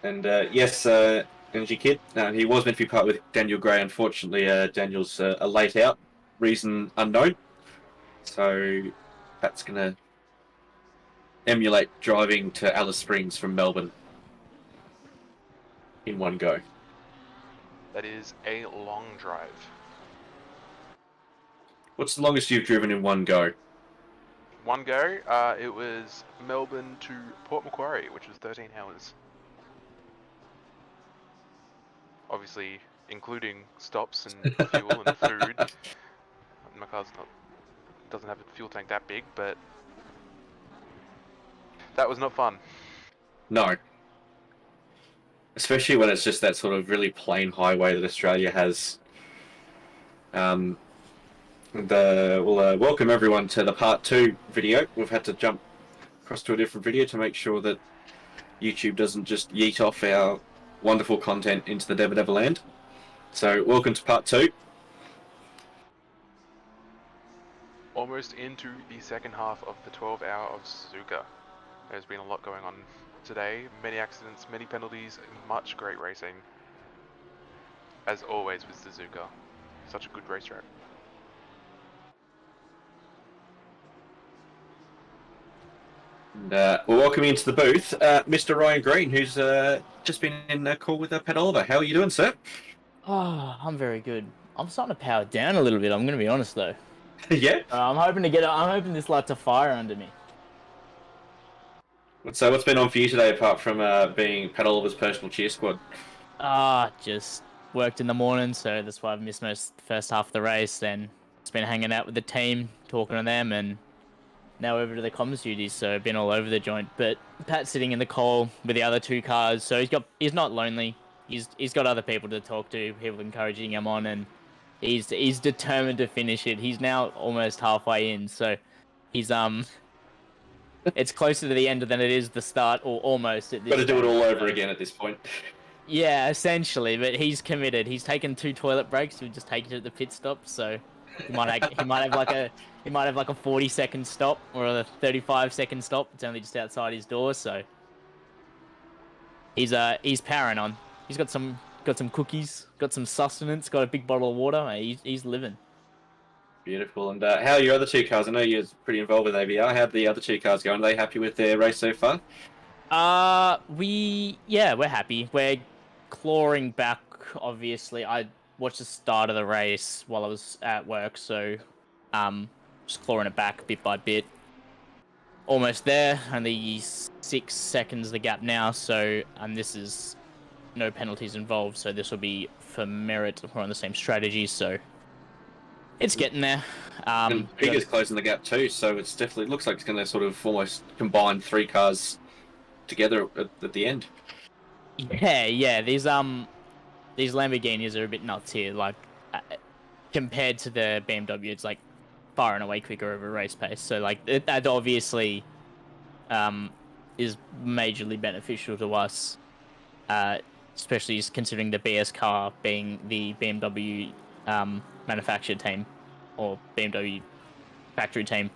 And yes, Energy Kid, he was meant to be part with Daniel Gray. Unfortunately, Daniel's a late out, reason unknown. So that's going to emulate driving to Alice Springs from Melbourne in one go. That is a long drive. What's the longest you've driven in one go? One go, it was Melbourne to Port Macquarie, which was 13 hours. Obviously, including stops and fuel and food. My car's doesn't have a fuel tank that big, but that was not fun. No. Especially when it's just that sort of really plain highway that Australia has. We'll welcome everyone to the part 2 video. We've had to jump across to a different video to make sure that YouTube doesn't just yeet off our wonderful content into the Never land. So welcome to part 2. Almost into the second half of the 12-hour of Suzuka. There's been a lot going on today. Many accidents, many penalties, much great racing. As always with Suzuka. Such a good racetrack. And we're welcoming into the booth Mr. Ryan Green, who's just been in a call with Pat Oliver. How are you doing, sir? Oh, I'm very good. I'm starting to power down a little bit. I'm going to be honest, though. Yeah. I'm hoping this lights a fire under me. So, what's been on for you today, apart from being Pat Oliver's personal cheer squad? Just worked in the morning, so that's why I've missed most the first half of the race. Then just been hanging out with the team, talking to them, and now over to the comms duties. So I've been all over the joint. But Pat's sitting in the call with the other two cars, so he's not lonely. He's got other people to talk to, people encouraging him on, and he's determined to finish it. He's now almost halfway in, so he's it's closer to the end than it is the start, or almost. Got to do it all over again at this point. Yeah, essentially, but he's committed. He's taken 2 toilet breaks. He'll just take it at the pit stop, so he might have like a 40-second stop or a 35-second stop. It's only just outside his door, so he's powering on. He's got some cookies, got some sustenance, got a big bottle of water. He's living. Beautiful. And how are your other 2 cars? I know you're pretty involved with ABR. How'd the other 2 cars go? Are they happy with their race so far? We're happy. We're clawing back, obviously. I watched the start of the race while I was at work, so just clawing it back bit by bit. Almost there, only 6 seconds the gap now, so this is no penalties involved, so this will be for merit. We're on the same strategy, so it's getting there. And Bigger's closing the gap too, so it's definitely looks like it's going to sort of almost combine 3 cars together at the end. Yeah. These Lamborghinis are a bit nuts here. Like compared to the BMW, it's like far and away quicker over race pace. So like that obviously is majorly beneficial to us, especially considering the BS car being the BMW manufacturer team or BMW factory team.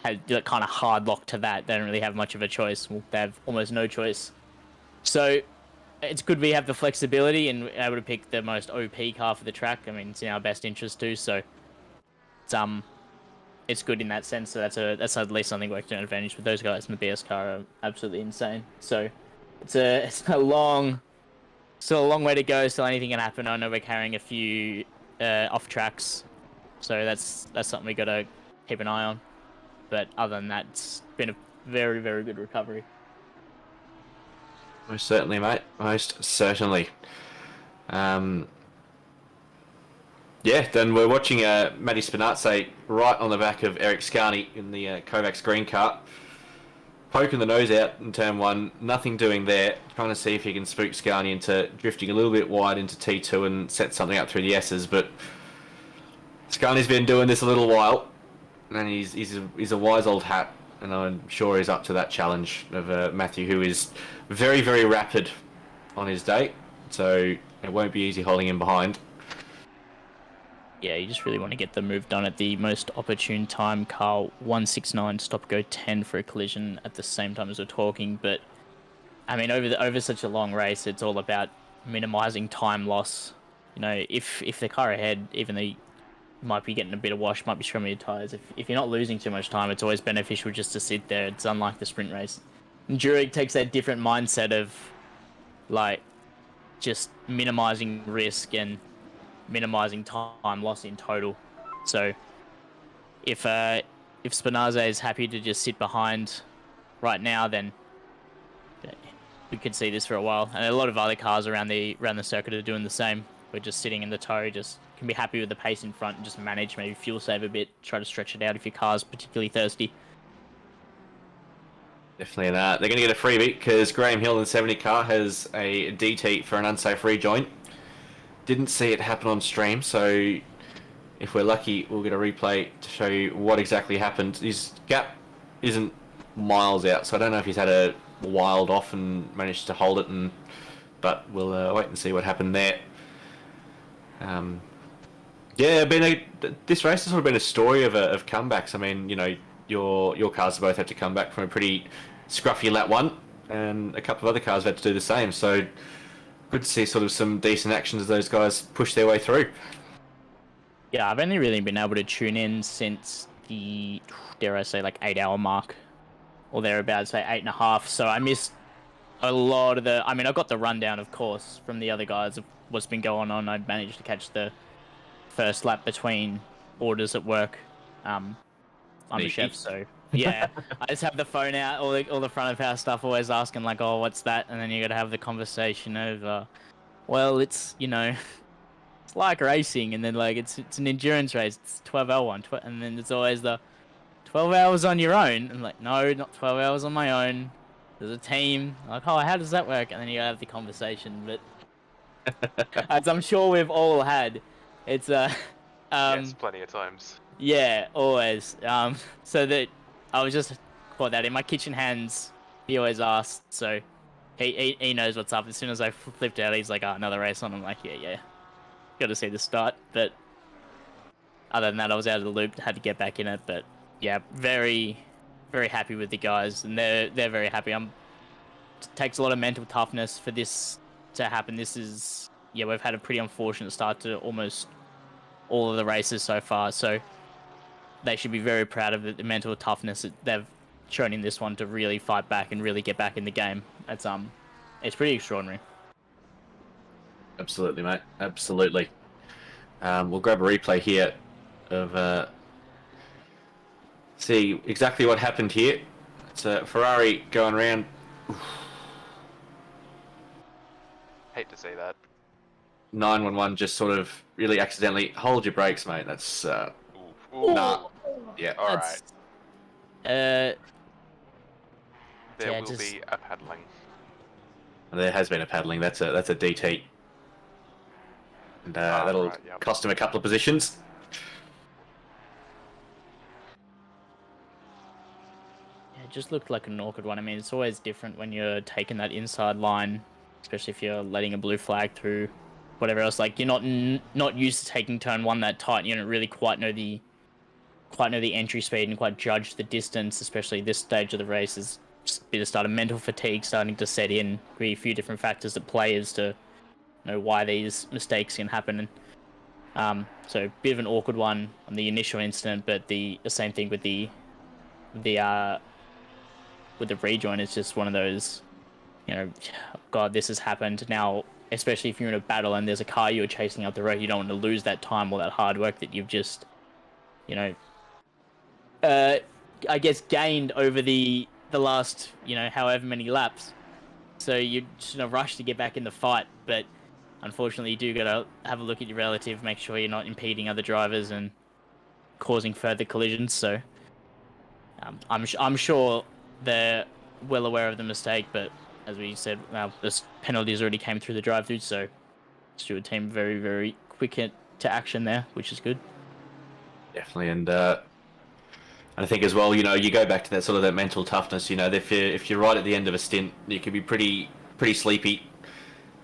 Had kind of hard lock to that. They don't really have much of a choice. Well, they have almost no choice. So it's good we have the flexibility and we're able to pick the most OP car for the track. I mean, it's in our best interest too. So it's good in that sense. So that's at least something worked to an advantage. But those guys in the BS car are absolutely insane. So it's a long way to go. Still anything can happen. I know we're carrying a few off tracks, so that's something we got to keep an eye on. But other than that, it's been a very, very good recovery. Most certainly, mate. Most certainly. Yeah, then we're watching Matty Spinazzi right on the back of Eric Scarney in the Kovacs green car. Poking the nose out in turn 1. Nothing doing there. Trying to see if he can spook Scarney into drifting a little bit wide into T2 and set something up through the S's. But Scarney's been doing this a little while. And he's a wise old hat, and I'm sure he's up to that challenge of Matthew, who is very, very rapid on his day. So it won't be easy holding him behind. Yeah, you just really want to get the move done at the most opportune time. Carl 169, stop go 10 for a collision at the same time as we're talking. But I mean, over such a long race, it's all about minimizing time loss. You know, if the car ahead, even though you might be getting a bit of wash, might be scrumming your tires, if you're not losing too much time, it's always beneficial just to sit there. It's unlike the sprint race. Enduro takes that different mindset of like just minimizing risk and minimizing time loss in total. So if Spinaza is happy to just sit behind right now, then we could see this for a while. And a lot of other cars around the circuit are doing the same. We're just sitting in the tow, just can be happy with the pace in front and just manage, maybe fuel save a bit, try to stretch it out if your car's particularly thirsty. Definitely that. They're going to get a freebie because Graham Hill in the 70 car has a DT for an unsafe rejoin. Didn't see it happen on stream, so if we're lucky, we'll get a replay to show you what exactly happened. His gap isn't miles out, so I don't know if he's had a wild off and managed to hold it, but we'll wait and see what happened there. Yeah, this race has sort of been a story of comebacks. I mean, you know, your cars have both had to come back from a pretty scruffy lap one, and a couple of other cars have had to do the same. So good to see sort of some decent actions as those guys push their way through. Yeah, I've only really been able to tune in since the, dare I say, like 8-hour mark, or thereabouts, say 8.5. So I missed a lot of the. I mean, I got the rundown, of course, from the other guys of what's been going on. I managed to catch the first lap between orders at work. I'm a chef, so yeah. I just have the phone out, all the front of house stuff, always asking like, "Oh, what's that?" And then you got to have the conversation of, well, it's, you know, it's like racing, and then like it's an endurance race. It's 12-hour one, and then it's always the 12 hours on your own. I'm like, no, not 12 hours on my own. There's a team. Like, oh, how does that work? And then you have the conversation, but as I'm sure we've all had, it's Yes, plenty of times. yeah, always. So that I was just caught that in my kitchen hands. He always asked, so he knows what's up. As soon as I flipped out, he's like, oh, another race on. I'm like, yeah, got to see the start. But other than that, I was out of the loop. Had to get back in it. But yeah, very, very happy with the guys, and they're very happy. It takes a lot of mental toughness for this to happen. This is, yeah, we've had a pretty unfortunate start to almost all of the races so far, so they should be very proud of the mental toughness that they've shown in this one to really fight back and really get back in the game. It's pretty extraordinary. Absolutely, mate. Absolutely. We'll grab a replay here of see exactly what happened here. It's a Ferrari going around. Hate to say that. 911 just sort of really accidentally hold your brakes, mate. That's Ooh. nah. Yeah. All right. There yeah, will be a paddling. There has been a paddling. That's a DT, and that'll right, yep. cost him a couple of positions. Yeah, it just looked like an awkward one. I mean, it's always different when you're taking that inside line, especially if you're letting a blue flag through, whatever else. Like, you're not used to taking turn one that tight. You don't really quite know the entry speed and quite judge the distance, especially this stage of the race. Is just a bit of start of mental fatigue starting to set in. Be a few different factors at play as to know why these mistakes can happen. And so a bit of an awkward one on the initial incident, but the same thing with the rejoin. It's just one of those, you know, God, this has happened now. Especially if you're in a battle and there's a car you're chasing up the road, you don't want to lose that time or that hard work that you've just, you know, I guess gained over the last, you know, however many laps. So you're just in a rush to get back in the fight, but unfortunately you do got to have a look at your relative, make sure you're not impeding other drivers and causing further collisions. So I'm sure they're well aware of the mistake, but as we said, this penalties already came through the drive-through, so Stewart team very, very quick to action there, which is good. Definitely, and I think as well, you know, you go back to that sort of that mental toughness. You know, if you're right at the end of a stint, you can be pretty sleepy,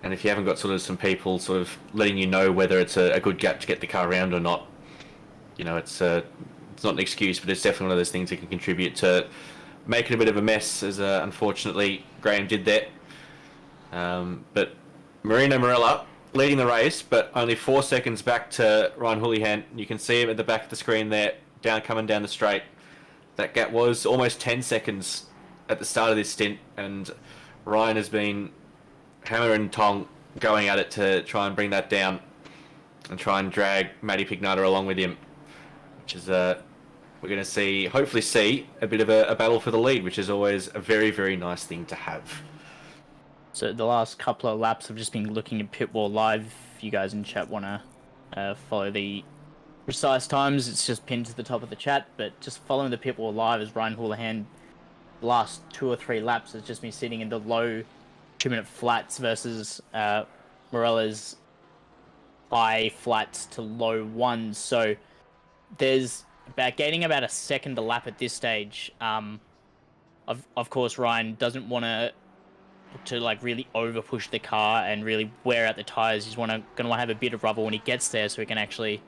and if you haven't got sort of some people sort of letting you know whether it's a good gap to get the car around or not, you know, it's not an excuse, but it's definitely one of those things that can contribute to making a bit of a mess, as unfortunately Graham did there. But Marino Morella leading the race, but only 4 seconds back to Ryan Houlihan. You can see him at the back of the screen there, coming down the straight. That gap was almost 10 seconds at the start of this stint, and Ryan has been hammer and tong going at it to try and bring that down and try and drag Matty Pignata along with him, which is we're going to hopefully see a bit of a battle for the lead, which is always a very, very nice thing to have. So the last couple of laps, I've just been looking at Pit Wall Live. If you guys in chat want to follow the precise times, it's just pinned to the top of the chat. But just following the Pit Wall Live as Ryan Houlihan, the last 2 or 3 laps has just been sitting in the low 2-minute flats versus Morella's high flats to low ones. So there's gaining about a second a lap at this stage. Of course, Ryan doesn't want to like really over push the car and really wear out the tires. He's gonna want to have a bit of rubber when he gets there, so he can actually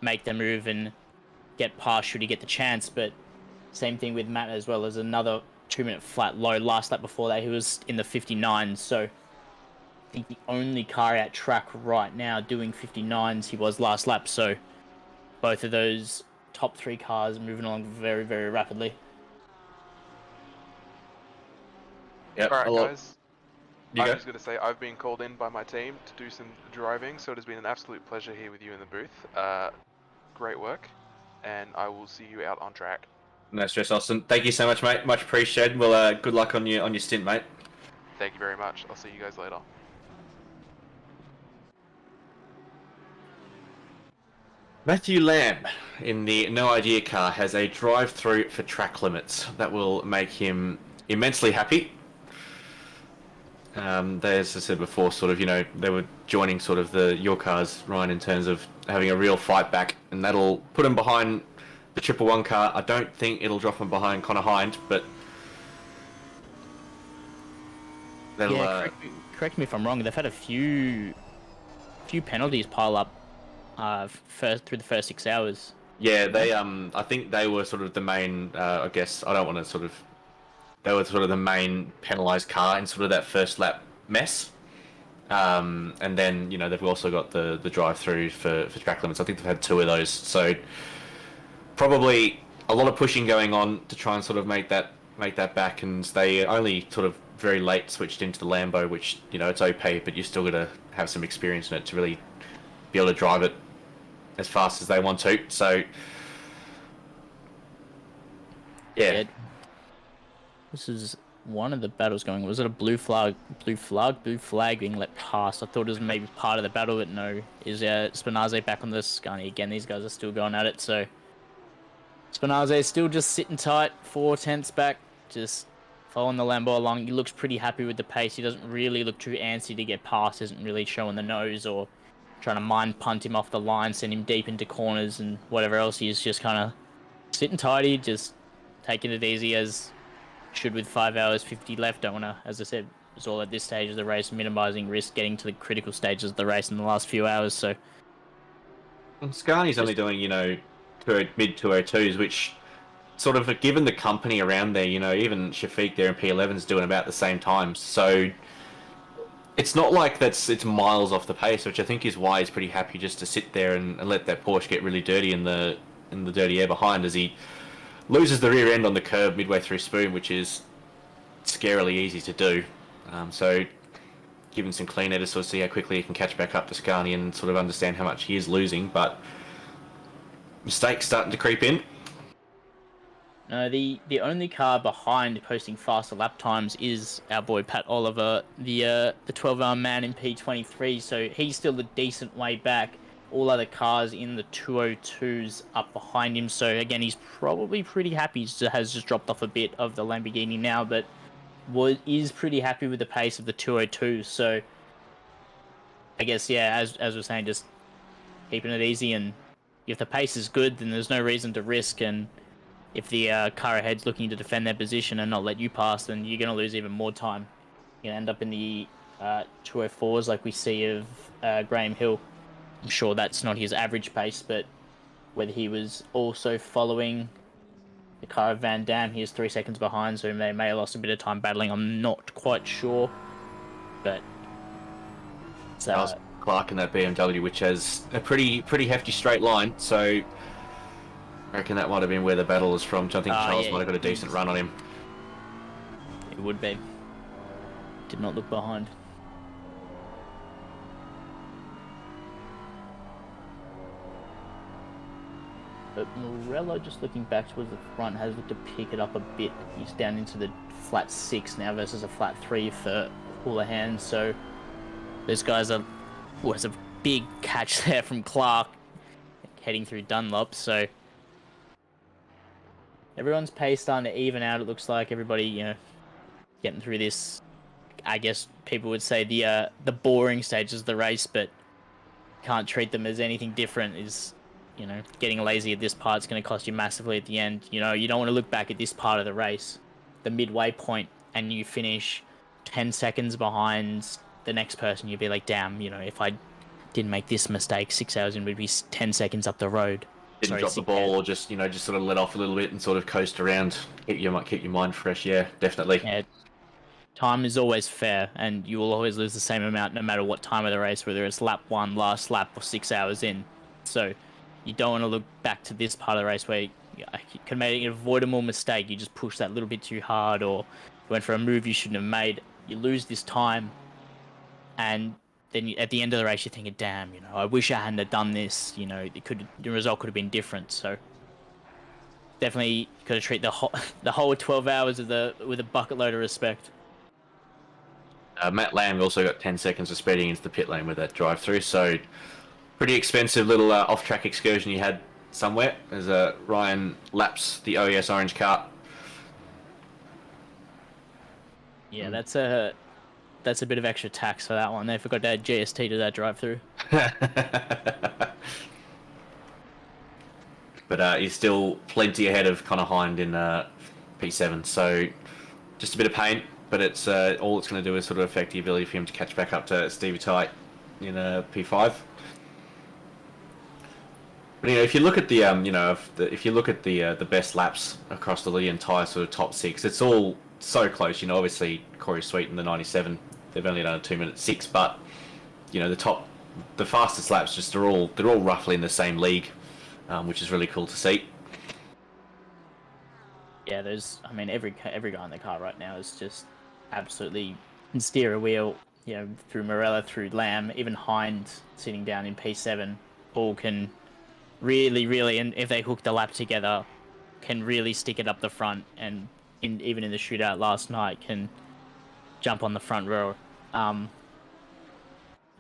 make the move and get past should he get the chance. But same thing with Matt as well, as another 2-minute flat low. Last lap before that, he was in the 59. So I think the only car out track right now doing 59s he was last lap. So both of those top 3 cars are moving along very, very rapidly. Yep. All right, guys. You I'm go. just going to say I've been called in by my team to do some driving, so it has been an absolute pleasure here with you in the booth. Great work, and I will see you out on track. No stress, Austin. Thank you so much, mate. Much appreciated. Well, good luck on your stint, mate. Thank you very much. I'll see you guys later. Matthew Lamb in the No Idea car has a drive-through for track limits. That will make him immensely happy. As I said before, sort of, they were joining sort of your cars, Ryan, in terms of having a real fight back, and that'll put him behind the 111 car. I don't think it'll drop him behind Connor Hind, but that'll... Yeah, correct me if I'm wrong. They've had a few penalties pile up through the first 6 hours. Yeah, they I think they were sort of the main. I guess I don't want to sort of. They were sort of the main penalised car in sort of that first lap mess. And then they've also got the drive-through for track limits. I think they've had 2 of those. So probably a lot of pushing going on to try and sort of make that back. And they only sort of very late switched into the Lambo, which it's OP, but you still got to have some experience in it to really be able to drive it as fast as they want to. So yeah. This is one of the battles going. Was it a blue flag being let past? I thought it was maybe part of the battle, but no. Is Spinaze back on the Scania again? These guys are still going at it. So Spinaze is still just sitting tight, 4 tenths back, just following the Lambo along. He looks pretty happy with the pace. He doesn't really look too antsy to get past. Isn't really showing the nose or trying to mind punt him off the line, send him deep into corners and whatever else. He's just kind of sitting tidy, just taking it easy as should with 5 hours 50 left. Don't want to, as I said, it's all at this stage of the race, minimizing risk, getting to the critical stages of the race in the last few hours. So Scani's only doing mid 202s, which sort of given the company around there, even Shafiq there in P11's doing about the same times. So it's not like it's miles off the pace, which I think is why he's pretty happy just to sit there and let that Porsche get really dirty in the dirty air behind, as he loses the rear end on the curb midway through Spoon, which is scarily easy to do. So given some clean air to sort of see how quickly he can catch back up to Scania and sort of understand how much he is losing, but mistakes starting to creep in. No, the only car behind posting faster lap times is our boy Pat Oliver, the 12-hour man in P23. So he's still a decent way back. All other cars in the 202s up behind him. So again, he's probably pretty happy. He has just dropped off a bit of the Lamborghini now, but is pretty happy with the pace of the 202s. So I guess, yeah, as we're saying, just keeping it easy. And if the pace is good, then there's no reason to risk. And if the car ahead's looking to defend their position and not let you pass, then you're going to lose even more time. You're going to end up in the 204s like we see of Graham Hill. I'm sure that's not his average pace, but whether he was also following the car of Van Dam, he is 3 seconds behind, so they may have lost a bit of time battling. I'm not quite sure. But That was Clark in that BMW, which has a pretty hefty straight line. So I reckon that might have been where the battle is from. I think Charles yeah, might have got a decent run on him. it would be. Did not look behind. But Morello, just looking back towards the front, has looked to pick it up a bit. He's down into the flat 6 now versus a flat 3 for Houlihan. So those guys are... Oh, there's a big catch there from Clark heading through Dunlop. So everyone's pace starting to even out. It looks like everybody, you know, getting through this. I guess people would say the boring stages of the race, but can't treat them as anything different. Is, you know, getting lazy at this part is going to cost you massively at the end. You know, you don't want to look back at this part of the race, the midway point, and you finish 10 seconds behind the next person. You'd be like, damn, you know, if I didn't make this mistake 6 hours in, we'd be 10 seconds up the road. Didn't drop the ball, or just, you know, just sort of let off a little bit and sort of coast around. Keep your mind fresh. Yeah, definitely. Yeah. Time is always fair, and you will always lose the same amount no matter what time of the race, whether it's lap 1, last lap, or 6 hours in. So you don't want to look back to this part of the race where you can make an avoidable mistake. You just push that little bit too hard, or went for a move you shouldn't have made. You lose this time, and then at the end of the race, you're thinking, damn, you know, I wish I hadn't have done this. You know, the result could have been different. So definitely got to treat the whole 12 hours with a bucket load of respect. Matt Lamb also got 10 seconds of speeding into the pit lane with that drive-through, so pretty expensive little off-track excursion you had somewhere as Ryan laps the OES orange cart. Yeah, that's a bit of extra tax for that one. They forgot to add GST to that drive-through. But he's still plenty ahead of Connor Hind in P7, so just a bit of pain. But it's all it's going to do is sort of affect the ability for him to catch back up to Stevie Tight in P5. But you know, if you look at the if you look at the best laps across the entire sort of top 6, it's all so close. You know, obviously Corey Sweet and the 97, they've only done a 2:06, but you know the fastest laps they're all roughly in the same league, which is really cool to see. Yeah, every guy in the car right now is just absolutely can steer a wheel. You know, through Morella, through Lamb, even Hind sitting down in P7, all can really, and if they hook the lap together, can really stick it up the front, and even in the shootout last night, can jump on the front row.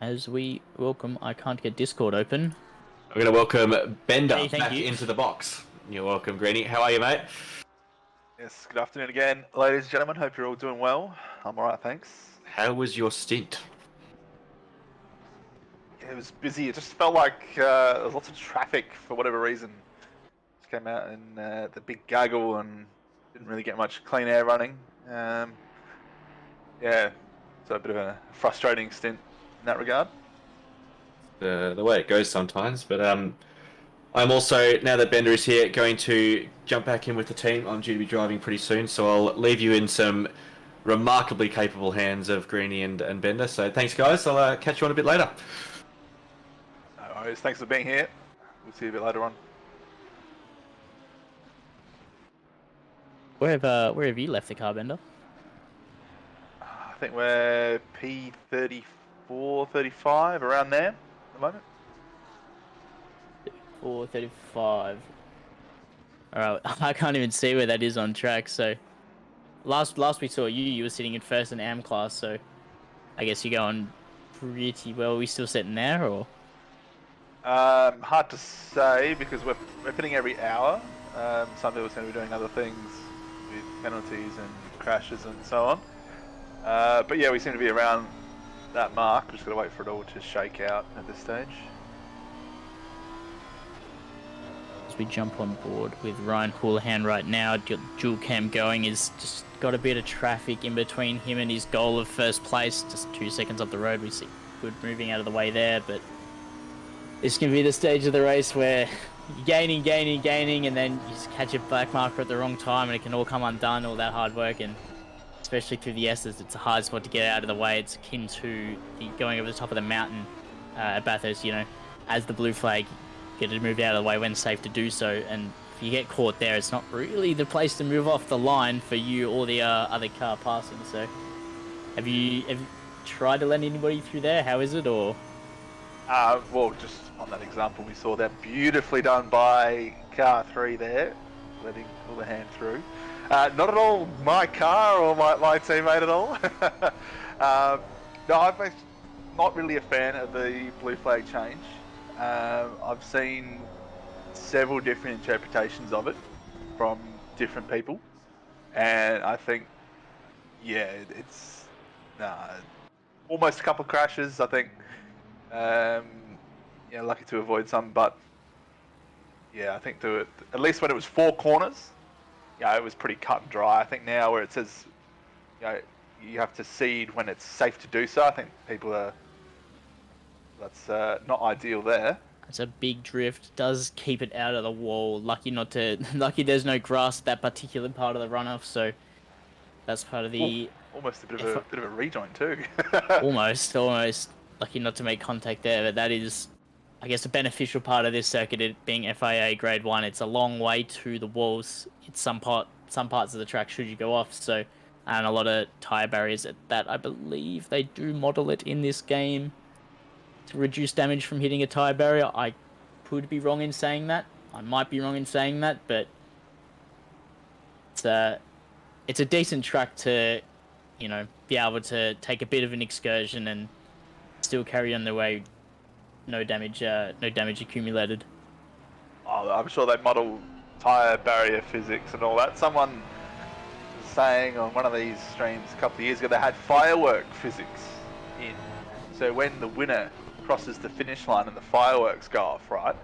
As we welcome, I can't get Discord open. I'm going to welcome Bender back you. into the box. You're welcome, Greenie. How are you, mate? Yes, good afternoon again, ladies and gentlemen. Hope you're all doing well. I'm alright, thanks. How was your stint? It was busy. It just felt like there was lots of traffic for whatever reason. Just came out in the big gaggle and didn't really get much clean air running. Yeah, so a bit of a frustrating stint in that regard. The way it goes sometimes, but I'm also, now that Bender is here, going to jump back in with the team. I'm due to be driving pretty soon, so I'll leave you in some remarkably capable hands of Greenie and Bender. So thanks, guys. I'll catch you on a bit later. No worries. Thanks for being here. We'll see you a bit later on. Where have you left the car, Bender? I think we're P34, 35, around there at the moment. 435. Alright, I can't even see where that is on track, so last we saw you were sitting in first in AM class, so I guess you're going pretty well. Are we still sitting there, or? Hard to say because we're pitting every hour. Some people seem to be doing other things with penalties and crashes and so on. But yeah, we seem to be around that mark. We're just got to wait for it all to shake out at this stage. As we jump on board with Ryan Houlihan right now, dual cam going, is just got a bit of traffic in between him and his goal of first place. Just 2 seconds up the road, we see good moving out of the way there, but this can be the stage of the race where you're gaining, and then you just catch a black marker at the wrong time, and it can all come undone, all that hard work, and especially through the S's. It's a hard spot to get out of the way. It's akin to going over the top of the mountain at Bathurst. You know, as the blue flag, you get to move out of the way when safe to do so. And if you get caught there, it's not really the place to move off the line for you or the other car passing. So, have you tried to let anybody through there? How is it, or? Well, just on that example, we saw that beautifully done by car 3 there, letting Houlihan through. Not at all my car or my teammate at all. No, I'm not really a fan of the blue flag change. I've seen several different interpretations of it from different people, and I think, yeah, it's almost a couple of crashes. I think, lucky to avoid some, but yeah, I think at least when it was 4 corners, it was pretty cut and dry. I think now where it says, you have to seed when it's safe to do so, I think that's not ideal there. It's a big drift. Does keep it out of the wall. Lucky there's no grass at that particular part of the runoff, so that's part of the... Almost a bit of a rejoin too. almost. Lucky not to make contact there, but that is, I guess, a beneficial part of this circuit, it being FIA Grade 1. It's a long way to the walls. It's some parts of the track should you go off, so, and a lot of tyre barriers at that. I believe they do model it in this game to reduce damage from hitting a tyre barrier. I could be wrong in saying that. I might be wrong in saying that, but it's a decent track to, be able to take a bit of an excursion and still carry on the way. No damage accumulated. Oh, I'm sure they model tyre barrier physics and all that. Someone was saying on one of these streams a couple of years ago they had firework physics in. So when the winner crosses the finish line and the fireworks go off, right,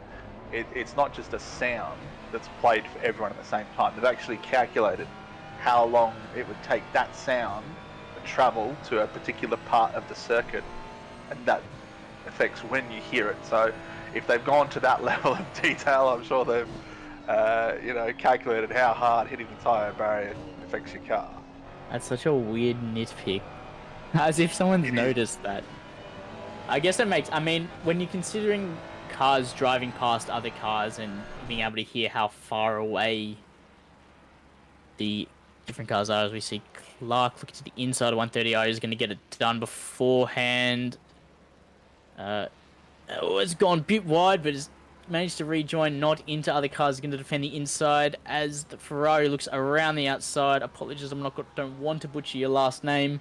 it's not just a sound that's played for everyone at the same time. They've actually calculated how long it would take that sound to travel to a particular part of the circuit, and that affects when you hear it. So if they've gone to that level of detail, I'm sure they've calculated how hard hitting the tyre barrier affects your car. That's such a weird nitpick. As if someone's noticed that. I guess it makes... I mean, when you're considering cars driving past other cars and being able to hear how far away the different cars are, as we see Clark looking to the inside of 130i is going to get it done beforehand. It's gone a bit wide, but has managed to rejoin, not into other cars. Going to defend the inside as the Ferrari looks around the outside. Apologies, don't want to butcher your last name,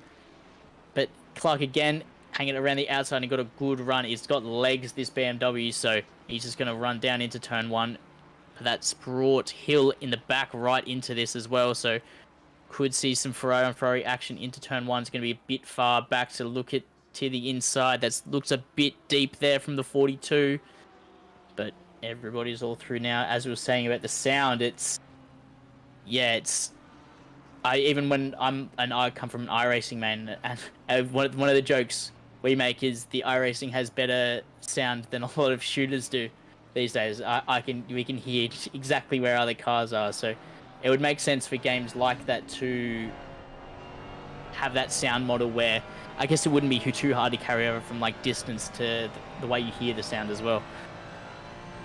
but Clark again hanging around the outside and got a good run. He's got legs, this BMW, so he's just going to run down into turn 1. That's brought Hill in the back right into this as well, so could see some Ferrari on Ferrari action into turn 1. It's going to be a bit far back to look at to the inside. That looks a bit deep there from the 42, but everybody's all through now. As we were saying about the sound, I come from an iRacing man, and one of the jokes we make is the iRacing has better sound than a lot of shooters do these days. We can hear exactly where other cars are, so it would make sense for games like that to have that sound model where I guess it wouldn't be too hard to carry over from distance to the way you hear the sound as well.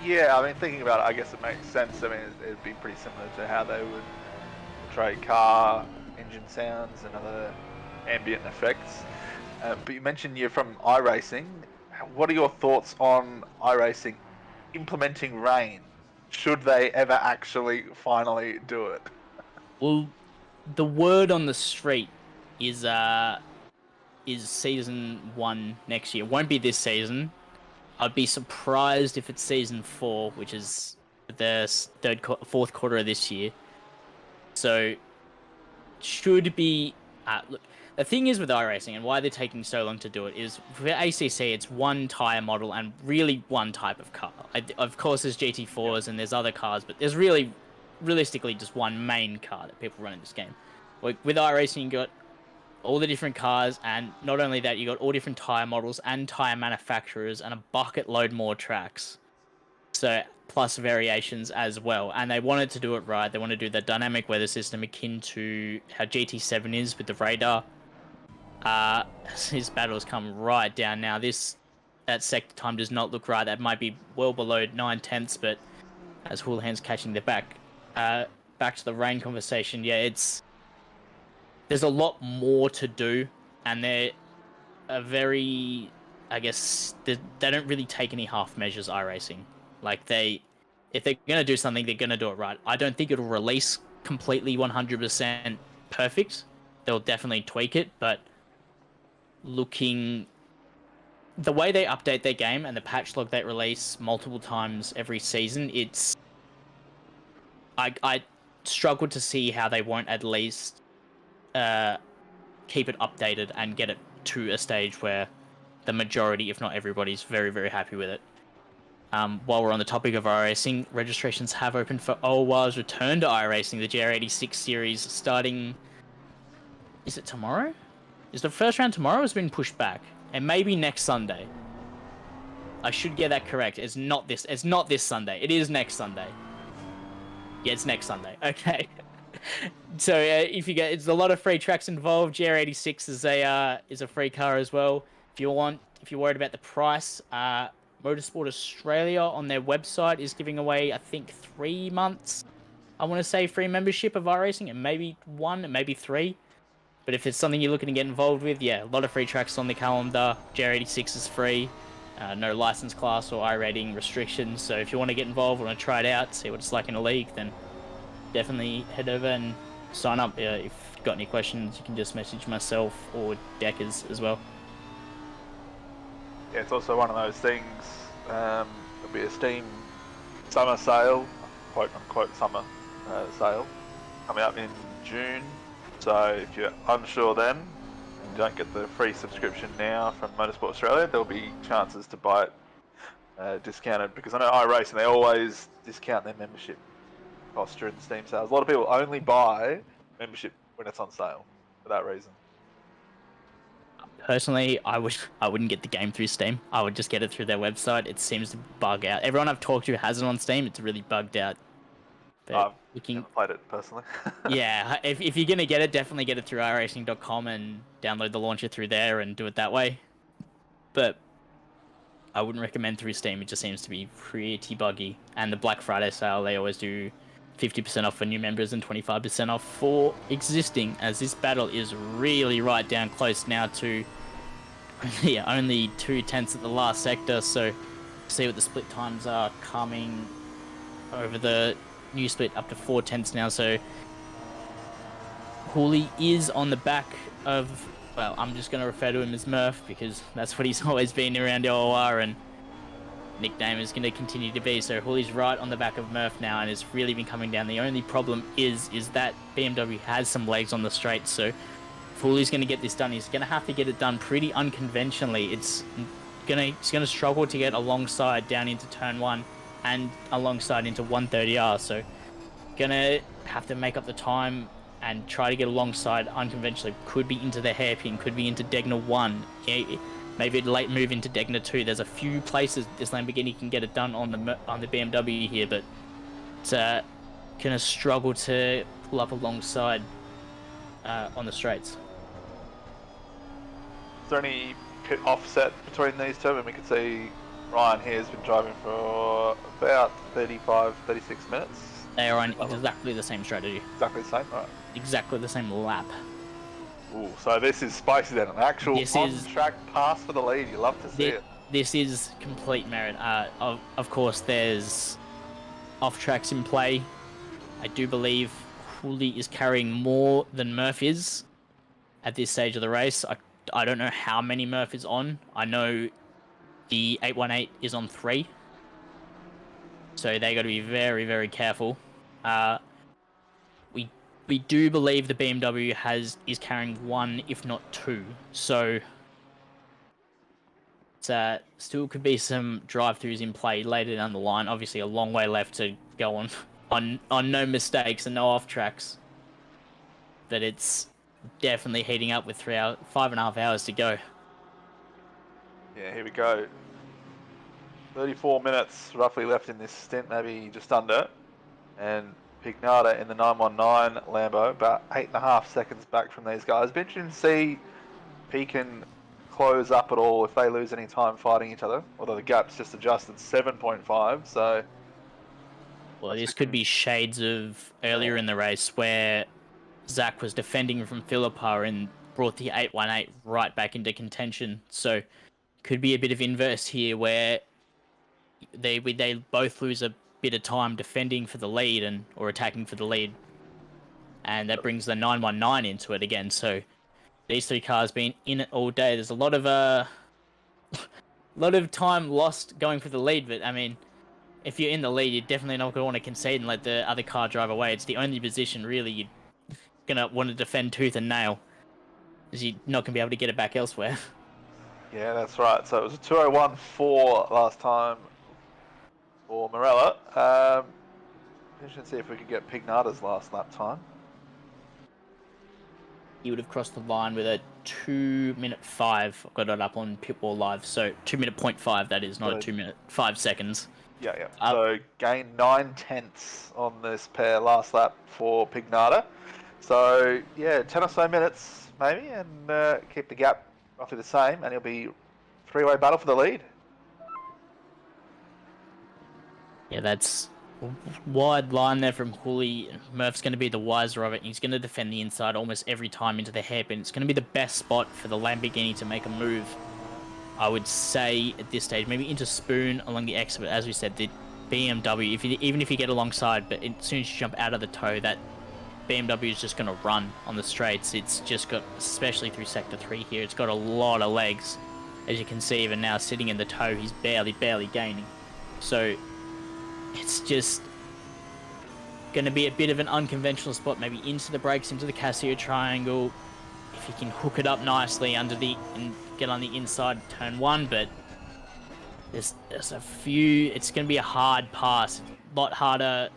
Yeah, I mean, thinking about it, I guess it makes sense. I mean, it'd be pretty similar to how they would portray car engine sounds and other ambient effects. But you mentioned you're from iRacing. What are your thoughts on iRacing implementing rain? Should they ever actually finally do it? Well, the word on the street is season 1 next year. It won't be this season. I'd be surprised if it's season 4, which is the fourth quarter of this year. So, should be... look, the thing is with iRacing and why they're taking so long to do it is, for ACC, it's one tyre model and really one type of car. Of course, there's GT4s and there's other cars, but there's realistically just one main car that people run in this game. With iRacing, you got all the different cars, and not only that, you got all different tyre models and tyre manufacturers and a bucket load more tracks. So plus variations as well. And they wanted to do it right. They want to do the dynamic weather system akin to how GT7 is with the radar. His battles come right down now. That sector time does not look right. That might be well below 9/10, but as Houlihan's catching the back to the rain conversation, yeah, there's a lot more to do, and they're a very, I guess, they don't really take any half measures iRacing. Like if they're gonna do something, they're gonna do it right. I don't think it'll release completely 100% perfect. They'll definitely tweak it, but the way they update their game and the patch log they release multiple times every season, I struggle to see how they won't at least keep it updated and get it to a stage where the majority, if not everybody's very, very happy with it. While we're on the topic of iRacing, registrations have opened for OWA's return to iRacing, the GR86 series, starting... Is it tomorrow? Is the first round tomorrow or has it been pushed back? And maybe next Sunday. I should get that correct. It's not this Sunday. It is next Sunday. Yeah, it's next Sunday. Okay. So if you get, it's a lot of free tracks involved. GR86 is a free car as well. If you're worried about the price, Motorsport Australia on their website is giving away, I think, 3 months. I want to say free membership of iRacing, and maybe 1, and maybe 3. But if it's something you're looking to get involved with, yeah, a lot of free tracks on the calendar. GR86 is free. No license class or iRating restrictions. So if you want to get involved, want to try it out, see what it's like in a league, then definitely head over and sign up. If you've got any questions, you can just message myself or Deckers as well. Yeah, it's also one of those things. There'll be a Steam summer sale, quote unquote summer sale, coming up in June. So if you're unsure then, and you don't get the free subscription now from Motorsport Australia, there'll be chances to buy it discounted, because I know iRacing, they always discount their membership cost during the Steam sales. A lot of people only buy membership when it's on sale for that reason. Personally, I wouldn't get the game through Steam. I would just get it through their website. It seems to bug out. Everyone I've talked to has it on Steam. It's really bugged out. I've never played it personally. Yeah, if you're going to get it, definitely get it through iRacing.com and download the launcher through there and do it that way. But I wouldn't recommend through Steam. It just seems to be pretty buggy. And the Black Friday sale, they always do 50% off for new members and 25% off for existing, as this battle is really right down close now to only 2/10 at the last sector. So see what the split times are coming over the new split, up to 4/10 now. So Hooley is on the back of, well, I'm just going to refer to him as Murph because that's what he's always been around OR, and nickname is going to continue to be. So Hooley's right on the back of Murph now, and it's really been coming down. The only problem is that BMW has some legs on the straight, so if Hooley's going to get this done, he's going to have to get it done pretty unconventionally. He's going to struggle to get alongside down into turn 1 and alongside into 130R, so going to have to make up the time and try to get alongside unconventionally. Could be into the hairpin, could be into Degner 1, maybe a late move into Degner 2. There's a few places this Lamborghini can get it done on the BMW here, but it's going to struggle to pull up alongside on the straights. Is there any offset between these two? And we can see Ryan here has been driving for about 35, 36 minutes. They are on exactly the same strategy. Exactly the same? All right. Exactly the same lap. Ooh, so this is spicy then. An actual on-track pass for the lead. You love to see it. This is complete merit. Of course, there's off-tracks in play. I do believe Hooley is carrying more than Murph is at this stage of the race. I don't know how many Murph is on. I know the 818 is on 3. So they got to be very, very careful. We do believe the BMW is carrying 1, if not 2. So still could be some drive-throughs in play later down the line. Obviously, a long way left to go on no mistakes and no off tracks. But it's definitely heating up with 5.5 hours to go. Yeah, here we go. 34 minutes roughly left in this stint, maybe just under. And Pignata in the 919 Lambo, about 8.5 seconds back from these guys. Be interesting to see if he can close up at all if they lose any time fighting each other. Although the gap's just adjusted 7.5, so... Well, this could be shades of earlier in the race where Zach was defending from Philippa and brought the 818 right back into contention. So could be a bit of inverse here where they both lose a bit of time defending for the lead or attacking for the lead. And that brings the 919 into it again. So these three cars been in it all day. There's a lot of time lost going for the lead, but I mean, if you're in the lead, you're definitely not going to want to concede and let the other car drive away. It's the only position really you're going to want to defend tooth and nail, because you're not going to be able to get it back elsewhere. Yeah, that's right. So it was a 2:01.4 last time for Morella. Interesting to see if we could get Pignata's last lap time. He would have crossed the line with a 2:05. I've got it up on Pitbull Live, so 2:05 that is, not a 2 minute 5 seconds. Yeah. So gained 9/10 on this pair last lap for Pignata. So yeah, 10 or so minutes maybe, and keep the gap roughly the same, and it'll be three-way battle for the lead. Yeah, that's wide line there from Hooley. Murph's going to be the wiser of it. He's going to defend the inside almost every time into the hairpin. It's going to be the best spot for the Lamborghini to make a move, I would say, at this stage. Maybe into Spoon along the exit, but as we said, the BMW, even if you get alongside, but as soon as you jump out of the toe, that BMW is just going to run on the straights. It's just got, especially through Sector 3 here, it's got a lot of legs. As you can see, even now, sitting in the toe, he's barely gaining. So it's just going to be a bit of an unconventional spot, maybe into the brakes, into the Casio triangle. If he can hook it up nicely and get on the inside turn 1, but there's a few. It's going to be a hard pass, a lot harder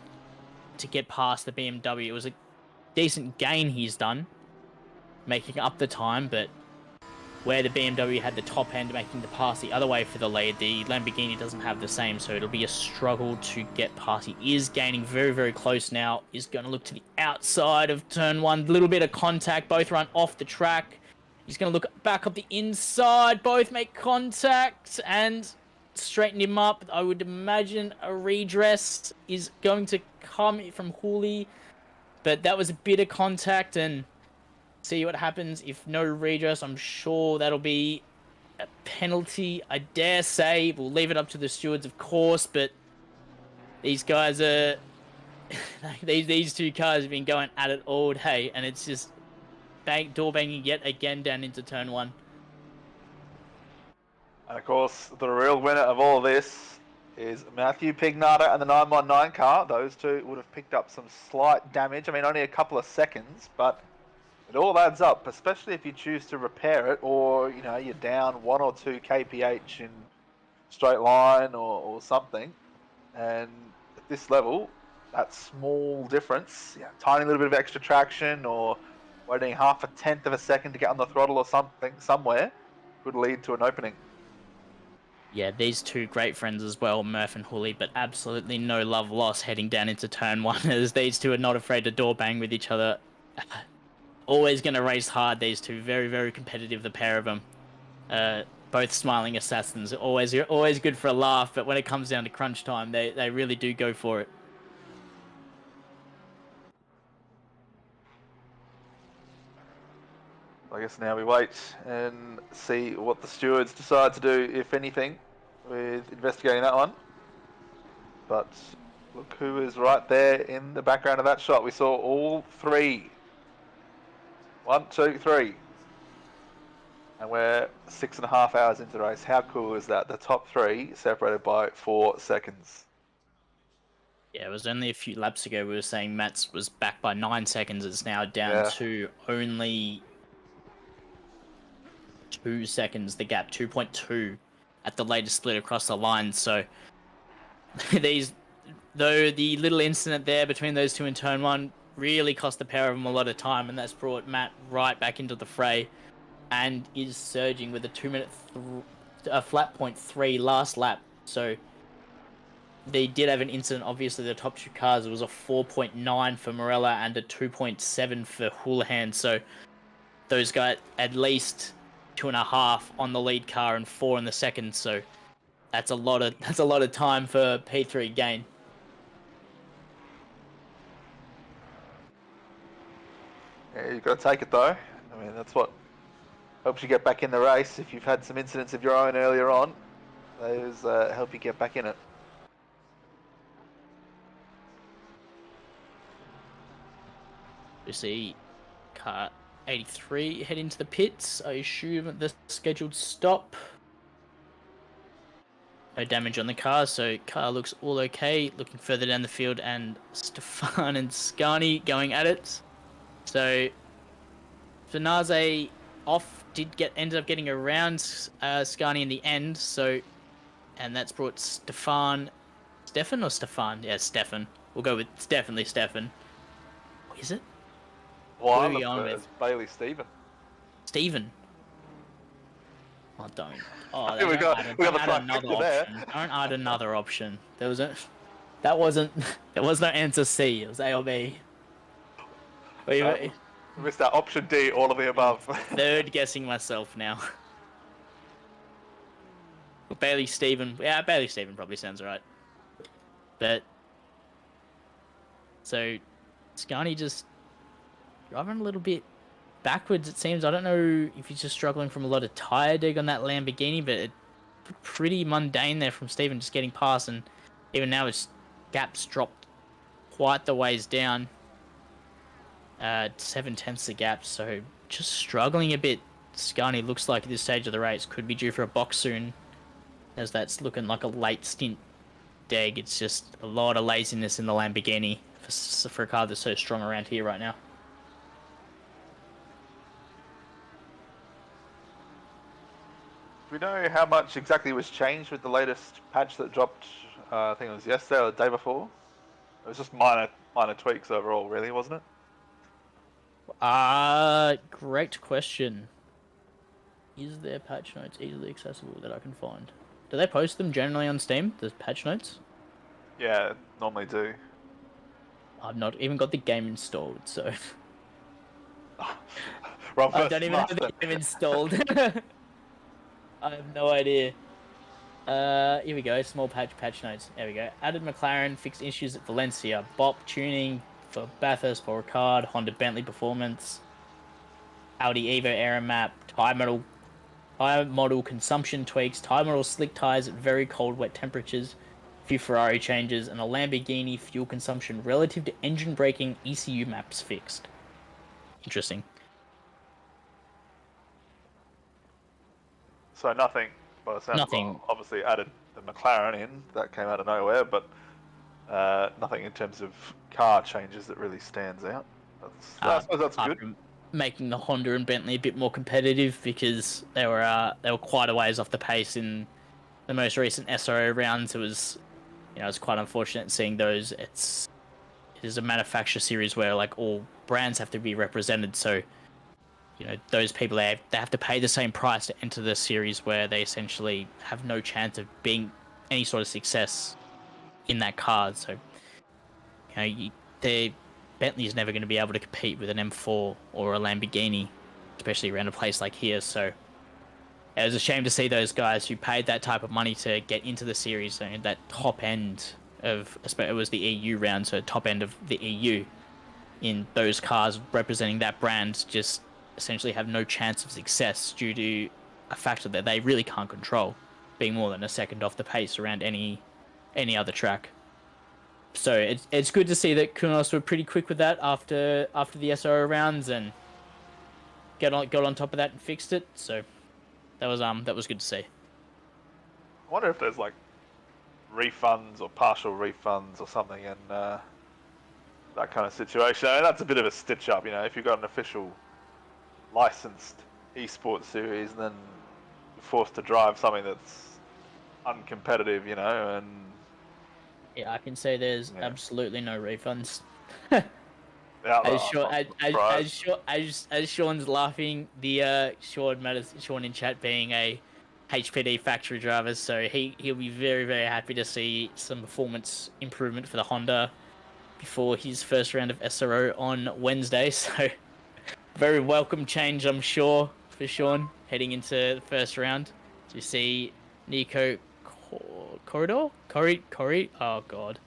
to get past the BMW. It was a decent gain he's done, making up the time, but where the BMW had the top end making the pass the other way for the lead, the Lamborghini doesn't have the same, so it'll be a struggle to get past. He is gaining very close now. Is going to look to the outside of turn 1. A little bit of contact. Both run off the track. He's going to look back up the inside. Both make contact and straighten him up. I would imagine a redress is going to come from Hooley, but that was a bit of contact, and see what happens. If no redress, I'm sure that'll be a penalty. I dare say we'll leave it up to the stewards, of course, but these guys are these two cars have been going at it all day, and it's just door banging yet again down into turn 1. And of course, the real winner of all of this is Matthew Pignata and the 919 car. Those two would have picked up some slight damage. I mean, only a couple of seconds, but it all adds up, especially if you choose to repair it, or you're down 1 or 2 kph in straight line or something. And at this level, that small difference, tiny little bit of extra traction, or waiting 0.5 of a second to get on the throttle or something somewhere, could lead to an opening. Yeah, these two great friends as well, Murph and Hooley, but absolutely no love lost heading down into turn 1, as these two are not afraid to door bang with each other. Always going to race hard, these two. Very competitive, the pair of them. Both smiling assassins. Always good for a laugh, but when it comes down to crunch time, they really do go for it. I guess now we wait and see what the stewards decide to do, if anything, with investigating that one. But look who is right there in the background of that shot. We saw all three. 1, 2, 3. And we're 6.5 hours into the race. How cool is that? The top 3 separated by 4 seconds. Yeah, it was only a few laps ago we were saying Matt's was back by 9 seconds. It's now down to only 2 seconds, the gap, 2.2 at the latest split across the line. So the little incident there between those two in turn 1 really cost the pair of them a lot of time, and that's brought Matt right back into the fray, and is surging with a 2 minute flat .3 last lap. So they did have an incident. Obviously, the top two cars, it was a 4.9 for Morella and a 2.7 for Houlihan. So those got at least 2.5 on the lead car and 4 in the second. So that's a lot of time for P3 gain. Yeah, you've got to take it though. I mean, that's what helps you get back in the race. If you've had some incidents of your own earlier on, those help you get back in it. We see car 83 head into the pits. I assume at the scheduled stop. No damage on the car, so car looks all okay. Looking further down the field, and Stefan and Scani going at it. So Finazzi off ended up getting around Scani in the end. So, and that's brought Stefan. Yeah, Stefan. We'll go with it's definitely Stefan. Is it? Well, Who are I you looked going at it with? as Bailey Stephen. Steven. Oh, don't. Oh, We got the don't add another trifecta there. option. Don't add another option. There was no answer C. It was A or B. We missed out option D, all of the above. Third guessing myself now. Bailey Stephen. Yeah, Bailey Stephen probably sounds right. But so Scani just driving a little bit backwards, it seems. I don't know if he's just struggling from a lot of tire dig on that Lamborghini, but pretty mundane there from Stephen just getting past, and even now his gap's dropped quite the ways down. 7/10 the gap, so just struggling a bit. Scani looks like at this stage of the race could be due for a box soon, as that's looking like a late stint deg. It's just a lot of laziness in the Lamborghini for a car that's so strong around here right now. Do we know how much exactly was changed with the latest patch that dropped? I think it was yesterday or the day before. It was just minor tweaks overall, really, wasn't it? Great question. Is there patch notes easily accessible that I can find? Do they post them generally on Steam, the patch notes? Yeah, normally do. I've not even got the game installed, so Wrong I person, don't even have the master. game installed. I have no idea. Here we go. Small patch notes. There we go. Added McLaren, fixed issues at Valencia. Bop tuning for Bathurst, for Ricard, Honda Bentley performance. Audi Evo error map. Tire model consumption tweaks. Tire model slick tires at very cold, wet temperatures. Few Ferrari changes, and a Lamborghini fuel consumption relative to engine braking ECU maps fixed. Interesting. So nothing, by the sounds Nothing. Well, obviously added the McLaren in, that came out of nowhere, but nothing in terms of car changes that really stands out. I suppose that's good. Making the Honda and Bentley a bit more competitive, because they were quite a ways off the pace in the most recent SRO rounds. It was quite unfortunate seeing those. It is a manufacturer series where like all brands have to be represented, so those people, they have to pay the same price to enter the series, where they essentially have no chance of being any sort of success in that card. So Bentley is never going to be able to compete with an M4 or a Lamborghini, especially around a place like here. So it was a shame to see those guys who paid that type of money to get into the series, and that top end of, it was the EU round, so top end of the EU, in those cars representing that brand, just essentially have no chance of success due to a factor that they really can't control, being more than a second off the pace around any other track. So it's good to see that Kunos were pretty quick with that after the SRO rounds, and got on top of that and fixed it. So that was good to see. I wonder if there's like refunds or partial refunds or something in that kind of situation. I mean, that's a bit of a stitch up, if you've got an official licensed esports series, and then you're forced to drive something that's uncompetitive, and Yeah, I can say there's absolutely no refunds. as Sean's laughing, the Sean in chat being a HPD factory drivers, so he'll be very, very happy to see some performance improvement for the Honda before his first round of SRO on Wednesday. So very welcome change, I'm sure, for Sean heading into the first round to see Nico Corridor? Corey? Oh god.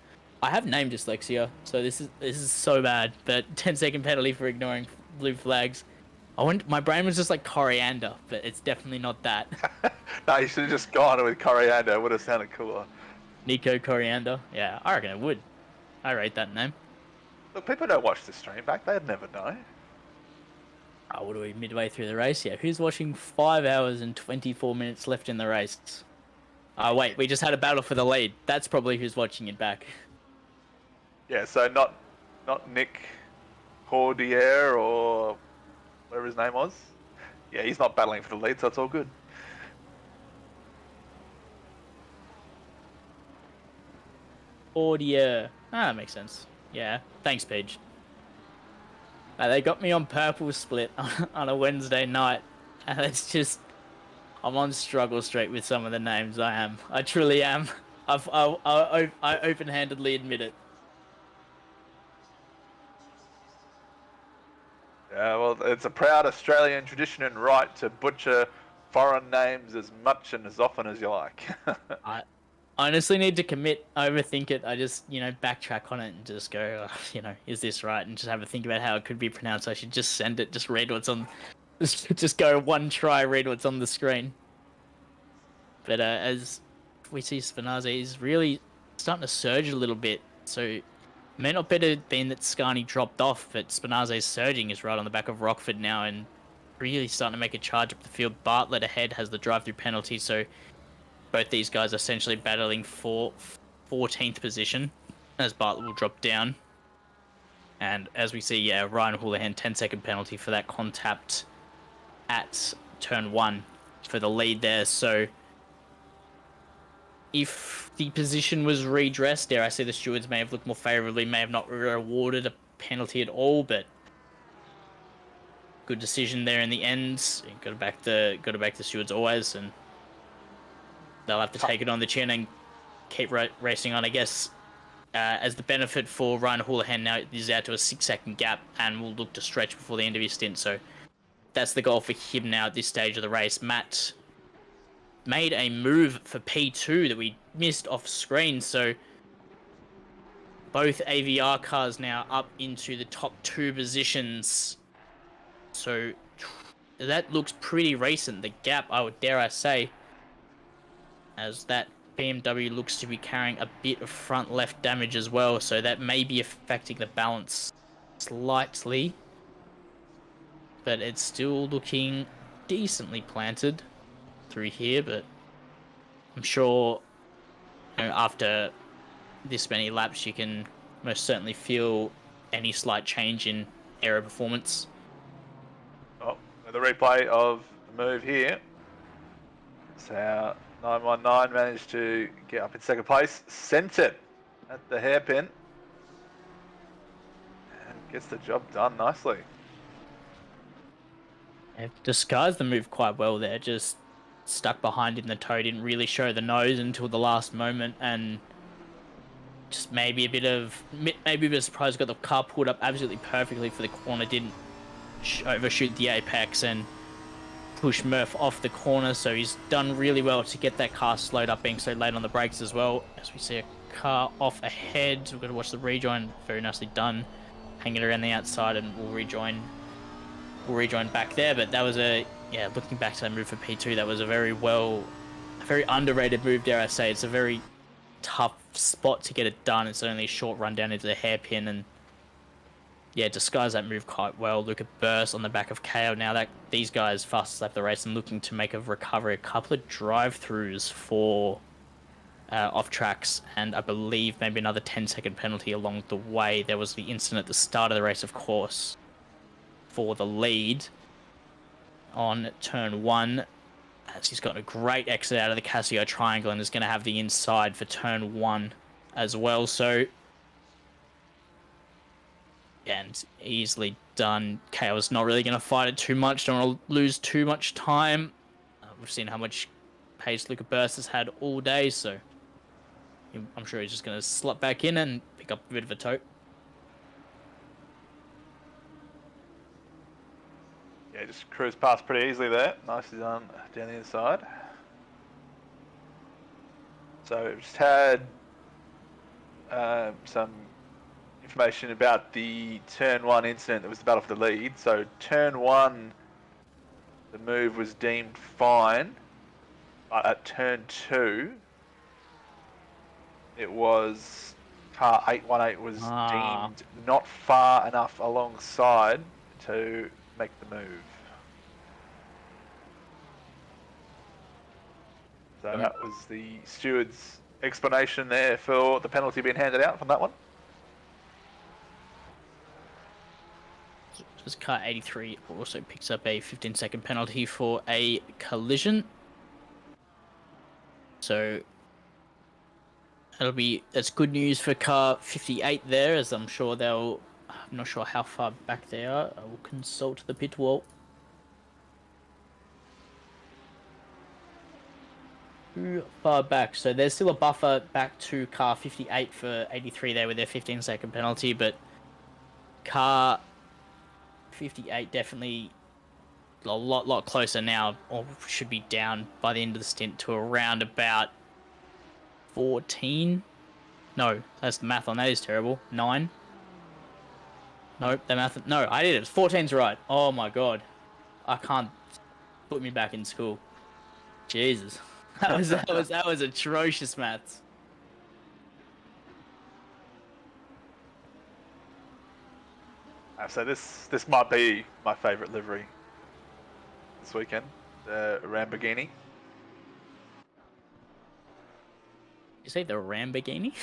I have name dyslexia, so this is so bad. But 10-second penalty for ignoring blue flags. My brain was just like coriander, but it's definitely not that. No, you should have just gone with coriander. It would have sounded cooler. Nico Coriander. Yeah, I reckon it would. I rate that name. Look, people don't watch the stream back. They'd never know. Oh, what are we, midway through the race? Yeah, who's watching 5 hours and 24 minutes left in the race? Oh, wait, we just had a battle for the lead. That's probably who's watching it back. Yeah, so not Nick Cordier or whatever his name was. Yeah, he's not battling for the lead, so it's all good. Audio. Ah, that makes sense. Yeah, thanks, Paige. They got me on purple split on a Wednesday night, and it's just I'm on struggle street with some of the names. I truly am. I open-handedly admit it. Yeah, well, it's a proud Australian tradition and right to butcher foreign names as much and as often as you like. I honestly need to overthink it. I just, backtrack on it and just go, is this right? And just have a think about how it could be pronounced. I should just send it, just read what's on, just go one try, read what's on the screen. But as we see, Spinazi is really starting to surge a little bit. So it may not have been that Scani dropped off, but Spinazi's surging is right on the back of Rockford now and really starting to make a charge up the field. Bartlett ahead has the drive-through penalty, so both these guys are essentially battling for 14th position as Bartlett will drop down. And as we see, Ryan Houlihan, 10-second penalty for that contact at turn 1 for the lead there. So if the position was redressed, dare I say the stewards may have looked more favourably, may have not rewarded a penalty at all, but good decision there in the end. Got to back the stewards always, and they'll have to take it on the chin and keep racing on, I guess. As the benefit for Ryan Houlihan now is out to a 6-second gap and will look to stretch before the end of his stint. So that's the goal for him now at this stage of the race. Matt made a move for P2 that we missed off screen. So both AVR cars now up into the top 2 positions. So that looks pretty recent. The gap, dare I say, as that BMW looks to be carrying a bit of front left damage as well, so that may be affecting the balance slightly, but it's still looking decently planted through here. But I'm sure after this many laps you can most certainly feel any slight change in aero performance. Oh, the replay of the move here. So 919 managed to get up in second place, sent it at the hairpin, and gets the job done nicely. They've disguised the move quite well there, just stuck behind in the toe, didn't really show the nose until the last moment, and just maybe a bit of surprise, got the car pulled up absolutely perfectly for the corner, didn't overshoot the apex and push Murph off the corner, so he's done really well to get that car slowed up, being so late on the brakes as well. As we see a car off ahead, we've got to watch the rejoin. Very nicely done, hanging around the outside, and we'll rejoin back there. But that was looking back to that move for P2, that was a very underrated move, dare I say. It's a very tough spot to get it done. It's only a short run down into the hairpin, and disguise that move quite well. Look at Burst on the back of KO. Now that these guys fastest lap the race and looking to make a recovery, a couple of drive-throughs for off tracks, and I believe maybe another 10-second penalty along the way. There was the incident at the start of the race, of course, for the lead on turn 1. As he's got a great exit out of the Casio triangle and is going to have the inside for turn 1 as well. So and easily done. KO's not really going to fight it too much. Don't want to lose too much time. We've seen how much pace Luca Burst has had all day, so I'm sure he's just going to slot back in and pick up a bit of a tote. Yeah, just cruise past pretty easily there. Nicely done down the inside. So we've just had some information about the turn 1 incident that was the battle for the lead. So turn 1, the move was deemed fine, but at turn 2, it was car 818 was deemed not far enough alongside to make the move. So that was the steward's explanation there for the penalty being handed out from that one. This car 83 also picks up a 15-second penalty for a collision. So that's good news for car 58 there, as I'm not sure how far back they are. I will consult the pit wall. Too far back, so there's still a buffer back to car 58 for 83 there with their 15-second penalty, but car 58 definitely a lot closer now, or should be down by the end of the stint to around about 14. No, that's the math on that is terrible. 9. Nope, the math. No, I did it. 14's right. Oh my god, I can't put me back in school. Jesus, that was atrocious maths. So this might be my favourite livery this weekend, the Lamborghini. You say the Lamborghini?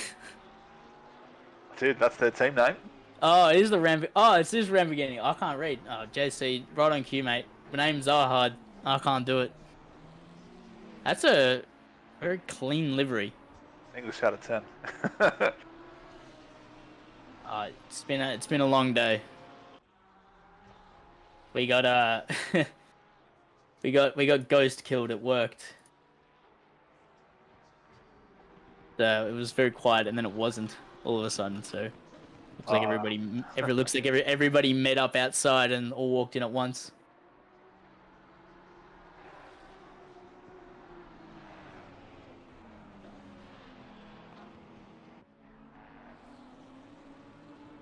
Dude, that's their team name. Oh, it is the Ram. Oh, it's this Lamborghini. I can't read. Oh, JC, right on cue, mate. My name's Zahad. I can't do it. That's a very clean livery. English out of 10. It's been a long day. We got we got ghost killed. It worked. So it was very quiet, and then it wasn't all of a sudden. So looks like everybody met up outside and all walked in at once.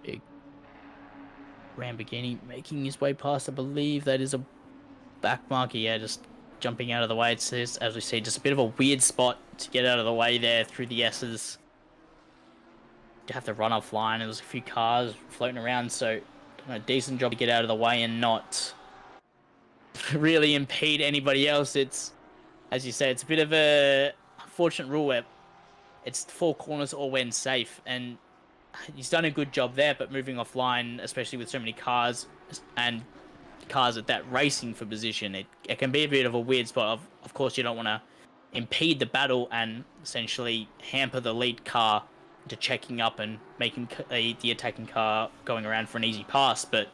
Big Lamborghini making his way past. I believe that is a back marker. Yeah, just jumping out of the way. It's just, as we see, just a bit of a weird spot to get out of the way there through the S's. You have to run offline. There's a few cars floating around, so done a decent job to get out of the way and not really impede anybody else. It's, as you say, it's a bit of a unfortunate rule where it's 4 corners all when safe, and he's done a good job there, but moving offline, especially with so many cars and cars at that racing for position, it can be a bit of a weird spot. Of course, you don't want to impede the battle and essentially hamper the lead car to checking up and making the attacking car going around for an easy pass, but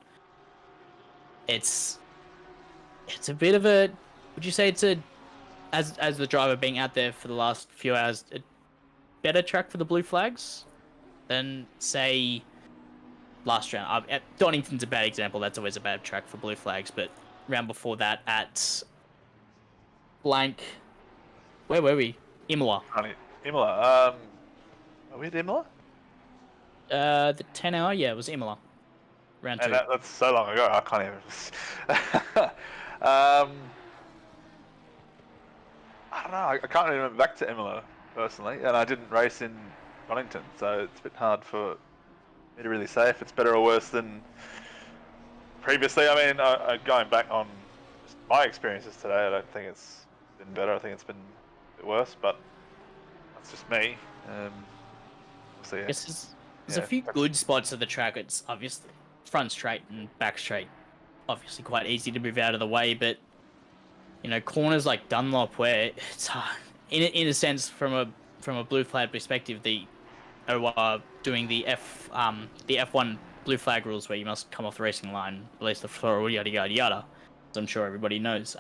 it's a bit of a, would you say it's a, as the driver being out there for the last few hours, a better track for the blue flags than, say, last round? Donington's a bad example. That's always a bad track for blue flags. But round before that at blank, where were we? Imola. Imola. Are we at Imola? The 10 hour, yeah, it was Imola. Round 2. That's so long ago. I can't even. I don't know. I can't even remember back to Imola personally, and I didn't race in Donington, so it's a bit hard for me to really say if it's better or worse than previously. I mean, going back on just my experiences today, I don't think it's been better. I think it's been a bit worse, but that's just me. So, yeah. There's a few good spots of the track. It's obviously front straight and back straight, obviously quite easy to move out of the way, but you know, corners like Dunlop where it's in a sense from a blue flag perspective, doing the F1 blue flag rules where you must come off the racing line, release the floor, yada yada yada, as I'm sure everybody knows.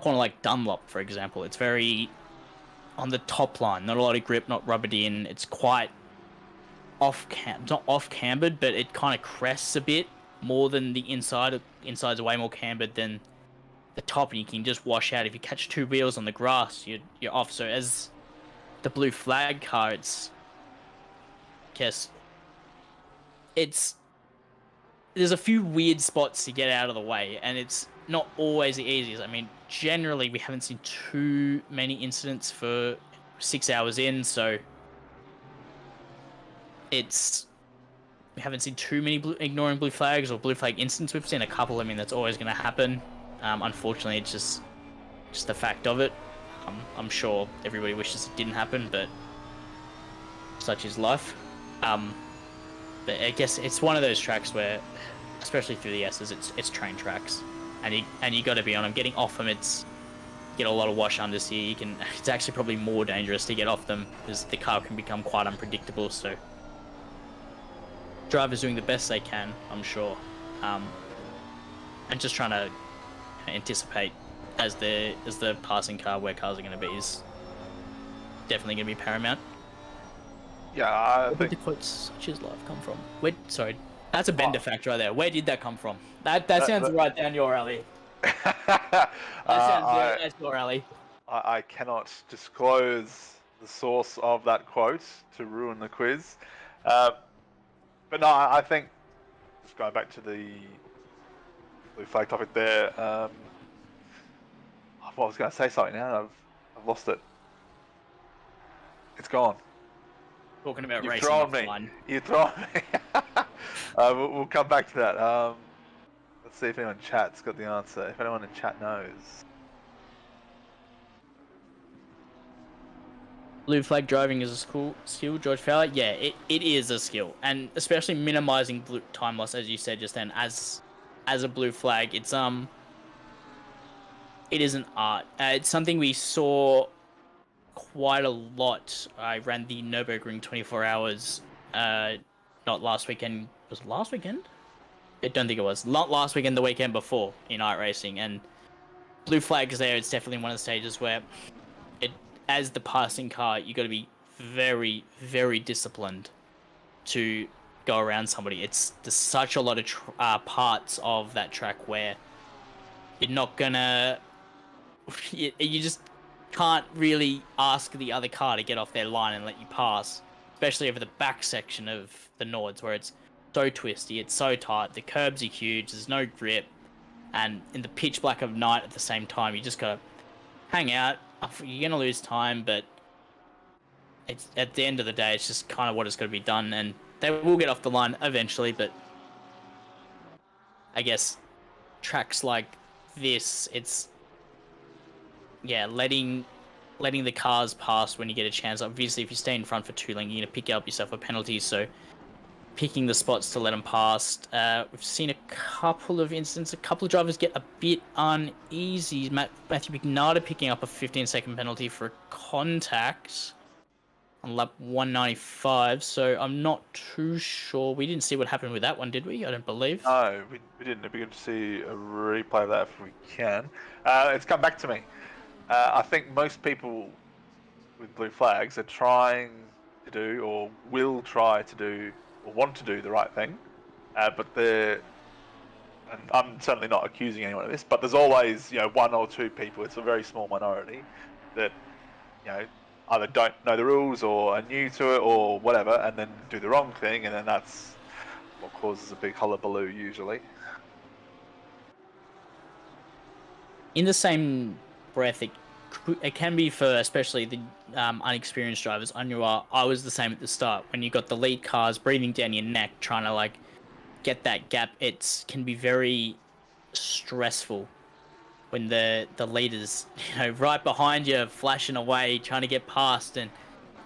corner like Dunlop, for example. It's very on the top line, not a lot of grip, not rubbered in. It's quite not off cambered, but it kind of crests a bit more than the inside. Inside's way more cambered than the top, and you can just wash out. If you catch two wheels on the grass, you're off. So as the blue flag car, there's a few weird spots to get out of the way, and it's not always the easiest. I mean, generally we haven't seen too many incidents for 6 hours in, so we haven't seen too many ignoring blue flags or blue flag incidents. We've seen a couple. I mean, that's always going to happen. Unfortunately, it's just the fact of it. I'm sure everybody wishes it didn't happen, but such is life. But I guess it's one of those tracks where, especially through the S's, it's train tracks, and you got to be on them. Getting off them, get a lot of wash unders here. It's actually probably more dangerous to get off them because the car can become quite unpredictable. So drivers doing the best they can, I'm sure, and just trying to anticipate as the passing car where cars are going to be is definitely going to be paramount. Yeah, I Where think did the quote "such is life" come from? Sorry, that's a Bender fact right there. Where did that come from? That sounds right down your alley. That's your alley. I cannot disclose the source of that quote to ruin the quiz. But no, I think, just going back to the blue flag topic there, I was going to say something now, I've lost it. It's gone. Talking about You've racing thrown me. offline. You've thrown me. We'll come back to that. Let's see if anyone in chat's got the answer. If anyone in chat knows. Blue flag driving is a skill, George Fowler. Yeah, it is a skill, and especially minimizing time loss, as you said just then. As a blue flag, it is an art. It's something we saw quite a lot. I ran the Nürburgring 24 hours, not last weekend. Was it last weekend? I don't think it was. Not last weekend, the weekend before in art racing. And blue flags there, it's definitely one of the stages where as the passing car, you got to be very, very disciplined to go around somebody. There's such a lot of parts of that track where you're not gonna, you just can't really ask the other car to get off their line and let you pass, especially over the back section of the Nords where it's so twisty, it's so tight, the curbs are huge, there's no grip, and in the pitch black of night at the same time, you just gotta hang out. You're gonna lose time, but it's at the end of the day, it's just kind of what is going to be done, and they will get off the line eventually. But I guess tracks like this, it's letting the cars pass when you get a chance. Obviously, if you stay in front for too long, you're gonna pick up yourself a penalty. So picking the spots to let them pass. We've seen a couple of instances. A couple of drivers get a bit uneasy. Matthew McNarda picking up a 15-second penalty for a contact on lap 195. So I'm not too sure. We didn't see what happened with that one, did we? I don't believe. No, we didn't. It'd be good to see a replay of that if we can. It's come back to me. I think most people with blue flags are trying to do, or will try to do, or want to do the right thing, but and I'm certainly not accusing anyone of this, but there's always, one or two people, it's a very small minority, that, either don't know the rules or are new to it or whatever, and then do the wrong thing, and then that's what causes a big hullabaloo usually. In the same breath, it can be for especially the unexperienced drivers. I was the same at the start. When you got the lead cars breathing down your neck, trying to get that gap, it can be very stressful when the leaders, right behind you, flashing away, trying to get past, and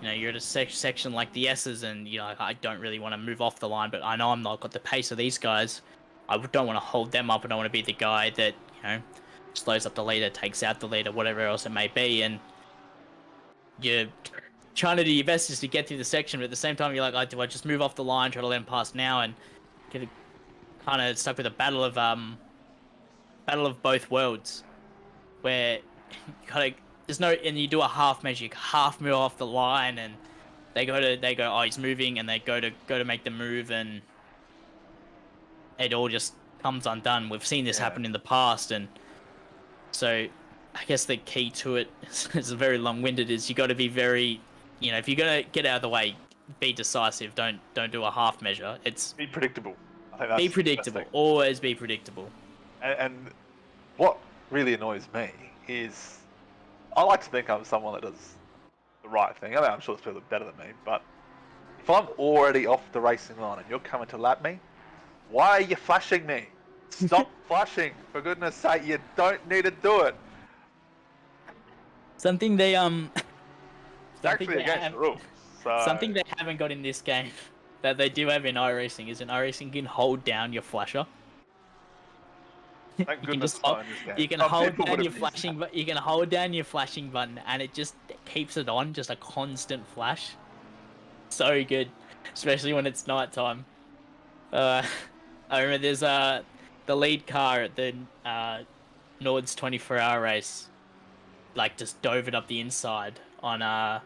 you're at a section like the S's, and I don't really want to move off the line, but I know I'm not got the pace of these guys. I don't want to hold them up. I don't want to be the guy that slows up the leader, takes out the leader, whatever else it may be, and you're trying to do your best just to get through the section, but at the same time you're like, do I just move off the line, try to let him pass now, and get kind of stuck with a battle of both worlds, where you gotta there's no and you do a half measure, you half move off the line, and they go oh he's moving, and they go to make the move, and it all just comes undone. We've seen this happen in the past, and so I guess the key to it is very long-winded. Is you got to be very, if you're gonna get out of the way, be decisive. Don't do a half measure. It's Be predictable. I think that's be the best predictable. thing. Always be predictable. And what really annoys me is I like to think I'm someone that does the right thing. I mean, I'm sure there's people that are better than me, but if I'm already off the racing line and you're coming to lap me, why are you flashing me? Stop flashing, for goodness sake! You don't need to do it. Something they It's actually against the rules. So something they haven't got in this game that they do have in iRacing is in iRacing you can hold down your flasher. thank goodness it's not in this game. You can Some hold people down would your have used flashing, but you can hold down your flashing button, and it just keeps it on, just a constant flash. So good, especially when it's nighttime. I remember there's the lead car at the Nord's 24-hour race, like just dove it up the inside on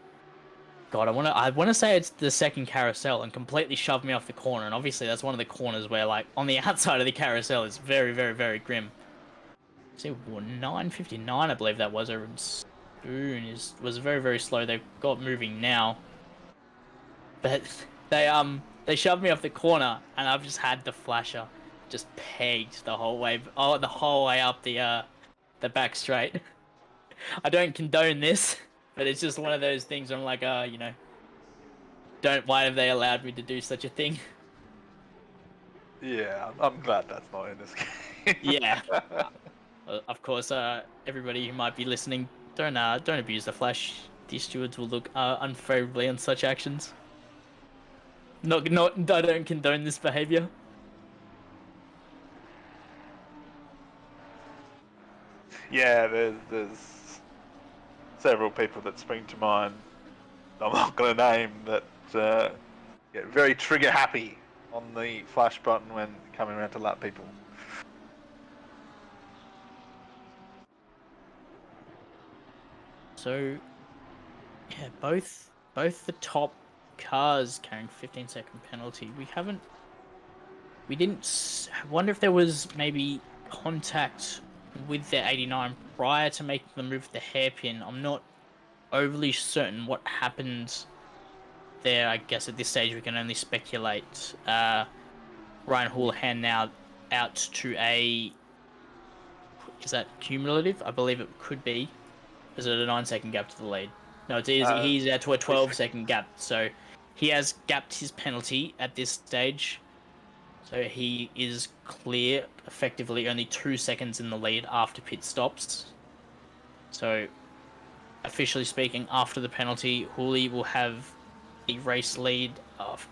God, I wanna say it's the second carousel, and completely shoved me off the corner. And obviously that's one of the corners where, like, on the outside of the carousel is very, very, very grim. See, 9:59, I believe that was. Or Spoon was very, very slow. They've got moving now, but they shoved me off the corner, and I've just had the flasher just pegged the whole way. Oh, the whole way up the back straight. I don't condone this. But it's just one of those things where I'm like, why have they allowed me to do such a thing? Yeah, I'm glad that's not in this game. Yeah. Of course, everybody who might be listening, don't abuse the flash. These stewards will look unfavorably on such actions. I don't condone this behavior. Yeah, there's several people that spring to mind. I'm not going to name that get very trigger happy on the flash button when coming around to lap people. So, yeah, both the top cars carrying 15-second penalty. We didn't. I wonder if there was maybe contact with their 89 prior to making the move to the hairpin. I'm not overly certain what happened there. I guess at this stage we can only speculate. Ryan Houlihan now out to a... Is that cumulative? I believe it could be. Is it a 9-second gap to the lead? No, it is. He's out to a 12-second gap. So he has gapped his penalty at this stage. So he is clear, effectively only 2 seconds in the lead after pit stops. So, officially speaking, after the penalty, Hooley will have the race lead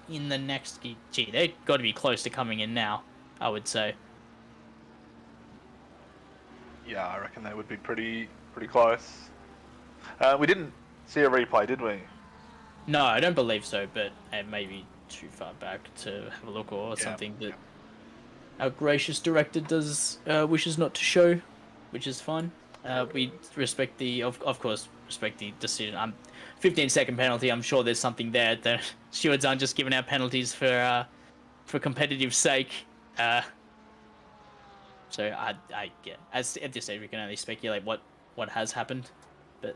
in the next... Gee, they've got to be close to coming in now, I would say. Yeah, I reckon they would be pretty close. We didn't see a replay, did we? No, I don't believe so, but it may be too far back to have a look, or something that our gracious director wishes not to show, which is fine. We respect of course, respect the decision. 15-second penalty. I'm sure there's something there. The stewards aren't just giving out penalties for competitive sake. So I get, as at this stage we can only speculate what has happened, but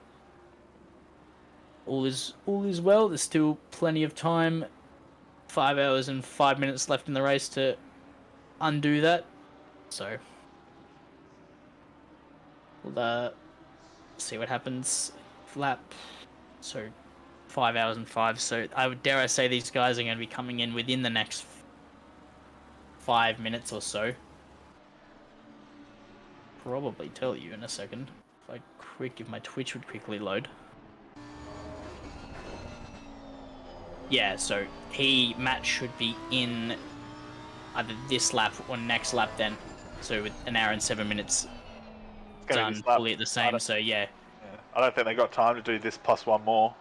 all is well. There's still plenty of time. 5 hours and 5 minutes left in the race to undo that. So we'll see what happens. Lap. So 5 hours and 5. So dare I say these guys are going to be coming in within the next 5 minutes or so. Probably tell you in a second. If my Twitch would quickly load. Yeah, so Matt should be in either this lap or next lap then. So with an hour and 7 minutes done fully at the same, so yeah. I don't think they got time to do this plus one more.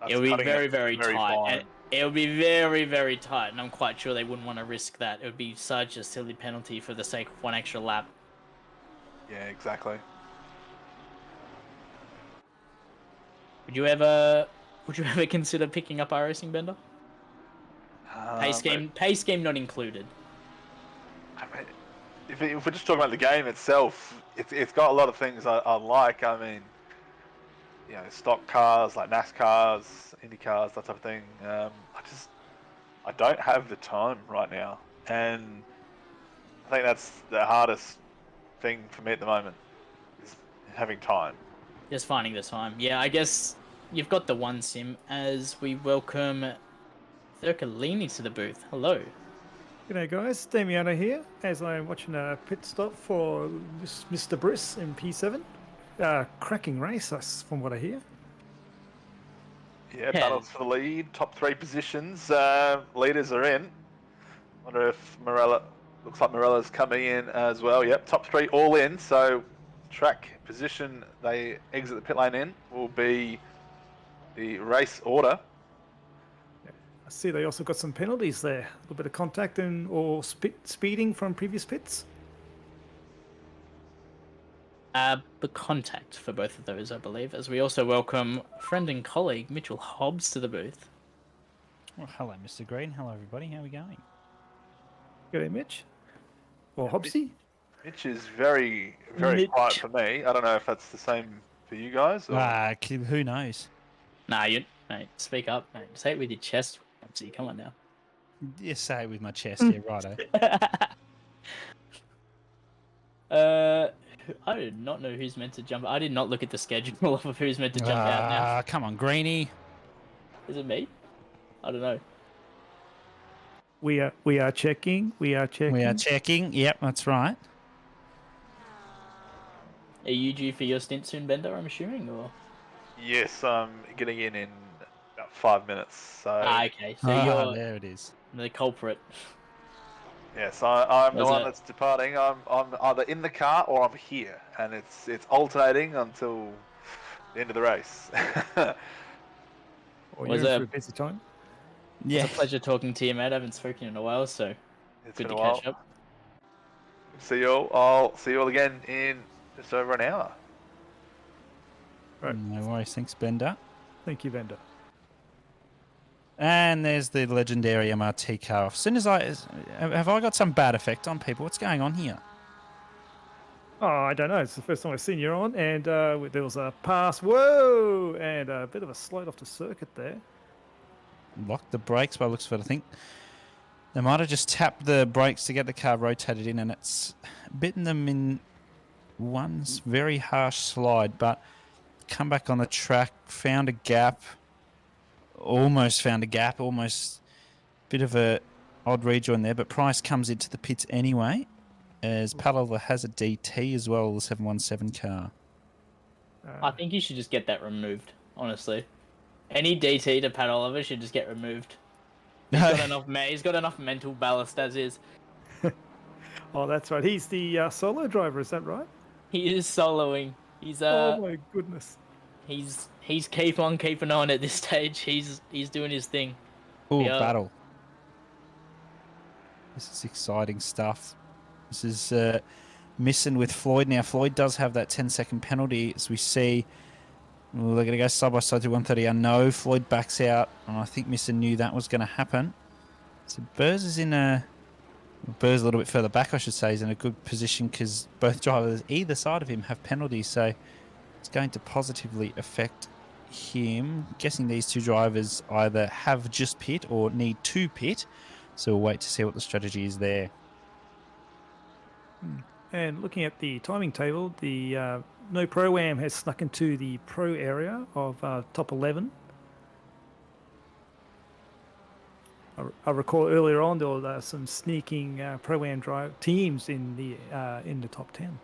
It'll be very, very tight. And it'll be very, very tight, and I'm quite sure they wouldn't want to risk that. It would be such a silly penalty for the sake of one extra lap. Yeah, exactly. Would you ever consider picking up iRacing, Bender? Pay scheme not included. I mean, if we're just talking about the game itself, it's got a lot of things I like. I mean, you know, stock cars like NASCARs, Indy cars, that type of thing. I don't have the time right now, and I think that's the hardest thing for me at the moment is having time. Just finding the time. Yeah, I guess you've got the one sim as we welcome Thurkalini to the booth. Hello. G'day guys, Damiano here, as I'm watching a pit stop for Mr. Briss in P7. Cracking race, that's from what I hear. Yeah, battles for the lead, top 3 positions, leaders are in. Wonder if looks like Morella's coming in as well. Yep, top 3 all in, so track position they exit the pit lane in will be the race order. I see they also got some penalties there. A little bit of contact or speeding from previous pits. The contact for both of those, I believe, as we also welcome friend and colleague Mitchell Hobbs to the booth. Well, hello, Mr. Green. Hello, everybody. How are we going? G'day, Mitch. Or Hobbsy. Mitch is very, very quiet for me. I don't know if that's the same for you guys. Or... who knows? Nah, mate, speak up, mate. Say it with your chest, Hobbsy. Come on now. Yeah, say it with my chest. Yeah, righto. I did not know who's meant to jump. I did not look at the schedule of who's meant to jump out now. Come on, Greenie. Is it me? I don't know. We are checking. We are checking. Yep, that's right. Are you due for your stint soon, Bender, I'm assuming, or? Yes, I'm getting in about 5 minutes. So. Okay. So you're there it is. The culprit. Yes, I'm the one that's departing. I'm either in the car or I'm here, and it's alternating until the end of the race. Or you're in for a busy time. Yeah. It's a pleasure talking to you, mate. I haven't spoken in a while, so it's good to catch up. See you all. I'll see you all again in just over an hour. Right. No worries. Thanks, Bender. Thank you, Bender. And there's the legendary MRT car off. As soon as have I got some bad effect on people? What's going on here? Oh, I don't know. It's the first time I've seen you on, and there was a pass. Whoa! And a bit of a slide off the circuit there. Locked the brakes by looks of it, I think. They might have just tapped the brakes to get the car rotated in, and it's bitten them in one very harsh slide, but come back on the track, found a gap. Almost found a gap, almost bit of a odd rejoin there, but Price comes into the pits anyway, as Padova has a DT as well, the 717 car. I think you should just get that removed, honestly. Any DT to Pat Oliver should just get removed. He's got enough mental ballast as is. Oh, that's right. He's the solo driver, is that right? He is soloing. He's oh my goodness. He's keeping on at this stage. He's doing his thing. Oh, battle. This is exciting stuff. This is missing with Floyd now. Floyd does have that 10-second penalty, as we see. Well, they're going to go side by side to 130. No, Floyd backs out, and I think Missing knew that was going to happen. So Burrs is Burrs a little bit further back, I should say, is in a good position because both drivers either side of him have penalties, so it's going to positively affect him. Guessing these two drivers either have just pit or need to pit, so we'll wait to see what the strategy is there. And looking at the timing table, the No Pro-Am has snuck into the pro area of top 11. I recall earlier on there were some sneaking Pro-Am drive teams in the top 10.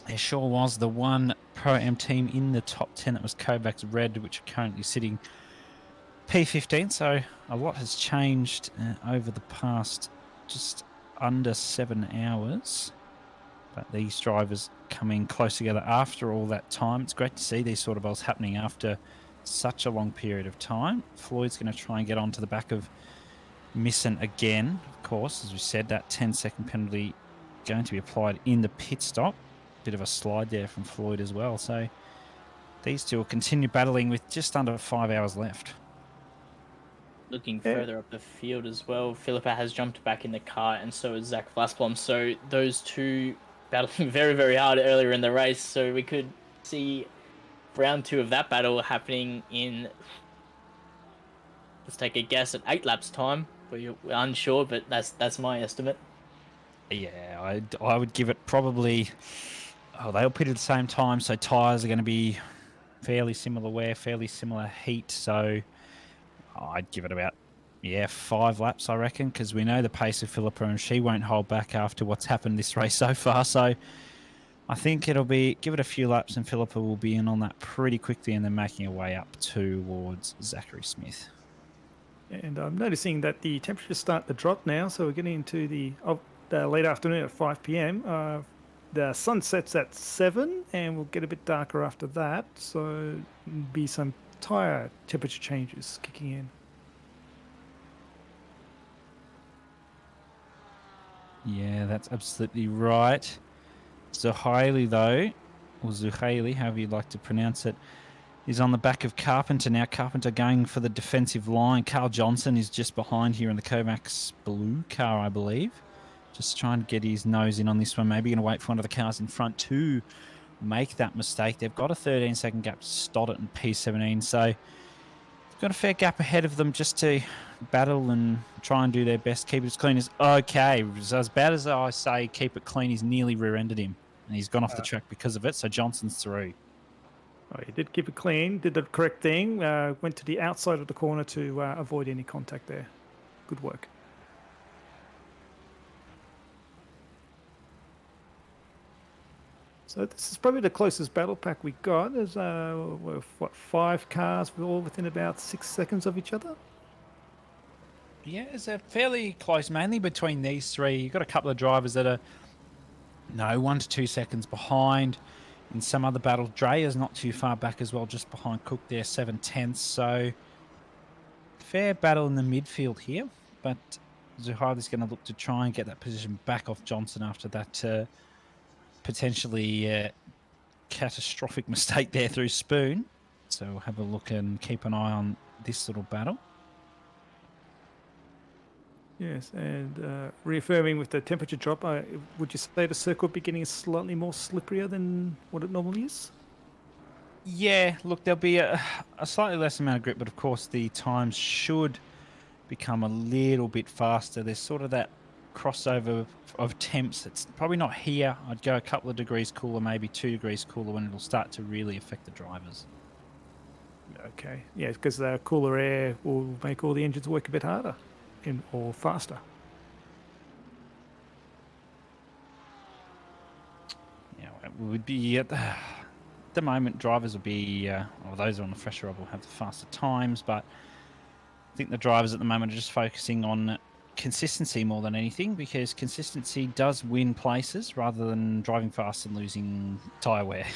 There sure was. The one Pro-Am team in the top 10 that was Kovacs Red, which are currently sitting P15, so a lot has changed over the past just under 7 hours. But these drivers coming close together after all that time. It's great to see these sort of battles happening after such a long period of time. Floyd's going to try and get onto the back of Misson again. Of course, as we said, that 10-second penalty going to be applied in the pit stop. Bit of a slide there from Floyd as well. So these two will continue battling with just under 5 hours left. Looking Yeah. further up the field as well, Philippa has jumped back in the car, and so is Zach Flasblom. So those two battling very, very hard earlier in the race. So we could see round 2 of that battle happening in, let's take a guess, at 8 laps time. We're unsure, but that's my estimate. Yeah, I would give it probably... Oh, they all pit at the same time, so tyres are going to be fairly similar wear, fairly similar heat. So I'd give it about, 5 laps, I reckon, because we know the pace of Philippa, and she won't hold back after what's happened this race so far. So I think it'll be, give it a few laps, and Philippa will be in on that pretty quickly, and then making her way up towards Zachary Smith. And I'm noticing that the temperatures start to drop now, so we're getting into the late afternoon at 5 p.m. The sun sets at 7, and we'll get a bit darker after that, so there'll be some tyre temperature changes kicking in. Yeah, that's absolutely right. Zuhaili, though, or Zuhaili, however you'd like to pronounce it, is on the back of Carpenter now. Carpenter going for the defensive line. Carl Johnson is just behind here in the Kovacs blue car, I believe. Just trying to get his nose in on this one. Maybe going to wait for one of the cars in front to make that mistake. They've got a 13-second gap to Stoddart and P17, so they've got a fair gap ahead of them just to battle and try and do their best. Keep it as clean as... Okay, so as bad as I say keep it clean, he's nearly rear-ended him. And he's gone off the track because of it, so Johnson's through. Oh, he did keep it clean, did the correct thing, went to the outside of the corner to avoid any contact there. Good work. So this is probably the closest battle pack we got. There's, 5 cars all within about 6 seconds of each other? Yeah, it's a fairly close, mainly between these three. You've got a couple of drivers that are, 1 to 2 seconds behind. In some other battle, Dreya's not too far back as well, just behind Cook there, 7/10. So, fair battle in the midfield here. But Zuhaili's going to look to try and get that position back off Johnson after that potentially catastrophic mistake there through Spoon. So, we'll have a look and keep an eye on this little battle. Yes, and reaffirming with the temperature drop, would you say the circle be getting slightly more slipperier than what it normally is? Yeah, look, there'll be a slightly less amount of grip, but of course the times should become a little bit faster. There's sort of that crossover of temps. It's probably not here. I'd go a couple of degrees cooler, maybe 2 degrees cooler, when it'll start to really affect the drivers. Okay, yeah, because the cooler air will make all the engines work a bit harder or faster. Yeah, it would be at the moment, drivers will be, or those on the fresher rub will have the faster times, but I think the drivers at the moment are just focusing on consistency more than anything, because consistency does win places rather than driving fast and losing tyre wear.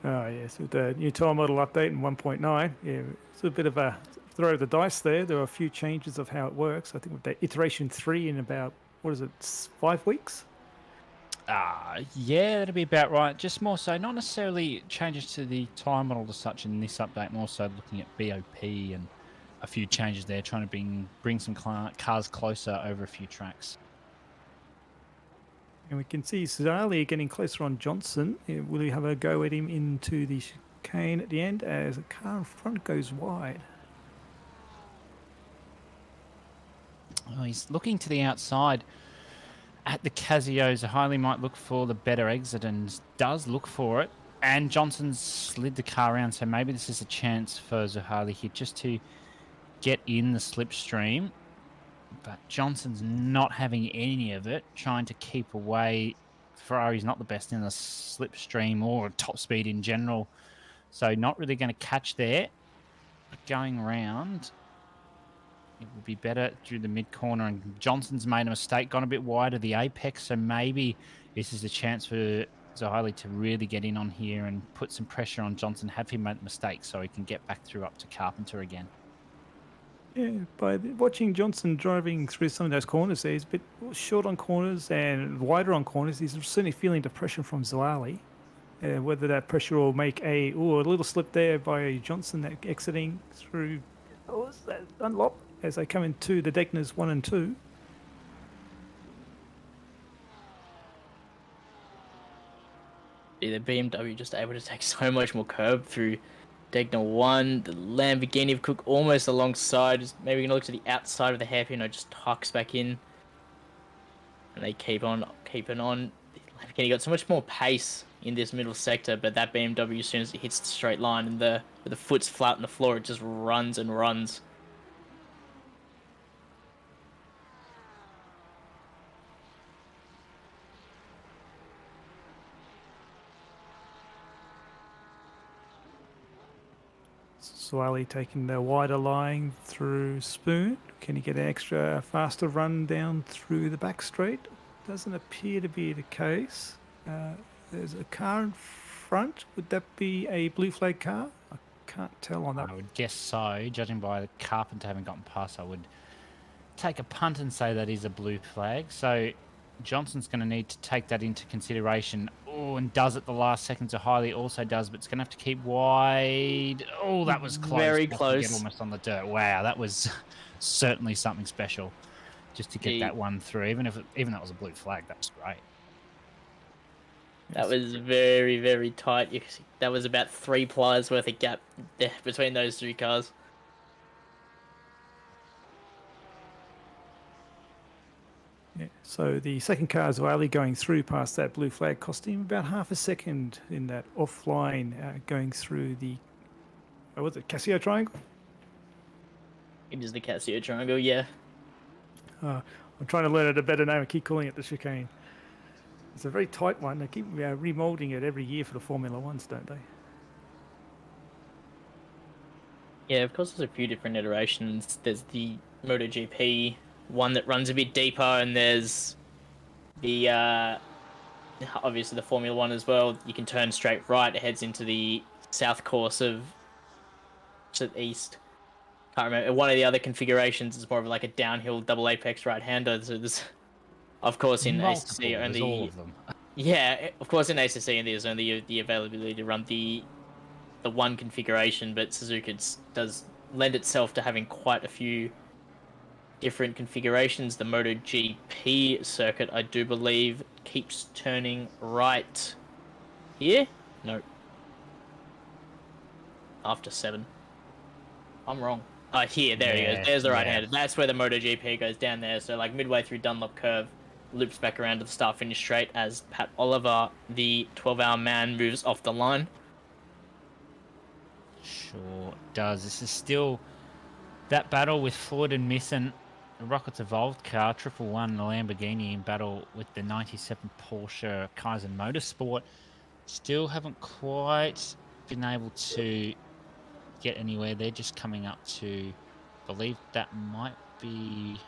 Oh, yes, with the new tyre model update in 1.9, yeah, it's a bit of a throw of the dice there. There are a few changes of how it works. I think with the iteration 3 in about, 5 weeks? Yeah, that'd be about right. Just more so, not necessarily changes to the tyre model as such in this update, more so looking at BOP and a few changes there, trying to bring some cars closer over a few tracks. And we can see Zali getting closer on Johnson. Will he have a go at him into the chicane at the end as the car in front goes wide? Oh, he's looking to the outside at the Casio. Zuhaili might look for the better exit and does look for it. And Johnson's slid the car around, so maybe this is a chance for Zuhaili here just to get in the slipstream. But Johnson's not having any of it, trying to keep away. Ferrari's not the best in the slipstream or top speed in general, so not really going to catch there. But going around, it would be better through the mid-corner, and Johnson's made a mistake, gone a bit wide of the apex, so maybe this is a chance for Zuhaili to really get in on here and put some pressure on Johnson, have him make the mistake so he can get back through up to Carpenter again. Yeah, watching Johnson driving through some of those corners there, he's a bit short on corners and wider on corners. He's certainly feeling the pressure from Zuhaili. Whether that pressure will make a little slip there by Johnson that exiting through that Dunlop as they come into the Degners 1 and 2. The BMW just able to take so much more curb through Degner 1. The Lamborghini of Cook almost alongside. Just maybe going to look to the outside of the hairpin or just tucks back in. And they keep on keeping on. The Lamborghini got so much more pace in this middle sector, but that BMW, as soon as it hits the straight line and with the foot's flat on the floor, it just runs and runs. Swiley taking the wider line through Spoon. Can he get an extra faster run down through the back straight? Doesn't appear to be the case. There's a car in front. Would that be a blue flag car? I can't tell on that. I would guess so. Judging by the Carpenter having gotten past, I would take a punt and say that is a blue flag. So Johnson's going to need to take that into consideration. Oh, and does it the last second. So Hiley also does, but it's going to have to keep wide. Oh, that was close. Very Just to close. get almost on the dirt. Wow, that was certainly something special just to get that one through. Even that was a blue flag, that was great. That was very, very tight. That was about 3 plies worth of gap there between those two cars. Yeah. So the second car is Wiley going through past that blue flag, cost him about half a second in that offline going through the, was it Casio Triangle? It is the Casio Triangle, yeah. I'm trying to learn it a better name. I keep calling it the chicane. It's a very tight one. They keep remoulding it every year for the Formula Ones, don't they? Yeah, of course there's a few different iterations. There's the MotoGP one that runs a bit deeper, and there's the obviously the Formula One as well. You can turn straight right, it heads into the south course of to the east. Can't remember. One of the other configurations is more of like a downhill double apex right-hander. So there's, of course, in ACC only all of them. Yeah, of course in ACC and there's only the availability to run the one configuration, but Suzuka does lend itself to having quite a few different configurations. The MotoGP circuit, I do believe, keeps turning right here. No. After 7. I'm wrong. Oh, here, there he goes. There's the right-hander. That's where the MotoGP goes down there. So, like, midway through Dunlop Curve, loops back around to the start-finish straight as Pat Oliver, the 12-hour man, moves off the line. Sure does. This is still that battle with Floyd and Misson, the Rockets Evolved car, 111, and the Lamborghini in battle with the 97 Porsche Kaizen Motorsport. Still haven't quite been able to get anywhere. They're just coming up to, I believe that might be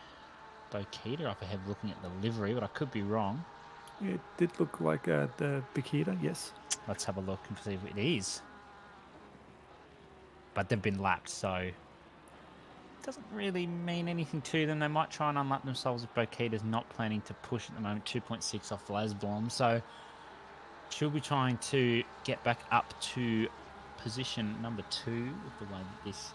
Bokita up ahead looking at the livery, but I could be wrong. It did look like the Bokita, yes. Let's have a look and see if it is. But they've been lapped, so it doesn't really mean anything to them. They might try and unlap themselves if Bokita's not planning to push at the moment. 2.6 off Lasblom, so she'll be trying to get back up to position number 2 with the way that this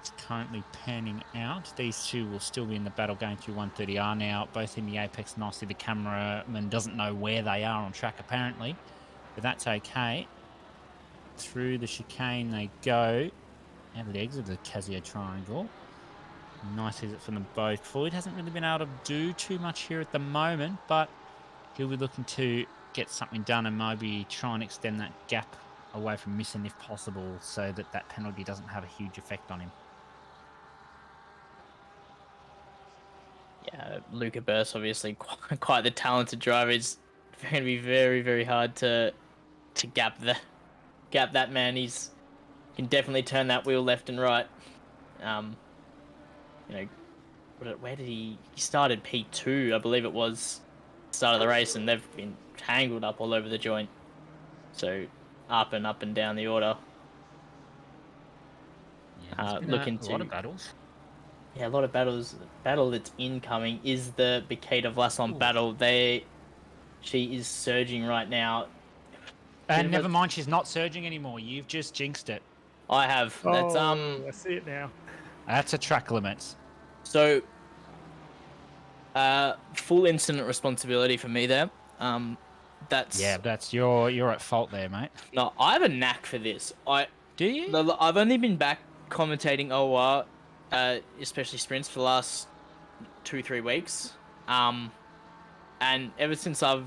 is currently panning out. These two will still be in the battle going through 130R now, both in the apex. Nicely, the cameraman doesn't know where they are on track apparently, but that's okay. Through the chicane they go. Out of the exit of the Casio Triangle. Nice exit from them both. Floyd hasn't really been able to do too much here at the moment, but he'll be looking to get something done and maybe try and extend that gap away from Misson if possible, so that that penalty doesn't have a huge effect on him. Yeah, Luca Burst, obviously quite the talented driver. It's going to be very, very hard to gap that man. He's can definitely turn that wheel left and right. You know, where did he started P2, I believe it was, start of the race, and they've been tangled up all over the joint. So up and down the order. Yeah, looking a lot of battles. Yeah, a lot of battles. Battle that's incoming is the Bokita Vlasson battle. She is surging right now. And never mind, she's not surging anymore. You've just jinxed it. I have. That's I see it now. That's a track limit. So, full incident responsibility for me there. That's You're at fault there, mate. no. I have a knack for this. Do you? I've only been back commentating OR, especially sprints for the last 2-3 weeks. And ever since I've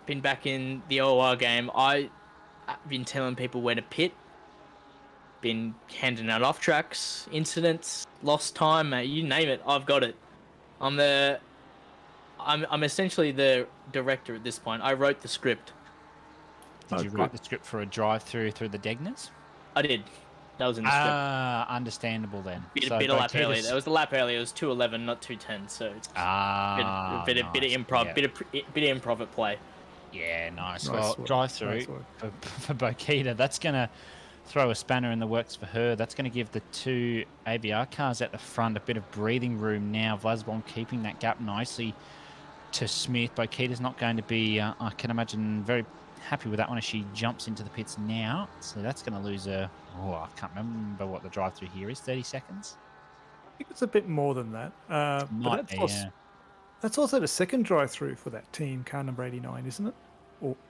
been back in the OR game, I've been telling people where to pit. Been handing out off tracks, incidents, lost time, you name it, I've got it. I'm essentially the director at this point. I wrote the script. Did you write the script for a drive-through through the Degners? I did. That was in the script. Ah, understandable then. Bit of lap earlier. That was the lap earlier. It was 2:11, not 2:10. So it's bit of improv, yeah. bit of improv at play. Yeah, nice. Nice Well, work, drive-through nice work. for Bokita. That's going to throw a spanner in the works for her. That's going to give the two ABR cars at the front a bit of breathing room now. Vlasbom keeping that gap nicely to Smith. Bokita's not going to be, I can imagine, very happy with that one as she jumps into the pits now. So that's going to lose I can't remember what the drive-through here is, 30 seconds? I think it's a bit more than that. But Might be, yeah. that's also the second drive-through for that team, car number 89, isn't it?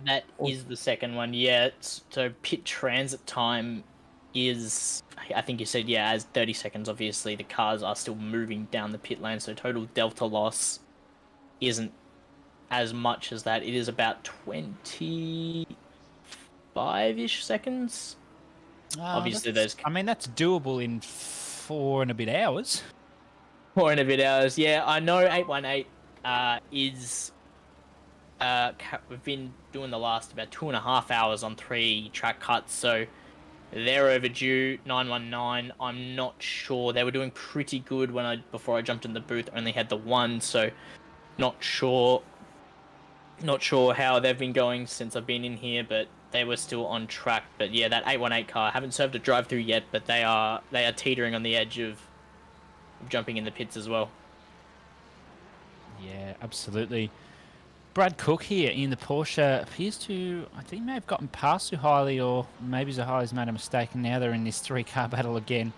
That is the second one, yeah. So pit transit time is, I think you said, as 30 seconds. Obviously, the cars are still moving down the pit lane, so total delta loss isn't as much as that. It is about 25-ish seconds. Obviously, that's doable in 4 and a bit hours. 4 and a bit hours. Yeah, I know 818 is... we've been doing the last about 2.5 hours on 3 track cuts, so they're overdue. 919, I'm not sure. They were doing pretty good before I jumped in the booth. Only had the one, so not sure how they've been going since I've been in here, but they were still on track. But yeah, that 818 car, I haven't served a drive-through yet, but they are teetering on the edge of jumping in the pits as well. Yeah, absolutely. Brad Cook here in the Porsche appears to, I think, may have gotten past Zuhaili, or maybe Zuhaili's made a mistake, and now they're in this 3-car battle again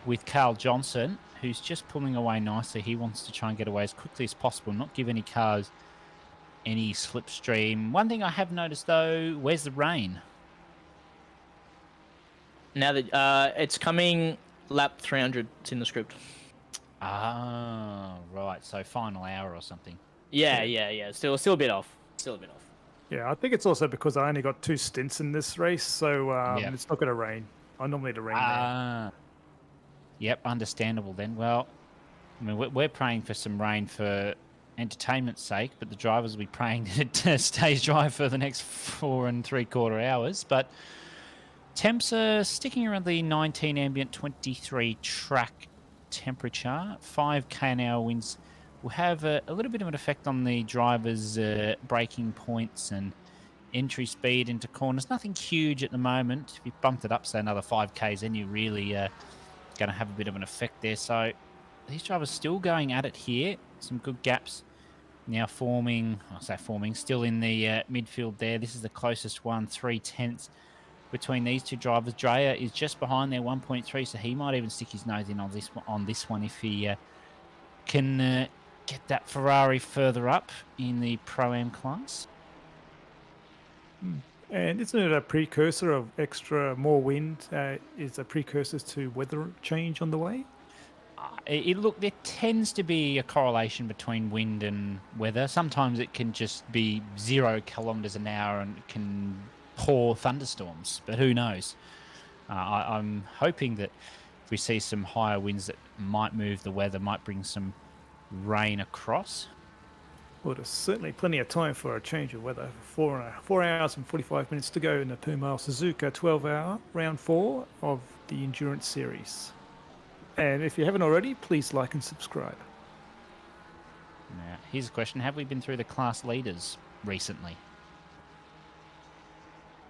with Carl Johnson, who's just pulling away nicely. He wants to try and get away as quickly as possible, not give any cars any slipstream. One thing I have noticed, though, where's the rain? Now that it's coming lap 300, it's in the script. Ah, right. So final hour or something. Yeah. Still a bit off. Yeah, I think it's also because I only got 2 stints in this race, so it's not going to rain. I normally to rain there. Yep, understandable then. Well, I mean, we're praying for some rain for entertainment's sake, but the drivers will be praying that it stays dry for the next 4 3/4 hours. But temps are sticking around the 19 ambient, 23 track temperature. 5 km/h winds will have a little bit of an effect on the drivers' braking points and entry speed into corners. Nothing huge at the moment. If you bumped it up, say another 5 k's, then you're really going to have a bit of an effect there. So these drivers still going at it here. Some good gaps now forming, still in the midfield there. This is the closest one, 3/10 between these two drivers. Dreyer is just behind there, 1.3, so he might even stick his nose in on this one if he can get that Ferrari further up in the Pro-Am class. And isn't it a precursor of more wind? Is a precursor to weather change on the way? Look, there tends to be a correlation between wind and weather. Sometimes it can just be 0 kilometers an hour and it can pour thunderstorms, but who knows? I'm hoping that if we see some higher winds that might move the weather, might bring some rain across. Well, there's certainly plenty of time for a change of weather. 4 hours and 45 minutes to go in the Permobil Suzuka 12-hour round 4 of the Endurance Series. And if you haven't already, please like and subscribe. Now, here's a question. Have we been through the class leaders recently?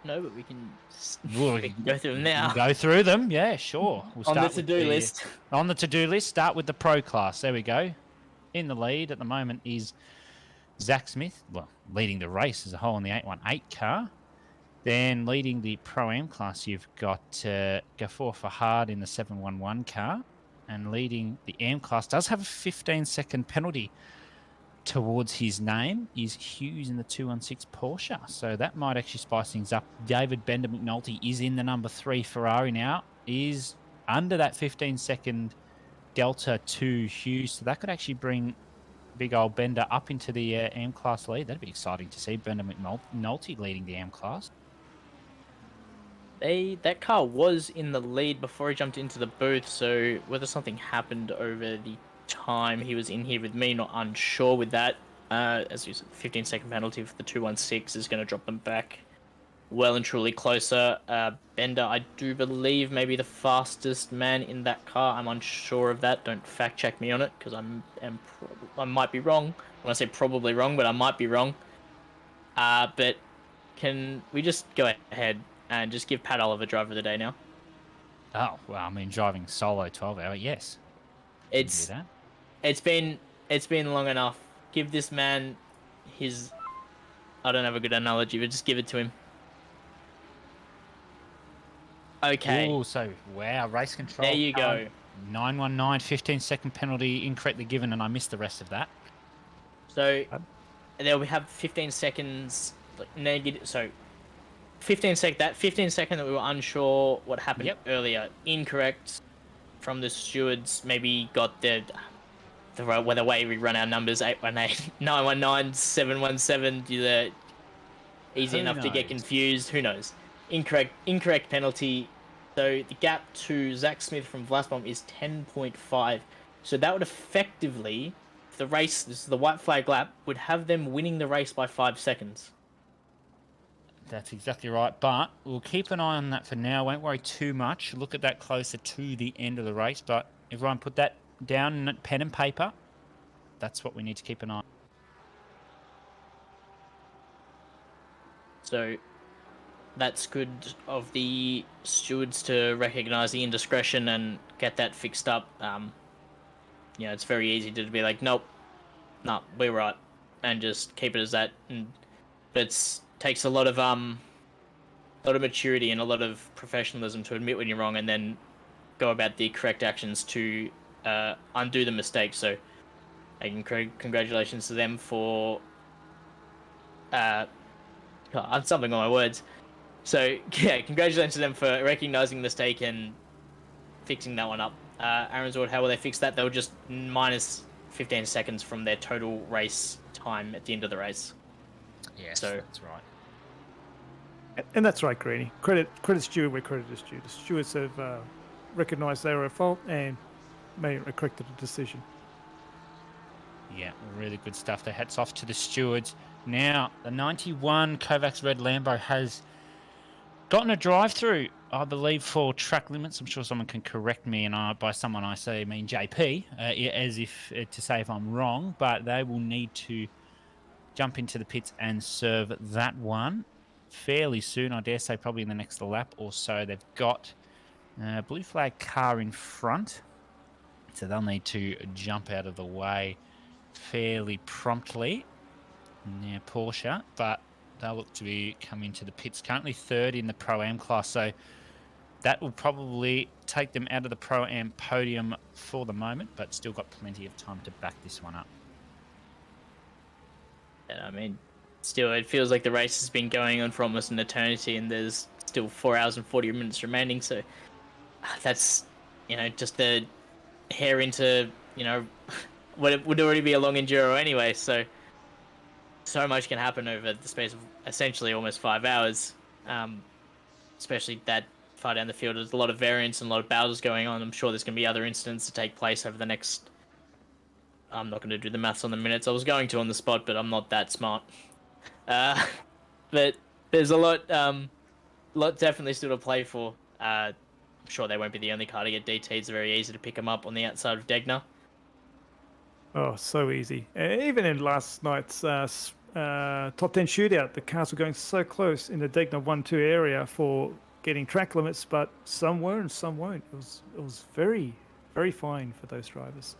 No, but we can go through them now. Go through them, yeah, sure. We'll on the to-do list. On the to-do list, start with the pro class. There we go. In the lead at the moment is Zach Smith, leading the race as a whole in the 818 car. Then leading the Pro-Am class, you've got Gafour Fahad in the 711 car. And leading the AM class does have a 15-second penalty towards his name is Hughes in the 216 Porsche. So that might actually spice things up. David Bender McNulty is in the number 3 Ferrari now, is under that 15-second delta to Hughes. So that could actually bring big old Bender up into the AM class lead. That'd be exciting to see, Bender McNulty leading the AM class. That car was in the lead before he jumped into the booth, so whether something happened over the time he was in here with me, not unsure with that. As you said, 15-second penalty for the 216 is going to drop them back well and truly closer. Bender, I do believe, maybe the fastest man in that car. I'm unsure of that. Don't fact check me on it, because I might be wrong. When I say probably wrong, but I might be wrong. But can we just go ahead and just give Pat Oliver driver of the day now? Oh, well, I mean, driving solo 12-hour, yes. It's been long enough. Give this man his... I don't have a good analogy, but just give it to him. Okay. Oh, so, wow, race control. There you go. 919, 15-second penalty incorrectly given, and I missed the rest of that. So, there we have 15 seconds negative. So, 15 second that we were unsure what happened earlier. Incorrect from the stewards. Maybe got the way we run our numbers, 818, 919, 717. Easy enough to get confused. Who knows? Incorrect penalty. So the gap to Zach Smith from Vlasbom is 10.5. So that would effectively, if the race, this is the white flag lap, would have them winning the race by 5 seconds. That's exactly right, but we'll keep an eye on that for now. Won't worry too much. Look at that closer to the end of the race, but everyone put that down in pen and paper. That's what we need to keep an eye on. So that's good of the stewards to recognise the indiscretion and get that fixed up. It's very easy to be like, nope, we're right, and just keep it as that. But it takes a lot of maturity and a lot of professionalism to admit when you're wrong and then go about the correct actions to undo the mistake. So, congratulations to them for I'm stumbling on my words. So yeah, congratulations to them for recognising the mistake and fixing that one up. Aaron Zord, how will they fix that? They'll just minus 15 seconds from their total race time at the end of the race. Yes, so, that's right. And that's right, Greeny. Credit steward where credit is due. The stewards have recognised they were at fault and corrected the decision. Yeah, really good stuff. The hats off to the stewards. Now, the 91 Kovacs Red Lambo has gotten a drive-through, I believe, for track limits. I'm sure someone can correct me, and by someone I say I mean JP, as if to say if I'm wrong, but they will need to jump into the pits and serve that one fairly soon. I dare say probably in the next lap or so. They've got a blue flag car in front, so they'll need to jump out of the way fairly promptly. Now Porsche, but they'll look to be coming to the pits. Currently third in the Pro-Am class, so that will probably take them out of the Pro-Am podium for the moment, but still got plenty of time to back this one up. And I mean, still, it feels like the race has been going on for almost an eternity, and there's still 4 hours and 40 minutes remaining. So that's, just the hair into, what it would already be a long enduro anyway. So much can happen over the space of essentially almost 5 hours, especially that far down the field. There's a lot of variance and a lot of battles going on. I'm sure there's going to be other incidents to take place over the next... I'm not going to do the maths on the minutes. I was going to on the spot, but I'm not that smart. But there's a lot definitely still to play for. I'm sure they won't be the only car to get DT. It's very easy to pick them up on the outside of Degner. Oh, so easy. Even in last night's top 10 shootout, the cars were going so close in the Degner 1-2 area for getting track limits, but some were and some won't. It was very, very fine for those drivers.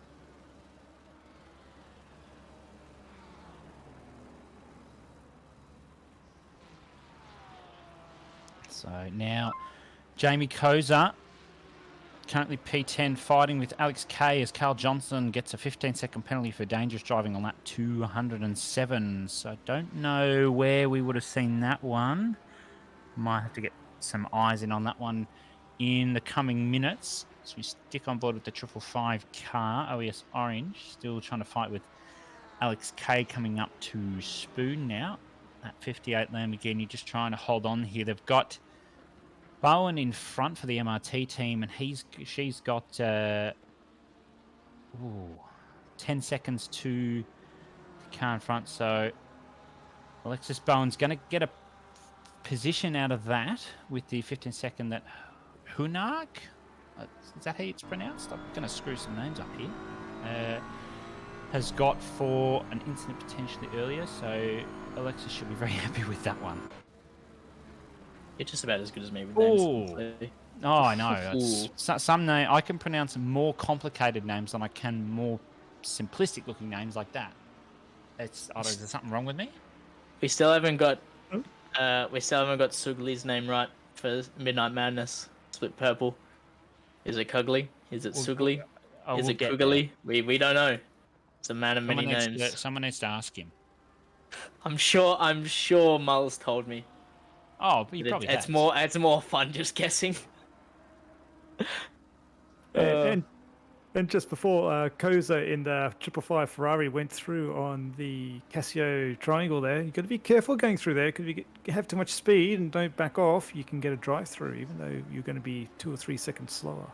So now Jamie Koza, currently P10, fighting with Alex Kay as Carl Johnson gets a 15-second penalty for dangerous driving on lap 207. So I don't know where we would have seen that one. Might have to get some eyes in on that one in the coming minutes. So we stick on board with the 555 car, OES Orange, still trying to fight with Alex Kay coming up to Spoon now. That 58 Lamborghini just trying to hold on here. They've got Bowen in front for the MRT team, and she's got 10 seconds to the car in front. So Alexis Bowen's going to get a position out of that with the 15-second that Hunark, is that how it's pronounced? I'm going to screw some names up here. Has got for an incident potentially earlier, so Alexis should be very happy with that one. You're just about as good as me with Ooh. names. Oh, I know. Some name I can pronounce more complicated names than I can more simplistic-looking names like that. Is there something wrong with me? We still haven't got Sugli's name right for Midnight Madness. Split purple. Is it Cuggly? Is it Sugli? Is it Kuggly? We don't know. It's a man of many names. Someone needs to ask him. I'm sure Mull's told me. Oh, but he probably has. It's more fun just guessing. And just before Koza in the 555 Ferrari went through on the Casio triangle there, you've got to be careful going through there because if you have too much speed and don't back off, you can get a drive through even though you're going to be 2 or 3 seconds slower.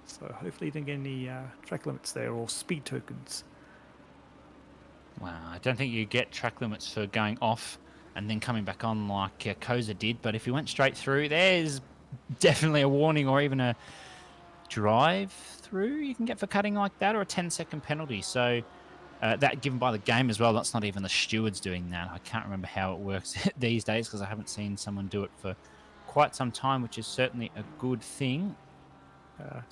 So hopefully you don't get any track limits there or speed tokens. Wow, I don't think you get track limits for going off and then coming back on like Koza did, but if you went straight through, there's definitely a warning or even a drive through you can get for cutting like that, or a 10-second penalty. So that given by the game as well. That's not even the stewards doing that. I can't remember how it works these days because I haven't seen someone do it for quite some time, which is certainly a good thing. I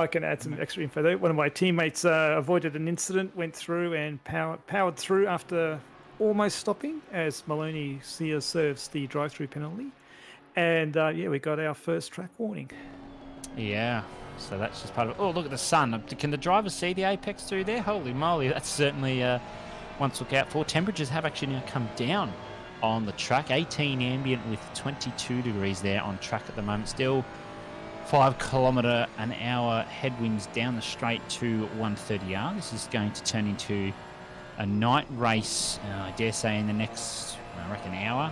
can add some extra info there. One of my teammates avoided an incident, went through and powered through after almost stopping as Maloney Sears serves the drive-through penalty. And we got our first track warning. Yeah, so that's just part of it. Oh, look at the sun. Can the driver see the apex through there? Holy moly, that's certainly one to look out for. Temperatures have actually now come down on the track. 18 ambient with 22 degrees there on track at the moment. Still 5 km/h headwinds down the straight to 130R. This is going to turn into a night race, I dare say, in the next, I reckon, hour.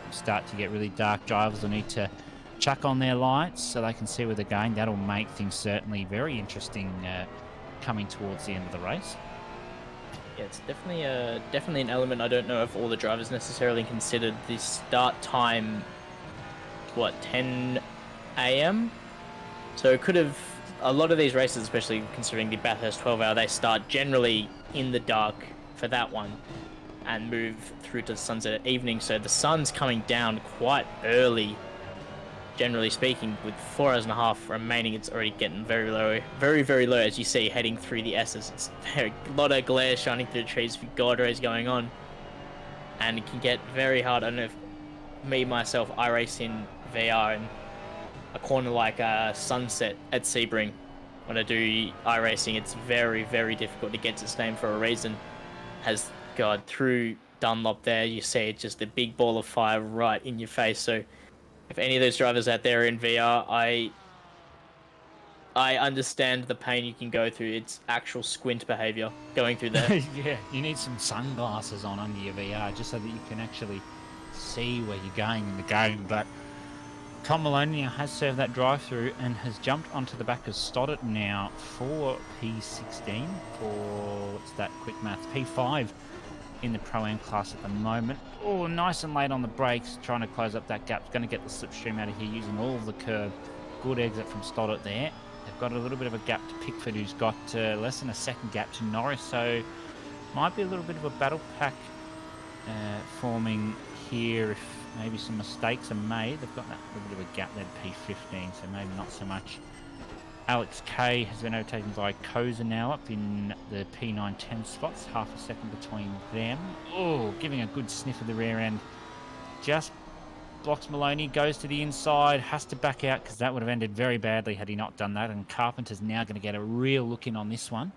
Start to get really dark. Drivers will need to chuck on their lights so they can see where they're going. That'll make things certainly very interesting coming towards the end of the race. Yeah, it's definitely an element. I don't know if all the drivers necessarily considered the start time, 10 a.m. So it could have, a lot of these races, especially considering the Bathurst 12-hour, they start generally in the dark for that one and move through to the sunset at evening. So the sun's coming down quite early, generally speaking. With 4 hours and a half remaining, it's already getting very low, very, very low, as you see heading through the S's. It's a lot of glare shining through the trees with God rays going on, and it can get very hard. I don't know if myself, I race in VR in a corner like Sunset at Sebring. When I do iRacing, it's very, very difficult to get its name for a reason. Has gone through Dunlop there, you see it's just a big ball of fire right in your face. So if any of those drivers out there are in VR, I understand the pain you can go through. It's actual squint behavior going through there. Yeah, you need some sunglasses on under your VR just so that you can actually see where you're going in the game. But Tom Maloney has served that drive-through and has jumped onto the back of Stoddart now for P16 for, what's that quick math, P5 in the Pro-Am class at the moment. Oh, nice and late on the brakes, trying to close up that gap. Going to get the slipstream out of here using all of the curb. Good exit from Stoddart there. They've got a little bit of a gap to Pickford, who's got less than a second gap to Norris, so might be a little bit of a battle pack forming here if maybe some mistakes are made. They've got that little bit of a gap there at P15, so maybe not so much. Alex Kay has been overtaken by Koza now up in the P9-10 spots, half a second between them. Oh, giving a good sniff of the rear end just blocks Maloney, goes to the inside, has to back out because that would have ended very badly had he not done that. And Carpenter's now going to get a real look in on this one,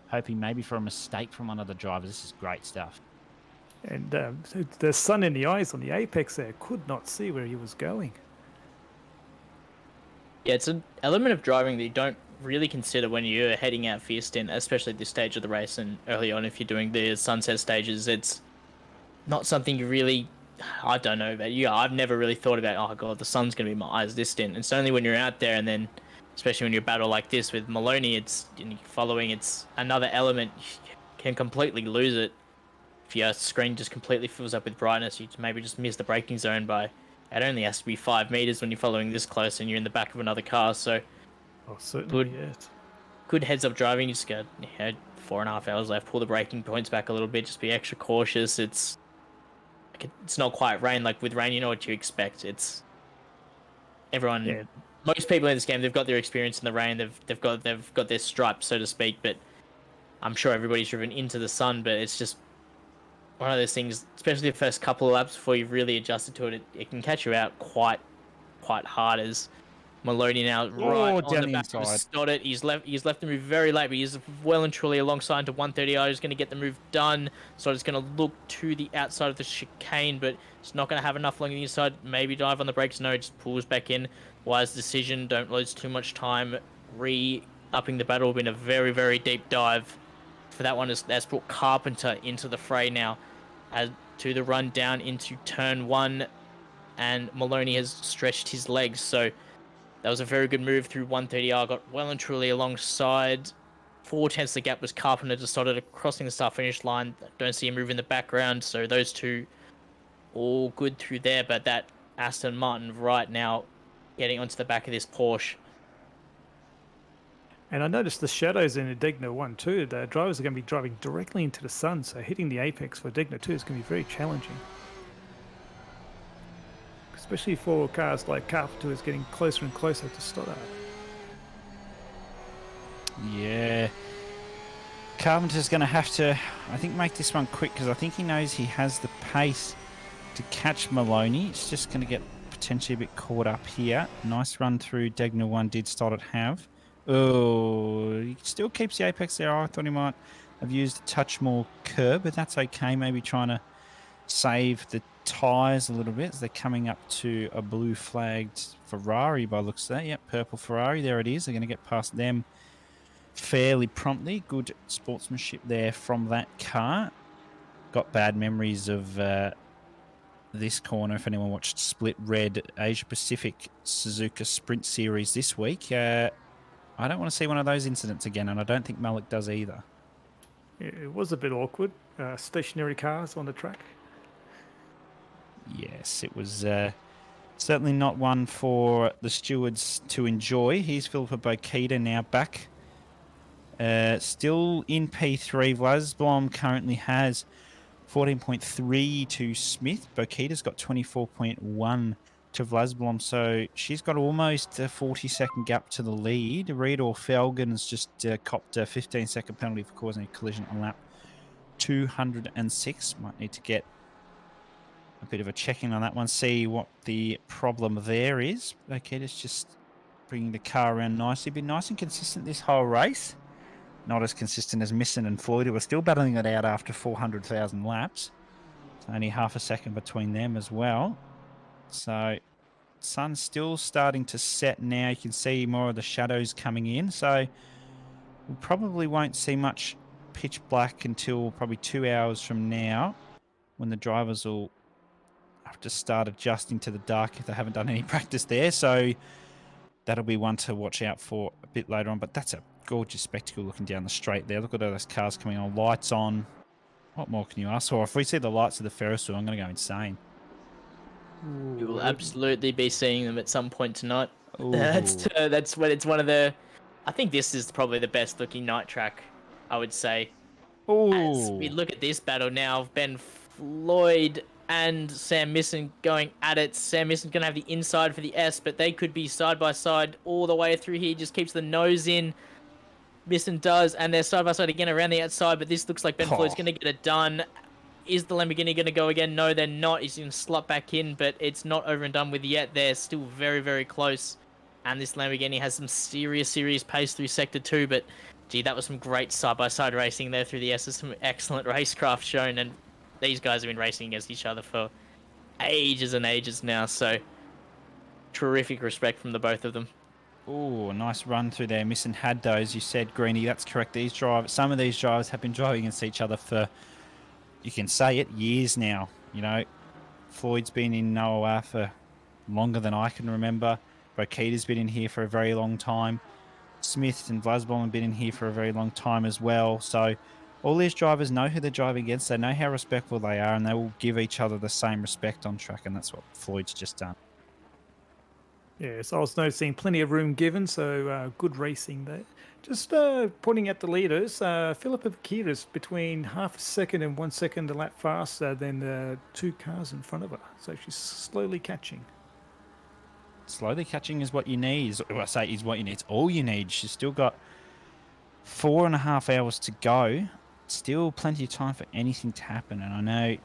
hoping maybe for a mistake from one of the drivers. This is great stuff. And the sun in the eyes on the apex there could not see where he was going. Yeah, it's an element of driving that you don't really consider when you're heading out for your stint, especially at this stage of the race and early on if you're doing the sunset stages. It's not something you really, I don't know about you, I've never really thought about, oh god, the sun's going to be my eyes this stint. It's only when you're out there, and then especially when you're battle like this with Maloney, it's following, it's another element. You can completely lose it if your screen just completely fills up with brightness. You maybe just miss the braking zone by, it only has to be 5 meters when you're following this close and you're in the back of another car. So Oh, certainly, good heads up driving. You just got 4.5 hours left. Pull the braking points back a little bit. Just be extra cautious. It's not quite rain. Like with rain, you know what you expect. It's everyone. Yeah. Most people in this game, they've got their experience in the rain. They've got their stripes, so to speak. But I'm sure everybody's driven into the sun. But it's just one of those things, especially the first couple of laps before you've really adjusted to it. It can catch you out quite hard. As Maloney now right on the back of Stoddart. He's left the move very late, but he's well and truly alongside to 130. He's going to get the move done. So it's going to look to the outside of the chicane, but it's not going to have enough along the inside. Maybe dive on the brakes. No, just pulls back in. Wise decision. Don't lose too much time. Re-upping the battle. Been a very, very deep dive for that one. That's brought Carpenter into the fray now. As to the run down into turn 1, and Maloney has stretched his legs. So that was a very good move through 130R. Got well and truly alongside. 4/10 the gap was Carpenter just started crossing the start-finish line. Don't see a move in the background. So those two all good through there. But that Aston Martin right now getting onto the back of this Porsche. And I noticed the shadows in Degner 1 too. The drivers are going to be driving directly into the sun, so hitting the apex for Degner 2 is going to be very challenging. Especially for cars like Carpenter, who's getting closer and closer to Stoddart. Yeah. Carpenter's going to have to, I think, make this one quick because I think he knows he has the pace to catch Maloney. It's just going to get potentially a bit caught up here. Nice run through Degner 1 did Stoddart have. Oh, he still keeps the apex there. I thought he might have used a touch more curb, but that's okay. Maybe trying to save the tyres a little bit as they're coming up to a blue flagged Ferrari by looks of that. Yep, purple Ferrari. There it is. They're going to get past them fairly promptly. Good sportsmanship there from that car. Got bad memories of this corner. If anyone watched Split Red Asia Pacific Suzuka Sprint Series this week, I don't want to see one of those incidents again, and I don't think Malik does either. It was a bit awkward. Stationary cars on the track. Yes, it was certainly not one for the stewards to enjoy. Here's Philippa Bokita now back. Still in P3. Vlasblom currently has 14.3 to Smith. Bokita's got 24.1 to Vlasblom, so she's got almost a 40-second gap to the lead. Reidor Felgen's just copped a 15-second penalty for causing a collision on lap 206. Might need to get a bit of a check-in on that one, see what the problem there is. Bokita's just bringing the car around nicely. Been nice and consistent this whole race. Not as consistent as Misson and Floyd, who are still battling it out after 400,000 laps. It's only half a second between them as well. So, sun's still starting to set now. You can see more of the shadows coming in. So, we probably won't see much pitch black until probably 2 hours from now, when the drivers will have to start adjusting to the dark if they haven't done any practice there. So, that'll be one to watch out for a bit later on. But that's a gorgeous spectacle looking down the straight there. Look at all those cars coming on. Lights on. What more can you ask for? If we see the lights of the Ferris wheel, I'm going to go insane. You will absolutely be seeing them at some point tonight. That's when it's one of the. I think this is probably the best looking night track, I would say. As we look at this battle now, Ben Floyd and Sam Misson going at it. Sam Misson's going to have the inside for the S, but they could be side by side all the way through here. Just keeps the nose in. Misson does, and they're side by side again around the outside, but this looks like Ben Floyd's going to get it done. is the Lamborghini going to go again? No, they're not. He's going to slot back in, but it's not over and done with yet. They're still very, very close. And this Lamborghini has some serious pace through Sector 2, but gee, that was some great side-by-side racing there through the S's. Some excellent racecraft shown, and these guys have been racing against each other for ages and ages now, so terrific respect from the both of them. Oh, nice run through there. Missing had those. You said, Greeny, that's correct. Some of these drivers have been driving against each other for, you can say it, years now. You know, Floyd's been in NOAA for longer than I can remember. Rokita's been in here for a very long time. Smith and Vlasbom have been in here for a very long time as well. So all these drivers know who they're driving against. They know how respectful they are, and they will give each other the same respect on track, and that's what Floyd's just done. Yeah, so I was noticing plenty of room given, so good racing there. Just pointing at the leaders, Philippa Vakita's between half a second and 1 second a lap faster than the two cars in front of her. So she's slowly catching. Slowly catching is what you need. Well, I say is what you need. It's all you need. She's still got 4.5 hours to go. Still plenty of time for anything to happen. And I know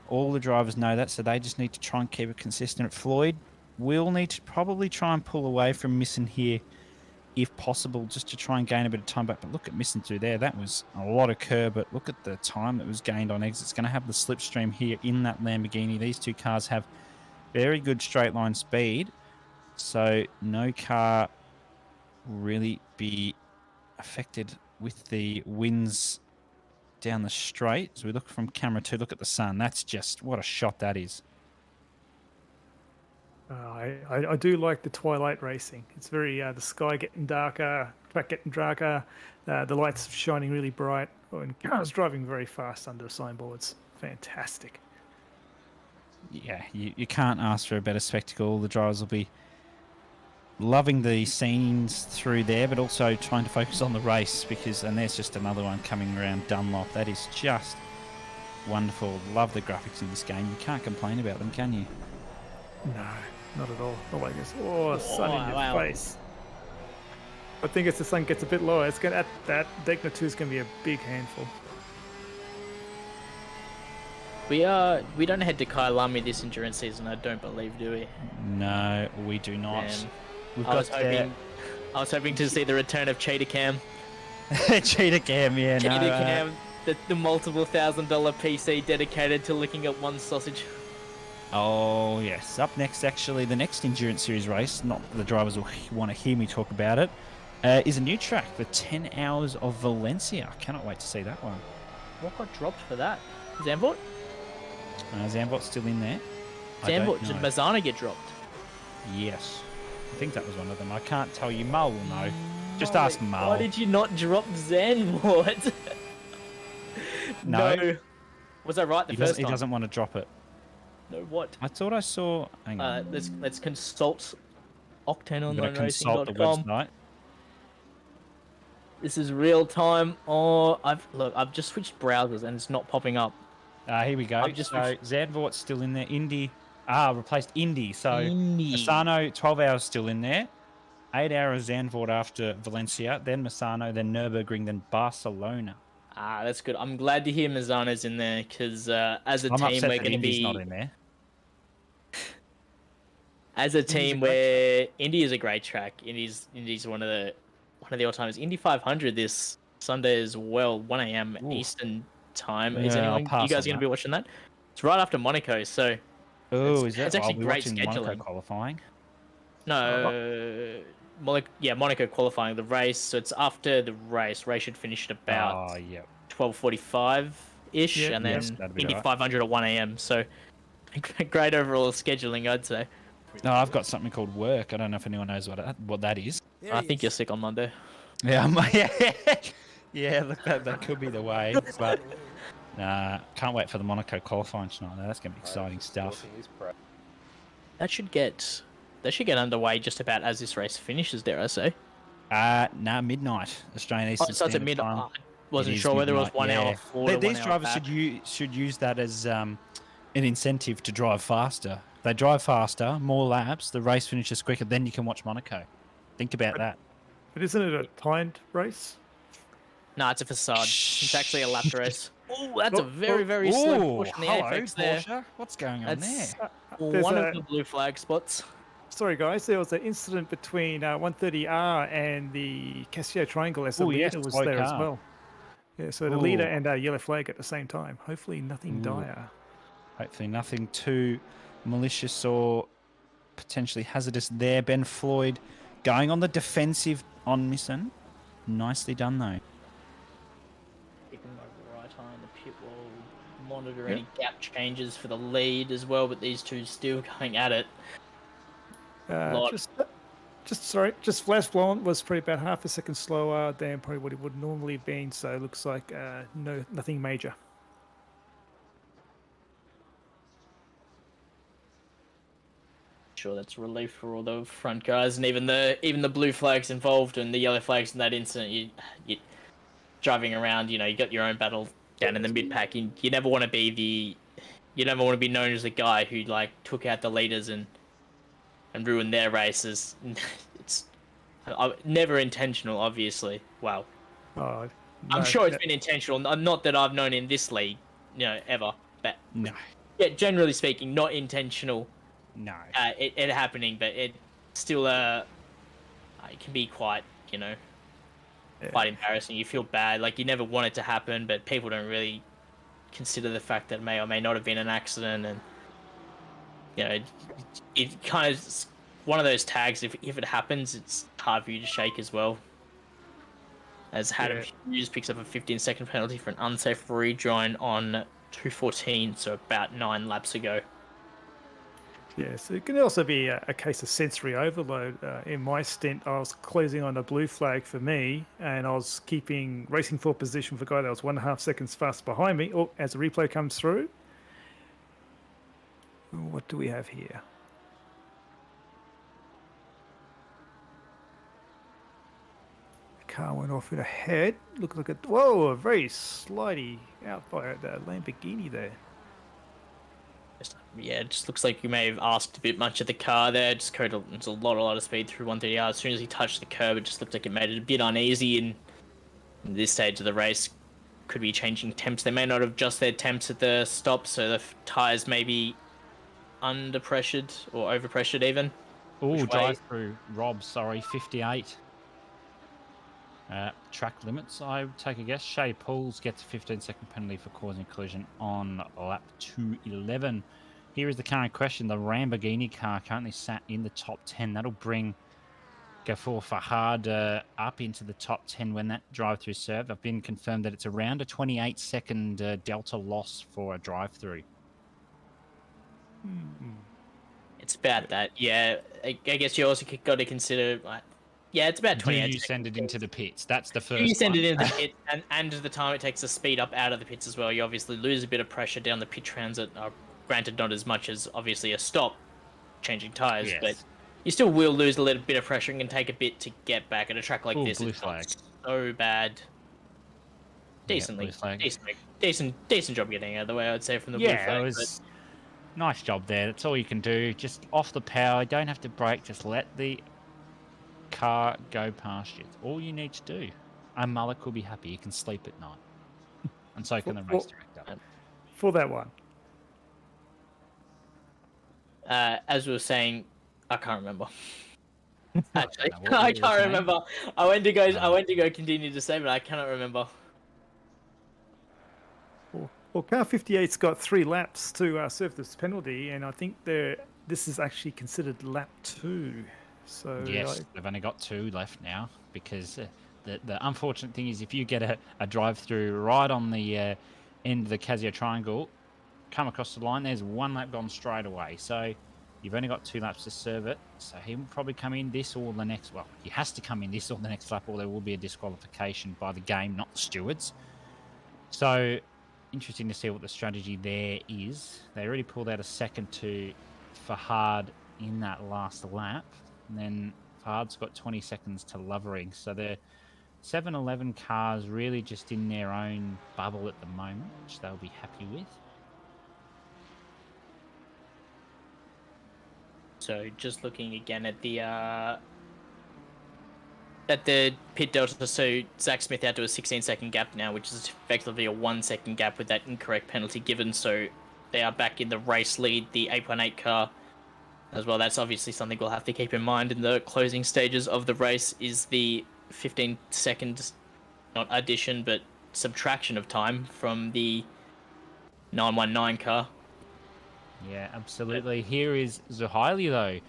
all the drivers know that, so they just need to try and keep it consistent. Floyd will need to probably try and pull away from missing here if possible, just to try and gain a bit of time back. But look at missing through there. That was a lot of curb, but look at the time that was gained on exit. It's going to have the slipstream here in that Lamborghini. These two cars have very good straight line speed, so no car will really be affected with the winds down the straight. So we look from camera 2, look at the sun. That's just, what a shot that is. I do like the twilight racing. It's very, the sky getting darker, track getting darker, the lights shining really bright, and cars driving very fast under signboards. Fantastic. Yeah, you can't ask for a better spectacle. The drivers will be loving the scenes through there, but also trying to focus on the race, and there's just another one coming around Dunlop. That is just wonderful. Love the graphics in this game. You can't complain about them, can you? No, not at all. Not like this. Oh, sun in your face. I think as the sun gets a bit lower, it's going to, that Degna 2 is going to be a big handful. We don't head to Kailami this endurance season, I don't believe, do we? No, we do not. I was hoping to see the return of Cheetah Cam. Cheetah Cam, yeah. Cheetah Cam, the multiple $1,000 PC dedicated to licking up one sausage. Oh, yes. Up next, actually, the next Endurance Series race, not that the drivers will want to hear me talk about it, is a new track, the 10 Hours of Valencia. I cannot wait to see that one. What got dropped for that? Zandvoort? Zandvoort's still in there. Zandvoort, did Mazzana get dropped? Yes. I think that was one of them. I can't tell you. Mull will know. Just ask Mull. Why did you not drop Zandvoort? No. Was that right the first time? He doesn't want to drop it. No, what? I thought I saw... Hang on. Let's consult Octane Online Racing. Consult the website. This is real time. Oh, I've just switched browsers and it's not popping up. Here we go. So Zandvoort's still in there. Indy. Replaced Indy. So Indy. Massano, 12 hours still in there. 8 hours Zandvoort after Valencia. Then Massano, then Nürburgring, then Barcelona. That's good. I'm glad to hear Mazzana's in there because as a team we're going to be not in there. As a team, where Indy is a great track. Indy's one of the all-timers. Indy 500 this Sunday as well, 1 a.m. Eastern time. Is anyone you guys going to be watching that? It's right after Monaco, so it's actually great scheduling. Monaco qualifying? No, Monaco qualifying the race. So it's after the race. Race should finish at about 12:45 ish, and then Indy 500 at 1 a.m. So great overall scheduling, I'd say. No, I've got something called work. I don't know if anyone knows what that is. I think you're sick on Monday. Yeah, look, that could be the way. But can't wait for the Monaco qualifying tonight. That's going to be exciting stuff. That should get underway just about as this race finishes, dare I say. Midnight Australian Eastern so it's at Standard Time. I wasn't sure whether it was 1 hour forward. These drivers should use that as an incentive to drive faster. They drive faster, more laps, the race finishes quicker, then you can watch Monaco. Think about that. But isn't it a timed race? No, it's a facade. It's actually a lap race. Oh, that's a very, very Ooh, slow Porsche on the hello, apex there. Porsche. What's going on there? That's There's one a- of the blue flag spots. Sorry, guys. There was an incident between 130R and the Casio Triangle as the Oh, yes, leader was slow there as car. well. Yeah, so the leader Ooh. and yellow flag at the same time. Hopefully nothing Ooh. dire. Hopefully nothing too malicious or potentially hazardous there. Ben Floyd going on the defensive on Misson. Nicely done, though. Keeping my right eye on the pit wall, monitor any gap changes for the lead as well, but these two still going at it. Lot. Just Flash Blonde was probably about half a second slower than probably what it would normally have been. So it looks like nothing major. Sure, that's relief for all the front guys, and even the blue flags involved and the yellow flags in that incident. You driving around, you got your own battle down in the mid pack. You never want to be known as the guy who like took out the leaders and ruined their races. It's never intentional, obviously. Well, Oh, I'm no, sure it's that- been intentional. Not that I've known in this league, ever. But No. yeah, generally speaking, not intentional. No. It happening, but it still it can be quite quite embarrassing. You feel bad, like you never want it to happen, but people don't really consider the fact that it may or may not have been an accident, and it kind of one of those tags. If it happens, it's hard for you to shake as well. As Adam Hughes picks up a 15-second penalty for an unsafe rejoin on 2:14, so about 9 laps ago. Yes, it can also be a case of sensory overload. In my stint, I was closing on a blue flag for me, and I was keeping racing for position for a guy that was 1.5 seconds fast behind me. Oh, as the replay comes through, what do we have here? The car went off in a head. Look at whoa, a very slidey out by the Lamborghini there. Yeah, it just looks like you may have asked a bit much of the car there. Just carried a lot of speed through 130R. As soon as he touched the curb, it just looked like it made it a bit uneasy. And in this stage of the race, could be changing temps. They may not have just their temps at the stop, so the tires may be under pressured or over pressured even. Oh, drive through. Rob, sorry, 58. Track limits, I would take a guess. Shea Pools gets a 15-second penalty for causing a collision on lap 211. Here is the current question. The Lamborghini car currently sat in the top 10. That'll bring Gafour Fahad up into the top 10 when that drive-through served. I've been confirmed that it's around a 28-second delta loss for a drive-through. It's about that. Yeah, I guess you also got to consider. Yeah, it's about 28 Do you seconds. send it into the pits? That's the first You send one. it into the pit, and the time it takes to speed up out of the pits as well, you obviously lose a bit of pressure down the pit transit. Granted, not as much as obviously a stop, changing tires, Yes. but you still will lose a little bit of pressure and can take a bit to get back at a track like Ooh, this. blue It's flag. not so bad. Decently, blue flag. decent job getting out of the way, I'd say, from the blue Yeah, flag. it was nice job there. That's all you can do. Just off the power. Don't have to brake. Just let the car go past you. It's all you need to do. And Mullock will be happy. You can sleep at night. And so can the race director. For that one. As we were saying, I can't remember. Actually, know what I we were can't saying. remember. I went to go continue to say, but I cannot remember. Well, car 58's got 3 laps to serve this penalty, and I think this is actually considered lap 2. So Yes, they've only got 2 left now because the unfortunate thing is if you get a drive-through right on the end of the Casio Triangle, come across the line, there's 1 lap gone straight away. So you've only got 2 laps to serve it. So he will probably come in this or the next. Well, he has to come in this or the next lap, or there will be a disqualification by the game, not the stewards. So interesting to see what the strategy there is. They already pulled out a second to Fahad in that last lap. And then Fahad's got 20 seconds to Lovering. So the 7-Eleven cars really just in their own bubble at the moment, which they'll be happy with. So just looking again at the at the pit delta, so Zach Smith out to a 16-second gap now, which is effectively a 1-second gap with that incorrect penalty given. So they are back in the race lead, the 8.8 car as well. That's obviously something we'll have to keep in mind in the closing stages of the race, is the 15-second, not addition, but subtraction of time from the 919 car. Yeah, absolutely. Here is Zuhaili, though.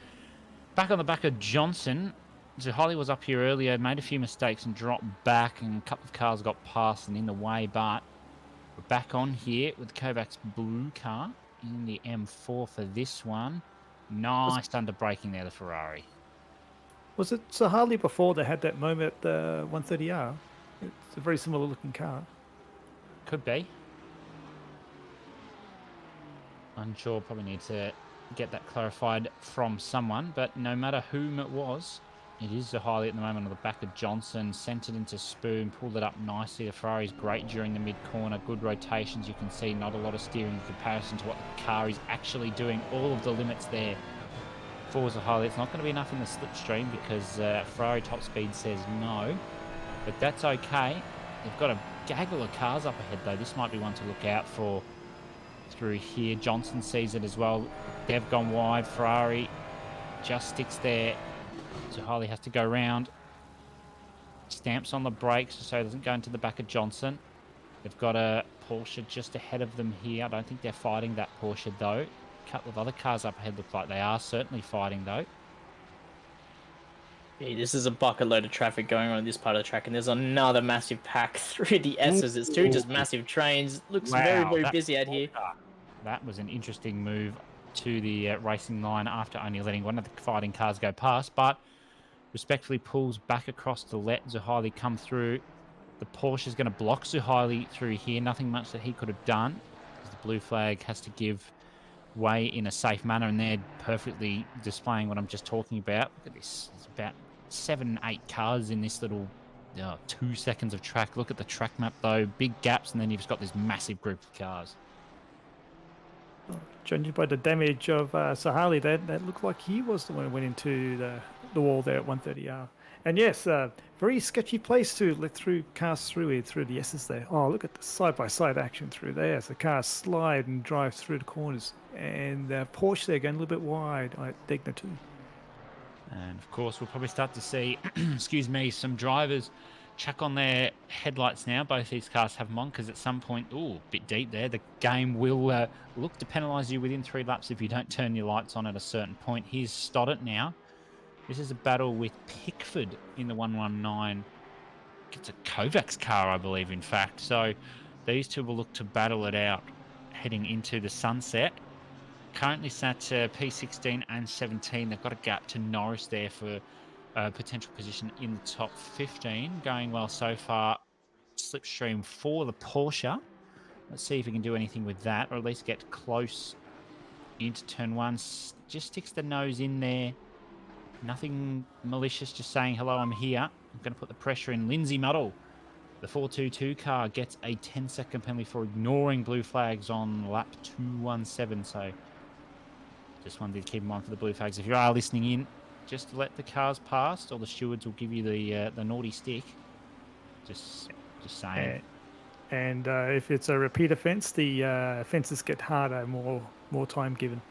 Back on the back of Johnson. Zuhaili was up here earlier, made a few mistakes and dropped back, and a couple of cars got past and in the way, but we're back on here with Kovac's blue car in the M4 for this one. Nice under braking there, the Ferrari. Was it Sahali before they had that moment at the 130R? It's a very similar looking car. Could be. Unsure, probably need to get that clarified from someone, but no matter whom it was, it is Zuhaili at the moment on the back of Johnson, sent it into Spoon, pulled it up nicely. The Ferrari's great during the mid-corner, good rotations. You can see not a lot of steering in comparison to what the car is actually doing. All of the limits there for Zuhaili. It's not going to be enough in the slipstream because Ferrari top speed says no, but that's okay. They've got a gaggle of cars up ahead though. This might be one to look out for through here. Johnson sees it as well. They've gone wide. Ferrari just sticks there. Zuhaili has to go round. Stamps on the brakes so it doesn't go into the back of Johnson. They've got a Porsche just ahead of them here. I don't think they're fighting that Porsche though. A couple of other cars up ahead look like they are certainly fighting though. Yeah, this is a bucket load of traffic going on in this part of the track, and there's another massive pack through the S's. It's two just massive trains. Looks very, very busy out here. That was an interesting move to the racing line after only letting one of the fighting cars go past, but respectfully pulls back across to let Zuhaili come through. The Porsche is going to block Zuhaili through here. Nothing much that he could have done, because the blue flag has to give way in a safe manner, and they're perfectly displaying what I'm just talking about. Look at this. There's about 7, 8 cars in this little 2 seconds of track. Look at the track map though. Big gaps, and then you've just got this massive group of cars. Judging by the damage of Sahali, that looked like he was the one who went into the wall there at 130R. And yes, very sketchy place to let cars through the S's there. Oh, look at the side-by-side action through there as the cars slide and drive through the corners. And Porsche there going a little bit wide at Degner too. And of course, we'll probably start to see, excuse me, some drivers chuck on their headlights now. Both these cars have them on because at some point, a bit deep there, the game will look to penalise you within 3 laps if you don't turn your lights on at a certain point. Here's Stoddart now. This is a battle with Pickford in the 119. It's a Kovac's car, I believe, in fact. So these two will look to battle it out heading into the sunset. Currently sat P16 and 17. They've got a gap to Norris there for potential position in the top 15. Going well so far. Slipstream for the Porsche. Let's see if we can do anything with that, or at least get close into turn 1. Just sticks the nose in there. Nothing malicious, just saying, hello, I'm here. I'm going to put the pressure in. Lindsay Muddle, the 422 car, gets a 10-second penalty for ignoring blue flags on lap 217. So just wanted to keep in mind for the blue flags. If you are listening in, just to let the cars past, or the stewards will give you the naughty stick. Just saying. And if it's a repeat offence, the offences get harder, more time given.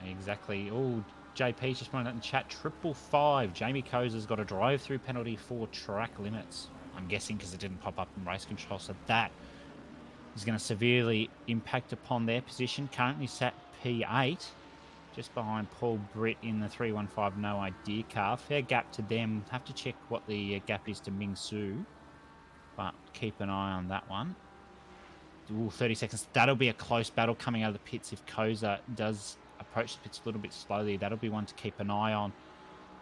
Exactly. Oh, JP's just pointed out in chat, 555. Jamie Kozer's got a drive-through penalty for track limits. I'm guessing because it didn't pop up in race control. So that is going to severely impact upon their position. Currently sat P8, just behind Paul Britt in the 315 No Idea car. Fair gap to them. Have to check what the gap is to Ming Su. But keep an eye on that one. Ooh, 30 seconds. That'll be a close battle coming out of the pits if Koza does approach the pits a little bit slowly. That'll be one to keep an eye on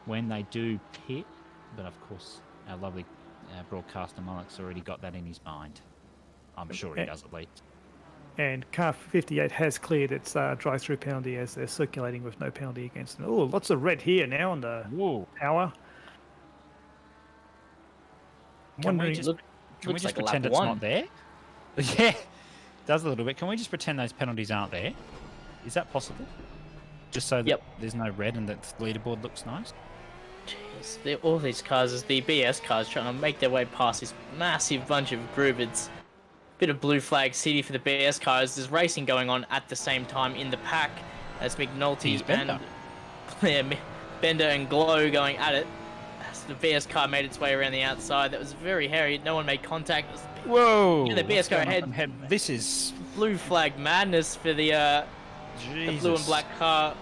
when they do pit. But of course, our lovely broadcaster Mullock's already got that in his mind. I'm sure he does at least. And car 58 has cleared its drive-through penalty as they're circulating with no penalty against them. Oh, lots of red here now on the power. Can we just pretend it's not there? Yeah, it does a little bit. Can we just pretend those penalties aren't there? Is that possible? Just so that there's no red and that the leaderboard looks nice? jeez, all these cars, is the BS cars trying to make their way past this massive bunch of group. It's a bit of blue flag city for the BS cars. There's racing going on at the same time in the pack as McNulty and yeah, Bender and Glow going at it. As the BS car made its way around the outside, that was very hairy. No one made contact. Whoa! Yeah, the BS car ahead. This is Blue flag madness for the blue and black car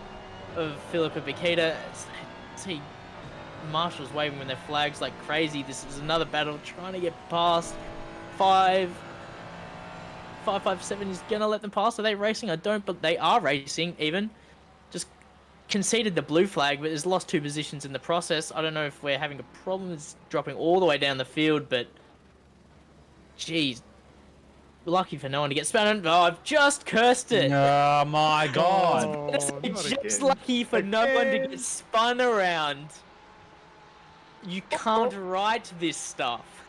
of Philippa Bikita. See marshals waving with their flags like crazy. This is another battle trying to get past 557 is gonna let them pass. Are they racing? I don't, but they are racing even. Just conceded the blue flag, but has lost 2 positions in the process. I don't know if we're having a problem. It's dropping all the way down the field, but jeez. Lucky for no one to get spun on. Oh, I've just cursed it. Oh my god. Just lucky for no one to get spun around. You can't write this stuff.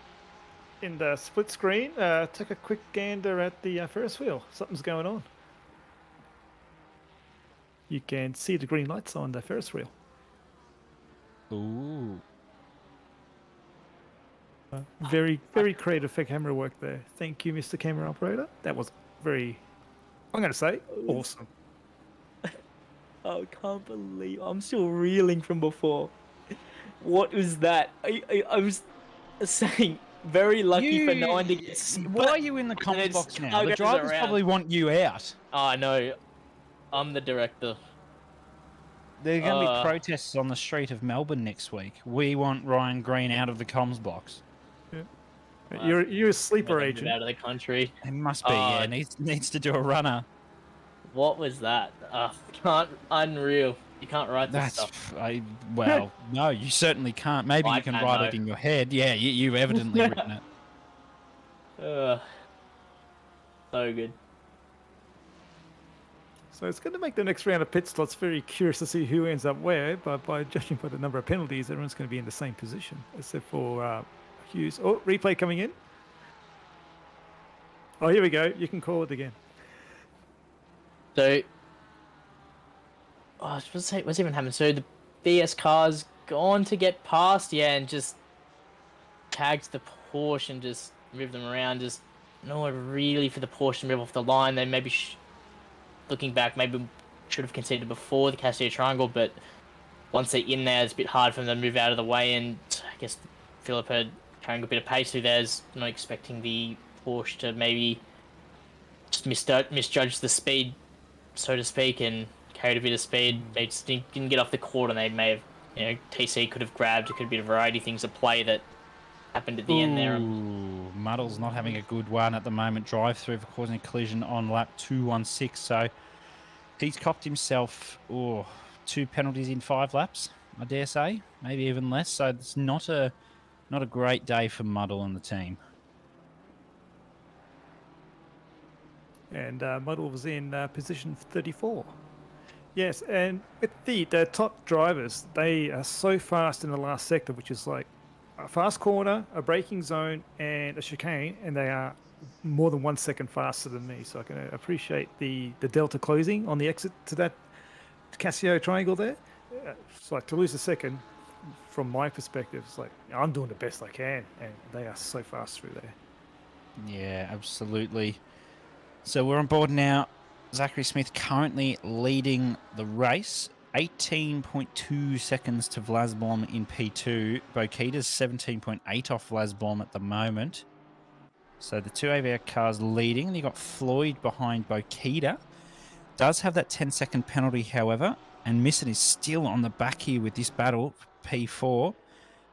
In the split screen, took a quick gander at the Ferris wheel. Something's going on. You can see the green lights on the Ferris wheel. Ooh. Very creative for camera work there. Thank you, Mr. Camera Operator. That was very, I'm going to say, awesome. I can't believe I'm still reeling from before. What was that? I was saying very lucky for no one to get spun. Why are you in the comms box now? The drivers probably want you out. Oh, I know. I'm the director. There are going to be protests on the street of Melbourne next week. We want Ryan Green out of the comms box. You're a sleeper agent. Out of the country. It must be, yeah. Needs to do a runner. What was that? Unreal. You can't write this stuff. Well, no, you certainly can't. Maybe you can write it in your head. Yeah, you've evidently written it. So good. So it's going to make the next round of pit stops very curious to see who ends up where, but by judging by the number of penalties, everyone's going to be in the same position, except for Hughes. Oh, replay coming in. Oh, here we go. You can call it again. So, I was supposed to say, what's even happened? So the BS car's gone to get past, and just tagged the Porsche and just moved them around. Just nowhere really for the Porsche to move off the line. They maybe, looking back, maybe should have conceded before the Castillo Triangle, but once they're in there, it's a bit hard for them to move out of the way, and I guess Philip had carrying a bit of pace through there, not expecting the Porsche to maybe just misjudge the speed, so to speak, and carried a bit of speed. They just didn't get off the court, and they may have, TC could have grabbed. It could be a variety of things at play that happened at the end there. Muddle's not having a good one at the moment. Drive through for causing a collision on lap 216. So he's copped himself 2 penalties in 5 laps, I dare say, maybe even less. So it's not a great day for Muddle and the team. And Muddle was in position 34. Yes, and with the top drivers, they are so fast in the last sector, which is like a fast corner, a braking zone, and a chicane, and they are more than 1 second faster than me. So I can appreciate the delta closing on the exit to that Casio triangle there. It's like to lose a second, from my perspective, it's like I'm doing the best I can, and they are so fast through there. Yeah, absolutely. So we're on board now. Zachary Smith currently leading the race. 18.2 seconds to Vlasbom in P2. Bokita's 17.8 off Vlasbom at the moment. So the 2 AVR cars leading. And you got Floyd behind Bokita. Does have that 10-second penalty, however. And Misson is still on the back here with this battle, P4.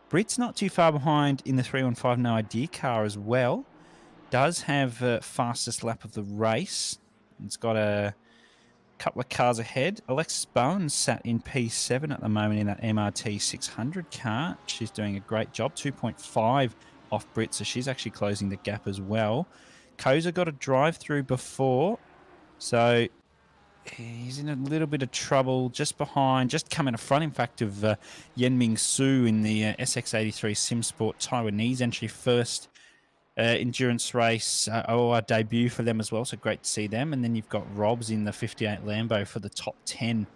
Brit's not too far behind in the 315 No Idea car as well. Does have fastest lap of the race. It's got a couple of cars ahead. Alexis Bowen's sat in P7 at the moment in that MRT 600 car. She's doing a great job. 2.5 off Brit, so she's actually closing the gap as well. Koza got a drive through before, so he's in a little bit of trouble just behind, just coming in front, in fact, of Yenming Su in the SX83 SimSport Taiwanese entry, first endurance race, a debut for them as well, so great to see them. And then you've got Robs in the 58 Lambo for the top 10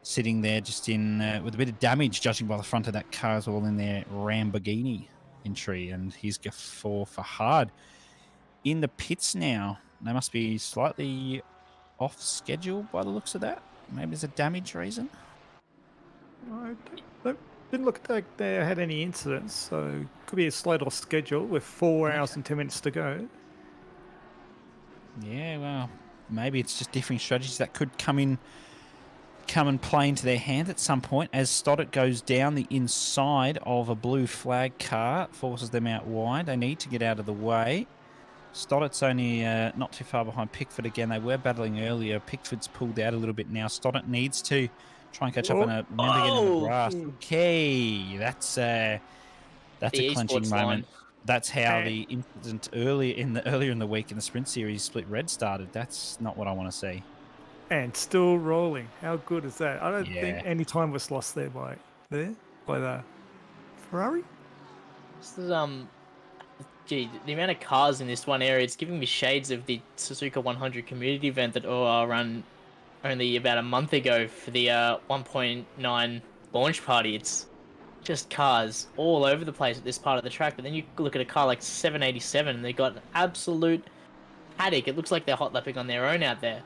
sitting there just in with a bit of damage, judging by the front of that car as well in their Lamborghini entry, and he's for hard in the pits now. They must be slightly off schedule by the looks of that. Maybe there's a damage reason. Didn't look like they had any incidents, so could be a slight off schedule with 4 hours and 10 minutes to go. Yeah, well, maybe it's just differing strategies that could come and play into their hand at some point as Stoddart goes down the inside of a blue flag car, forces them out wide. They need to get out of the way. Stoddart's only not too far behind Pickford again. They were battling earlier. Pickford's pulled out a little bit now. Stoddart needs to try and catch up on a Lamborghini in the grass. Okay, that's a clenching moment. Line. That's how the incident earlier in the week in the sprint series split red started. That's not what I want to see. And still rolling. How good is that? I don't think any time was lost there by the Ferrari. This is gee, the amount of cars in this one area, it's giving me shades of the Suzuka 100 community event that ran only about a month ago for the 1.9 launch party. It's just cars all over the place at this part of the track, but then you look at a car like 787 and they got an absolute paddock. It looks like they're hot lapping on their own out there.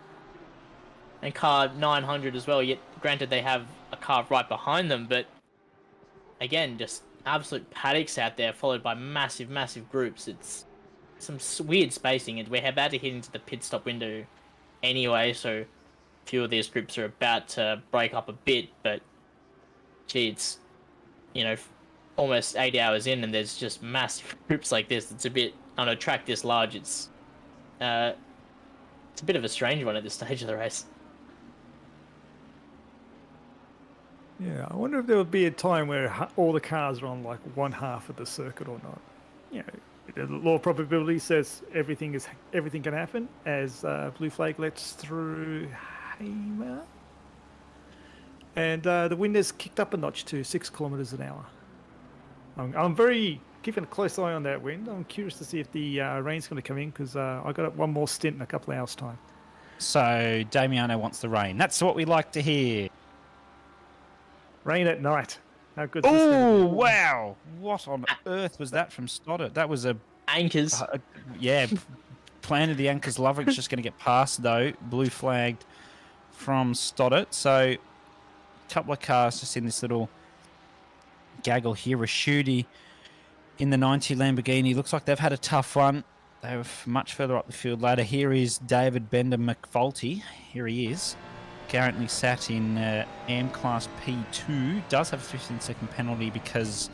And car 900 as well, yet granted they have a car right behind them, but again, just absolute paddocks out there, followed by massive groups. It's some weird spacing, and we're about to hit into the pit stop window anyway, so a few of these groups are about to break up a bit, but gee, it's, you know, almost 8 hours in and there's just massive groups like this. It's a bit, on a track this large, it's a bit of a strange one at this stage of the race. Yeah, I wonder if there would be a time where all the cars are on like one half of the circuit or not. You know, the law of probability says everything can happen as blue flag lets through Hamer, and the wind has kicked up a notch to 6 kilometers an hour. I'm very keeping a close eye on that wind. I'm curious to see if the rain's going to come in because I got one more stint in a couple of hours' time. So Damiano wants the rain. That's what we like to hear. Rain at night. How good? Oh wow! What on earth was that from Stoddart? That was Anchors. Plan of the anchors. Loveric's just going to get past though. Blue flagged from Stoddart. So a couple of cars just in this little gaggle here. Raschuti in the 90 Lamborghini. Looks like they've had a tough one. They were much further up the field ladder. Here is David Bender McFulty. Here he is. Currently sat in AM Class P2. Does have a 15-second penalty because,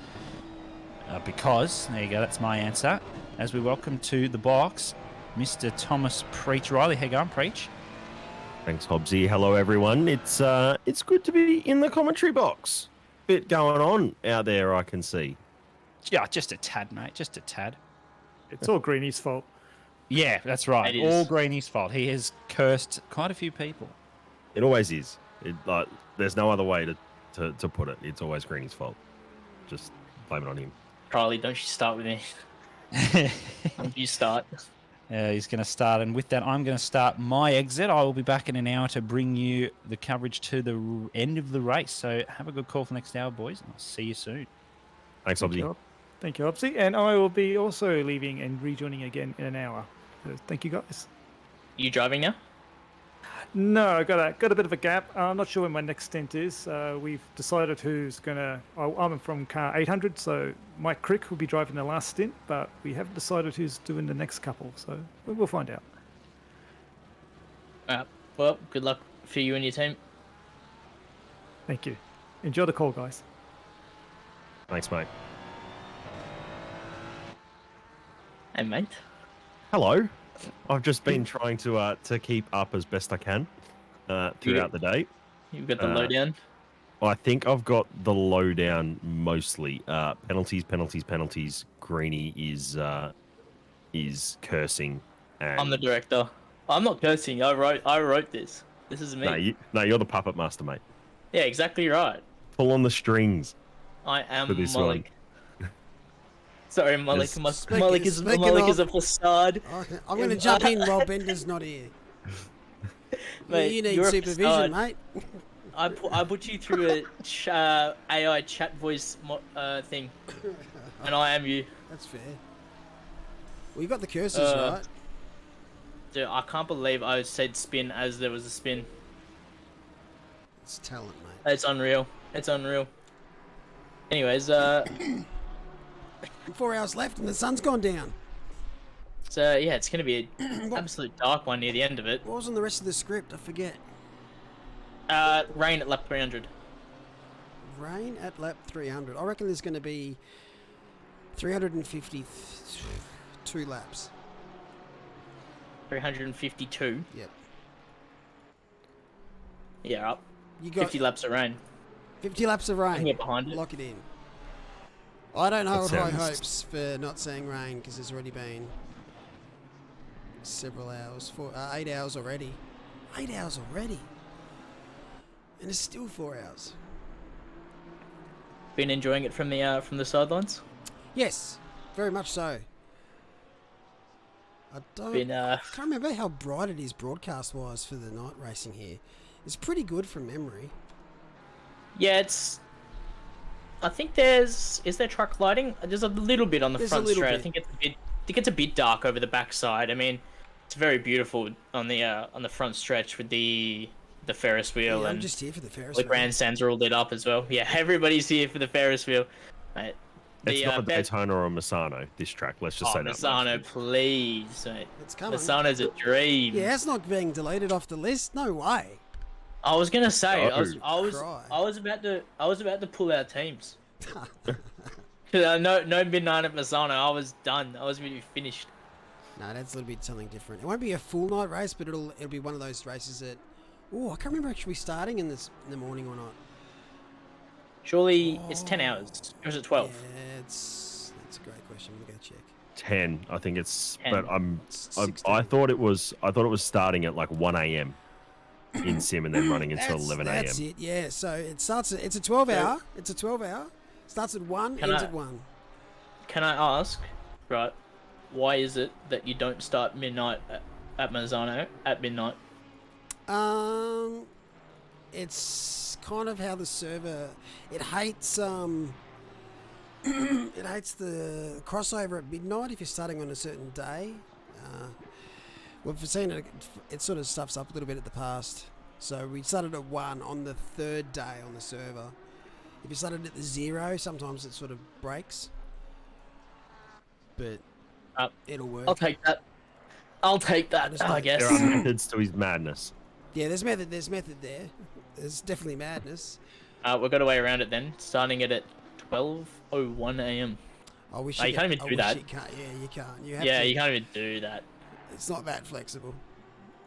there you go, that's my answer. As we welcome to the box, Mr. Thomas Preach. Riley, how you going, Preach? Thanks, Hobbsy. Hello, everyone. It's good to be in the commentary box. Bit going on out there, I can see. Yeah, just a tad, mate. Just a tad. It's all Greeny's fault. Yeah, that's right. It is. All Greeny's fault. He has cursed quite a few people. It always is. There's no other way to put it. It's always Greeny's fault. Just blame it on him. Charlie, don't you start with me. You start. He's going to start, and with that, I'm going to start my exit. I will be back in an hour to bring you the coverage to the end of the race. So have a good call for the next hour, boys, and I'll see you soon. Thanks, Hobbsy. Thank you, Opsy. And I will be also leaving and rejoining again in an hour. So thank you, guys. You driving now? No, I got a bit of a gap. I'm not sure when my next stint is. We've decided who's gonna. I'm from car 800, so Mike Crick will be driving the last stint, but we haven't decided who's doing the next couple. So we'll find out. Well, good luck for you and your team. Thank you. Enjoy the call, guys. Thanks, mate. Hey, mate. Hello. I've just been trying to keep up as best I can throughout the day. You've got the lowdown? I think I've got the lowdown mostly. Penalties. Greeny is cursing. And... I'm the director. I'm not cursing. I wrote this. This is me. No, you're the puppet master, mate. Yeah, exactly right. Pull on the strings. I am for this Mullick. one. Sorry, Mullick. Yes. Mullick is a facade. Okay. I'm going to jump in while Bender's not here. Mate, you need you're a supervision, facade. mate. I put you through a AI chat voice thing, and I am you. That's fair. Well, you got the cursors right. Dude, I can't believe I said spin as there was a spin. It's talent, mate. It's unreal. It's unreal. Anyways, 4 hours left and the sun's gone down. so yeah, it's gonna be an absolute dark one near the end of it. What was on the rest of the script? I forget. Rain at lap 300. Rain at lap 300. I reckon there's going to be 352 laps. 352. Yep. Yeah, up. You got 50 laps of rain. 50 laps of I rain. can get behind it. Lock it in. I don't hold That high sounds- hopes for not saying rain because there's already been several hours, 8 hours already. 8 hours already. And it's still 4 hours. Been enjoying it from the sidelines. Yes, very much so. I Been can't remember how bright it is broadcast-wise for the night racing here. It's pretty good from memory. Yeah, it's. I think is there truck lighting? There's a little bit on the There's front a little straight. bit. I think it's a bit dark over the backside. I mean, it's very beautiful on the front stretch with the Ferris wheel Yeah, I'm and just here for the Ferris the wheel. grandstands are all lit up as well. Yeah, everybody's here for the Ferris wheel. Mate, It's not a Daytona or a Misano, this track. Let's just say that. Misano, please, mate. It's coming. Misano's a dream. Yeah, it's not being deleted off the list. No way. I was gonna say, Oh. I was about to pull our teams. No midnight at Misano. I was done. I was really finished. No, that's a little bit something different. It won't be a full night race, but it'll be one of those races that. Oh, I can't remember actually starting in the morning or not. Surely it's 10 hours. Or is it 12? Yeah, that's a great question. We're gonna check. 10, I think it's. 10. But It's I 16. thought it was starting at like 1 a.m. in sim and then running until 11 a.m. That's it. Yeah. So it starts. It's a 12-hour. It's a 12-hour. Starts at 1. Can Ends I- at 1. Can I ask, right, why is it that you don't start midnight at Mazzano at midnight? It's kind of how the server. It hates it hates the crossover at midnight if you're starting on a certain day. We've seen it. It sort of stuffs up a little bit at the past. So we started at 1 on the third day on the server. If you started at the 0, sometimes it sort of breaks. But it'll work. I'll take that. I guess. There are methods to his madness. Yeah, there's method. There's method there. There's definitely madness. We've got a way around it then. Starting it at 12:01 a.m. I wish Oh, you can't even I do wish that. You can't. Yeah, you can't. You have Yeah, to, you can't even do that. It's not that flexible.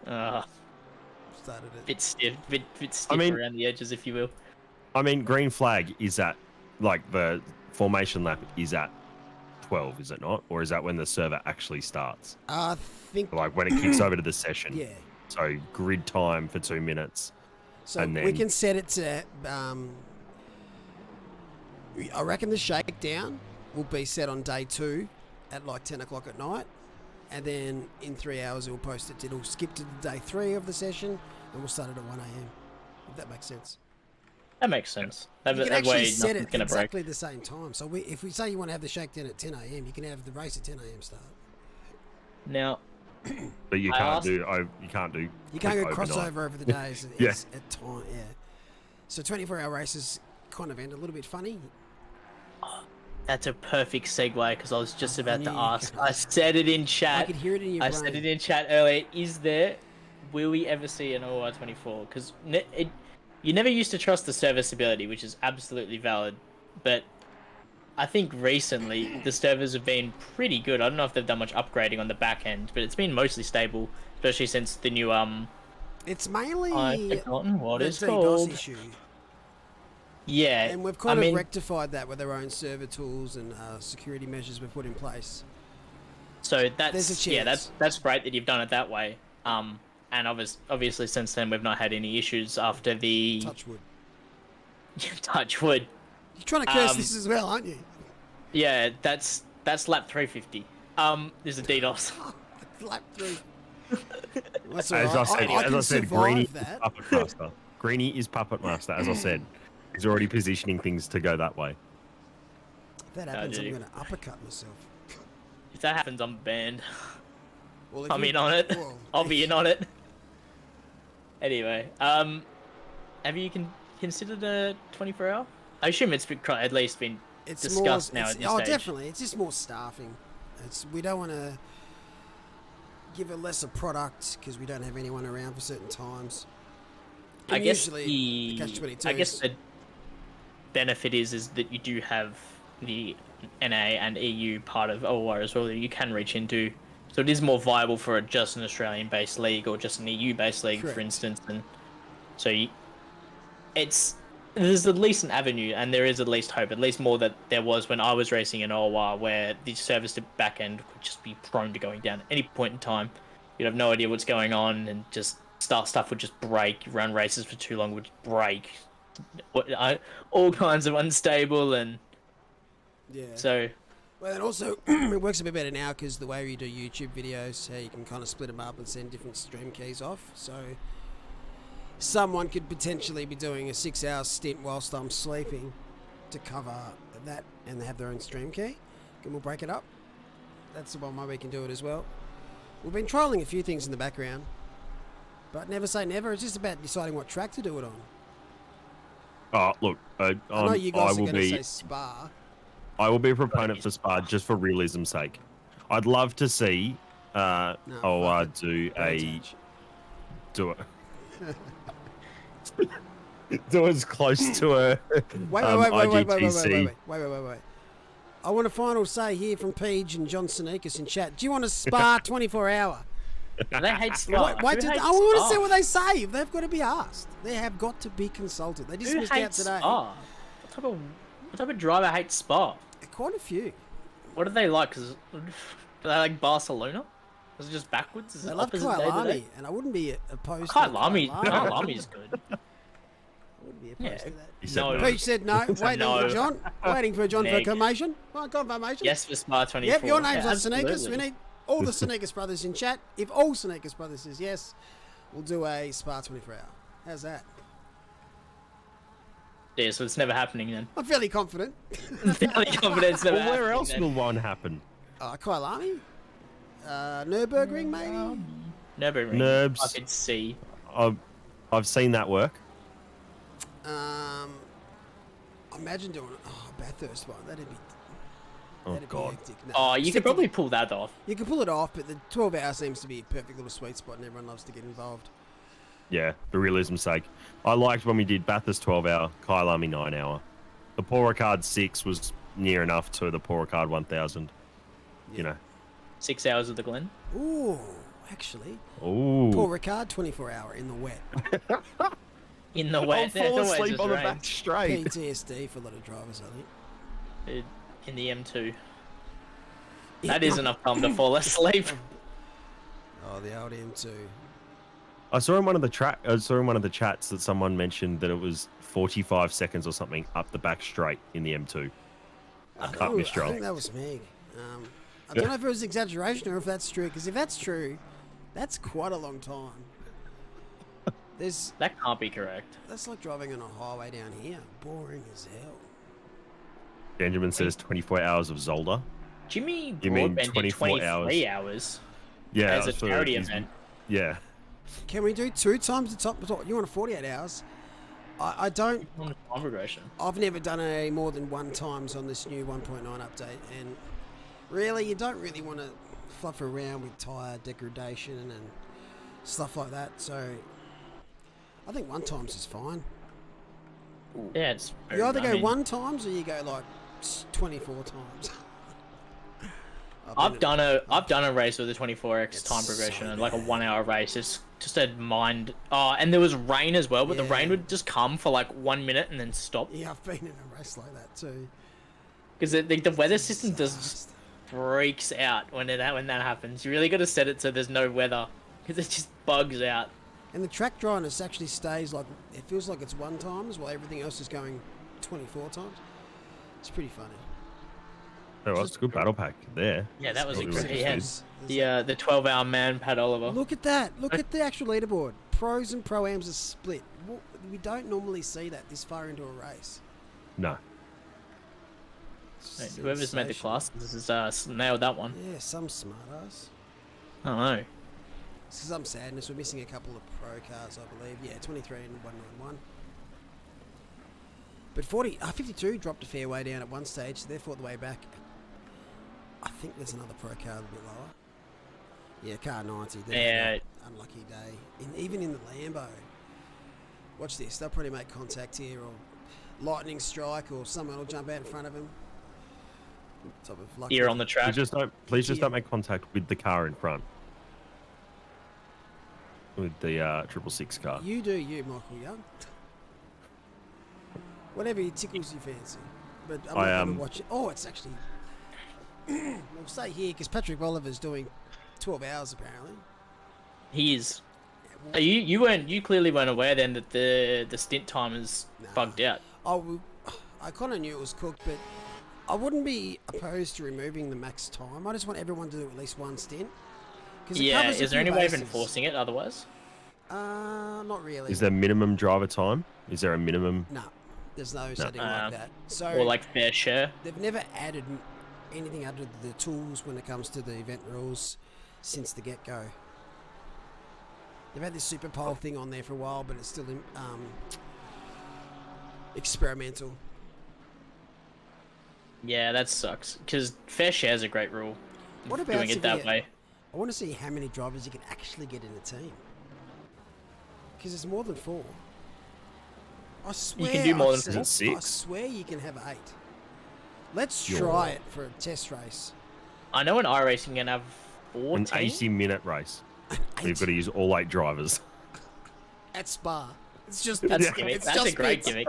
Started it. Bit stiff, bit stiff mean- around the edges, if you will. I mean, green flag is at, like, the formation lap is at 12, is it not? Or is that when the server actually starts? I think. Like, when it kicks over to the session. Yeah. So, grid time for 2 minutes. So And we then- can set it to. I reckon the shakedown will be set on day 2 at like 10 o'clock at night, and then in 3 hours it'll post it. It'll skip to day 3 of the session, and we'll start it at 1 a.m. If that makes sense. That makes sense. That You can way actually set nothing's it gonna exactly the same time. So if we say you want to have the shakedown at 10 a.m., you can have the race at 10 a.m. start. break. Now, But you I can't asked- do. You can't do. You can't go like, overnight. crossover over the days. Yeah. It's at time, yeah. So 24-hour races kind of end a little bit funny. that's a perfect segue because I was just I about to knew you ask. could. I said it in I chat. could hear it in your I brain. said it in chat earlier. Will we ever see an OR24? Because you never used to trust the serviceability, which is absolutely valid. But I think recently the servers have been pretty good. I don't know if they've done much upgrading on the back end, but it's been mostly stable, especially since the new It's mainly I've forgotten what the it's DDoS called. issue. Yeah, And we've kind of rectified that with our own server tools and security measures we've put in place. So There's a chance. that's great that you've done it that way. And obviously since then we've not had any issues after the Touch wood. touch wood. You're trying to curse this as well, aren't you? Yeah, that's lap 350. There's a DDoS. Lap 3. That's As all I right. said, I can Greeny survive is that. uppercaster. Greeny is puppet master, as I said. He's already positioning things to go that way. If that happens, I'm dude. going to uppercut myself. If that happens, I'm banned. Well, if I'm you- in on it. well, I'll be in on it. Anyway, have you considered a 24-hour? I assume it's been, at least been It's discussed more, now it's, at this oh, stage. definitely. It's just more staffing. We don't want to give a lesser product because we don't have anyone around for certain times. I And guess usually the catch-22 I guess the benefit is that you do have the NA and EU part of OR as well that you can reach into. So it is more viable for just an Australian-based league or just an EU-based league, Correct. for instance. And so there's at least an avenue, and there is at least hope, at least more than there was when I was racing in OR, where the service to back end could just be prone to going down at any point in time. You'd have no idea what's going on, and just stuff would just break. Run races for too long would break. All kinds of unstable, and Yeah. so Well, and also it works a bit better now because the way you do YouTube videos, how you can kind of split them up and send different stream keys off. So someone could potentially be doing a 6-hour stint whilst I'm sleeping to cover that, and they have their own stream key. And we'll break it up. That's the one way we can do it as well. We've been trialing a few things in the background, but never say never. It's just about deciding what track to do it on. Oh, look, I know you guys I are will going to be say Spa. I will be a proponent for Spa just for realism's sake. I'd love to see No, OR fuck it. do Don't a touch. do it. Do as close to a Wait. I want a final say here from Peach and John Sneakers in chat. Do you want a Spa 24-hour? they hate Spa. Wait, Who hates I want to see Spa? what they say. They've got to be asked. They have got to be consulted. They Who dismissed out hates today. Spa? What type of driver hates Spa? Quite a few. What are they like? Do they like Barcelona? Is it just backwards? Is They it love opposite Kyle day to Lamy, day? and I wouldn't be opposed Kyle to Lamy. Kyle Kyle Lamy. Lamy's good. I wouldn't be opposed Yeah. to that. He said No. Peach said no. Waiting No. for John. Waiting for John for Meg. confirmation. Well, confirmation. Yes, for Spa 24. Yep, your name's Yeah, on Sneakers. We absolutely. need all the Sneakers brothers in chat. If all Sneakers brothers says yes, we'll do a Spa 24-hour. How's that? Yeah, so it's never happening then. I'm fairly confident. Fairly confident it's never Well, where happening else then. will one happen? Kyle Lamy? Nürburgring, maybe? Never. Nerbs. I could see. I've seen that work. Imagine doing it. Oh, Bathurst one. That'd be Oh be God. hectic. No, Oh, you stick could to probably the- pull that off. You can pull it off, but the 12-hour seems to be a perfect little sweet spot, and everyone loves to get involved. Yeah, for realism's sake. I liked when we did Bathurst 12-hour, Kyle Army 9-hour. The Paul Ricard 6 was near enough to the Paul Ricard 1000. You know. 6 hours of the Glen. Ooh, actually, Ooh. Paul Ricard 24-hour in the wet. In the I'll wet. fall There's always asleep just on the rain. back straight. PTSD for a lot of drivers, I think. In the M2. That is enough time to fall asleep. Oh, the old M2. I saw in one of the chats that someone mentioned that it was 45 seconds or something up the back straight in the M2. I Can't be strong. think that was Meg. I don't know if it was exaggeration or if that's true, because if that's true, that's quite a long time. That can't be correct. That's like driving on a highway down here. Boring as hell. Benjamin says 24 hours of Zolder. Jimmy You mean Broadbent did 24 23 hours Yeah, as a that's what charity he's- event. Yeah. Can we do 2 times the top? You want a 48 hours? I don't. On time progression. I've never done a more than 1 times on this new 1.9 update, and really, you don't really want to fluff around with tyre degradation and stuff like that. So, I think 1 times is fine. Yeah, it's. You either I go mean, 1 times or you go like 24 times. I've done a race with a 24x It's time progression so and like a bad. 1 hour race. It's just a mind. Oh, and there was rain as well, but the Yeah. rain would just come for like 1 minute and then stop Yeah, I've been in a race like that too. because the weather system just Disaster. freaks out when that happens. You really got to set it so there's no weather because it just bugs out. And the track dryness actually stays like, it feels like it's 1 times while everything else is going 24 times. It's pretty funny. Oh, well, it's a good battle pack there. Yeah, that was Probably incredible. what it Yeah, is. the 12-hour man, Pat Oliver. Look at that. Look at the actual leaderboard. pros and pro-ams are split. We don't normally see that this far into a race. No. Mate, whoever's made the Sensational. classes has nailed that one. Yeah, some smart ass. I don't know. Some sadness. We're missing a couple of pro cars, I believe. Yeah, 23 and 191. But 52 dropped a fair way down at one stage. So they fought the way back. I think there's another pro car a little bit lower. Yeah, car 90. Yeah. Unlucky day. Even in the Lambo. Watch this. They'll probably make contact here, or lightning strike, or someone will jump out in front of him. Type of lucky. Here on the track. Please just don't make contact with the car in front. With the 666 car. You do you, Michael Young. Whatever tickles your fancy. But I'm not going to watch it. Oh, it's actually... we'll stay here because Patrick Oliver's doing 12 hours apparently. He is. You clearly weren't aware then that the stint time is bugged out. I kind of knew it was cooked, but I wouldn't be opposed to removing the max time. I just want everyone to do at least one stint. Yeah, is there any way of enforcing it otherwise? Not really. Is there minimum driver time? Is there a minimum? No, there's no setting like that. So or like fair share? They've never added anything under the tools when it comes to the event rules since the get-go. They've had this super pole thing on there for a while, but it's still experimental. Yeah, that sucks. Because fair share is a great rule. What about doing it that way? I want to see how many drivers you can actually get in a team. Because it's more than 4. I swear. You can do more than 4. 6. I swear you can have 8. Let's try it for a test race. I know in iRacing you can have 14. An 80-minute race. You've got to use all 8 drivers. At Spa. It's just That's a gimmick. That's a great gimmick.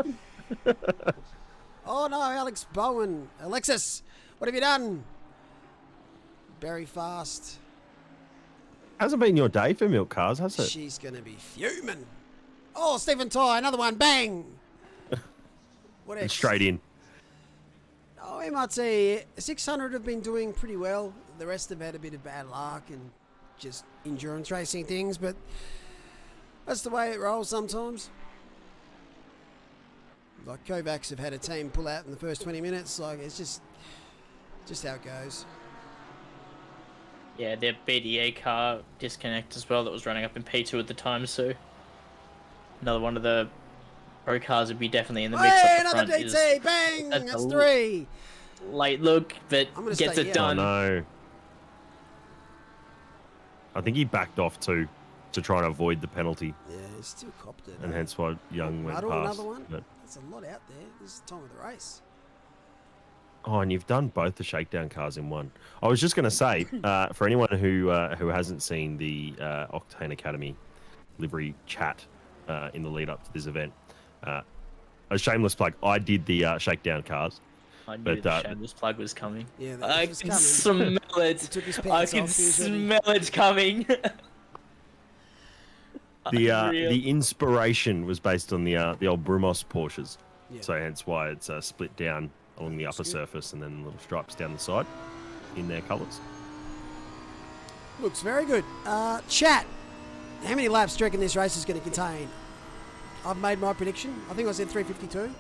Oh no, Alex Bowen. Alexis, what have you done? Very fast. Hasn't been your day for milk cars, has it? She's going to be fuming. Oh, Stephen Ty, another one. Bang. What And straight in. Oh, MRT 600 have been doing pretty well. The rest have had a bit of bad luck and just endurance racing things, but that's the way it rolls sometimes. Like Kovacs have had a team pull out in the first 20 minutes. Like it's just how it goes. Yeah, their BDA car disconnect as well that was running up in P2 at the time, so another one of the pro cars would be definitely in the mix Hey, up the another front. DT! Bang! That's 3. Late look, but I'm gonna gets stay it here. done. Oh, no. I think he backed off too to try and avoid the penalty, Yeah, he's still copped it. and hence why Young went Muddle, past. another one? But, There's a lot out there. This is the time of the race. oh, and you've done both the shakedown cars in one. I was just going to say, for anyone who hasn't seen the Octane Academy livery chat in the lead up to this event, a shameless plug. I did the shakedown cars. I knew But, the shameless plug was coming. Yeah, I was can coming. smell it. He took his I pants can off. He was ready. smell it coming. Unreal. The inspiration was based on the old Brumos Porsches, Yeah. so hence why it's split down along the upper good. surface and then little stripes down the side in their colours. Looks very good. Chat. How many laps do you reckon this race is going to contain? I've made my prediction. I think I said 352.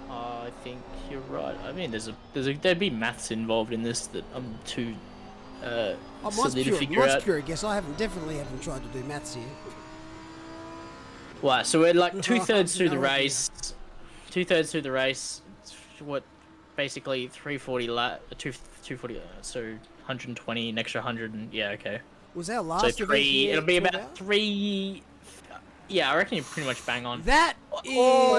I think you're right. I mean, there'd be maths involved in this that I'm too silly to figure out. Pure guess. I definitely haven't tried to do maths here. Right, so we're like 2/3 through the No race. 2/3 through the race. What, basically 340 240. So 120, an extra 100, and yeah, okay. Was our last So event 3. here It'll be 12 about hours? 3. Yeah, I reckon you're pretty much bang on. That Oh,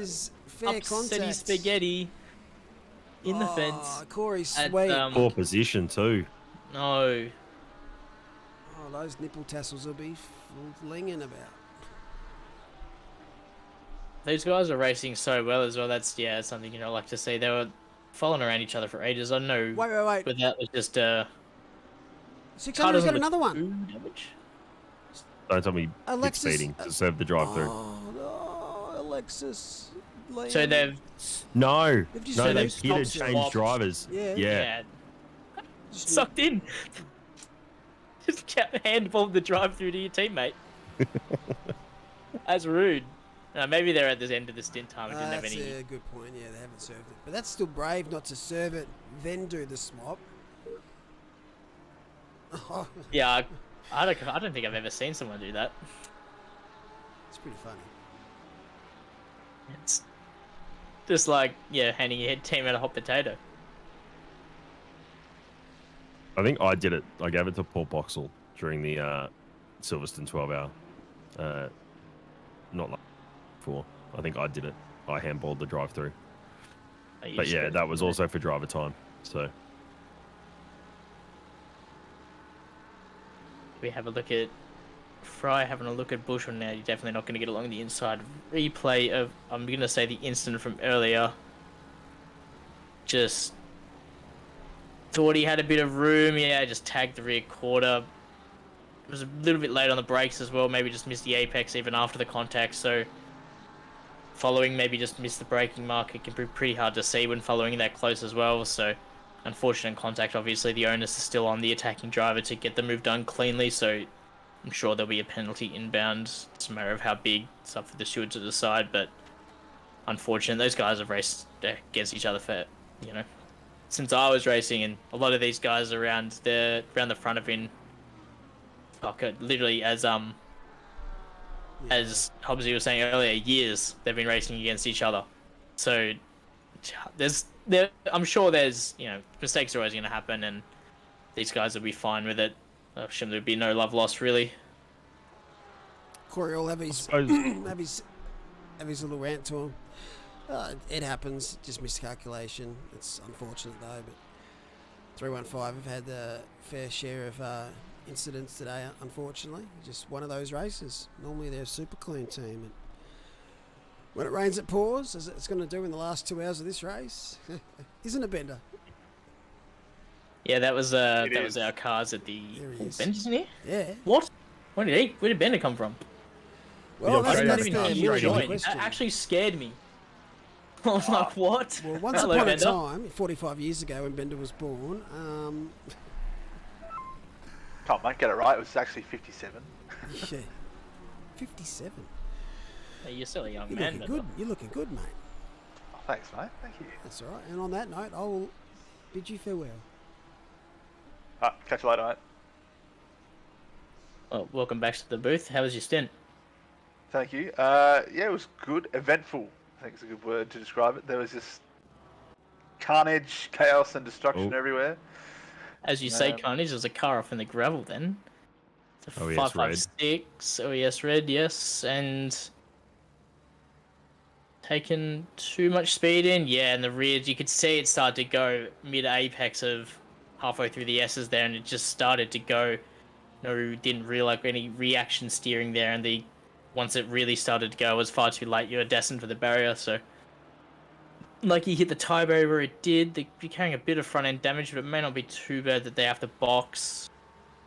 is fair Upsetty contact. spaghetti in the fence. Corey's At, sweet. Poor position too. No. Oh, those nipple tassels will be flinging about. Those guys are racing so well as well. That's something I like to see. They were following around each other for ages. I know. Wait. But that was just 600's got another one. Damage. Don't tell me Alexis, it's speeding to serve the drive-through. Oh, no, Alexis. So they've No, They've just no, said they've they've hit stopped change swapped. drivers. Yeah. Yeah. sucked in. Just handball the drive through to your teammate. That's rude. Maybe they're at the end of the stint time and didn't have That's any. a good point. Yeah, they haven't served it, but that's still brave not to serve it, then do the swap. Oh, Yeah, I don't think I've ever seen someone do that. it's pretty funny. It's just like, yeah, handing your teammate a hot potato. I think I did it. I gave it to Paul Boxall during the Silverstone 12-hour. Not like before. I think I did it. I handballed the drive-through. But yeah, that was also for driver time. So We have a look at Fry having a look at Bushel now. You're definitely not going to get along the inside replay of, I'm going to say, the incident from earlier. Just thought he had a bit of room. Yeah, just tagged the rear quarter. It was a little bit late on the brakes as well. Maybe just missed the apex even after the contact. So following, maybe just missed the braking mark. It can be pretty hard to see when following that close as well. So unfortunate contact. Obviously, the onus is still on the attacking driver to get the move done cleanly. So I'm sure there'll be a penalty inbound. It's a matter of how big. It's up for the steward to decide. But unfortunate, those guys have raced against each other for, since I was racing, and a lot of these guys around the front have been, literally as Hobbsy was saying earlier, years they've been racing against each other. So I'm sure there's mistakes are always going to happen, and these guys will be fine with it. I assume there'd be no love lost really. Corey will have his have his little rant to him. It happens, just miscalculation. It's unfortunate though, but 315 have had a fair share of incidents today, unfortunately. Just one of those races. Normally they're a super clean team, and when it rains it pours, as it's going to do in the last 2 hours of this race. Isn't it, Bender? Yeah, that was our cars at the Bender's in here? Yeah. What? Where did Bender come from? Well, I that's didn't the even million join. question. That actually scared me. I was like, what? Well, once Hello, upon a Bender. time, 45 years ago when Bender was born, Come on, mate, get it right. It was actually 57. yeah, 57. Hey, you're still a young You're man. looking good. You're looking good, mate. Oh, thanks, mate. Thank you. That's all right. And on that note, I will bid you farewell. Catch you later, mate. Well, welcome back to the booth. How was your stint? Thank you. Yeah, it was good. Eventful, I think is a good word to describe it. There was just carnage, chaos, and destruction everywhere. As you say, Carnage, there's a car off in the gravel then. It's a OES 556, OES red, yes, and taken too much speed in. Yeah, and the rears, you could see it start to go mid-apex of halfway through the S's there, and it just started to go. No, didn't really like any reaction steering there, and once it really started to go, it was far too late. You were destined for the barrier, so like you hit the tie barrier where it did. You're carrying a bit of front end damage, but it may not be too bad that they have to box.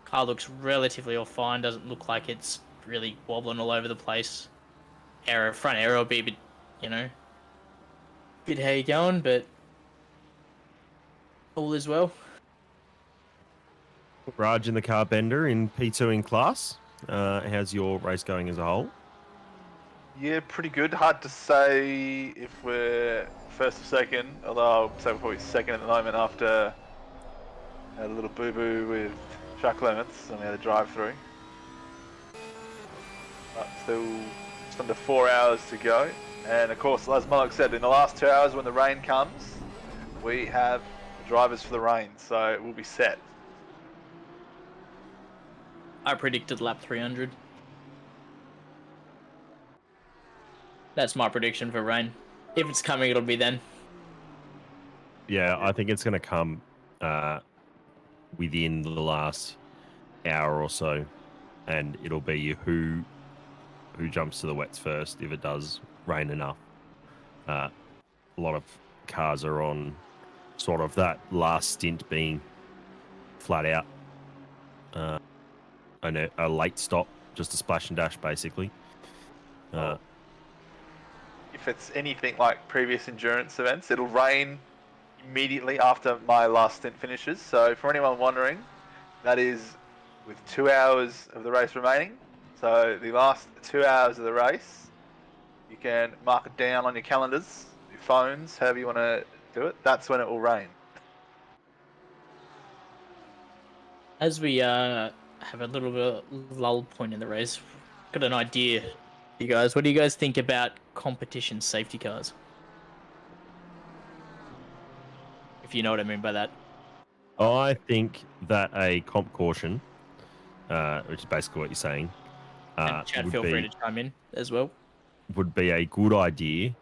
Car looks relatively all fine. Doesn't look like it's really wobbling all over the place. Front aero will be a bit, bit how you going, but all is well. Raj in the car, Bender in P2 in class. How's your race going as a whole? Yeah, pretty good. Hard to say if we're first or second, although I'll say we're probably second at the moment after a little boo-boo with Chuck Lemons on the other drive-through. But still just under 4 hours to go. And of course, as Moloch said, in the last 2 hours when the rain comes, we have drivers for the rain, so we'll be set. I predicted lap 300. That's my prediction for rain. If it's coming, it'll be then. Yeah, I think it's going to come within the last hour or so, and it'll be who jumps to the wets first if it does rain enough. A lot of cars are on sort of that last stint being flat out. And a late stop, just a splash and dash, basically. If it's anything like previous endurance events, it'll rain immediately after my last stint finishes. So for anyone wondering, that is with 2 hours of the race remaining. So the last 2 hours of the race, you can mark it down on your calendars, your phones, however you want to do it. That's when it will rain. As we have a little bit of lull point in the race, got an idea, you guys. What do you guys think about competition safety cars? If you know what I mean by that. I think that a comp caution, which is basically what you're saying, And Chad, feel free to chime in as well. would be a good idea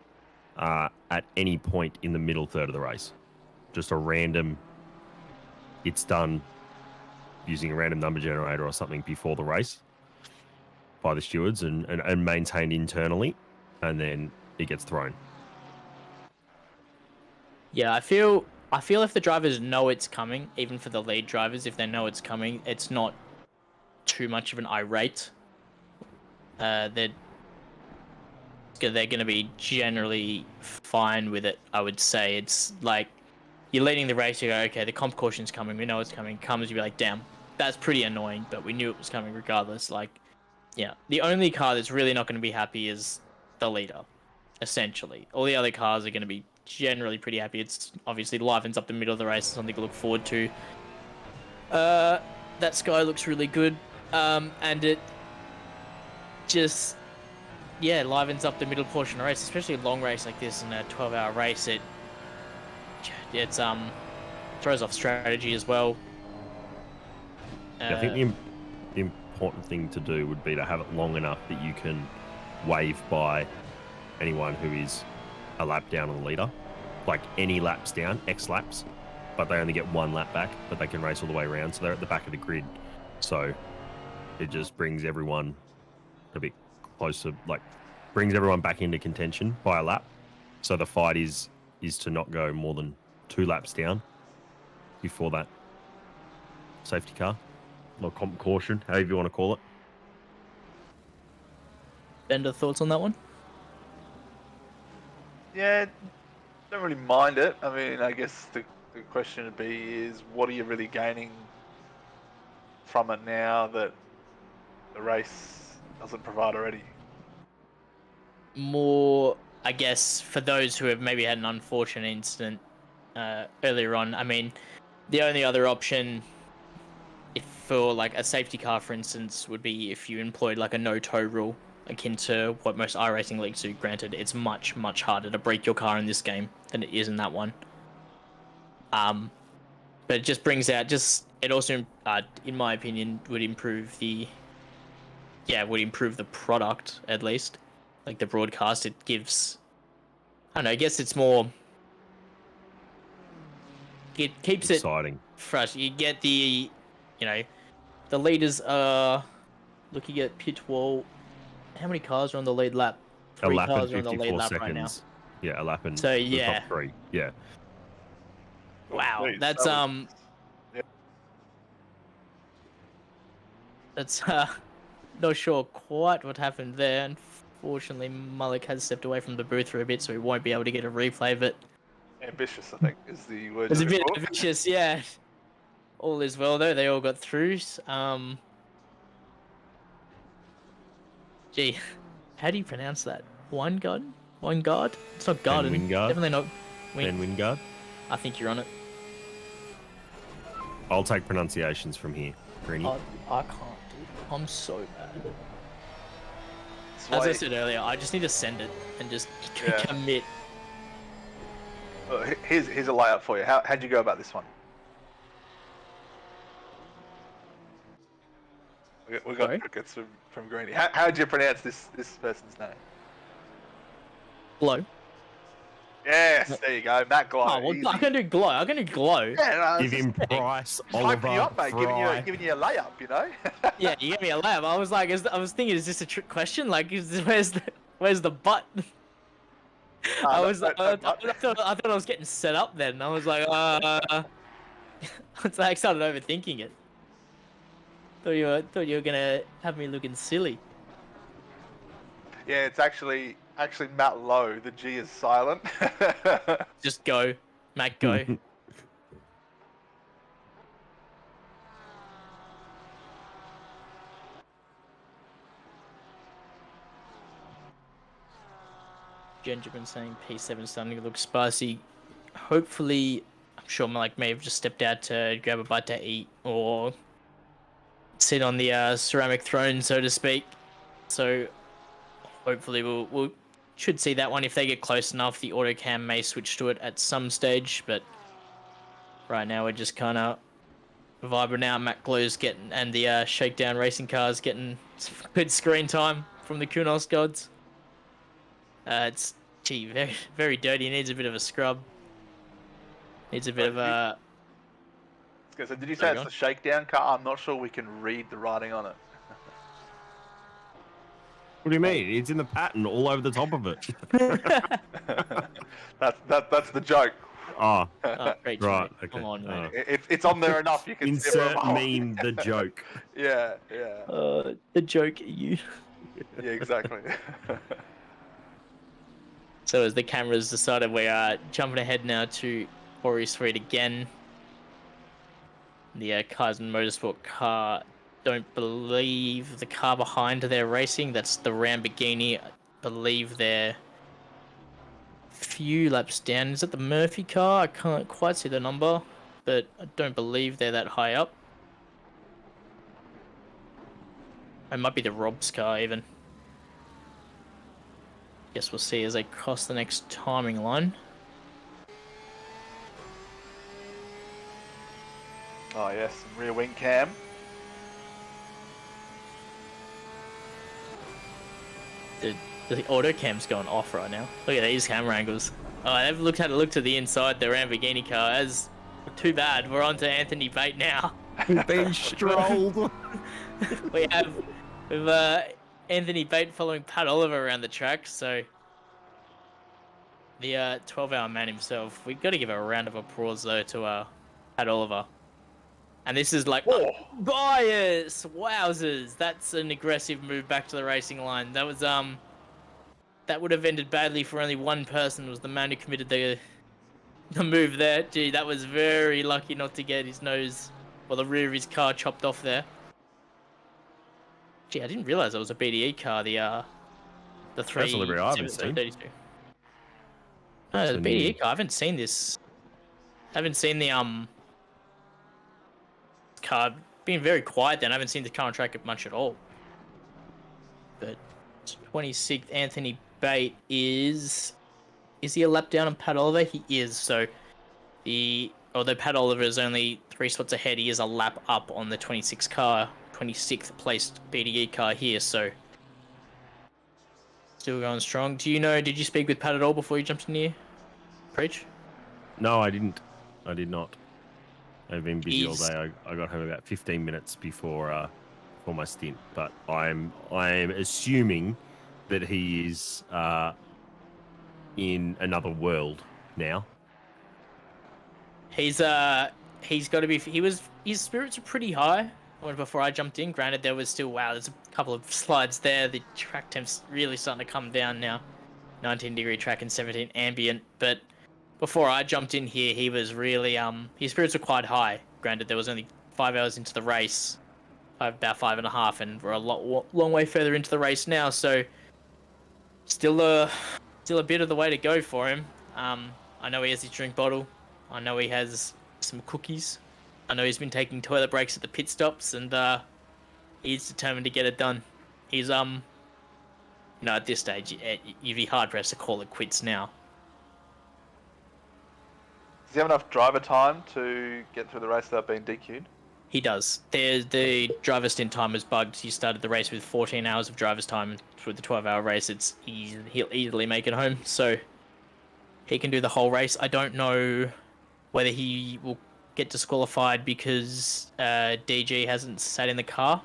at any point in the middle third of the race. Just a random, it's done using a random number generator or something before the race by the stewards and maintained internally, and then it gets thrown. Yeah, I feel if the drivers know it's coming, even for the lead drivers, if they know it's coming, it's not too much of an irate. They're going to be generally fine with it, I would say. It's like you're leading the race, you go, okay, the comp caution's coming, we know it's coming. Comes, you be like, damn, that's pretty annoying, but we knew it was coming regardless. Like, yeah, the only car that's really not going to be happy is the leader, essentially. All the other cars are going to be generally pretty happy. It's obviously livens up the middle of the race, something to look forward to. That sky looks really good, and it just, yeah, livens up the middle portion of the race, especially a long race like this in a 12-hour race. It's throws off strategy as well. I think the important thing to do would be to have it long enough that you can wave by anyone who is a lap down on the leader, like any laps down, X laps, but they only get one lap back, but they can race all the way around, so they're at the back of the grid. So it just brings everyone a bit closer, like brings everyone back into contention by a lap. So the fight is to not go more than 2 laps down before that safety car or comp caution, however you want to call it. Bender, thoughts on that one? Yeah, don't really mind it. I mean, I guess the question would be is what are you really gaining from it now that the race doesn't provide already? More, I guess, for those who have maybe had an unfortunate incident earlier on. I mean, the only other option, if for like a safety car, for instance, would be if you employed like a no-tow rule, akin to what most iRacing leagues do. Granted, it's much, much harder to break your car in this game than it is in that one. But it just brings out, it also, in my opinion, would improve the product, at least. Like the broadcast, it gives, I don't know, I guess it's more, it keeps Exciting. it fresh. You get the, the leaders are looking at pit wall. How many cars are on the lead lap? 3 A lap cars and are on the lead 54 lap seconds. right now. Yeah, a lap and So, the yeah. top 3. Yeah. Wow, Jeez, that's yeah. that's not sure quite what happened there. Unfortunately, Mullock has stepped away from the booth for a bit, so we won't be able to get a replay of it. Ambitious, I think, is the word. It's a bit for. ambitious, yeah. All is well though; they all got through. Gee, how do you pronounce that? Wingard? It's not garden. Wingard? Definitely not. Ben Wingard. I think you're on it. I'll take pronunciations from here. Greeny. I can't, dude. I'm so bad. That's As why- I said earlier, I just need to send it and just Yeah. commit. Well, here's a layup for you. How'd you go about this one? We got Sorry? crickets from Greeny. How'd you pronounce this person's name? Glow. Yes, there you go, Matt Glow. Oh, well, Easy. I can do glow. I can do glow. Yeah, no, Give him Price, Oliver, hyping you up, mate. Fry. Giving you a layup, you know. Yeah, you gave me a lab. I was like, I was thinking, is this a trick question? Like, where's the butt? I was like, I thought I was getting set up then. I was like, I started overthinking it. Thought you were gonna have me looking silly. Yeah, it's actually Matt Lowe. The G is silent. Just go, Mac, go. Benjamin saying P7 starting to look spicy. Hopefully, I'm sure Mike may have just stepped out to grab a bite to eat or sit on the ceramic throne, so to speak. So hopefully we'll should see that one if they get close enough. The autocam may switch to it at some stage, but right now we're just kind of vibing out. Matt Glue's getting and the Shakedown Racing cars getting good screen time from the Kunos gods. It's very very dirty. Needs a bit of a scrub. Needs a bit of a. So did you say it's the shakedown car? I'm not sure we can read the writing on it. What do you mean? It's in the pattern all over the top of it. That's the joke. Oh, Oh, great right. joke. Okay. Come on, man. It's on there enough. You can see it Insert from a mile. meme the joke. Yeah. The joke at you. Yeah, exactly. So as the cameras decided, we are jumping ahead now to Ori Street again. The Cars and Motorsport car, don't believe the car behind they're racing. That's the Lamborghini. I believe they're few laps down. Is it the Murphy car? I can't quite see the number, but I don't believe they're that high up. It might be the Rob's car even. Guess we'll see as they cross the next timing line. Oh yes, rear wing cam. The auto cam's going off right now. Look at these camera angles. Oh, they've looked to the inside the Lamborghini car. As too bad. We're on to Anthony Bate now. Being strolled. we have Anthony Bate following Pat Oliver around the track. So the 12-hour man himself. We've got to give a round of applause though to Pat Oliver. And this is like bias, wowzers! That's an aggressive move back to the racing line. That was that would have ended badly for only one person. Was the man who committed the move there. Gee, that was very lucky not to get his nose or the rear of his car chopped off there. Gee, I didn't realize it was a BDE car. The three. That's a livery I haven't seen. No, the BDE car. I haven't seen this. I haven't seen the car. Being very quiet then. I haven't seen the car on track much at all. But 26th Anthony Bate is he a lap down on Pat Oliver? He is. So although Pat Oliver is only 3 spots ahead, he is a lap up on the 26th placed BDE car here. So still going strong. Did you speak with Pat at all before you jumped in here? Preach? No, I didn't. I did not. I've been busy all day. I got home about 15 minutes before my stint, but I'm assuming that he is in another world now. He's got to be. His spirits are pretty high. Before I jumped in, granted there was still there's a couple of slides there. The track temp's really starting to come down now. 19-degree track and 17 ambient, but before I jumped in here, he was really his spirits were quite high. Granted, there was only 5 hours into the race, about 5.5, and we're a long way further into the race now. So, still a bit of the way to go for him. I know he has his drink bottle. I know he has some cookies. I know he's been taking toilet breaks at the pit stops, and he's determined to get it done. He's at this stage, you'd be hard pressed to call it quits now. Does he have enough driver time to get through the race without being DQ'd? He does. The driver's stint time is bugged. He started the race with 14 hours of driver's time through the 12-hour race. He'll easily make it home, so he can do the whole race. I don't know whether he will get disqualified because DG hasn't sat in the car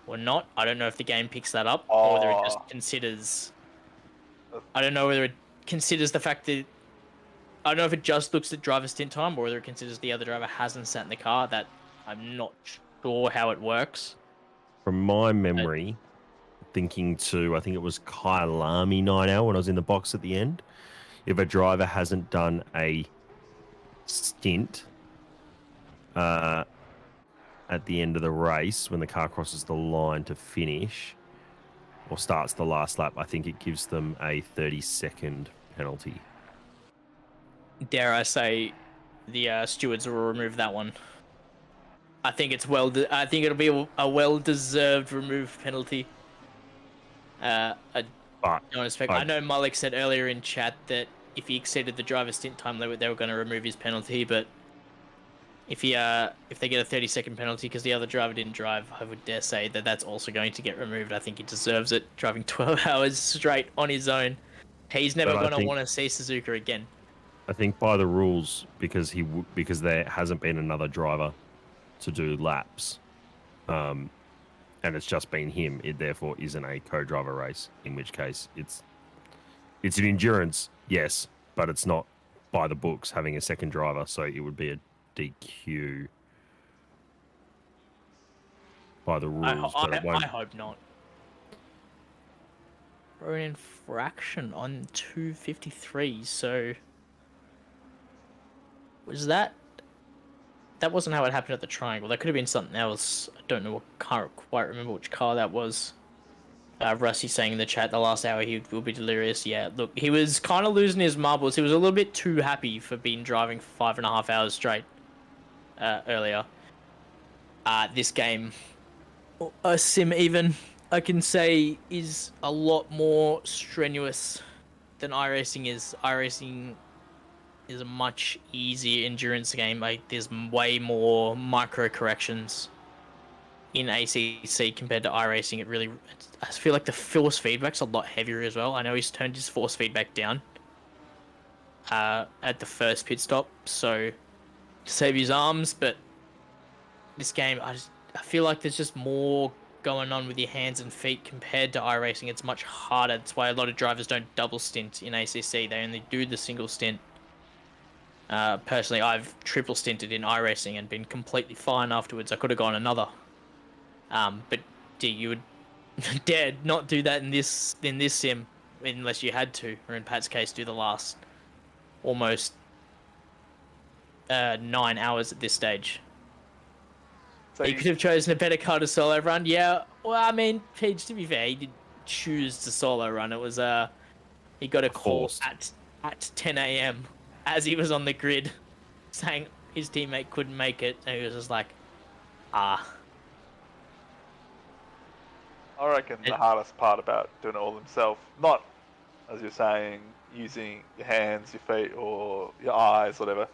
or not. I don't know if the game picks that up or whether it just considers... I don't know whether it considers the fact that... I don't know if it just looks at driver stint time or whether it considers the other driver hasn't sat in the car. That I'm not sure how it works. From my memory, thinking to, I think it was Kyalami 9L when I was in the box at the end. If a driver hasn't done a stint at the end of the race, when the car crosses the line to finish, or starts the last lap, I think it gives them a 30-second penalty. Dare I say, the stewards will remove that one. I think it's I think it'll be a well-deserved remove penalty. I But don't expect. I know Malik said earlier in chat that if he exceeded the driver's stint time limit, they were going to remove his penalty. But if they get a 30-second penalty because the other driver didn't drive, I would dare say that that's also going to get removed. I think he deserves it. Driving 12 hours straight on his own, he's never going to want to see Suzuka again. I think by the rules, because there hasn't been another driver to do laps, and it's just been him, it therefore isn't a co-driver race. In which case, it's an endurance, yes, but it's not by the books having a second driver, so it would be a DQ by the rules. I hope not. For an infraction on 253, so was that wasn't how it happened at the triangle. That could have been something else. I don't know what car, quite remember which car that was. Rusty saying in the chat the last hour he will be delirious. Yeah, look, he was kind of losing his marbles. He was a little bit too happy for being driving for 5.5 hours straight earlier. This game, a sim even, I can say, is a lot more strenuous than iRacing is. iRacing is a much easier endurance game. Like, there's way more micro corrections in ACC compared to iRacing. I feel like the force feedback's a lot heavier as well. I know he's turned his force feedback down at the first pit stop, so to save his arms. But this game, I feel like there's just more going on with your hands and feet compared to iRacing. It's much harder. That's why a lot of drivers don't double stint in ACC. They only do the single stint. Personally, I've triple stinted in iRacing and been completely fine afterwards. I could have gone another. But you would dare not do that in this sim unless you had to, or in Pat's case, do the last almost 9 hours at this stage. So he could have chosen a better car to solo run. Yeah, well, I mean, Paige, to be fair, he did choose to solo run. It was he got a call at 10 a.m. as he was on the grid, saying his teammate couldn't make it, and he was just like, I reckon the hardest part about doing it all himself, not, as you're saying, using your hands, your feet, or your eyes, whatever,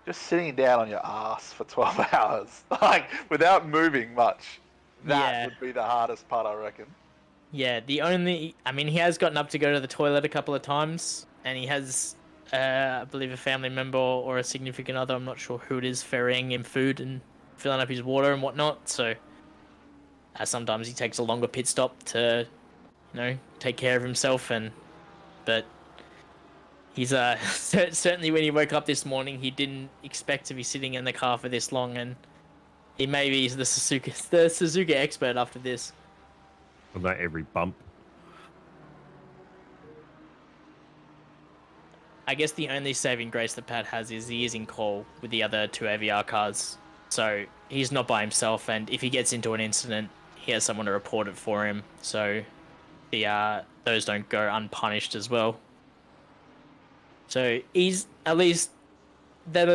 just sitting down on your ass for 12 hours, like, without moving much. That would be the hardest part, I reckon. Yeah, he has gotten up to go to the toilet a couple of times, and he has, I believe, a family member or a significant other, I'm not sure who it is, ferrying him food and filling up his water and whatnot, so sometimes he takes a longer pit stop to, take care of himself, but he's certainly, when he woke up this morning, he didn't expect to be sitting in the car for this long, and he maybe is the Suzuka expert after this. About every bump. I guess the only saving grace that Pat has is he is in call with the other two AVR cars, so he's not by himself, and if he gets into an incident, he has someone to report it for him, so those don't go unpunished as well. So that'll at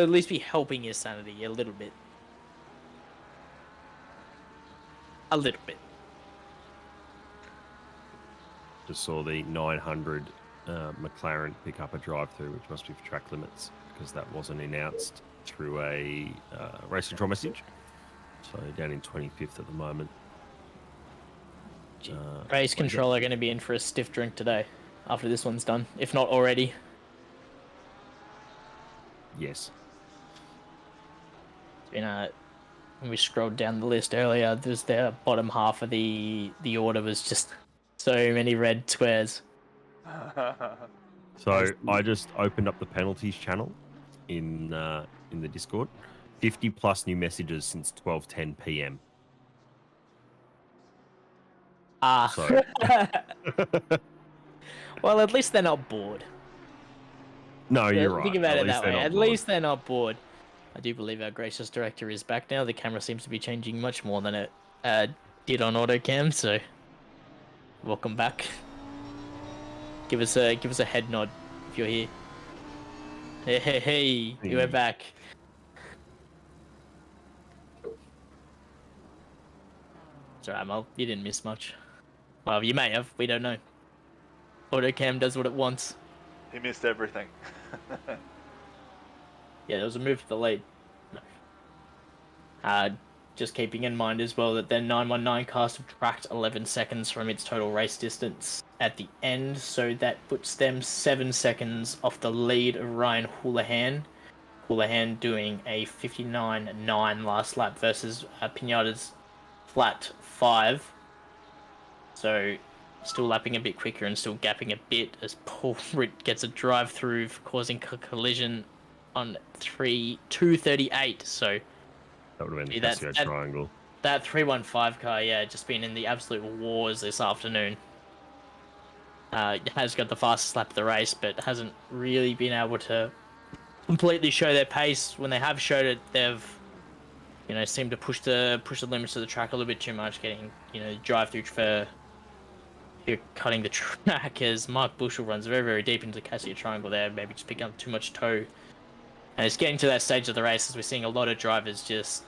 least be helping his sanity a little bit. A little bit. Just saw the 900 McLaren pick up a drive-through, which must be for track limits, because that wasn't announced through a race control message. So down in 25th at the moment. Race control are going to be in for a stiff drink today, after this one's done, if not already. Yes. It's been when we scrolled down the list earlier, there's the bottom half of the order was just so many red squares. So I just opened up the penalties channel in the Discord. 50 plus new messages since 12:10 p.m. So. Well, at least they're not bored. No, you're right. Think about it that way. At least they're not bored. I do believe our gracious director is back now. The camera seems to be changing much more than it did on autocam, so welcome back. Give us a head nod if you're here. Hey, we're back. It's alright, Mel. You didn't miss much. Well, you may have. We don't know. Autocam does what it wants. He missed everything. Yeah, there was a move to the lead. Just keeping in mind as well that their 919 car subtract 11 seconds from its total race distance at the end, so that puts them 7 seconds off the lead of Ryan Houlihan. Houlihan doing a 59.9 last lap versus Pinata's flat 5. So still lapping a bit quicker and still gapping a bit as Paul Ritt gets a drive through for causing a collision on 238. So that would have been the Casio triangle. That 315 car, yeah, just been in the absolute wars this afternoon. It has got the fastest lap of the race, but hasn't really been able to completely show their pace. When they have showed it, they've, seemed to push the limits of the track a little bit too much, getting, drive through for cutting the track as Mark Bushell runs very, very deep into the Casio triangle there, maybe just picking up too much toe. And it's getting to that stage of the race as we're seeing a lot of drivers just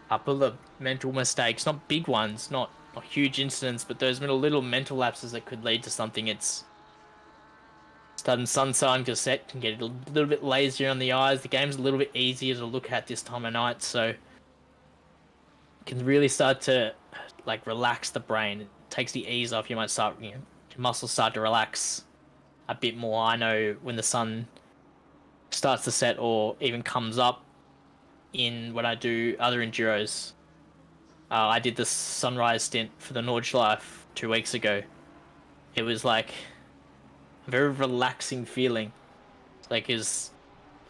couple of mental mistakes, not big ones, not huge incidents, but those little mental lapses that could lead to something. It's starting sun starting to set, can get a little bit lazier on the eyes. The game's a little bit easier to look at this time of night, so can really start to relax the brain. It takes the ease off. You might start, your muscles start to relax a bit more. I know when the sun starts to set or even comes up when I do other enduros. I did the sunrise stint for the Nordschleife 2 weeks ago. It was like a very relaxing feeling. It was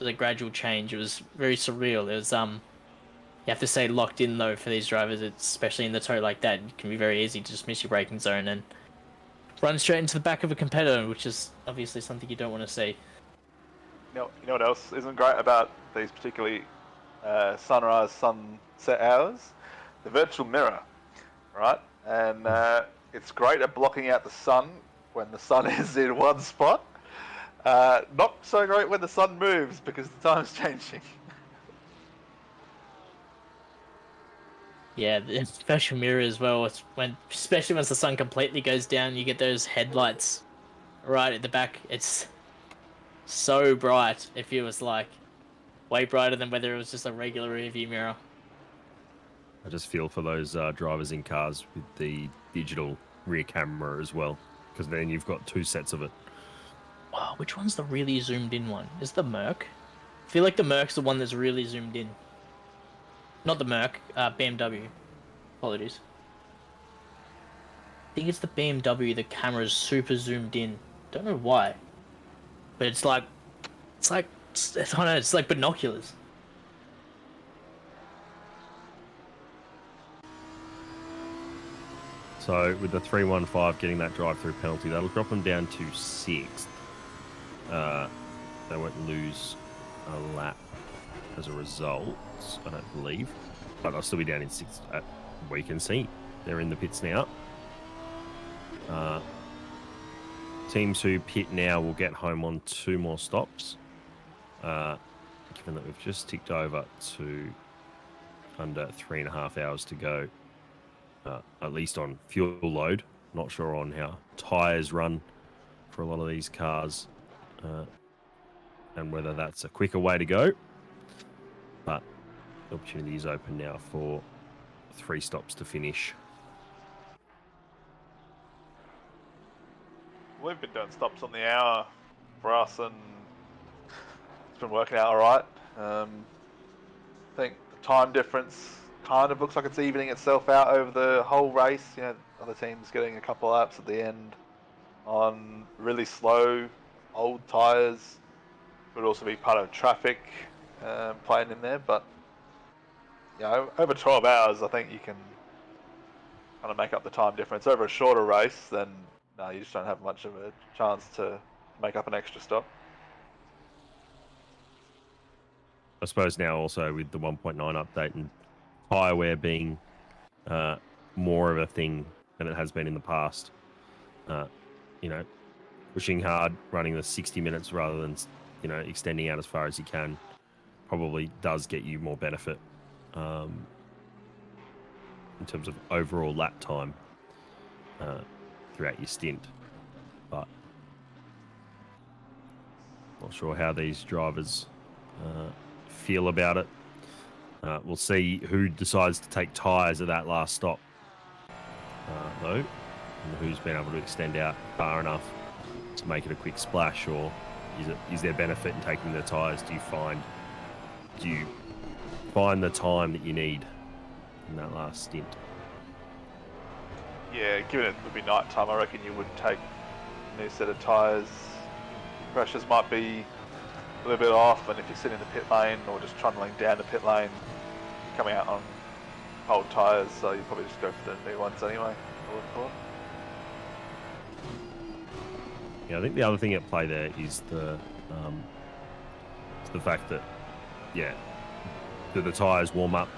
a gradual change. It was very surreal. It was you have to stay locked in though for these drivers, especially in the toe like that. It can be very easy to just miss your braking zone and run straight into the back of a competitor, which is obviously something you don't want to see. You know what else isn't great about these particularly sunrise, sunset hours? The virtual mirror, right? And it's great at blocking out the sun when the sun is in one spot. Not so great when the sun moves because the time's changing. Yeah, the virtual mirror as well. It's especially once the sun completely goes down, you get those headlights right at the back. It's so bright. It feels way brighter than whether it was just a regular rearview mirror. I just feel for those drivers in cars with the digital rear camera as well, because then you've got 2 sets of it. Oh, which one's the really zoomed in one? Is the Merc? I feel like the Merc's the one that's really zoomed in. Not the Merc, BMW. Apologies. I think it's the BMW, the camera's super zoomed in. Don't know why. But it's like binoculars. So with the 315 getting that drive-through penalty, that'll drop them down to 6th. They won't lose a lap as a result, I don't believe. But they'll still be down in 6th. We can see they're in the pits now. Teams who pit now will get home on 2 more stops. Given that we've just ticked over to under 3.5 hours to go, at least on fuel load. Not sure on how tyres run for a lot of these cars and whether that's a quicker way to go. But the opportunity is open now for 3 stops to finish. We've been doing stops on the hour for us, and it's been working out all right. I think the time difference kind of looks like it's evening itself out over the whole race. Other teams getting a couple laps at the end on really slow, old tyres. Would also be part of traffic playing in there, but over 12 hours, I think you can kind of make up the time difference. Over a shorter race, then no, you just don't have much of a chance to make up an extra stop. I suppose now also with the 1.9 update and tyre wear being more of a thing than it has been in the past, you know, pushing hard, running the 60 minutes rather than, you know, extending out as far as you can, probably does get you more benefit in terms of overall lap time throughout your stint. But not sure how these drivers feel about it. We'll see who decides to take tyres at that last stop, though, and who's been able to extend out far enough to make it a quick splash, or is there benefit in taking the tyres? Do you find the time that you need in that last stint? Yeah, given it would be night time, I reckon you wouldn't take a new set of tyres. Pressures might be a little bit off, and if you're sitting in the pit lane or just trundling down the pit lane, you're coming out on old tyres, so you probably just go for the new ones anyway, I would have thought. Yeah, I think the other thing at play there is the fact that, yeah, do the tyres warm up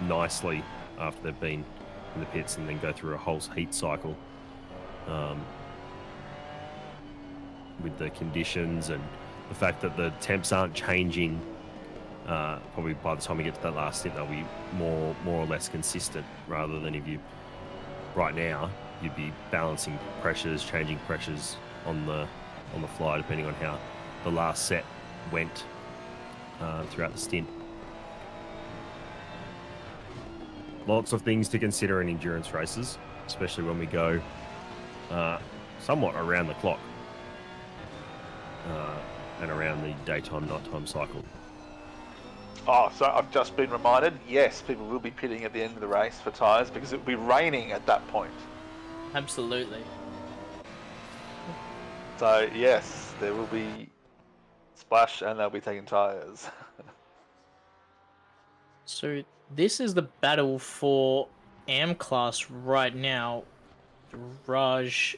nicely after they've been in the pits and then go through a whole heat cycle with the conditions and the fact that the temps aren't changing. Probably by the time we get to that last stint, they'll be more or less consistent, rather than if you right now you'd be balancing pressures, changing pressures on the fly depending on how the last set went throughout the stint. Lots of things to consider in endurance races, especially when we go somewhat around the clock and around the daytime nighttime cycle. Oh, so I've just been reminded, yes, people will be pitting at the end of the race for tyres because it will be raining at that point. Absolutely. So, yes, there will be splash and they'll be taking tyres. So this is the battle for AM class right now. Raj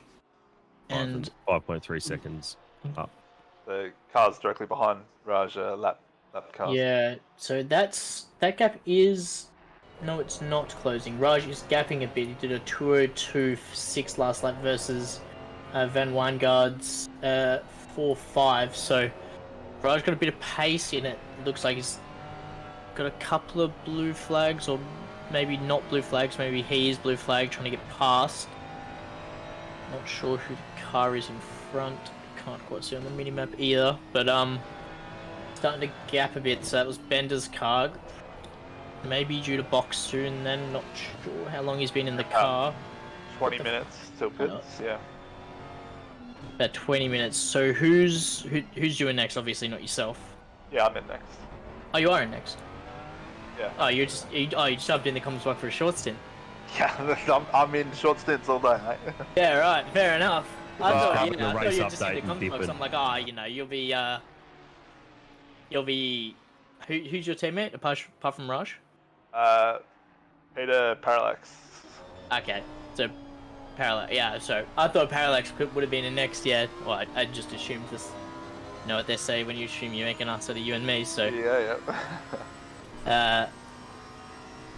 and 5.3 seconds up. The car's directly behind Raj, lap cars. yeah, so that gap is it's not closing. Raj is gapping a bit. He did a 2:02.6 last lap versus Van Wijngaard's 4:05. So Raj got a bit of pace in it. Looks like he's got a couple of blue flags, or maybe not blue flags. Maybe he is blue flag trying to get past. Not sure who the car is in front. Can't quite see on the minimap either. But starting to gap a bit. So that was Bender's car. Maybe due to box soon. Then not sure how long he's been in the car. 20 minutes till pits. Yeah. About 20 minutes. So who's doing next? Obviously not yourself. Yeah, I'm in next. Oh, you are in next. Yeah. Oh, you just jumped in the comments box for a short stint. Yeah, I'm in short stints all day, mate. Yeah, right. Fair enough. I thought having you a were race just in update the and comments box. dipping. I'm like, you'll be. Who's your teammate apart from Raj? Peter Parallax. Okay, so Parallax. Yeah, so I thought Parallax would have been in next. Yeah, well, I just assumed this. You know what they say when you assume you make an ass out of you and me. So Yeah.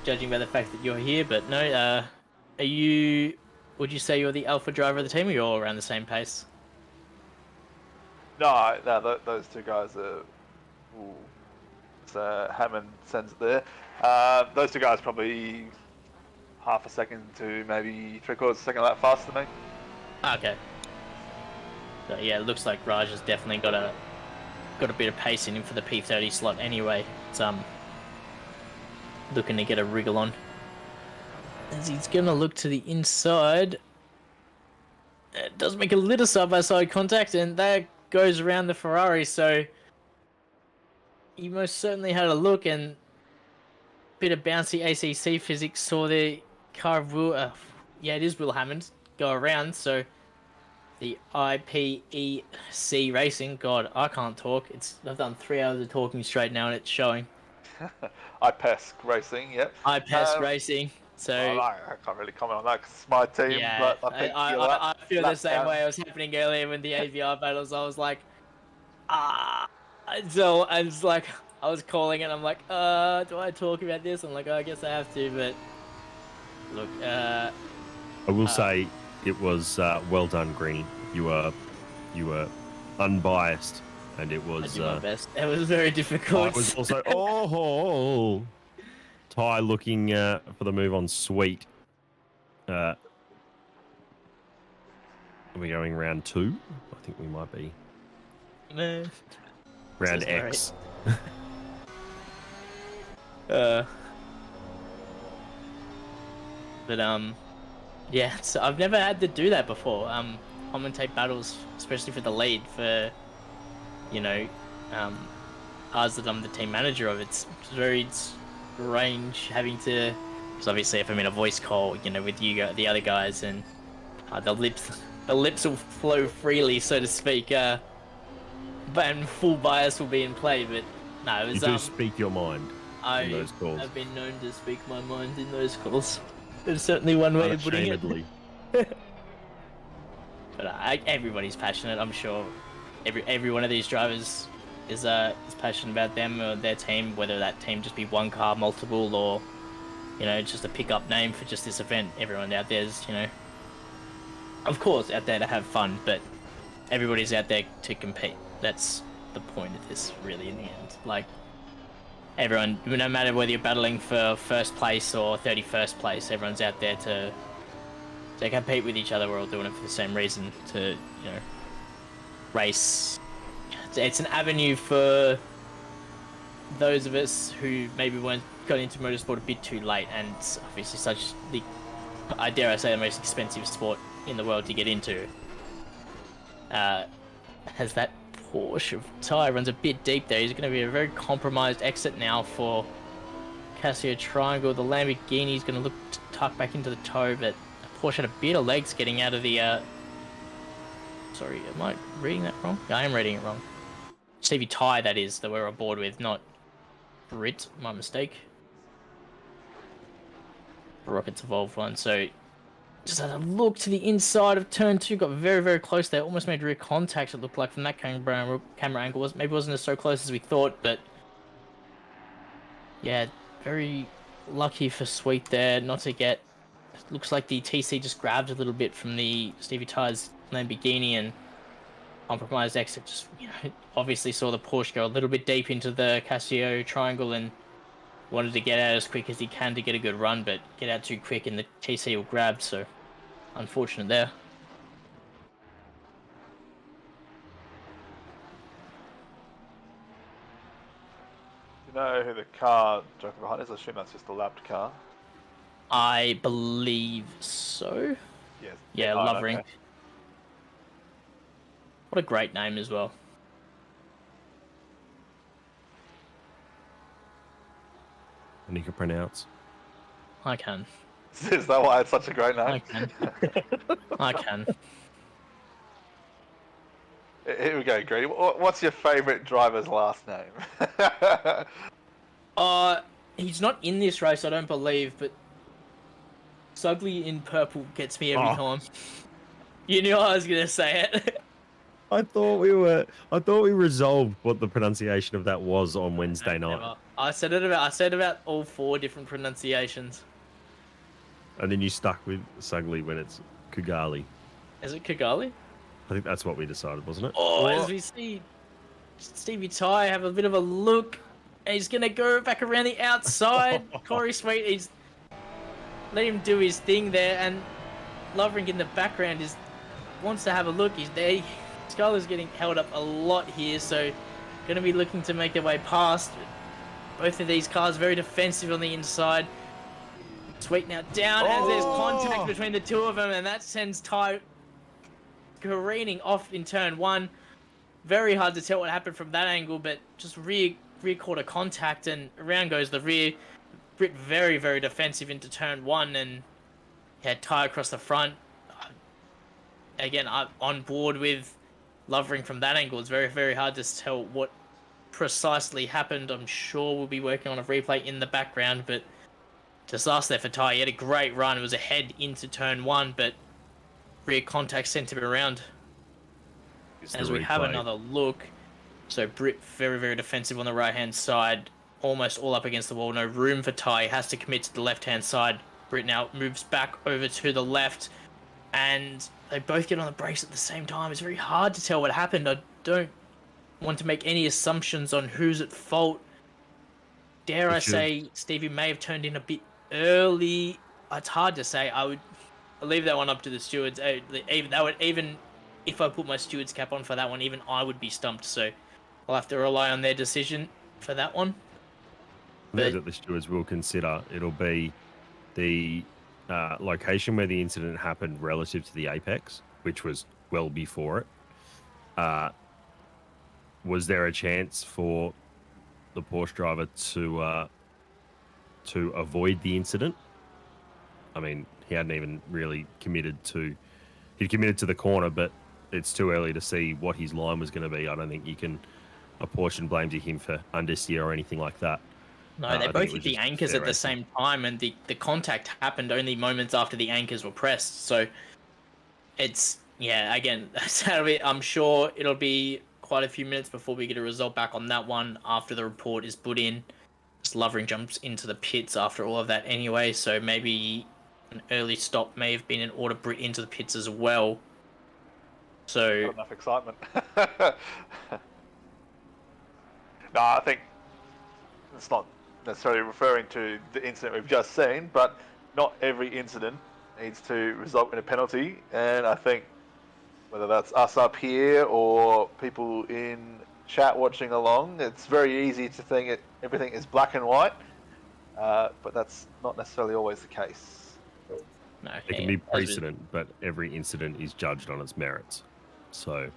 judging by the fact that you're here, but no. Are you? Would you say you're the alpha driver of the team, or you're all around the same pace? No, those two guys are. Ooh, so Hammond sends it there. Those two guys probably half a second to maybe 3/4 second lap faster than me. Okay. So yeah, it looks like Raj has definitely got a bit of pace in him for the P30 slot anyway. It's looking to get a wriggle on. As he's gonna look to the inside. It does make a little side-by-side contact, and that goes around the Ferrari, so he most certainly had a look, and bit of bouncy ACC physics saw the car of Will, it is Will Hammond, go around, so the IPEC Racing, God, I can't talk, I've done 3 hours of talking straight now, and it's showing. IPEC Racing, yep. IPEC Racing, so... I can't really comment on that because it's my team, Yeah, but I think I feel the same way. It was happening earlier when the AVR battles. I was like, so I was like, I was calling it. I'm like, do I talk about this? I'm like, I guess I have to. But look, I will say it was well done, Greeny. You were unbiased, and it I was. did my best. It was very difficult. I was also Ty looking for the move on Sweet. Are we going round 2? I think we might be. Man. Round This is X. But yeah. So I've never had to do that before. Commentate battles, especially for the lead. For ours that I'm the team manager of. It's very strange having to. Because obviously, if I'm in a voice call, with you, the other guys, and the lips will flow freely, so to speak. And full bias will be in play. But no, it was. You do speak your mind in those calls. I've been known to speak my mind in those calls. There's certainly one way of putting it. But everybody's passionate. I'm sure every one of these drivers is passionate about them or their team, whether that team just be one car, multiple, or just a pickup name for just this event. Everyone out there is of course out there to have fun, but everybody's out there to compete. That's the point of this, really, in the end. Like, everyone, no matter whether you're battling for first place or 31st place, everyone's out there to compete with each other. We're all doing it for the same reason, to race. It's an avenue for those of us who maybe got into motorsport a bit too late, and obviously I dare I say, the most expensive sport in the world to get into. Has that Porsche of Ty runs a bit deep there. He's going to be a very compromised exit now for Casio Triangle. The Lamborghini's going to look to tuck back into the toe, but Porsche had a bit of legs getting out of the. Sorry, am I reading that wrong? Yeah, I am reading it wrong. Stevie Ty, that is, that we're aboard with, not Brit. My mistake. Rockets Evolved one. So just had a look to the inside of turn 2, got very, very close there. Almost made rear contact, it looked like, from that camera angle. Maybe wasn't as so close as we thought, but yeah, very lucky for Sweet there not to get. Looks like the TC just grabbed a little bit from the Stevie Ty's Lamborghini, and compromised exit. Just obviously saw the Porsche go a little bit deep into the Casio Triangle and wanted to get out as quick as he can to get a good run, but get out too quick and the TC will grab. So unfortunate there. Do you know who the car driver behind is? I assume that's just a lapped car. I believe so. Yes. Yeah, Oh, Lovering. okay. What a great name as well. And you can pronounce. I can. Is that why it's such a great name? I can. I can. Here we go, Grady. What's your favourite driver's last name? He's not in this race, I don't believe, but Sugly in purple gets me every time. You knew I was gonna say it. I thought we resolved what the pronunciation of that was on Wednesday night. Never. I said about all 4 different pronunciations. And then you stuck with Sugly when it's Kugali. Is it Kigali? I think that's what we decided, wasn't it? As we see Stevie Ty have a bit of a look, and he's gonna go back around the outside. Corey Sweet, he's let him do his thing there, and Lovering in the background wants to have a look. He's there. Scarlett's getting held up a lot here, so gonna be looking to make their way past. Both of these cars very defensive on the inside. Sweet now down as there's contact between the two of them, and that sends Ty careening off in turn 1. Very hard to tell what happened from that angle, but just rear quarter contact, and around goes the rear. Brit very, very defensive into turn 1, and had Ty across the front. Again, I'm on board with Lovering from that angle. It's very, very hard to tell what precisely happened. I'm sure we'll be working on a replay in the background, but just last there for Ty. He had a great run. It was ahead into turn 1, but rear contact sent him around. As we have another look, so Brit very, very defensive on the right-hand side, almost all up against the wall. No room for Ty. He has to commit to the left-hand side. Brit now moves back over to the left, and they both get on the brakes at the same time. It's very hard to tell what happened. I don't want to make any assumptions on who's at fault. Dare I say Stevie may have turned in a bit early. It's hard to say. I'll leave that one up to the stewards. Even if I put my steward's cap on for that one, even I would be stumped. So I'll have to rely on their decision for that one. That the stewards will consider. It'll be the location where the incident happened relative to the apex, which was well before it. Was there a chance for the Porsche driver to avoid the incident? I mean, he hadn't even really committed to... He'd committed to the corner, but it's too early to see what his line was going to be. I don't think you can apportion blame to him for understeer or anything like that. No, they both hit the anchors at the same time, and the contact happened only moments after the anchors were pressed. So it's, yeah, again, I'm sure it'll be quite a few minutes before we get a result back on that one after the report is put in. Lovering jumps into the pits after all of that anyway, so maybe an early stop may have been in order Brit into the pits as well. So not enough excitement. No, I think it's not necessarily referring to the incident we've just seen, but not every incident needs to result in a penalty, and I think whether that's us up here or people in chat watching along, it's very easy to think everything is black and white, but that's not necessarily always the case. No, it can be precedent, but every incident is judged on its merits. So,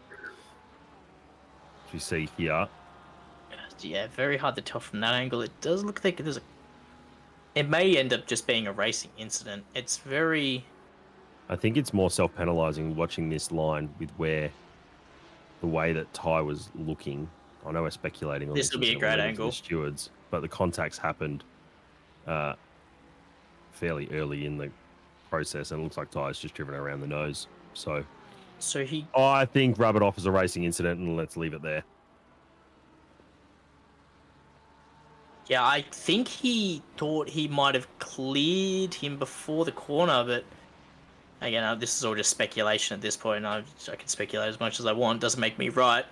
as you see here, yeah, very hard to tell from that angle. It does look like it may end up just being a racing incident. It's very... I think it's more self-penalising watching this line with the way that Ty was looking. I know we're speculating on this will be a great angle. The stewards, but the contacts happened fairly early in the process, and it looks like Ty's just driven around the nose. So I think rub it off as a racing incident and let's leave it there. Yeah, I think he thought he might have cleared him before the corner, but again, this is all just speculation at this point. I can speculate as much as I want. Doesn't make me right.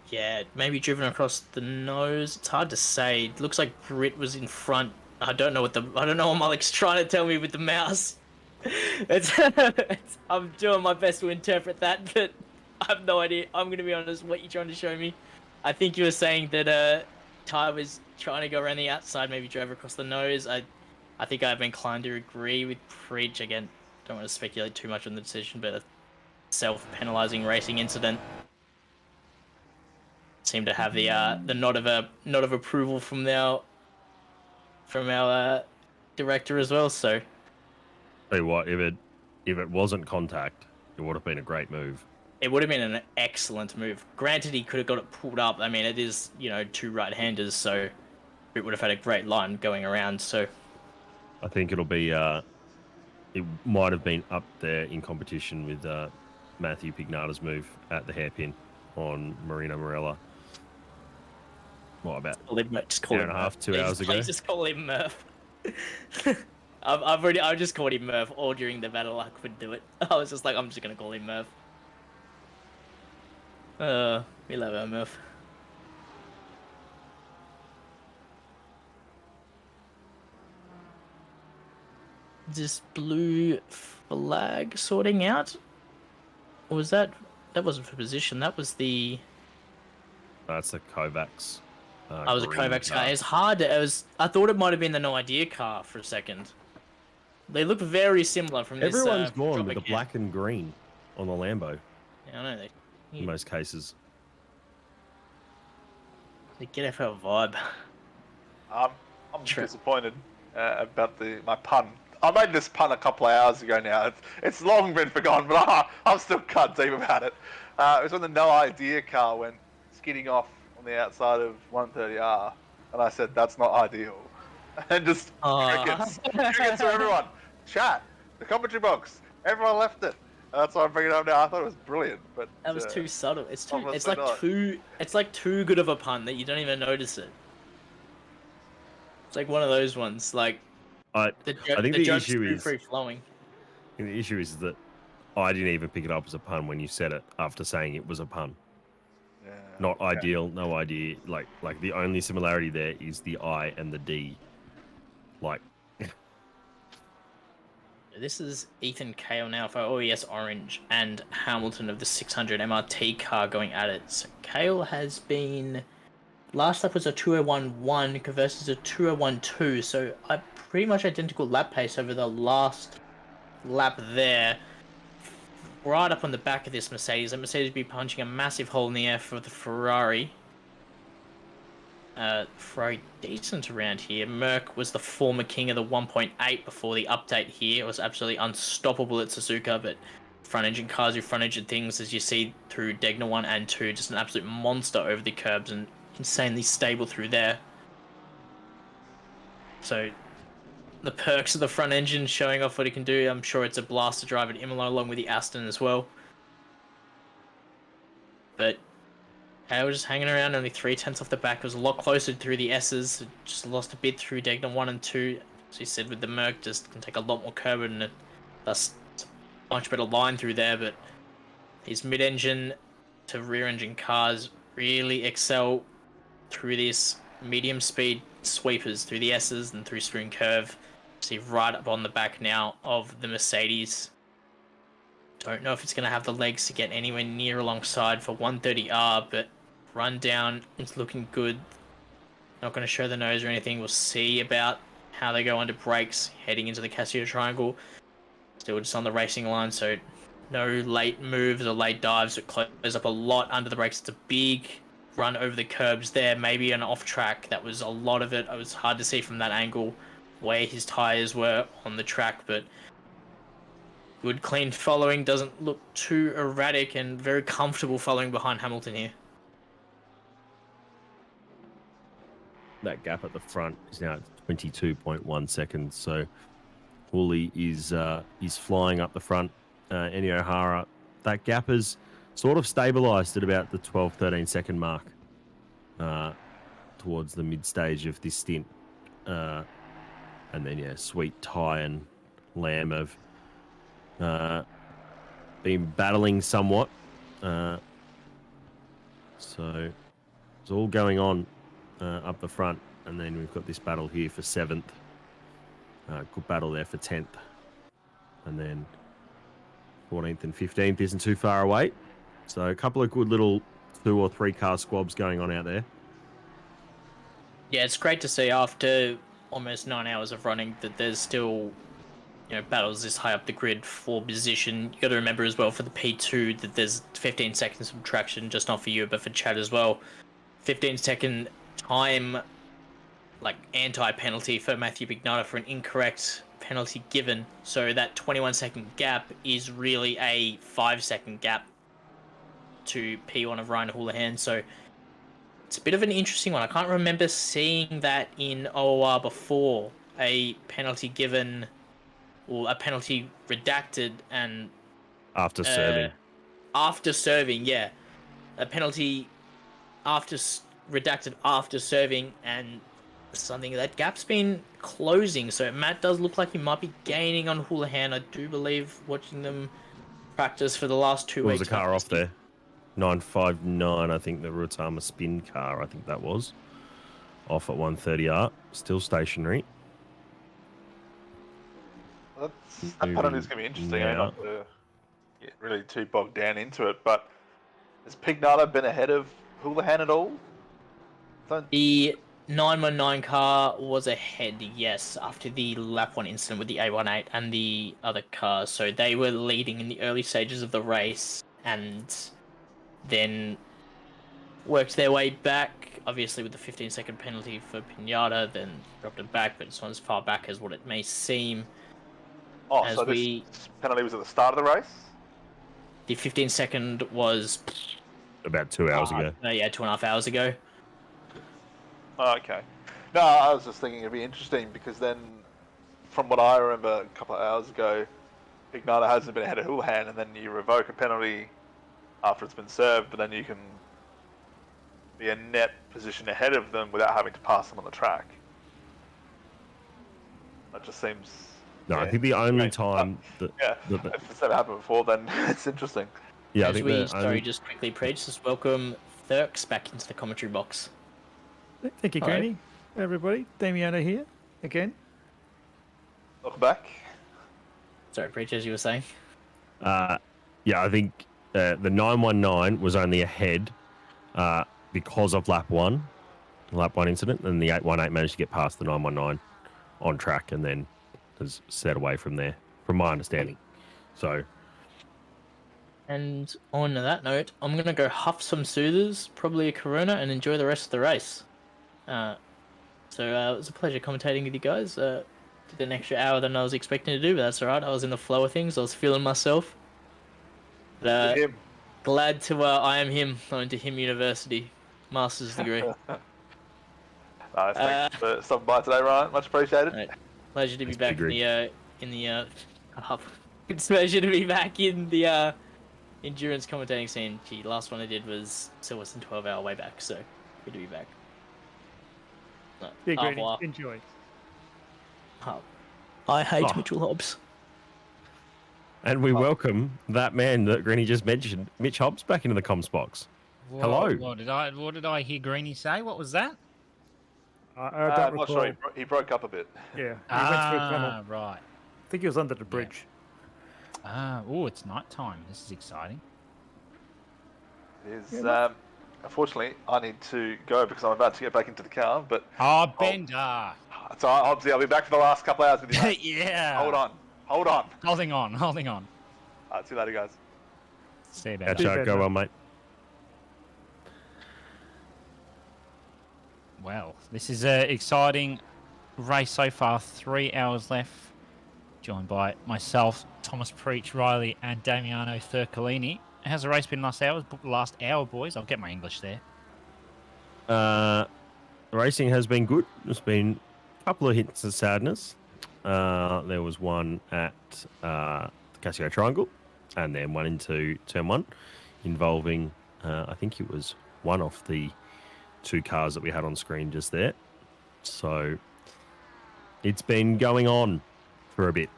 Yeah, maybe driven across the nose. It's hard to say. It looks like Brit was in front. I don't know what Malik's trying to tell me with the mouse. I'm doing my best to interpret that, but I have no idea. I'm going to be honest, what you're trying to show me. I think you were saying that Ty was trying to go around the outside, maybe drove across the nose. I think I've been inclined to agree with Preach. Again, don't want to speculate too much on the decision, but a self-penalising racing incident. Seemed to have the nod of approval from our director as well. So, tell you what, if it wasn't contact, it would have been a great move. It would have been an excellent move. Granted, he could have got it pulled up. I mean, it is, two right-handers, so it would have had a great line going around. So, I think it'll be. It might have been up there in competition with Matthew Pignata's move at the hairpin on Marino Morella. What about just call him Murph. 2 hours ago? Just call him Murph. I just called him Murph all during the battle. I couldn't do it. I was just like, I'm just gonna call him Murph. We love our Murph. This blue flag sorting out? Or was that wasn't for position, that was the... That's the Kovacs. I was a Kovacs car. It's hard to... I thought it might have been the No Idea car for a second. They look very similar from this... Everyone's gone with the black and green on the Lambo. Yeah, I know. In most cases. They get FL vibe. I'm disappointed about my pun. I made this pun a couple of hours ago now. It's long been forgotten, but I'm still cut deep about it. It was when the No Idea car went skidding off on the outside of 130R, and I said, that's not ideal. And just crickets for everyone. Chat, the commentary box, everyone left it. That's why I'm bringing it up now. I thought it was brilliant, but that was too subtle. It's like too good of a pun that you don't even notice it. It's like one of those ones. Like I The, I think the the joke's issue too is free flowing. the issue is that I didn't even pick it up as a pun when you said it after saying it was a pun. Yeah. Not okay. ideal, no idea. Like the only similarity there is the I and the D. Like This is Ethan Kale now for OES Orange and Hamilton of the 600 MRT car going at it. So Kale has been... Last lap was a 2:01.1 versus a 2:01.2, so a pretty much identical lap pace over the last lap there. Right up on the back of this Mercedes. And Mercedes be punching a massive hole in the air for the Ferrari. Ferrari decent around here. Merc was the former king of the 1.8 before the update here. It was absolutely unstoppable at Suzuka, but front engine cars do front engine things, as you see through Degner 1 and 2. Just an absolute monster over the curbs and insanely stable through there. So the perks of the front engine showing off what it can do. I'm sure it's a blast to drive at Imola along with the Aston as well. But I was just hanging around, only 3/10 off the back. It was a lot closer through the S's. Just lost a bit through Degner 1 and 2. As you said, with the Merc, just can take a lot more curb and thus a much better line through there. But these mid-engine to rear-engine cars really excel through this medium-speed sweepers through the S's and through Spoon Curve. See right up on the back now of the Mercedes. Don't know if it's going to have the legs to get anywhere near alongside for 130R, but run down is looking good. Not going to show the nose or anything. We'll see about how they go under brakes heading into the Casio Triangle. Still just on the racing line, so no late moves or late dives. It closes up a lot under the brakes. It's a big run over the curbs there. Maybe an off track. That was a lot of it. It was hard to see from that angle where his tyres were on the track, but good clean following. Doesn't look too erratic and very comfortable following behind Hamilton here. that gap at the front is now at 22.1 seconds. So Woolley is flying up the front. Eni O'Hara, that gap has sort of stabilised at about the 12, 13 second mark towards the mid stage of this stint. And then, yeah, Sweet, Ty and Lamb have been battling somewhat. So it's all going on up the front. And then we've got this battle here for 7th. Good battle there for 10th. And then 14th and 15th isn't too far away. So a couple of good little 2 or 3 car squabs going on out there. Yeah, it's great to see after almost 9 hours of running that there's still, battles this high up the grid for position. You got to remember as well for the P2 that there's 15 seconds of traction, just not for you, but for Chad as well. 15-second time, anti-penalty for Matthew Bignata for an incorrect penalty given. So that 21-second gap is really a 5-second gap to P1 of Ryan Houlihan. So it's a bit of an interesting one. I can't remember seeing that in OR before. A penalty given or a penalty redacted and... After serving. After serving, yeah. A penalty redacted after serving, and something that gap's been closing. So Matt does look like he might be gaining on Houlihan. I do believe watching them practice for the last 2 weeks. There was a car off there. 959, I think the Rutama spin car, I think that was. Off at 130R. Still stationary. That penalty is going to be interesting. Yeah. Not to get really too bogged down into it, but has Pignata been ahead of Houlihan at all? The 919 car was ahead, yes, after the lap 1 incident with the A18 and the other cars. So they were leading in the early stages of the race and then worked their way back, obviously with the 15-second penalty for Pinata, then dropped it back, but it's not as far back as what it may seem. Oh, so this penalty was at the start of the race? The 15-second was... About 2 hours ago. Yeah, 2.5 hours ago. Oh, okay. No, I was just thinking it'd be interesting because then, from what I remember a couple of hours ago, Pignata hasn't been ahead of Houlihan, and then you revoke a penalty after it's been served, but then you can be a net position ahead of them without having to pass them on the track. That just seems. No, I think the only time that if it's never happened before, then it's interesting. yeah, I As think we, the sorry, only just quickly, Preach, just welcome Thurks back into the commentary box. Thank you, Hello. Granny. Everybody, Damiano here again. Welcome back. Sorry, Preach, as you were saying. yeah, I think the 919 was only ahead because of lap one incident, and the 818 managed to get past the 919 on track and then has set away from there, from my understanding. So, And on that note, I'm going to go huff some soothers, probably a Corona, and enjoy the rest of the race. So it was a pleasure commentating with you guys. Did an extra hour than I was expecting to do, but that's alright. I was in the flow of things. I was feeling myself. But, Him. glad to I am him. I went to him University, master's degree. Nice. Thanks for stopping by today, Ryan. Much appreciated. Right. Pleasure to be That's back degree. in the it's a pleasure to be back in the endurance commentating scene. Gee, last one I did was Silverstone 12-hour way back, so good to be back. No, Yeah, au Granny. revoir. Enjoy. I hate Oh. Mitchell Hobbs. and we welcome that man that Granny just mentioned, Mitch Hobbs, back into the comms box. Hello. What did I hear Greeny say? What was that? I don't I'm not recall. sure. He broke up a bit. Yeah, he went through a tunnel. Ah, right. I think he was under the bridge. Oh, it's night time. This is exciting. It is. Unfortunately, I need to go because I'm about to get back into the car. But Oh, Bender. so Hobbsy, I'll be back for the last couple hours with you. Mate. Yeah. Hold on. Holding on. See you later, guys. See you, Catch Bender. up, go on, mate. Well, this is an exciting race so far. 3 hours left. Joined by myself, Thomas Preach, Riley, and Damiano Thurcolini. How's the race been last hour, boys? I'll get my English there. The racing has been good. There's been a couple of hits of sadness. There was one at the Casio Triangle, and then one into turn one, involving, I think it was one of the two cars that we had on screen just there. So it's been going on for a bit.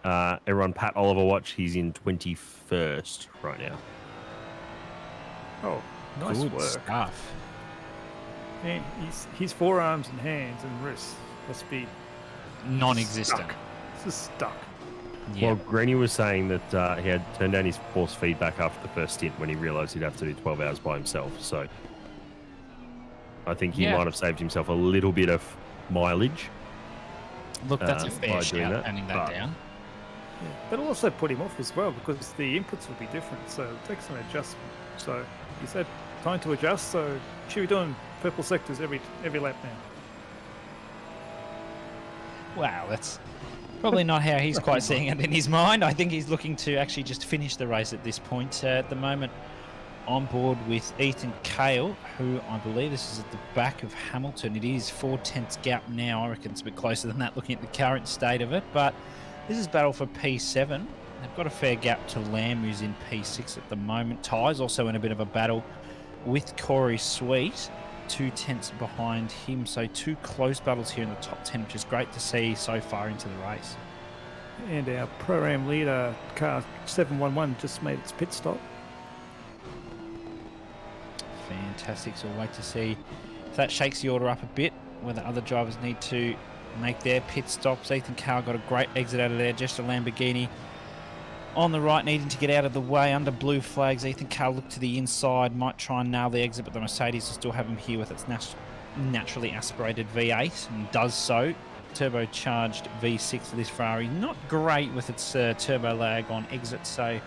Everyone, Pat Oliver watch. He's in 21st right now. Oh, nice Good work. stuff. Man, his forearms and hands and wrists must be Non-existent. stuck. This is stuck. Yeah. Well, Greeny was saying that he had turned down his force feedback after the first stint when he realised he'd have to do 12 hours by himself. So I think he Yeah. might have saved himself a little bit of mileage. Look, that's a by fair doing shout, that, turning that but- down. Yeah. But it'll also put him off as well because the inputs will be different. So it takes some adjustment. So he said time to adjust. So should be doing purple sectors every lap now. Wow, that's probably not how he's quite seeing it in his mind. I think he's looking to actually just finish the race at this point. At the moment, on board with Ethan Cale, who I believe this is at the back of Hamilton. It is 4/10 gap now. I reckon it's a bit closer than that looking at the current state of it. But this is battle for P7. They've got a fair gap to Lamb, who's in P6 at the moment. Ty's also in a bit of a battle with Corey Sweet, 2/10 behind him. So two close battles here in the top 10, which is great to see so far into the race. And our Pro-Am leader, car 711, just made its pit stop. Fantastic. So we'll wait to see if that shakes the order up a bit, whether other drivers need to make their pit stops. Ethan Carr got a great exit out of there. Just a Lamborghini on the right, needing to get out of the way under blue flags. Ethan Carr looked to the inside, might try and nail the exit, but the Mercedes will still have him here with its naturally aspirated V8, and does so. Turbocharged V6 of this Ferrari. Not great with its turbo lag on exit, so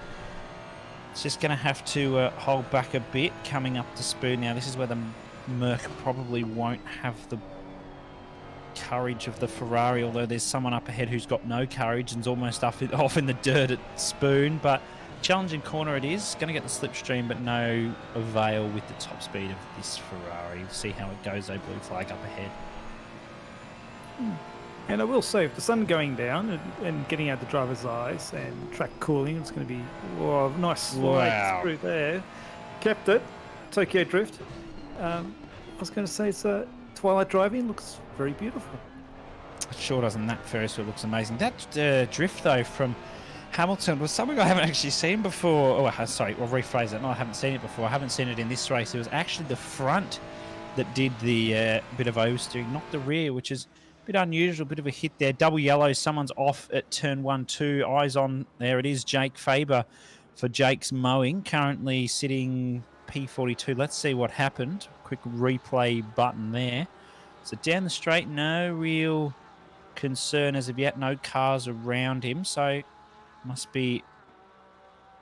it's just going to have to hold back a bit coming up to speed. Now, this is where the Merc probably won't have the courage of the Ferrari, although there's someone up ahead who's got no courage and's almost off in the dirt at Spoon. But challenging corner it is. Going to get the slipstream, but no avail with the top speed of this Ferrari. We'll see how it goes, though. Blue flag up ahead. And I will say, if the sun going down and getting out the driver's eyes and track cooling, it's going to be a nice slide Wow. through there. Kept it. Tokyo Drift. I was going to say, it's twilight driving looks very beautiful. sure doesn't that Ferris wheel looks amazing. That drift, though, from Hamilton was something I haven't actually seen before. Oh, sorry, I'll rephrase it. No, I haven't seen it before. I haven't seen it in this race. It was actually the front that did the bit of oversteering, not the rear, which is a bit unusual, a bit of a hit there. Double yellow, someone's off at turn 1-2. Eyes on, there it is, Jake Faber for Jake's mowing, currently sitting P42. Let's see what happened. Quick replay button there. So down the straight, no real concern as of yet. No cars around him, so must be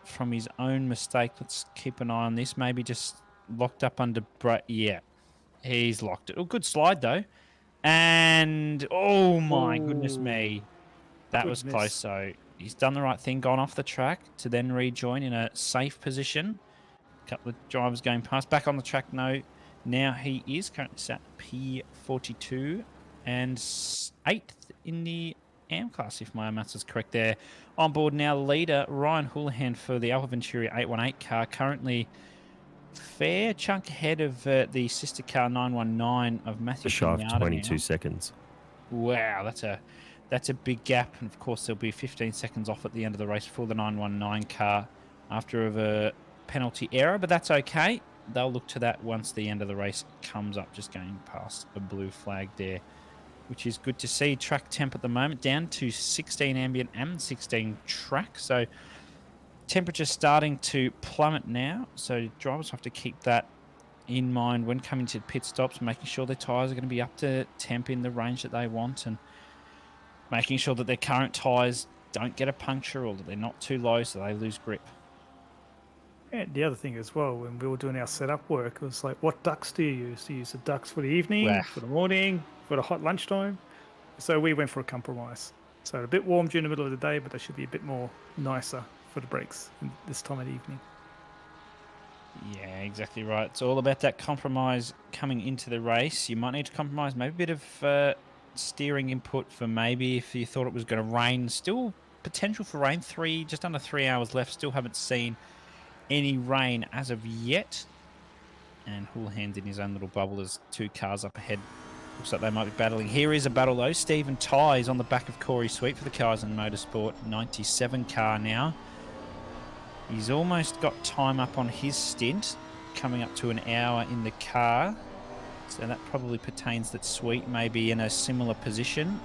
from his own mistake. Let's keep an eye on this. Maybe just locked up under... Yeah, he's locked it. Oh, good slide, though. And, oh, my goodness me. That was close, so he's done the right thing, gone off the track to then rejoin in a safe position. A couple of drivers going past. Back on the track, no. Now he is currently sat P42 and 8th in the AM class, if my maths is correct there. On board now, leader Ryan Houlihan for the Alpha Venturi 818 car, currently fair chunk ahead of the sister car 919 of Matthew. A shy of 22 seconds. Wow, that's a big gap, and of course there'll be 15 seconds off at the end of the race for the 919 car after a penalty error, but that's okay. They'll look to that once the end of the race comes up, just going past a blue flag there, which is good to see. Track temp at the moment down to 16 ambient and 16 track, so temperature starting to plummet now, so drivers have to keep that in mind when coming to pit stops, making sure their tyres are going to be up to temp in the range that they want, and making sure that their current tyres don't get a puncture or that they're not too low so they lose grip. And the other thing as well, when we were doing our setup work, it was like, what ducks do you use? Do you use the ducks for the evening, for the morning, for the hot lunchtime? So we went for a compromise. So a bit warm during the middle of the day, but they should be a bit more nicer for the brakes this time of the evening. Yeah, exactly right. It's all about that compromise coming into the race. You might need to compromise maybe a bit of steering input for maybe if you thought it was going to rain. Still potential for rain. Just under 3 hours left. Still haven't seen any rain as of yet. And Houlihan's in his own little bubble. There's 2 cars up ahead. Looks like they might be battling. Here is a battle though. Stephen Tye is on the back of Corey Sweet for the Cars and Motorsport 97 car now. He's almost got time up on his stint, coming up to an hour in the car. So that probably pertains that Sweet may be in a similar position.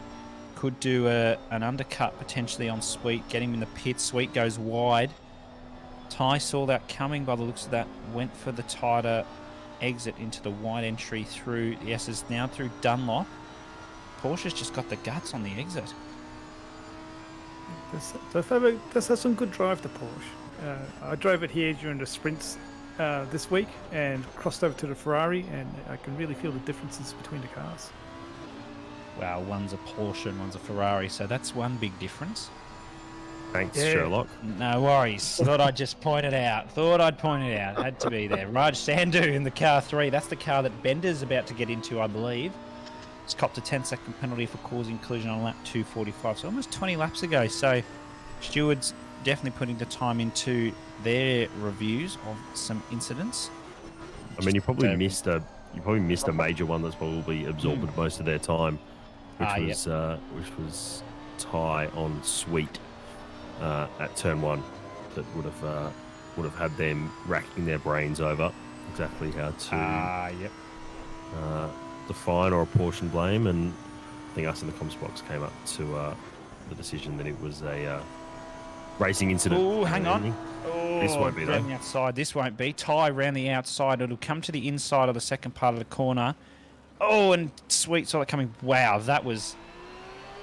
Could do an undercut potentially on Sweet, get him in the pit. Sweet goes wide. Ty saw that coming by the looks of that, went for the tighter exit into the wide entry through the S's, now through Dunlop. Porsche's just got the guts on the exit. That's some good drive, the Porsche. I drove it here during the sprints this week and crossed over to the Ferrari, and I can really feel the differences between the cars. Wow, one's a Porsche and one's a Ferrari, so that's one big difference. Thanks, Sherlock. No worries. Thought I'd just point it out. Had to be there. Raj Sandhu in the car 3. That's the car that Bender's about to get into, I believe. It's copped a 10-second penalty for causing collision on lap 245. So almost 20 laps ago. So stewards definitely putting the time into their reviews of some incidents. I mean, you probably missed a major one that's probably absorbed most of their time, which was Ty on Sweet at turn 1. That would have had them racking their brains over exactly how to define or apportion blame, and I think us in the comms box came up to the decision that it was a racing incident. Oh, hang on. This won't be though. Outside. This won't be. Ty around the outside. It'll come to the inside of the second part of the corner. Oh, and Sweet saw it coming. Wow, that was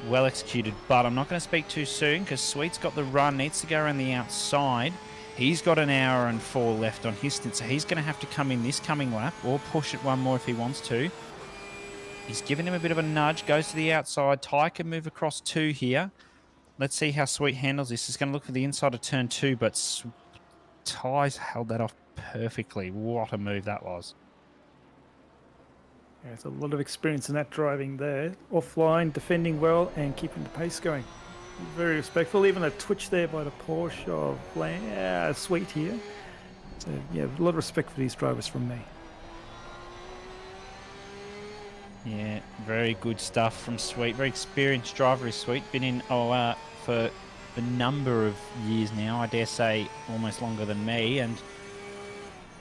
well executed. But I'm not going to speak too soon because Sweet's got the run. Needs to go around the outside. He's got an hour and 4 left on his stint, so he's going to have to come in this coming lap or push it one more if he wants to. He's given him a bit of a nudge. Goes to the outside. Ty can move across 2 here. Let's see how Sweet handles this. He's going to look for the inside of turn 2, but Ty's held that off perfectly. What a move that was. Yeah, there's a lot of experience in that driving there. Offline, defending well, and keeping the pace going. Very respectful. Even a twitch there by the Porsche of Sweet here. So, yeah, a lot of respect for these drivers from me. Yeah, very good stuff from Sweet. Very experienced driver is Sweet. Been in OR for a number of years now. I dare say almost longer than me. And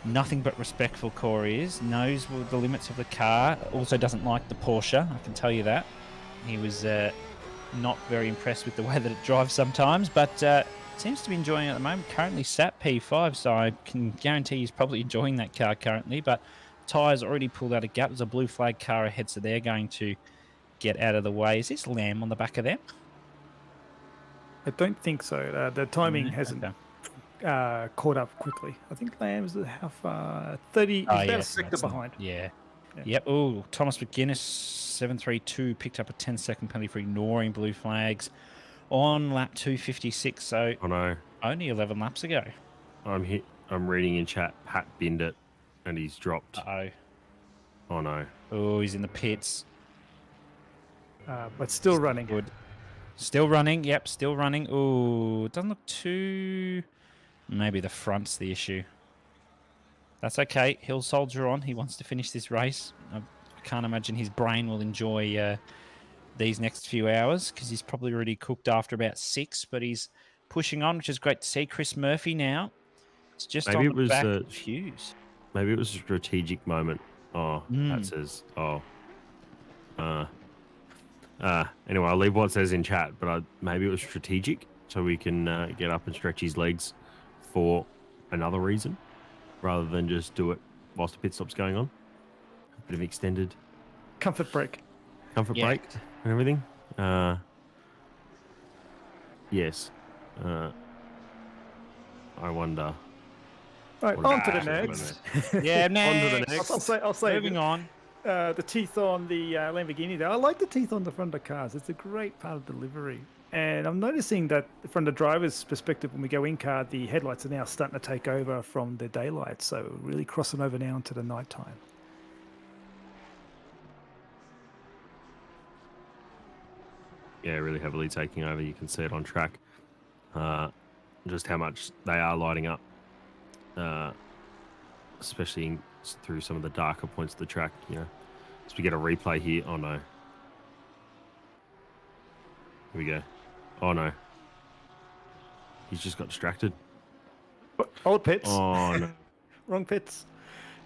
nothing but respectful Corey is. Knows the limits of the car. Also doesn't like the Porsche, I can tell you that. He was not very impressed with the way that it drives sometimes, but seems to be enjoying it at the moment. Currently sat P5, so I can guarantee he's probably enjoying that car currently, but tyres already pulled out a gap. There's a blue flag car ahead, so they're going to get out of the way. Is this Lamb on the back of them? I don't think so. The timing No? hasn't Okay. caught up quickly. I think Lamb's how far? 30. He's Oh, about yeah, a sector that's not- behind. Yeah. Yeah. Yep. Oh, Thomas McGuinness, 732, picked up a 10-second penalty for ignoring blue flags on lap 256. So I know. only 11 laps ago. I'm reading in chat. Pat binned it, and he's dropped. Uh-oh. Oh no. Oh, he's in the pits. But still running. Good. Still running. Yep, still running. Oh, doesn't look too... Maybe the front's the issue. That's okay. He'll soldier on. He wants to finish this race. I can't imagine his brain will enjoy these next few hours because he's probably already cooked after about 6, but he's pushing on, which is great to see. Chris Murphy now. It's just Maybe on it the was back of Hughes. Maybe it was a strategic moment. Oh, Pat says. Oh. Anyway, I'll leave what it says in chat, but maybe it was strategic so we can get up and stretch his legs for another reason rather than just do it whilst the pit stop's going on. A bit of extended Comfort break. break and everything. Yes. I wonder. Right, what on to the happens. next. Yeah, On to the next. next. I'll say Moving on. the teeth on the Lamborghini there. I like the teeth on the front of the cars. It's a great part of delivery. And I'm noticing that from the driver's perspective, when we go in car, the headlights are now starting to take over from the daylight. So really crossing over now into the nighttime. Yeah, really heavily taking over. You can see it on track. Just how much they are lighting up, especially through some of the darker points of the track. You know, as we get a replay here. Oh no! Here we go. Oh no! He's just got distracted. Old pits. Oh no! Wrong pits.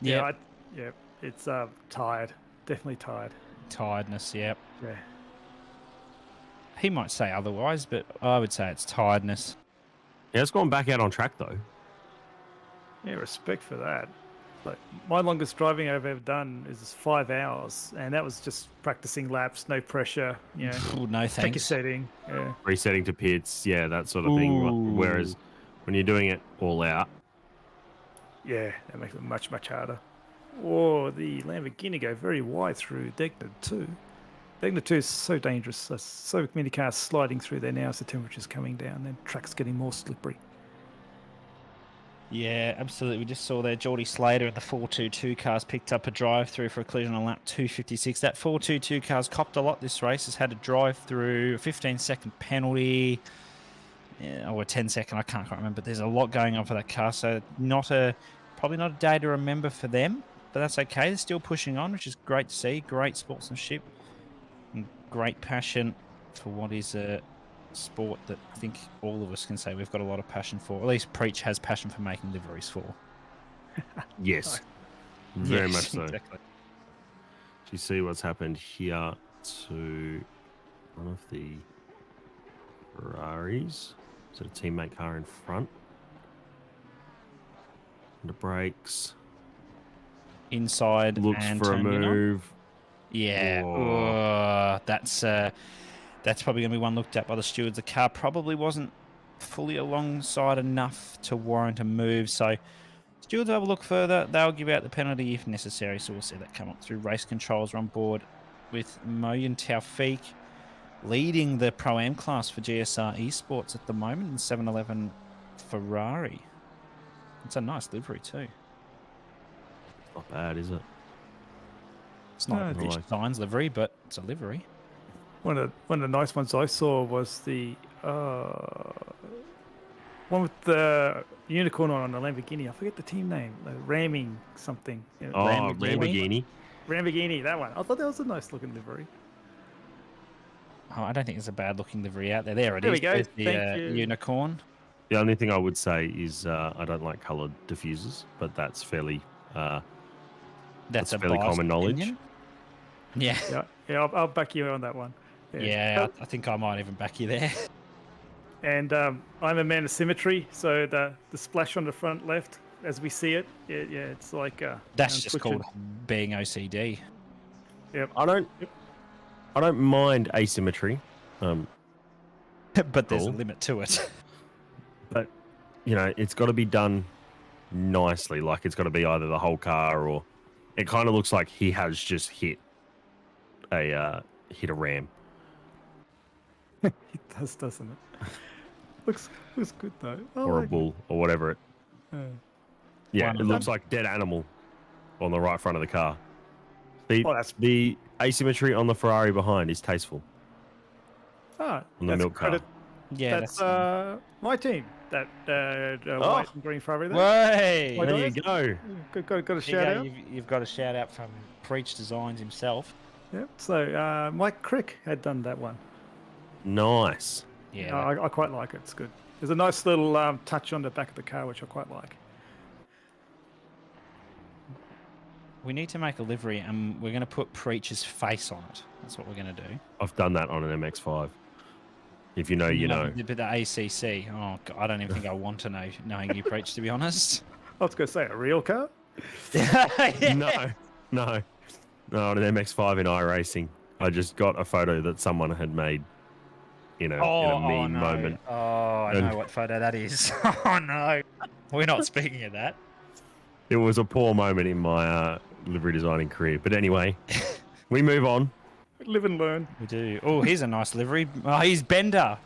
Yeah. Yeah, it's tired. Definitely tired. Tiredness, yep. Yeah. He might say otherwise, but I would say it's tiredness. Yeah, it's gone back out on track though. Yeah, respect for that. Like my longest driving I've ever done is 5 hours, and that was just practicing laps, no pressure. You know, Ooh, no take a thanks. setting. Yeah. Resetting to pits, yeah, that sort of thing. Ooh. Whereas when you're doing it all out, Yeah, that makes it much, much harder. Or the Lamborghini go very wide through Degner 2. Degner 2 is so dangerous. There's so many cars sliding through there now as the temperature's coming down and track's getting more slippery. Yeah, absolutely. We just saw there Geordie Slater and the 422 cars picked up a drive-through for a collision on lap 256. That 422 car's copped a lot this race. Has had a drive-through, a 15-second penalty, or a 10-second, I can't quite remember. But there's a lot going on for that car, so probably not a day to remember for them. But that's okay. They're still pushing on, which is great to see. Great sportsmanship and great passion for what is a sport that I think all of us can say we've got a lot of passion for. At least Preach has passion for making liveries for. yes, very Yes, much so. Exactly. Do you see what's happened here to one of the Ferraris? Is it a teammate car in front? The brakes. Inside Looks and for a turning in on. move. Yeah, Oh. that's probably going to be one looked at by the stewards. The car probably wasn't fully alongside enough to warrant a move, so stewards will have a look further. They'll give out the penalty if necessary, so we'll see that come up through race controls. We're on board with Moyen Taufik leading the Pro-Am class for GSR Esports at the moment in 711 Ferrari. It's a nice livery too. Not bad, is it? It's not No, a it's- Rich Designs livery, but it's a livery. One of the nice ones I saw was the one with the unicorn on the Lamborghini. I forget the team name. Ramming something. You know, Oh, Lamborghini. Lamborghini. Lamborghini, that one. I thought that was a nice looking livery. Oh, I don't think there's a bad looking livery out there. There it There is. we go. There's the Thank you. unicorn. The only thing I would say is I don't like coloured diffusers, but that's fairly That's a fairly biased common knowledge. opinion. Yeah. Yeah, I'll back you on that one. Yeah, I think I might even back you there. And I'm a man of symmetry, so the splash on the front left, as we see it, it's like That's just twitching. called being OCD. Yep. I don't mind asymmetry, But there's a Cool. limit to it. but it's got to be done nicely. Like it's got to be either the whole car or it kind of looks like he has just hit a ram. It does, doesn't it? looks good though. I Or a like bull or whatever. it. Yeah, Why it not? looks like dead animal on the right front of the car. The asymmetry on the Ferrari behind is tasteful Ah, on the milk car. credit. Yeah, That's that's. my team. That white and green Ferrari there. Way! Why There do you go. Got a shout out. You've got a shout out from Preach Designs himself. Yep. So Mike Crick had done that one. Nice. Yeah. I quite like it. It's good. There's a nice little touch on the back of the car, which I quite like. We need to make a livery and we're going to put Preach's face on it. That's what we're going to do. I've done that on an MX-5. If you know, you know. But the ACC, oh, God, I don't even think I want to know, knowing you Preach, to be honest. I was going to say a real car. No, on an MX-5 in iRacing. I just got a photo that someone had made in a meme no. moment. Oh, I And- know what photo that is. Oh, no. We're not speaking of that. It was a poor moment in my livery designing career. But anyway, we move on. Live and learn. We do. Oh, here's a nice livery. Oh, he's Bender.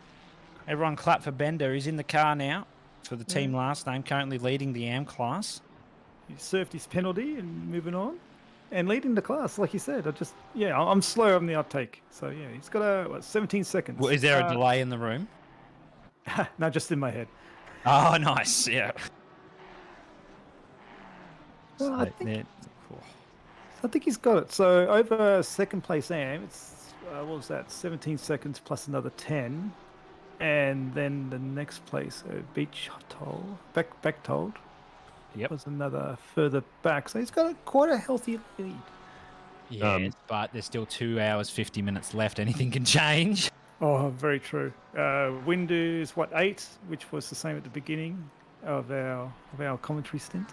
Everyone clap for Bender. He's in the car now for the team last name, currently leading the AM class. He served his penalty and moving on. And leading the class, like you said. I'm slow on the uptake. So, yeah, he's got 17 seconds. Well, is there a delay in the room? No, just in my head. Oh, nice. Yeah. Well, I So, think- there- cool. I think he's got it. So over second place AM, it's what was that? 17 seconds plus another 10, and then the next place, beach toll, back tolled, Yep. was another further back. So he's got quite a healthy lead. Yes, but there's still 2 hours, 50 minutes left. Anything can change. Oh, very true. Wind is 8, which was the same at the beginning of our commentary stint.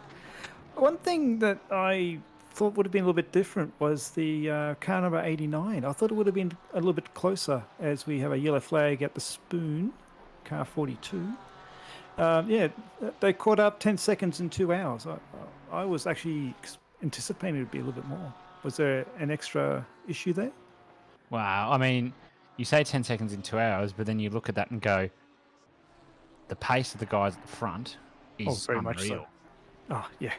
One thing that I thought would have been a little bit different was the car number 89. I thought it would have been a little bit closer as we have a yellow flag at the spoon, car 42. They caught up 10 seconds in 2 hours. I was actually anticipating it would be a little bit more. Was there an extra issue there? Wow. I mean, you say 10 seconds in 2 hours, but then you look at that and go, the pace of the guys at the front is very unreal. much so. Oh, yeah.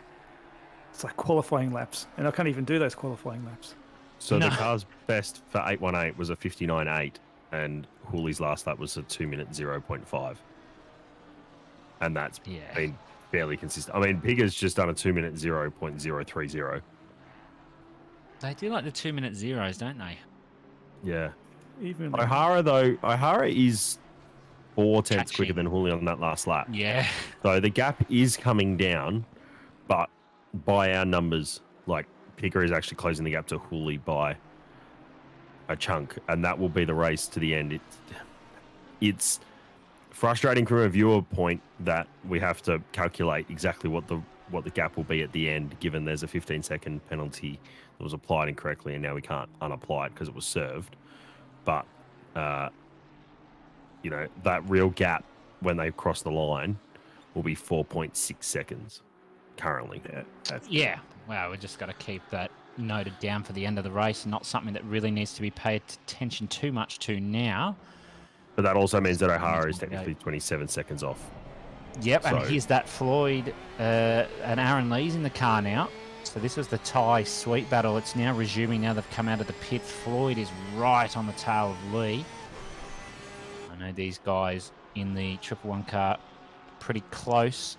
It's like qualifying laps, and I can't even do those qualifying laps. So No. the car's best for 818 was a 59.8, and Hooley's last lap was a 2-minute 0.5. And that's Yeah. been fairly consistent. I mean, Pigger's just done a 2-minute 0.030. They do like the 2-minute zeros, don't they? Yeah. Even O'Hara is 4 tenths quicker Catching. than Hooley on that last lap. Yeah. So the gap is coming down, but by our numbers, like Pigger is actually closing the gap to Hooley by a chunk, and that will be the race to the end. It's frustrating from a viewer point that we have to calculate exactly what the gap will be at the end, given there's a 15-second penalty that was applied incorrectly, and now we can't unapply it because it was served. But that real gap when they cross the line will be 4.6 seconds currently. Yeah. Wow, we just got to keep that noted down for the end of the race, and not something that really needs to be paid attention too much to now. But that also means that O'Hara is technically 27 seconds off. Yep, and So- here's that Floyd and Aaron Lee's in the car now. So this was the tie sweep battle. It's now resuming now they've come out of the pit. Floyd is right on the tail of Lee. I know these guys in the 111 car pretty close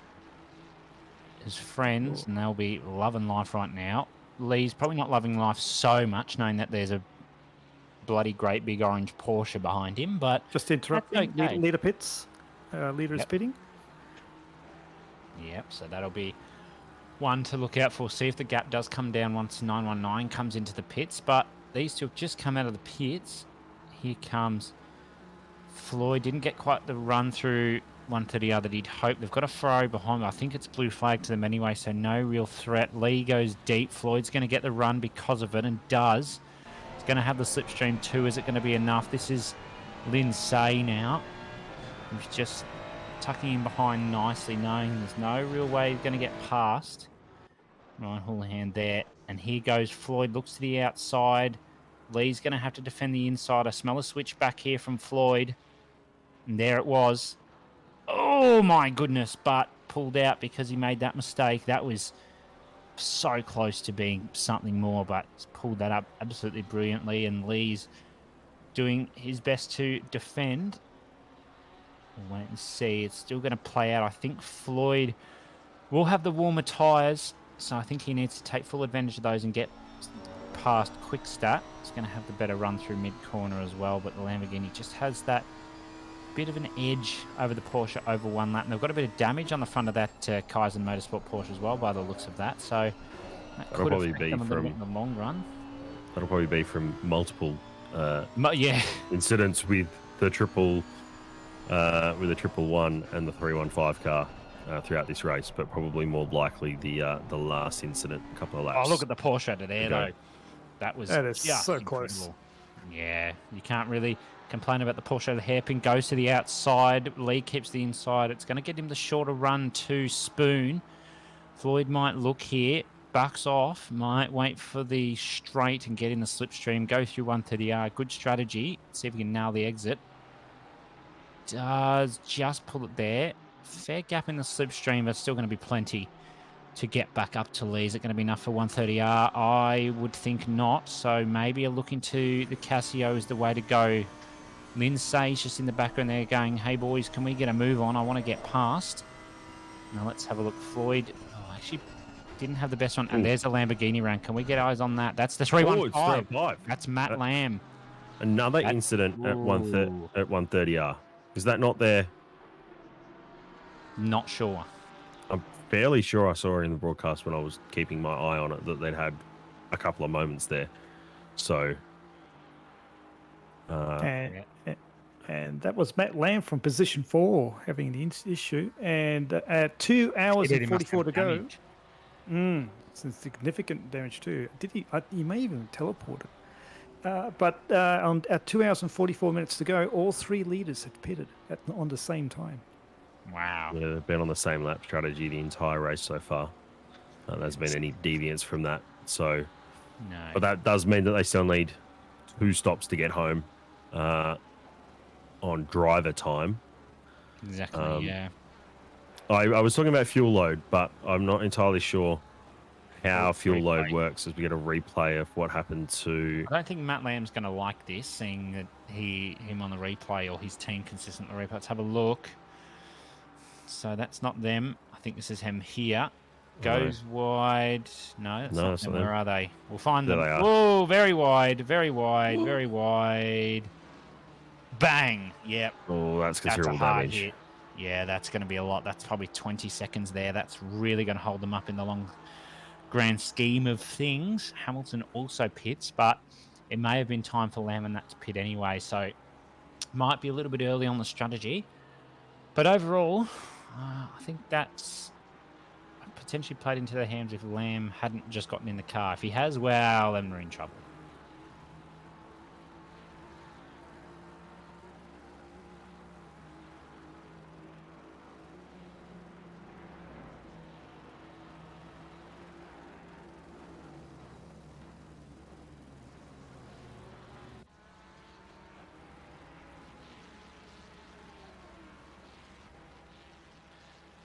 as friends, and they'll be loving life right now. Lee's probably not loving life so much, knowing that there's a bloody great big orange Porsche behind him, but Just interrupting. that's okay. Leader pits. Leader is Yep. pitting. Yep, so that'll be one to look out for. See if the gap does come down once 919 comes into the pits. But these two have just come out of the pits. Here comes Floyd. Didn't get quite the run through 130R that he'd hoped. They've got a Ferrari behind them. I think it's blue flag to them anyway, so no real threat. Lee goes deep. Floyd's going to get the run because of it, and does. He's going to have the slipstream too. Is it going to be enough? This is Lindsay now. He's just tucking in behind nicely, knowing there's no real way he's going to get past. Ryan Houlihan there. And here goes Floyd. Looks to the outside. Lee's going to have to defend the inside. I smell a switch back here from Floyd. And there it was. Oh, my goodness. But pulled out because he made that mistake. That was so close to being something more, but he's pulled that up absolutely brilliantly. And Lee's doing his best to defend. We'll wait and see. It's still going to play out. I think Floyd will have the warmer tyres, so I think he needs to take full advantage of those and get past Quick Stat. He's going to have the better run through mid-corner as well, but the Lamborghini just has that bit of an edge over the Porsche over one lap. And they've got a bit of damage on the front of that Kaizen Motorsport Porsche as well, by the looks of that. So that could probably affect be them a little from- bit in the long run. That'll probably be from multiple Yeah. incidents with the triple 111 and the 315 car throughout this race, but probably more likely the last incident, a couple of laps. Oh, look at the Porsche out of there, ago. though. That was That is just so close. incredible. Yeah, you can't really complain about the Porsche. The hairpin goes to the outside. Lee keeps the inside. It's going to get him the shorter run to Spoon. Floyd might look here, bucks off, might wait for the straight and get in the slipstream, go through 130R. Good strategy. See if he can nail the exit. Does just pull it there. Fair gap in the slipstream, but still going to be plenty to get back up to Lee. Is it going to be enough for 130R? I would think not. So maybe a look into the Casio is the way to go. Lindsay's just in the background there going, hey boys, can we get a move on? I want to get past. Now let's have a look. Floyd actually didn't have the best one. And there's a Lamborghini round. Can we get eyes on that? That's the 315. Oh, it's 315. That's Matt Lamb. Another incident at 130R. Is that not there? Not sure. I'm fairly sure I saw in the broadcast when I was keeping my eye on it that they'd had a couple of moments there. So, And that was Matt Lamb from position 4 having the issue. And at 2 hours and 44 to go. Some significant damage too. Did he? He may even teleport it. But at 2 hours and 44 minutes to go, all 3 leaders had pitted on the same time. Wow. yeah, they've been on the same lap strategy the entire race so far. There's been any deviance from that. So, No. but that does mean that they still need 2 stops to get home on driver time. Exactly, yeah. I was talking about fuel load, but I'm not entirely sure how fuel load works as we get a replay of what happened to... I don't think Matt Lamb's going to like this, seeing that him on the replay or his team consistent on the replay. Let's have a look. So that's not them. I think this is him here. Goes wide. No, that's not them. Where are they? We'll find them. There they are. Oh, very wide, very wide, very wide. Bang! Yep. Oh, that's That's a considerable hard damage. hit. Yeah, that's going to be a lot. That's probably 20 seconds there. That's really going to hold them up in the long grand scheme of things. Hamilton also pits, but it may have been time for Lamb and that to pit anyway, so might be a little bit early on the strategy. But overall, I think that's potentially played into their hands if Lamb hadn't just gotten in the car. If he has, well, then we're in trouble.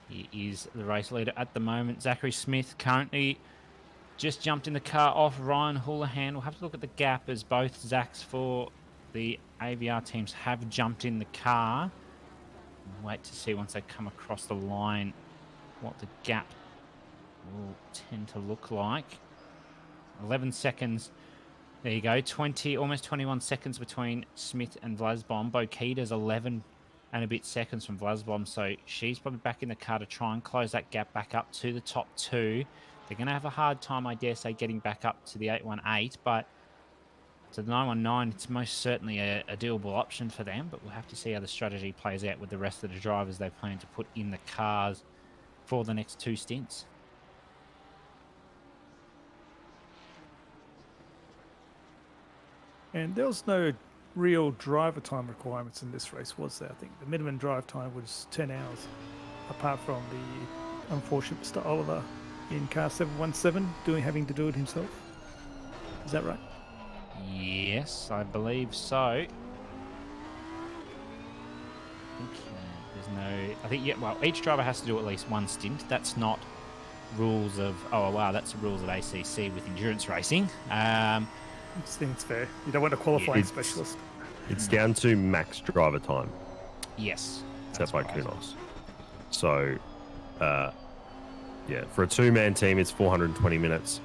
He is the race leader at the moment. Zachary Smith currently just jumped in the car off Ryan Houlihan. We'll have to look at the gap as both Zachs for the AVR teams have jumped in the car. We'll wait to see once they come across the line what the gap will tend to look like. 11 seconds. There you go. 20, almost 21 seconds between Smith and Vlasbom. Bokita's 11 and a bit seconds from Vlasbom, so she's probably back in the car to try and close that gap back up to the top two. They're going to have a hard time, I dare say, getting back up to the 818, but to the 919, it's most certainly a doable option for them, but we'll have to see how the strategy plays out with the rest of the drivers they plan to put in the cars for the next two stints. And there was no real driver time requirements in this race, was there? I think the minimum drive time was 10 hours, apart from the unfortunate Mr. Oliver in car 717 having to do it himself. Is that right? Yes, I believe so. I think, yeah, well, each driver has to do at least one stint. That's not rules of, oh, wow, that's the rules of ACC with endurance racing. I think it's fair. You don't want a qualifying It's- specialist. It's down to max driver time Yes. set by right. Kunos. So, yeah, for a two-man team, it's 420 minutes.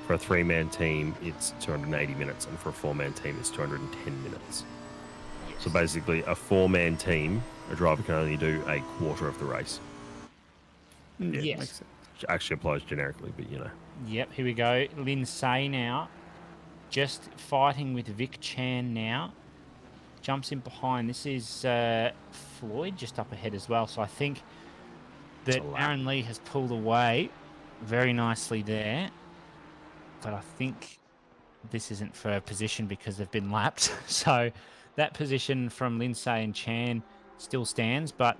For a three-man team, it's 280 minutes. And for a four-man team, it's 210 minutes. Yes. So basically, a four-man team, a driver can only do a quarter of the race. Yeah, Yes. makes sense. Which actually applies generically, but you know. Yep, here we go. Lindsay now. Just fighting with Vic Chan now. Jumps in behind. This is Floyd just up ahead as well. So I think that It's a lap. Aaron Lee has pulled away very nicely there. But I think this isn't for a position because they've been lapped. So that position from Lindsay and Chan still stands. But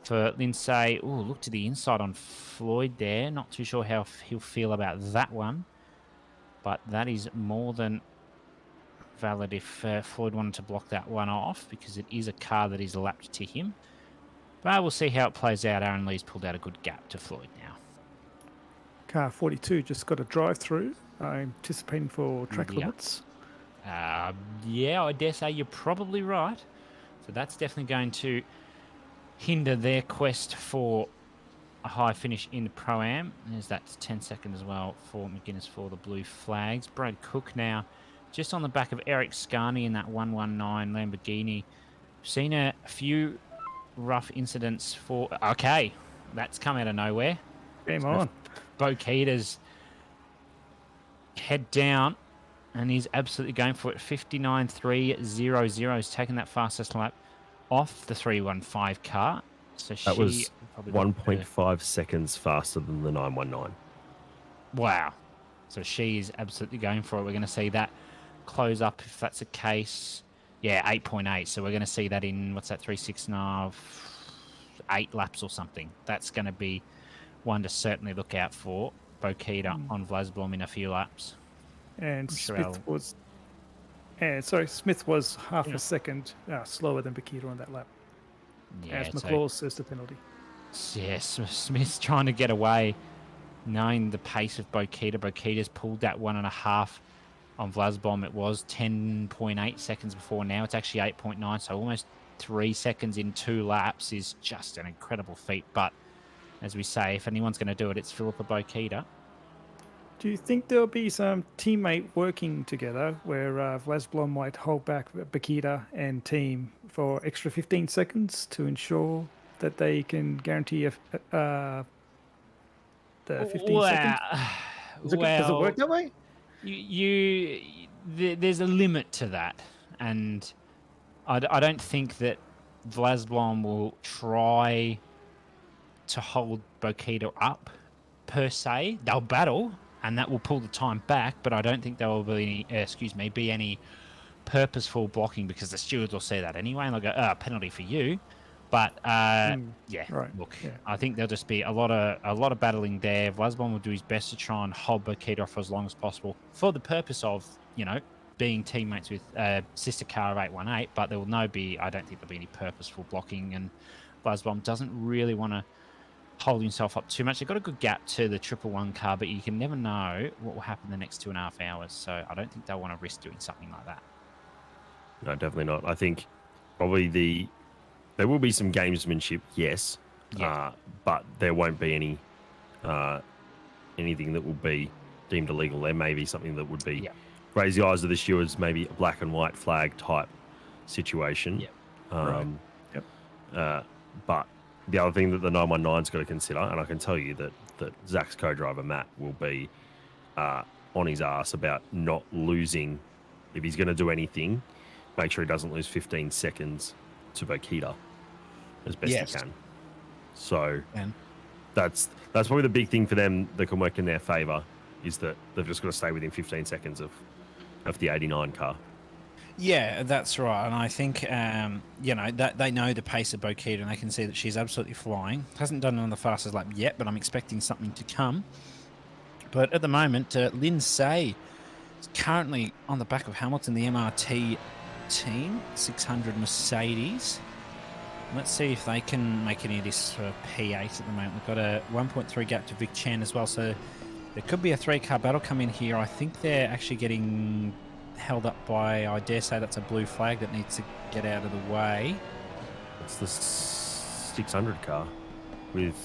for Lindsay, oh, look to the inside on Floyd there. Not too sure how he'll feel about that one. But that is more than valid if Floyd wanted to block that one off, because it is a car that is lapped to him. But we'll see how it plays out. Aaron Lee's pulled out a good gap to Floyd now. Car 42 just got a drive-through. I'm anticipating for track Yep. limits. Yeah, I dare say you're probably right. So that's definitely going to hinder their quest for a high finish in the Pro-Am. There's that 10 second as well for McGuinness for the blue flags. Brad Cook now just on the back of Eric Scarney in that 119 Lamborghini. Seen a few rough incidents for... Okay, that's come out of nowhere. Game on. Bokita's head down, and he's absolutely going for it. 59.300 is taking that fastest lap off the 315 car. So That she was probably got 1.5 seconds faster than the 919. Wow. So she is absolutely going for it. We're going to see that close up if that's the case. Yeah, 8.8. So we're going to see that in, what's that, 369, 8 laps or something. That's going to be one to certainly look out for. Bokita on Vlasblom in a few laps. And Sure, Smith was half Yeah. a second slower than Bakita on that lap. Yeah, As so- McLaw says the penalty. Yes, Smith's trying to get away, knowing the pace of Bokita. Bokita's pulled that 1.5 on Vlasbom. It was 10.8 seconds before. Now it's actually 8.9, so almost 3 seconds in 2 laps is just an incredible feat. But as we say, if anyone's going to do it, it's Philippa Bokita. Do you think there'll be some teammate working together where Vlasblom might hold back Bakita and team for extra 15 seconds to ensure that they can guarantee the 15 seconds? Does it work that way? There's a limit to that, and I don't think that Vlasblom will try to hold Bokita up per se. They'll battle, and that will pull the time back, but I don't think there will be any purposeful blocking, because the stewards will see that anyway and they'll go, penalty for you. But right. Look, Yeah. I think there'll just be a lot of battling there. Vlasblom will do his best to try and hold Bokita off for as long as possible for the purpose of, being teammates with sister car of 818, but there will I don't think there'll be any purposeful blocking, and Vlasblom doesn't really want to hold himself up too much. They've got a good gap to the 111 car, but you can never know what will happen the next 2.5 hours, so I don't think they'll want to risk doing something like that. No, definitely not. I think probably there will be some gamesmanship, yes, Yeah. but there won't be any anything that will be deemed illegal. There may be something that would be Yeah. raise the eyes of the stewards, maybe a black and white flag type situation. Yep. Right. But the other thing that the 919's got to consider, and I can tell you that Zach's co-driver Matt will be on his ass about not losing. If he's going to do anything, make sure he doesn't lose 15 seconds to Bokita as best he can. So that's probably the big thing for them that can work in their favour, is that they've just got to stay within 15 seconds of the 89 car. Yeah, that's right. And I think, that they know the pace of Bokita and they can see that she's absolutely flying. Hasn't done it on the fastest lap yet, but I'm expecting something to come. But at the moment, Lindsay is currently on the back of Hamilton, the MRT team, 600 Mercedes. Let's see if they can make any of this for P8 at the moment. We've got a 1.3 gap to Vic Chan as well, so there could be a 3-car battle come in here. I think they're actually getting held up by, I dare say that's a blue flag that needs to get out of the way. It's the 600 car with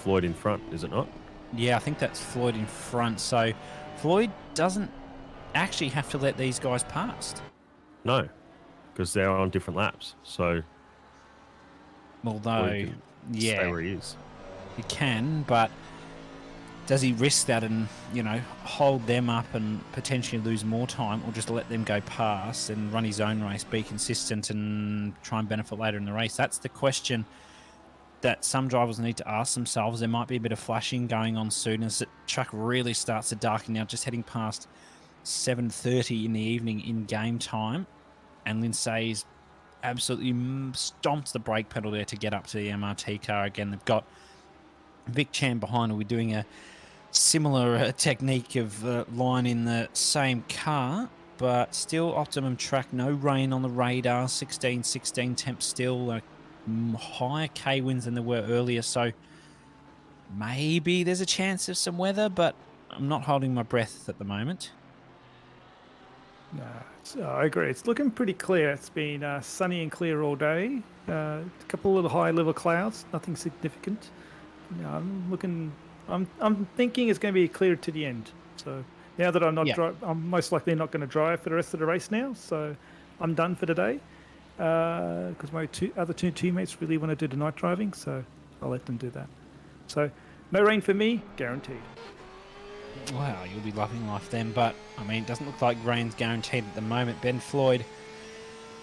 Floyd in front, is it not? Yeah, I think that's Floyd in front. So Floyd doesn't actually have to let these guys past. No, because they're on different laps. So, although, stay where he is. He can, but does he risk that and, hold them up and potentially lose more time, or just let them go past and run his own race, be consistent and try and benefit later in the race? That's the question that some drivers need to ask themselves. There might be a bit of flashing going on soon as the track really starts to darken now, just heading past 7:30 in the evening in game time. And Lindsay's absolutely stomped the brake pedal there to get up to the MRT car again. They've got Vic Chan behind her. We're doing a similar technique of line in the same car, but still optimum track. No rain on the radar. 16 temp still. Higher K-winds than there were earlier, so maybe there's a chance of some weather, but I'm not holding my breath at the moment. No, I agree. It's looking pretty clear. It's been sunny and clear all day. A couple of little high-level clouds, nothing significant. I'm thinking it's going to be clear to the end. So now that I'm not I'm most likely not going to drive for the rest of the race now. So I'm done for today. Because my other two teammates really want to do the night driving, so I'll let them do that. So no rain for me, guaranteed. Wow, you'll be loving life then, but I mean, it doesn't look like rain's guaranteed at the moment. Ben Floyd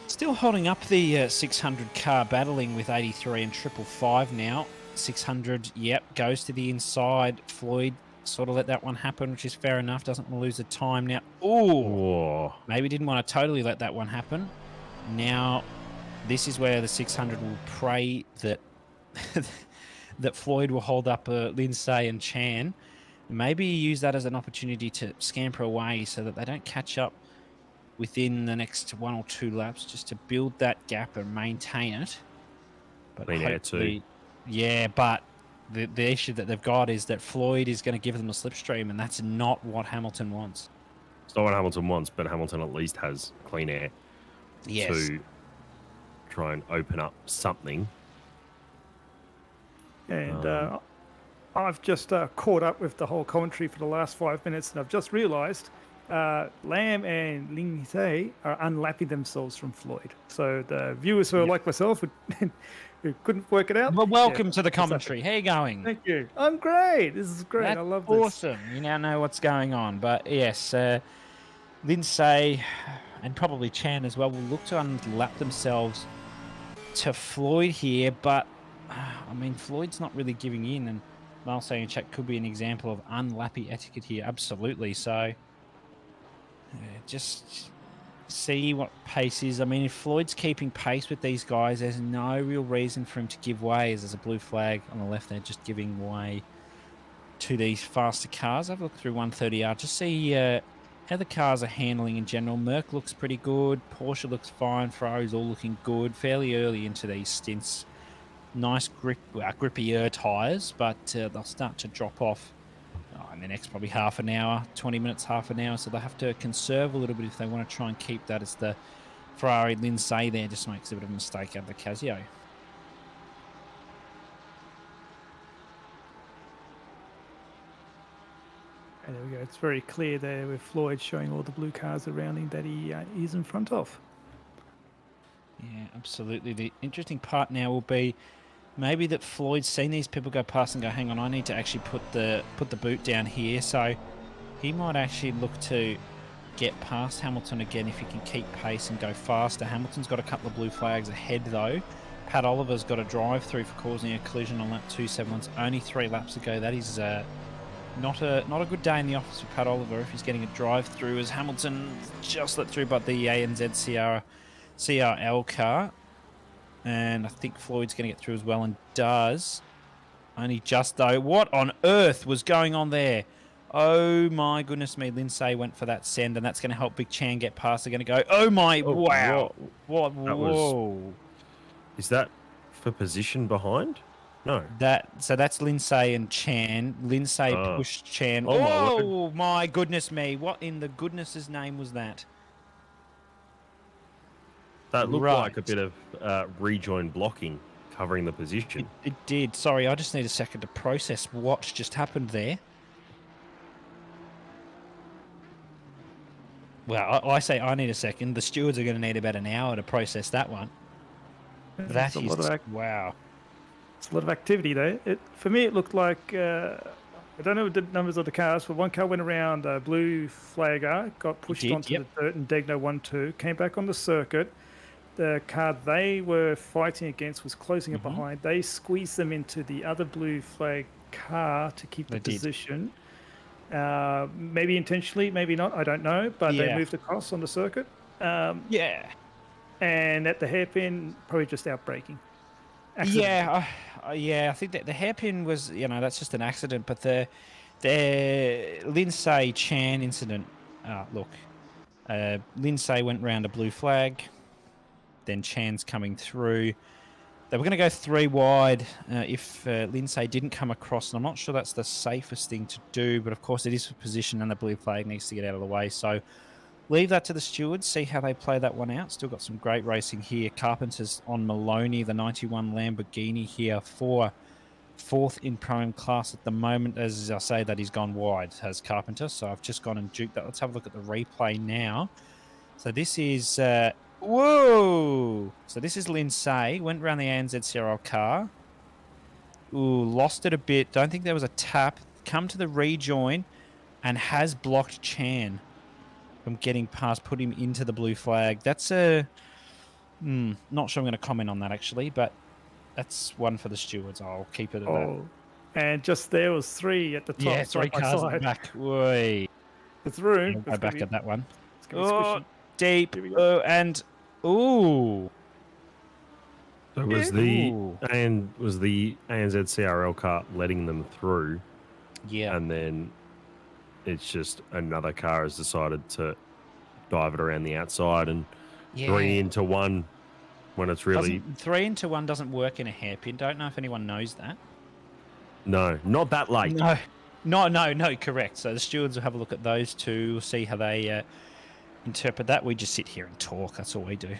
still holding up the 600 car, battling with 83 and 555 now. 600, goes to the inside. Floyd sort of let that one happen, which is fair enough. Doesn't want to lose the time now. Ooh, maybe didn't want to totally let that one happen. Now, this is where the 600 will pray that that Floyd will hold up Lindsay and Chan. Maybe use that as an opportunity to scamper away so that they don't catch up within the next 1 or 2 laps, just to build that gap and maintain it. But hopefully, but the issue that they've got is that Floyd is going to give them a slipstream, and that's not what Hamilton wants. It's not what Hamilton wants, but Hamilton at least has clean air. Yes. To try and open up something. And I've just caught up with the whole commentary for the last 5 minutes, and I've just realised Lamb and Ling Hei are unlapping themselves from Floyd. So the viewers who are like myself who couldn't work it out. Well, welcome to the commentary. How are you going? Thank you. I'm great. This is great. That's I love this. Awesome. You now know what's going on. But yes, Lindsay and probably Chan as well will look to unlap themselves to Floyd here. But, I mean, Floyd's not really giving in. And Miles saying in chat could be an example of unlappy etiquette here. Absolutely. So, just see what pace is. I mean, if Floyd's keeping pace with these guys, there's no real reason for him to give way, as there's a blue flag on the left there, just giving way to these faster cars. Have a look through 130R, just see how the cars are handling in general. Merc looks pretty good. Porsche looks fine. Ferrari's all looking good. Fairly early into these stints. Nice grippier tyres, but they'll start to drop off in the next probably half an hour, 20 minutes, half an hour. So they'll have to conserve a little bit if they want to try and keep that, as the Ferrari Lindsay there just makes a bit of a mistake out of the Casio. And there we go. It's very clear there with Floyd showing all the blue cars around him that he is in front of. Yeah, absolutely. The interesting part now will be maybe that Floyd's seen these people go past and go, hang on, I need to actually put the boot down here. So he might actually look to get past Hamilton again if he can keep pace and go faster. Hamilton's got a couple of blue flags ahead though. Pat Oliver's got a drive through for causing a collision on lap 271. It's only 3 laps ago. That is not a good day in the office for Pat Oliver if he's getting a drive through as Hamilton just let through by the ANZ CRL car. And I think Floyd's going to get through as well and does. Only just though. What on earth was going on there? Oh my goodness me. Lindsay went for that send and that's going to help Big Chan get past. They're going to go, oh my, wow. What? Whoa. Is that for position behind? No. So that's Lindsay and Chan. Lindsay pushed Chan. Oh my goodness me. What in the goodness's name was that? That looked like a bit of rejoin blocking covering the position. It did. Sorry, I just need a second to process what just happened there. Well, I say I need a second. The stewards are going to need about an hour to process that one. That is wow. It's a lot of activity there. For me, it looked like I don't know the numbers of the cars, but one car went around a blue flagger, got pushed onto the dirt, and Degno 1-2, came back on the circuit. The car they were fighting against was closing up behind. They squeezed them into the other blue flag car to keep the position. Maybe intentionally, maybe not. I don't know. But they moved across on the circuit. And at the hairpin, probably just outbraking. Yeah, I think that the hairpin was, that's just an accident. But the Lindsay Chan incident. Lindsay went round a blue flag. Then Chan's coming through. They were going to go 3 wide if Lindsay didn't come across. And I'm not sure that's the safest thing to do. But, of course, it is for position and the blue flag needs to get out of the way. So leave that to the stewards. See how they play that one out. Still got some great racing here. Carpenter's on Maloney, the 91 Lamborghini here for 4th in Pro-Am class at the moment. As I say, that he's gone wide, has Carpenter. So I've just gone and duked that. Let's have a look at the replay now. So this is... whoa! So this is Lindsay. Went around the ANZ CRL car. Ooh, lost it a bit. Don't think there was a tap. Come to the rejoin and has blocked Chan from getting past, put him into the blue flag. That's a... not sure I'm going to comment on that, actually, but that's one for the stewards. I'll keep it at that. And just there was 3 at the top. Yeah, 3 cars at the back. Whey. It's room. Go back at that one. It's going to be deep. And... Ooh. So was the ANZ CRL car letting them through? Yeah. And then it's just another car has decided to dive it around the outside and 3 into 1 when it's really... 3 into 1 doesn't work in a hairpin. Don't know if anyone knows that. No, not that late. No, correct. So the stewards will have a look at those two. We'll see how they... interpret that. We just sit here and talk. That's all we do.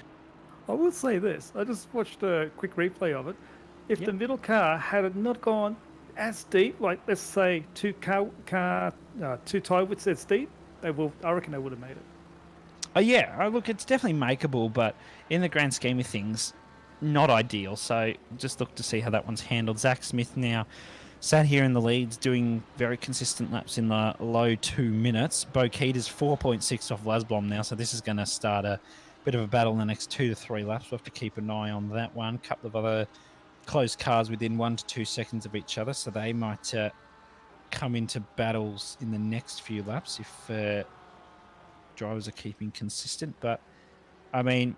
I will say this. I just watched a quick replay of it. If the middle car had not gone as deep, like let's say 2 tie widths as deep, I reckon they would have made it. Oh yeah, look, it's definitely makeable, but in the grand scheme of things, not ideal. So just look to see how that one's handled. Zach Smith now sat here in the leads, doing very consistent laps in the low 2 minutes. Bo Keita's 4.6 off Lasblom now, so this is going to start a bit of a battle in the next 2 to 3 laps. We'll have to keep an eye on that one. A couple of other close cars within 1 to 2 seconds of each other, so they might come into battles in the next few laps if drivers are keeping consistent. But, I mean,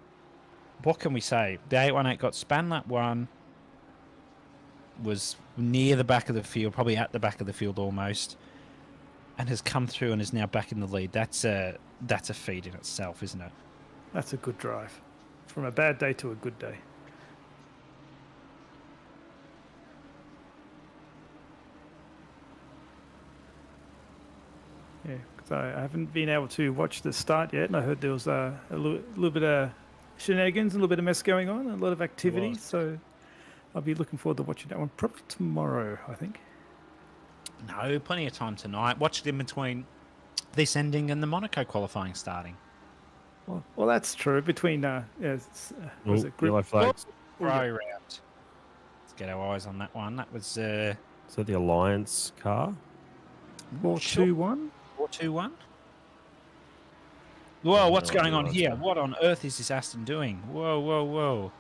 what can we say? The 818 got span lap 1, was near the back of the field, probably at the back of the field almost, and has come through and is now back in the lead. That's a feat in itself, isn't it? That's a good drive. From a bad day to a good day. Yeah, because I haven't been able to watch the start yet, and I heard there was a little bit of shenanigans, a little bit of mess going on, a lot of activity, so... I'll be looking forward to watching that one probably tomorrow, I think. No, plenty of time tonight. Watch it in between this ending and the Monaco qualifying starting. Well, that's true. Between was it group Yellow flags. Row round. Let's get our eyes on that one. That was Is that the Alliance car? 4-2-1? 4-2-1. Whoa, what's no going on idea. here? What on earth is this Aston doing? Whoa.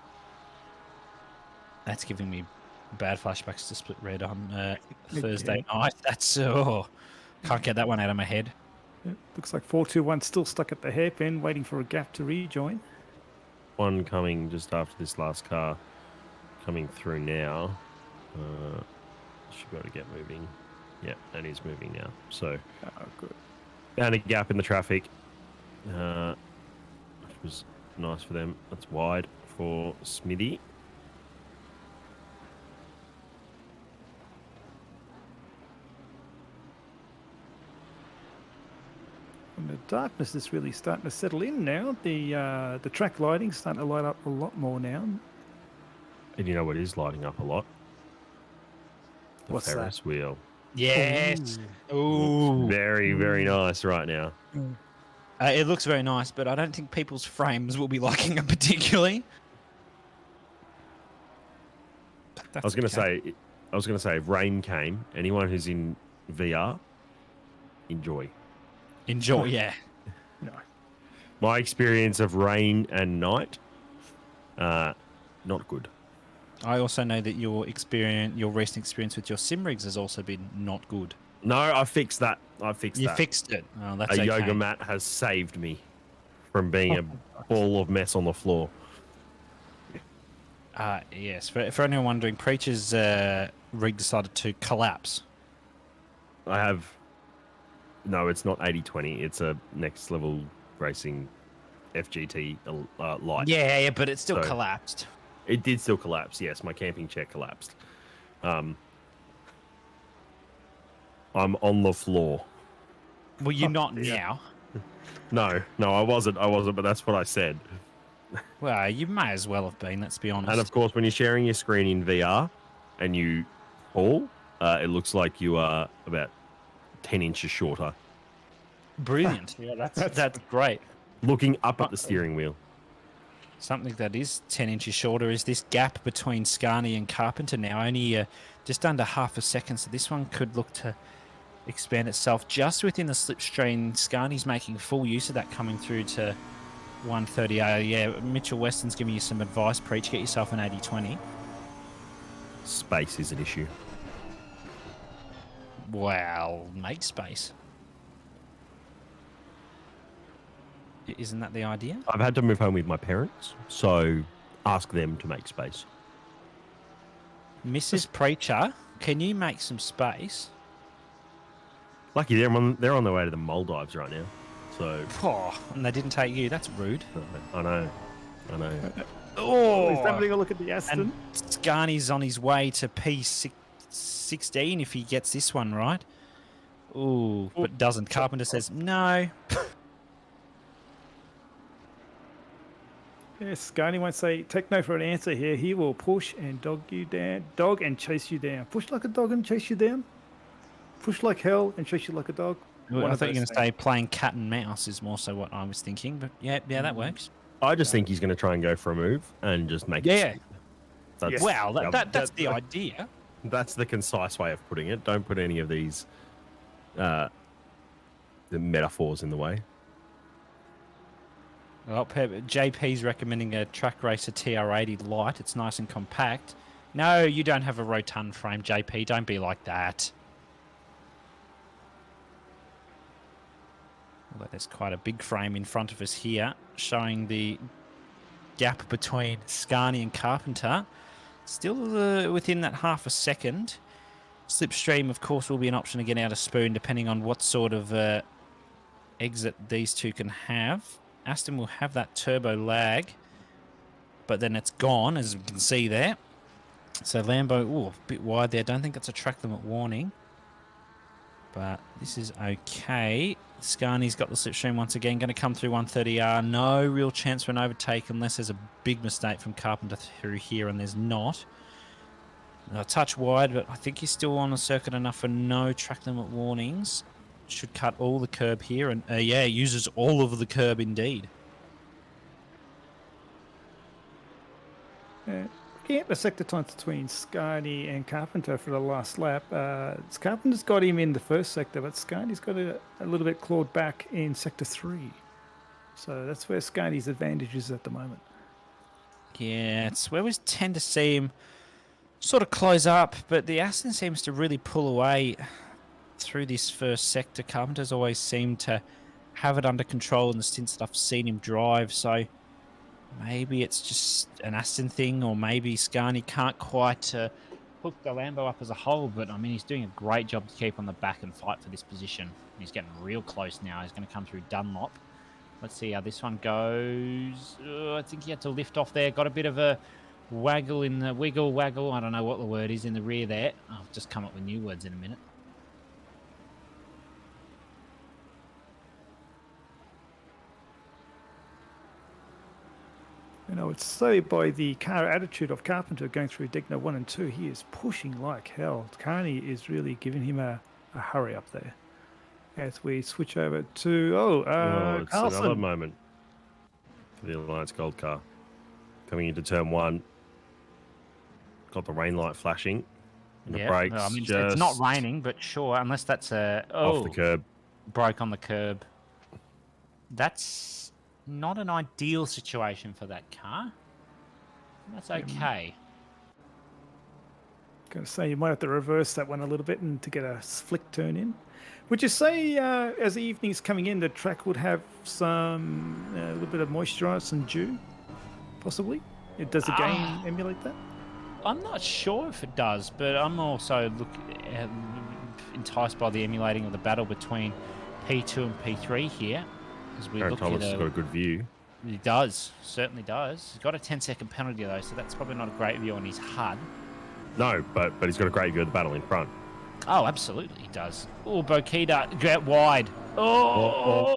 That's giving me bad flashbacks to Split Red on Thursday night. That's can't get that one out of my head. Yeah, looks like 4-2-1 still stuck at the hairpin, waiting for a gap to rejoin. One coming just after this last car coming through now. Should be able to get moving. Yeah, and he's moving now. So Good. found a gap in the traffic, which was nice for them. That's wide for Smithy. And the darkness is really starting to settle in now. The track lighting's starting to light up a lot more now. And you know what is lighting up a lot? The What's that? Ferris wheel. Yes. Ooh. Very, very nice right now. It looks very nice, but I don't think people's frames will be liking it particularly. I was going to say, if rain came, anyone who's in VR, enjoy. Enjoy, yeah. No. My experience of rain and night, not good. I also know that your recent experience with your sim rigs has also been not good. No, I fixed that. You Fixed it. Oh, that's A okay. yoga mat has saved me from being a ball of mess on the floor. Yes. For anyone wondering, Preacher's rig decided to collapse. I have... No, it's not 80/20. It's a next level racing FGT light. Yeah, but it still So- collapsed. It did still collapse, yes. My camping chair collapsed. I'm on the floor. Well, you're not now. No, I wasn't, but that's what I said. Well, you may as well have been, let's be honest. And of course, when you're sharing your screen in VR and you fall, it looks like you are about 10 inches shorter. Brilliant. Yeah, that's great. Looking up at the steering wheel. Something that is 10 inches shorter is this gap between Scani and Carpenter now, only just under half a second. So this one could look to expand itself just within the slipstream. Scani's making full use of that coming through to 130. Yeah, Mitchell Weston's giving you some advice. Preach, get yourself an 80/20. Space is an issue. Wow, make space. Isn't that the idea? I've had to move home with my parents, so ask them to make space. Mrs. Preacher, can you make some space? Lucky they're on their way to the Maldives right now. So Oh, and they didn't take you. That's rude. I know. Oh, he's having a look at the Aston. And Scani's on his way to P16 if he gets this one right. Ooh, but doesn't. Carpenter says no. Yes, Scani won't say, take no for an answer here. He will push and dog and chase you down. Push like a dog and chase you down. Push like hell and chase you like a dog. I thought you were going to say playing cat and mouse is more so what I was thinking, but yeah, that works. I just think he's going to try and go for a move and just make Yeah. it. That's, Wow, that's the idea. That's the concise way of putting it. Don't put any of these the metaphors in the way. Well, JP's recommending a Track Racer TR80 light. It's nice and compact. No, you don't have a rotund frame, JP. Don't be like that. Although there's quite a big frame in front of us here, showing the gap between Scani and Carpenter. Still within that half a second. Slipstream, of course, will be an option again out of Spoon, depending on what sort of exit these two can have. Aston will have that turbo lag, but then it's gone, as we can see there. So Lambo, a bit wide there. Don't think that's a track limit warning. But this is okay. Scani's got the slipstream once again. Going to come through 130R. No real chance for an overtake unless there's a big mistake from Carpenter through here, and there's not. A touch wide, but I think he's still on the circuit enough for no track limit warnings. Should cut all the curb here, and yeah, uses all of the curb indeed. Looking at the sector times between Scarney and Carpenter for the last lap, Carpenter's got him in the first sector, but Scarney's got a little bit clawed back in sector 3. So that's where Scarney's advantage is at the moment. Yeah, it's where we tend to see him sort of close up, but the Aston seems to really pull away through this first sector. Carpenter's always seemed to have it under control in the stints that I've seen him drive, so maybe it's just an Aston thing, or maybe Scarney can't quite hook the Lambo up as a whole, but I mean, he's doing a great job to keep on the back and fight for this position. He's getting real close now. He's going to come through Dunlop. Let's see how this one goes. I think he had to lift off there. Got a bit of a waggle in the waggle. I don't know what the word is in the rear there. I'll just come up with new words in a minute. You know, it's so by the car attitude of Carpenter going through Digna 1 and 2, he is pushing like hell. Carney is really giving him a hurry up there. As we switch over to, it's Carlson. another moment for the Alliance Gold car. Coming into turn 1. Got the rain light flashing. And the brakes well, I mean, just it's not raining, but sure, unless that's off the curb. Broke on the curb. That's not an ideal situation for that car. That's okay. Going to say you might have to reverse that one a little bit and to get a flick turn in. Would you say as the evening's coming in, the track would have some a little bit of moisture, some dew, possibly? Does the game emulate that? I'm not sure if it does, but I'm also enticed by the emulating of the battle between P2 and P3 here. As we Aaron look Thomas at has got a good view. He does, certainly does. He's got a 10-second penalty though, so that's probably not a great view on his HUD. No, but he's got a great view of the battle in front. Oh, absolutely he does. Oh, Bokita, get wide. Oh,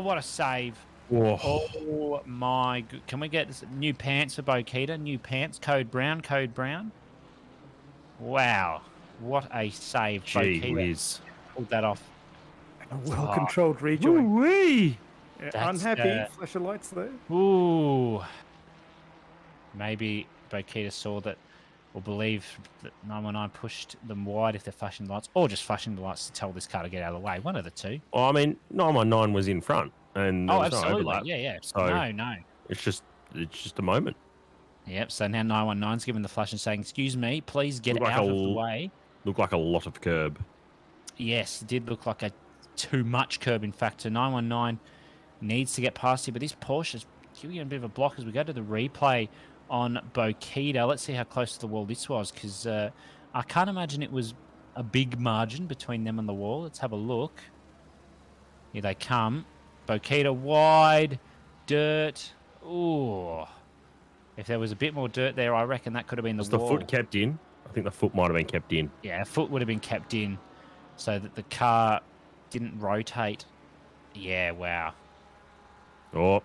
what a save. Oh my good. Can we get new pants for Bokita? New pants, code brown. Wow, what a save. Gee Bokita whiz. pulled that off. A well-controlled rejoin. Woo-wee! Unhappy. Flash of lights there. Ooh. Maybe Bokita saw that, or believed that 919 pushed them wide if they're flashing the lights, or just flashing the lights to tell this car to get out of the way. One of the two. Well, I mean, 919 was in front, and there was absolutely. no overlap. Yeah. So no. It's just a moment. Yep. So now 919's giving the flash and saying, "Excuse me, please get out of the way." Looked like a lot of curb. Yes, it did look like too much curb. In fact, so 919 needs to get past here, but this Porsche's giving a bit of a block as we go to the replay on Bokita. Let's see how close to the wall this was, because I can't imagine it was a big margin between them and the wall. Let's have a look. Here they come. Bokita wide, dirt. Ooh. If there was a bit more dirt there, I reckon that could have been the wall. Was the foot kept in? I think the foot might have been kept in. Yeah, a foot would have been kept in so that the car didn't rotate. Yeah, wow. Oh.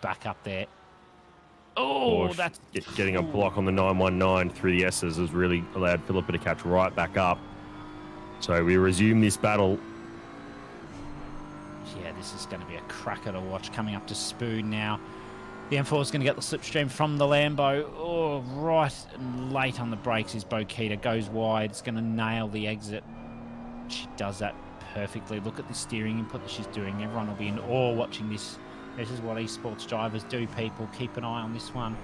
Back up there. Oh, that's... Getting a block on the 919 through the S's has really allowed Philippa to catch right back up. So we resume this battle. Yeah, this is going to be a cracker to watch coming up to Spoon now. The M4 is going to get the slipstream from the Lambo. Oh, right and late on the brakes is Bokita. Goes wide. It's going to nail the exit. She does that perfectly. Look at the steering input that she's doing. Everyone will be in awe watching this. This is what esports drivers do, people. Keep an eye on this one.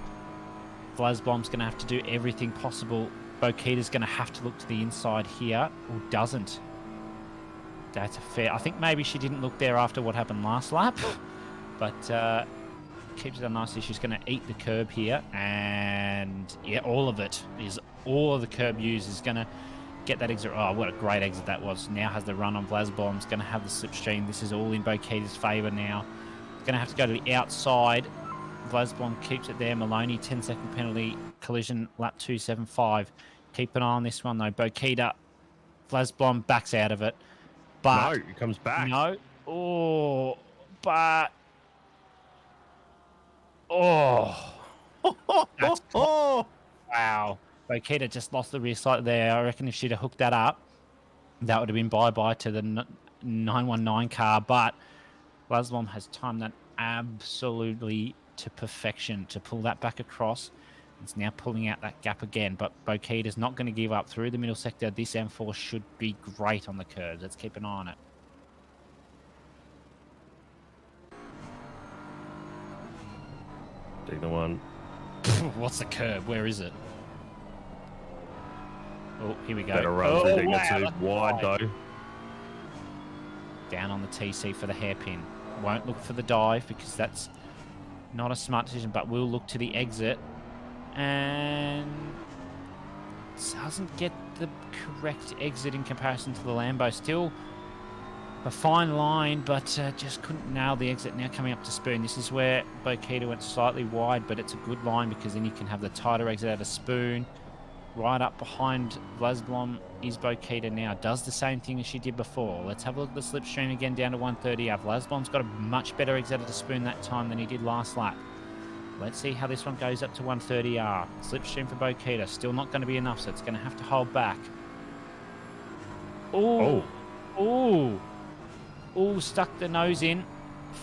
Vlasbom's going to have to do everything possible. Bokita's going to have to look to the inside here, or doesn't. That's a fair... I think maybe she didn't look there after what happened last lap, but keeps it nicely. She's going to eat the curb here, and yeah, all of it is... All of the curb use is going to get that exit. Oh, what a great exit that was. Now has the run on Vlasbom's going to have the slipstream. This is all in Bokita's favour now. Going to have to go to the outside. Vlasbom keeps it there. Maloney, 10-second penalty. Collision, lap 275. Keep an eye on this one, though. Bokita, Vlasbom backs out of it. But... No, he comes back. No. Oh, but... Oh. That's... Wow. Bokita just lost the rear slightly there. I reckon if she'd have hooked that up, that would have been bye-bye to the 919 car. But Laszlo has timed that absolutely to perfection to pull that back across. It's now pulling out that gap again, but Bokita's not going to give up through the middle sector. This M4 should be great on the curves. Let's keep an eye on it. Take the one. What's the curb? Where is it? Oh, here we go. Better run through Digna wow, too. that's Wide though. Down on the TC for the hairpin. Won't look for the dive because that's not a smart decision, but we'll look to the exit. And doesn't get the correct exit in comparison to the Lambo. Still a fine line, but just couldn't nail the exit. Now coming up to Spoon. This is where Bokita went slightly wide, but it's a good line because then you can have the tighter exit out of Spoon. Right up behind Vlasblom is Bokita now. Does the same thing as she did before. Let's have a look at the slipstream again down to 130 up. Vlasblom's got a much better exit out of Spoon that time than he did last lap. Let's see how this one goes up to 130R. Slipstream for Bokita. Still not going to be enough, so it's going to have to hold back. Ooh. Ooh. Ooh, stuck the nose in.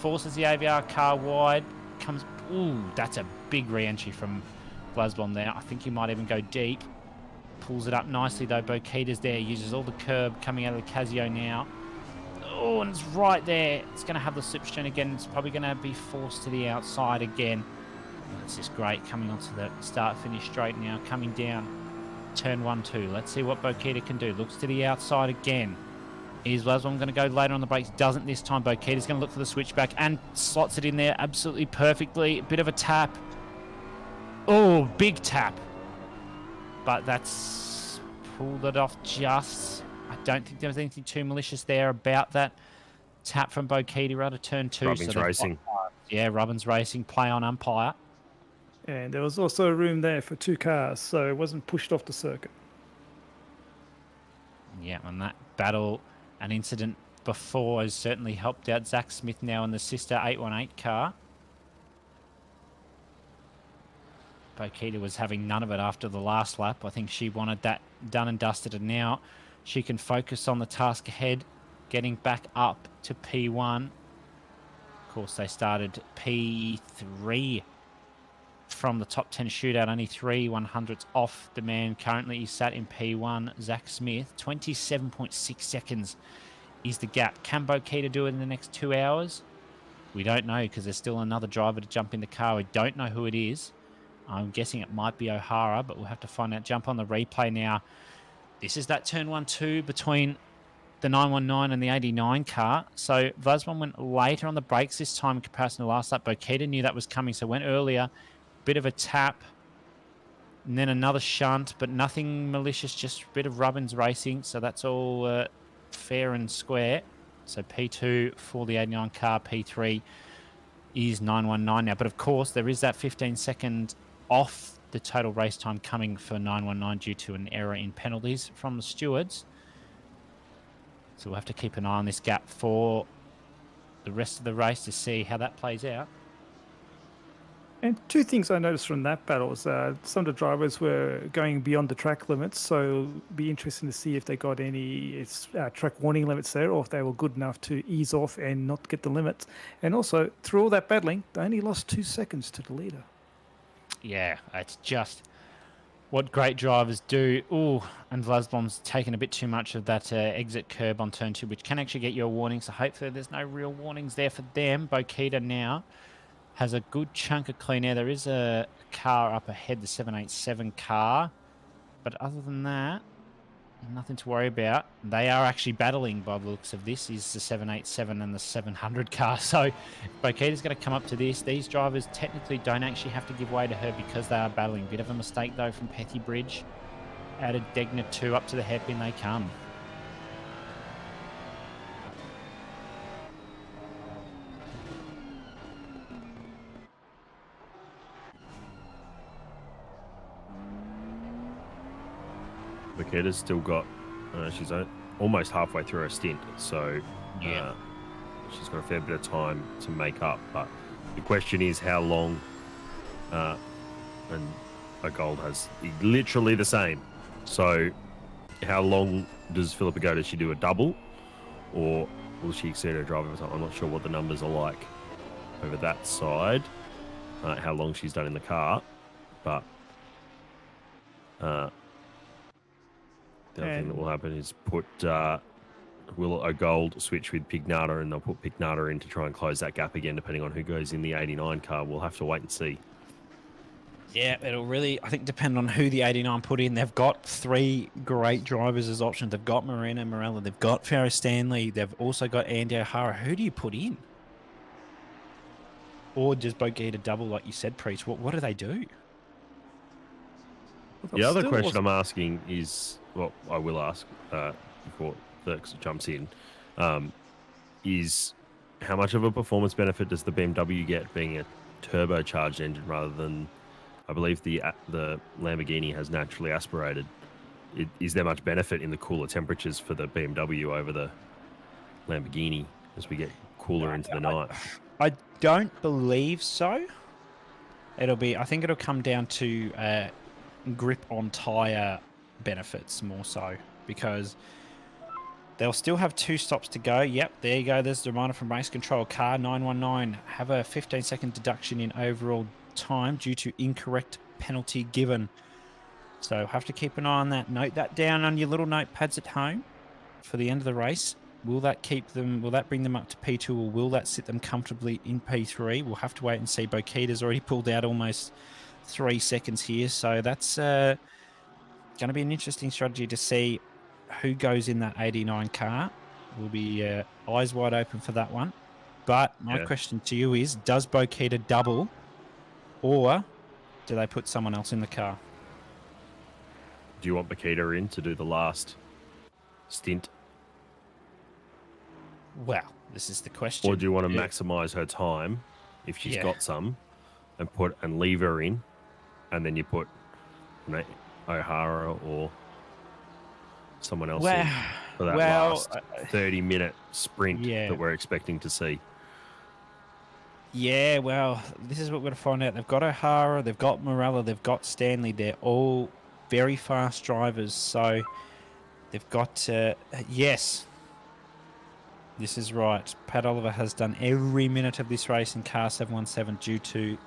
Forces the AVR car wide. Comes. Ooh, that's a big re-entry from Vlasblom there. I think he might even go deep. Pulls it up nicely, though. Bokita's there. Uses all the curb coming out of the Casio now. Oh, and it's right there. It's going to have the slipstream again. It's probably going to be forced to the outside again. That's just great coming onto the start-finish straight now. Coming down turn 1-2. Let's see what Bokita can do. Looks to the outside again. Is Vlasblom going to go later on the brakes? Doesn't this time. Bokita's going to look for the switchback and slots it in there absolutely perfectly. A bit of a tap. Oh, big tap. But that's pulled it off just. I don't think there was anything too malicious there about that tap from Bokita out of turn 2. Robbins Racing. Yeah, Robbins Racing. Play on umpire. And there was also room there for 2 cars, so it wasn't pushed off the circuit. Yeah, and that battle, an incident before, has certainly helped out Zach Smith now in the sister 818 car. Bokita was having none of it after the last lap. I think she wanted that done and dusted, and now she can focus on the task ahead, getting back up to P1. Of course, they started P3 from the top 10 shootout, only 3 100ths off the man. Currently, he's sat in P1, Zach Smith. 27.6 seconds is the gap. Can Bokita do it in the next 2 hours? We don't know because there's still another driver to jump in the car. We don't know who it is. I'm guessing it might be O'Hara, but we'll have to find out. Jump on the replay now. This is that turn 1-2 between the 919 and the 89 car. So Vlasblom went later on the brakes this time in comparison to last lap. Bokita knew that was coming, so went earlier. Bit of a tap, and then another shunt, but nothing malicious, just a bit of Robbins Racing. So that's all fair and square. So P2 for the 89 car, P3 is 919 now. But of course, there is that 15-second off the total race time coming for 919 due to an error in penalties from the stewards. So we'll have to keep an eye on this gap for the rest of the race to see how that plays out. And 2 things I noticed from that battle was some of the drivers were going beyond the track limits, so it'll be interesting to see if they got any track warning limits there, or if they were good enough to ease off and not get the limits. And also, through all that battling, they only lost 2 seconds to the leader. Yeah, it's just what great drivers do. Ooh, and Vlasblom's taken a bit too much of that exit curb on turn 2, which can actually get you a warning, so hopefully there's no real warnings there for them. Bokita now has a good chunk of clean air. There is a car up ahead, the 787 car. But other than that, nothing to worry about. They are actually battling by the looks of this. Is the 787 and the 700 car. So Bokita's going to come up to this. These drivers technically don't actually have to give way to her because they are battling. Bit of a mistake, though, from Petty Bridge. Out of Degna 2 up to the hairpin they come. Bokita's still got, she's almost halfway through her stint, so Yeah. she's got a fair bit of time to make up. But the question is how long, and a gold has literally the same. So how long does Philippa go? Does she do a double, or will she exceed her driver time? I'm not sure what the numbers are like over that side, how long she's done in the car, but the other thing that will happen is put will a gold switch with Pignata, and they'll put Pignata in to try and close that gap again, depending on who goes in the 89 car. We'll have to wait and see. Yeah, it'll really, I think, depend on who the 89 put in. They've got 3 great drivers as options. They've got Marina Morella, they've got Farrah Stanley, they've also got Andy O'Hara. Who do you put in? Or does Bogita double, like you said, Preach? What do they do? The other question I'm asking is, well, I will ask before Dirks jumps in, is how much of a performance benefit does the BMW get being a turbocharged engine rather than, I believe the Lamborghini has naturally aspirated. Is there much benefit in the cooler temperatures for the BMW over the Lamborghini as we get cooler into the night? I don't believe so. I think it'll come down to grip on tyre benefits more so, because they'll still have 2 stops to go. Yep, there you go. There's the reminder from Race Control. Car 919 have a 15-second deduction in overall time due to incorrect penalty given. So have to keep an eye on that. Note that down on your little notepads at home for the end of the race. Will that bring them up to P2, or will that sit them comfortably in P3? We'll have to wait and see. Bokita's already pulled out almost 3 seconds here, so that's going to be an interesting strategy to see who goes in that 89 car. We'll be eyes wide open for that one. But my question to you is, does Bokita double, or do they put someone else in the car? Do you want Bokita in to do the last stint? Well, this is the question. Or do you want to maximise her time if she's got some, and leave her in, and then you put O'Hara or someone else in for that last 30-minute sprint that we're expecting to see? Yeah, well, this is what we're going to find out. They've got O'Hara, they've got Morella, they've got Stanley. They're all very fast drivers, so they've got yes. This is right. Pat Oliver has done every minute of this race in car 717 due to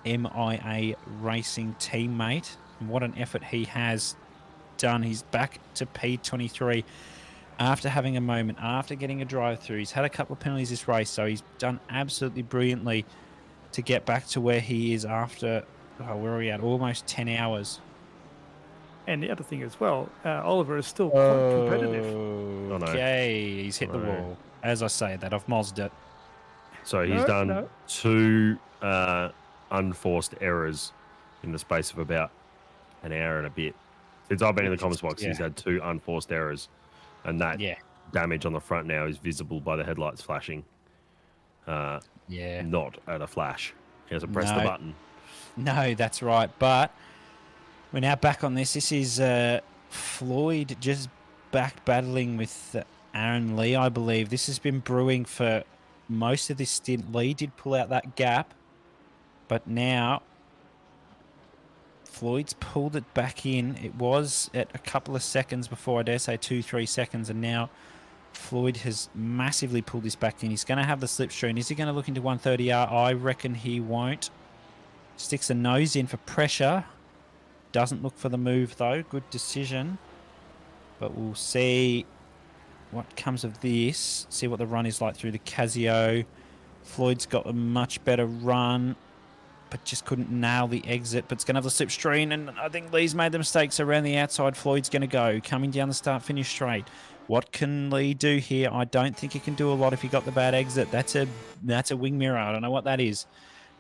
MIA Racing teammate. And what an effort he has done. He's back to P23 after having a moment, after getting a drive through. He's had a couple of penalties this race, so he's done absolutely brilliantly to get back to where he is after, where are we at? Almost 10 hours. And the other thing as well, Oliver is still quite competitive. Okay, he's hit the wall. As I say that, I've mozzed it. So he's done 2 unforced errors in the space of about an hour and a bit. Since I've been in the comments box, he's had 2 unforced errors. And that damage on the front now is visible by the headlights flashing. Not at a flash. He hasn't pressed the button. No, that's right. But we're now back on this. This is Floyd just back battling with Aaron Lee, I believe. This has been brewing for most of this stint. Lee did pull out that gap, but now Floyd's pulled it back in. It was at a couple of seconds before, I dare say 2-3 seconds, and now Floyd has massively pulled this back in. He's going to have the slipstream. Is he going to look into 130R? I reckon he won't. Sticks a nose in for pressure. Doesn't look for the move, though. Good decision. But we'll see what comes of this. See what the run is like through the Casio. Floyd's got a much better run, but just couldn't nail the exit. But it's going to have the slipstream, and I think Lee's made the mistakes around the outside. Floyd's going to go. Coming down the start-finish straight. What can Lee do here? I don't think he can do a lot if he got the bad exit. That's a wing mirror. I don't know what that is.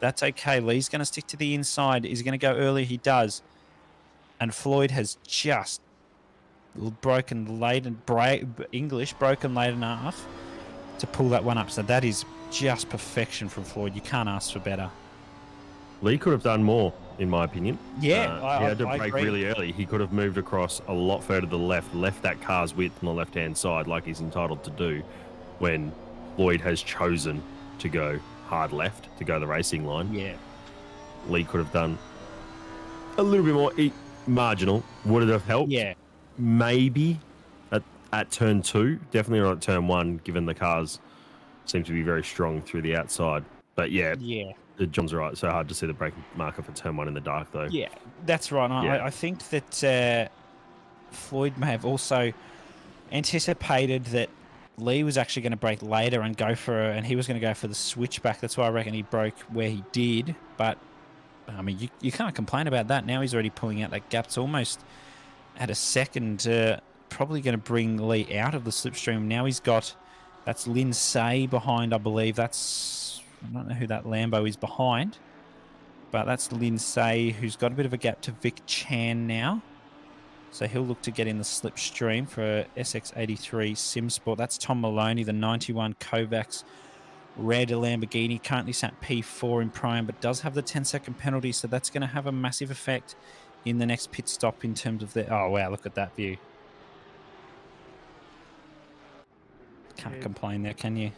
That's okay. Lee's going to stick to the inside. Is he going to go early? He does. And Floyd has just broken late enough to pull that one up. So that is just perfection from Floyd. You can't ask for better. Lee could have done more, in my opinion. Yeah, he had to brake agree. really early. He could have moved across a lot further to the left that car's width on the left-hand side like he's entitled to do when Floyd has chosen to go hard left to go the racing line. Yeah. Lee could have done a little bit more marginal. Would it have helped? Yeah. Maybe at turn 2. Definitely not at turn 1, given the cars seem to be very strong through the outside. But yeah, Yeah. John's right. So hard to see the braking marker for turn 1 in the dark, though. Yeah, that's right. Yeah. I think that Floyd may have also anticipated that Lee was actually going to brake later and and he was going to go for the switchback. That's why I reckon he broke where he did. But I mean, you can't complain about that. Now he's already pulling out that gap. It's almost at a second, probably going to bring Lee out of the slipstream. Now that's Lindsay behind, I believe. I don't know who that Lambo is behind, but that's Lindsay, who's got a bit of a gap to Vic Chan now. So he'll look to get in the slipstream for SX83 SimSport. That's Tom Maloney, the 91 Kovacs red Lamborghini, currently sat P4 in prime, but does have the 10-second penalty, so that's going to have a massive effect in the next pit stop in terms of the... Oh, wow, look at that view. Can't complain there, can you?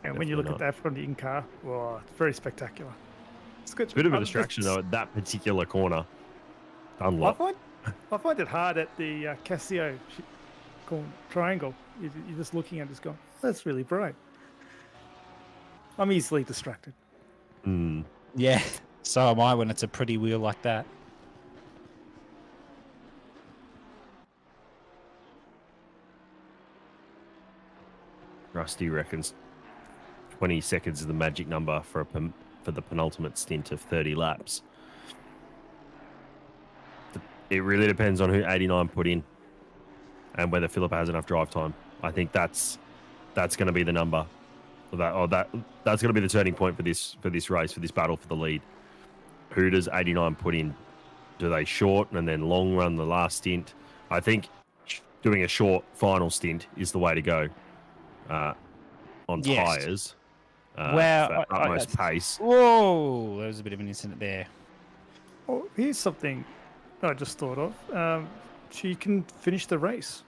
And when you look at that from the in-car, well, it's very spectacular. It's good. It's a bit of a distraction, though, at that particular corner. Unlock. I find it hard at the Casio triangle. You're just looking at it, just going, that's really bright. I'm easily distracted. Yeah, so am I when it's a pretty wheel like that. Rusty reckons 20 seconds is the magic number for the penultimate stint of 30 laps. It really depends on who 89 put in and whether Philippa has enough drive time. I think that's going to be the number. That's going to be the turning point for this race, for this battle for the lead. Who does 89 put in? Do they short and then long run the last stint? I think doing a short final stint is the way to go on tyres. Well, for utmost pace. Whoa, there was a bit of an incident there. Oh, here's something I just thought of. She can finish the race.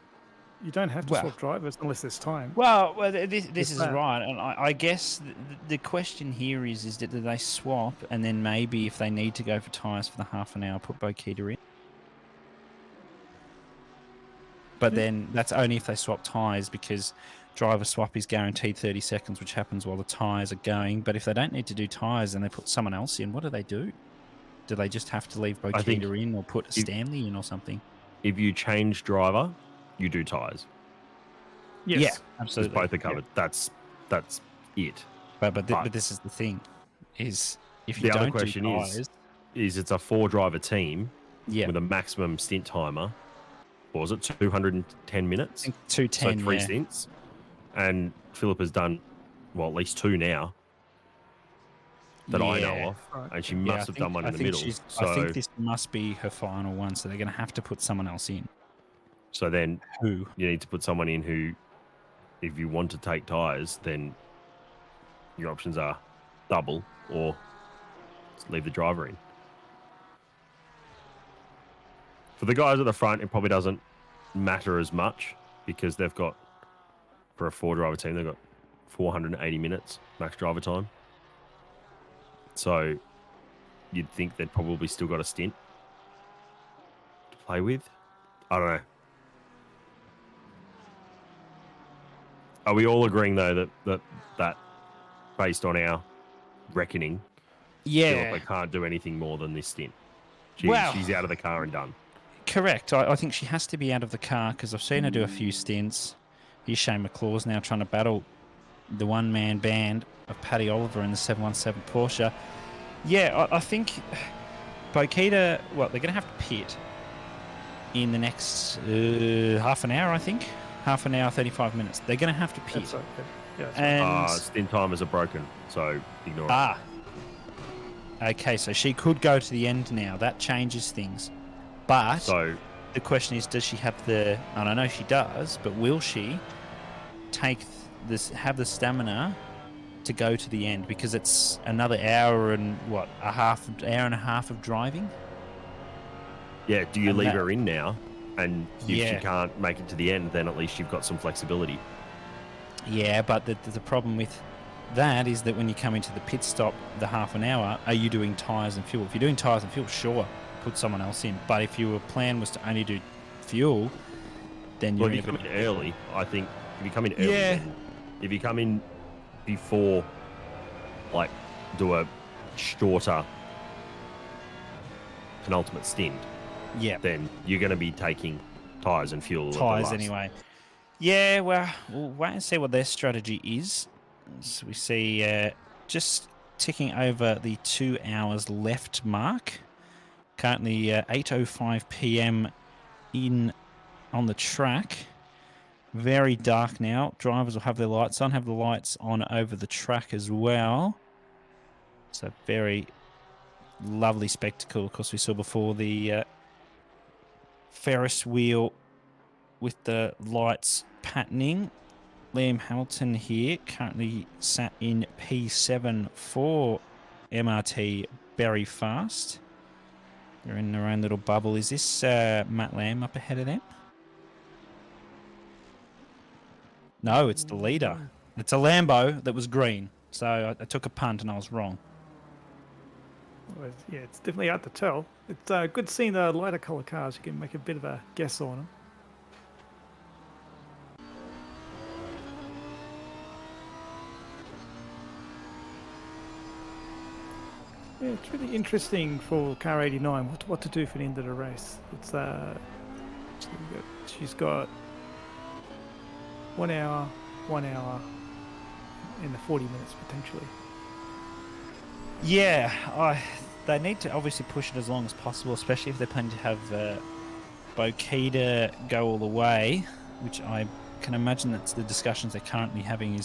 You don't have to swap drivers unless there's time. Well, this is right, and I guess the question here is that do they swap, and then maybe if they need to go for tyres for the half an hour, put Bokita in? But then that's only if they swap tyres, because driver swap is guaranteed 30 seconds, which happens while the tyres are going. But if they don't need to do tyres and they put someone else in, what do they do? Do they just have to leave Bokita in or put Stanley in or something? If you change driver, you do tyres. Yes. Yeah, absolutely. Both are covered. Yeah. That's it. But this is the thing, is if you the don't other question do tyres... is it's a 4-driver team with a maximum stint timer. What was it, 210 minutes? I think 210, so 3 stints. And Philip has done, at least 2 now that I know of. Right. And she must have done one in the middle. I think this must be her final one, so they're going to have to put someone else in. So then who? You need to put someone in who, if you want to take tyres, then your options are double or leave the driver in. For the guys at the front, it probably doesn't matter as much because they've got, for a 4-driver team, they've got 480 minutes max driver time. So you'd think they'd probably still got a stint to play with. I don't know. Are we all agreeing, though, that based on our reckoning, Philippa can't do anything more than this stint? She's out of the car and done. Correct. I think she has to be out of the car because I've seen her do a few stints. Here's Shane McClaw's now trying to battle the one-man band of Paddy Oliver in the 717 Porsche. Yeah, I think Bokita, they're going to have to pit in the next half an hour, I think. Half an hour, 35 minutes. They're going to have to pit. That's right. Yeah, and stint timers are broken, so ignore it. Okay, so she could go to the end now. That changes things. But the question is, does she have the... I don't know she does, but will she have the stamina to go to the end? Because it's another hour and, hour and a half of driving? Yeah, do you leave her in now? And if she can't make it to the end, then at least you've got some flexibility. Yeah, but the problem with that is that when you come into the pit stop, the half an hour, are you doing tyres and fuel? If you're doing tyres and fuel, sure, put someone else in. But if your plan was to only do fuel, then you're Well, if you come in early, I think if you come in early, then if you come in before, like, do a shorter penultimate stint, then you're going to be taking tyres and fuel. Tyres anyway. Yeah, well, we'll wait and see what their strategy is. So we see just ticking over the 2 hours left mark. Currently 8:05 p.m. on the track. Very dark now. Drivers will have their lights on, have the lights on over the track as well. It's a very lovely spectacle. Of course, we saw before the Ferris wheel with the lights patterning. Liam Hamilton here, currently sat in P7 for MRT very fast. They're in their own little bubble. Is this Matt Lamb up ahead of them? No, it's the leader. It's a Lambo that was green. So I took a punt and I was wrong. Well, yeah, it's definitely hard to tell. It's good seeing the lighter colour cars. You can make a bit of a guess on them. Yeah, it's really interesting for car 89 what to do for the end of the race. It's she's got 1 hour, and the 40 minutes potentially. Yeah, they need to obviously push it as long as possible, especially if they're planning to have Bokita go all the way, which I can imagine that's the discussions they're currently having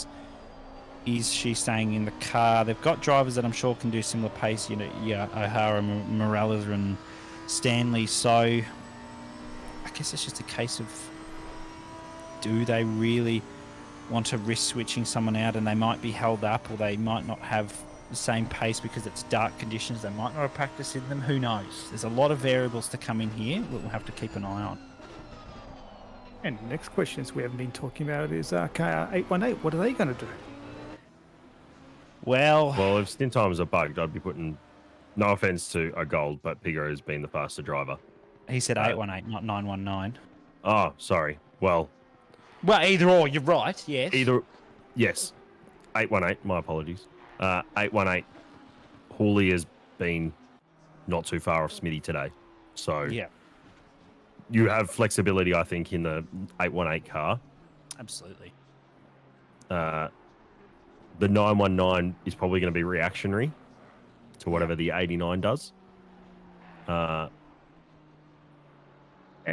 is she staying in the car? They've got drivers that I'm sure can do similar pace, O'Hara, Morales and Stanley, so I guess it's just a case of do they really want to risk switching someone out and they might be held up or they might not have the same pace because it's dark conditions, they might not have practiced in them, who knows? There's a lot of variables to come in here that we'll have to keep an eye on. And the next questions we haven't been talking about is car 818, what are they going to do? Well, if stint times are bugged, I'd be putting, no offense to a gold, but Pigo has been the faster driver. He said 818, not 919. Oh, sorry. Well, either or, you're right, yes. Yes. 818, my apologies. 818, Hawley has been not too far off Smitty today. So yeah, you have flexibility, I think, in the 818 car. Absolutely. The 919 is probably going to be reactionary to whatever the 89 does. And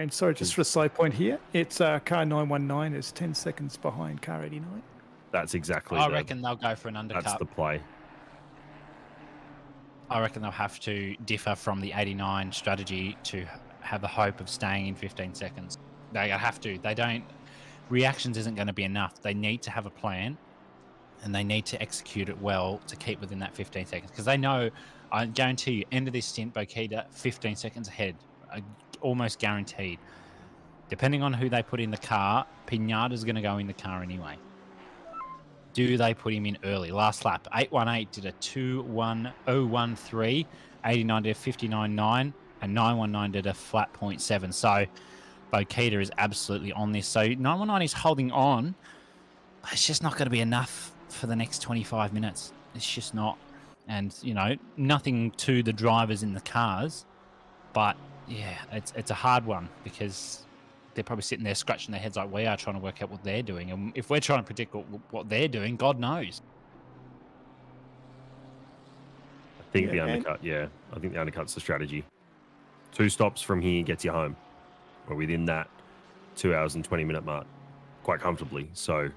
sorry, just for a side point here, it's car 919 is 10 seconds behind car 89. That's exactly I reckon they'll go for an undercut. That's the play. I reckon they'll have to differ from the 89 strategy to have the hope of staying in 15 seconds. They have to. They don't. Reactions isn't going to be enough. They need to have a plan, and they need to execute it well to keep within that 15 seconds. Because they know, I guarantee you, end of this stint, Bokita 15 seconds ahead, almost guaranteed. Depending on who they put in the car, Pinata's going to go in the car anyway. Do they put him in early? Last lap, 818 did a 2:10.13, 89 did a 59.9, and 919 did a flat 0.7. So Bokita is absolutely on this. So 919 is holding on, but it's just not going to be enough for the next 25 minutes. It's just not. And, nothing to the drivers in the cars, but yeah, it's a hard one because they're probably sitting there scratching their heads like we are trying to work out what they're doing. And if we're trying to predict what they're doing, God knows. I think the undercut, I think the undercut's the strategy. 2 stops from here gets you home. Or within that 2 hours and 20-minute mark quite comfortably. So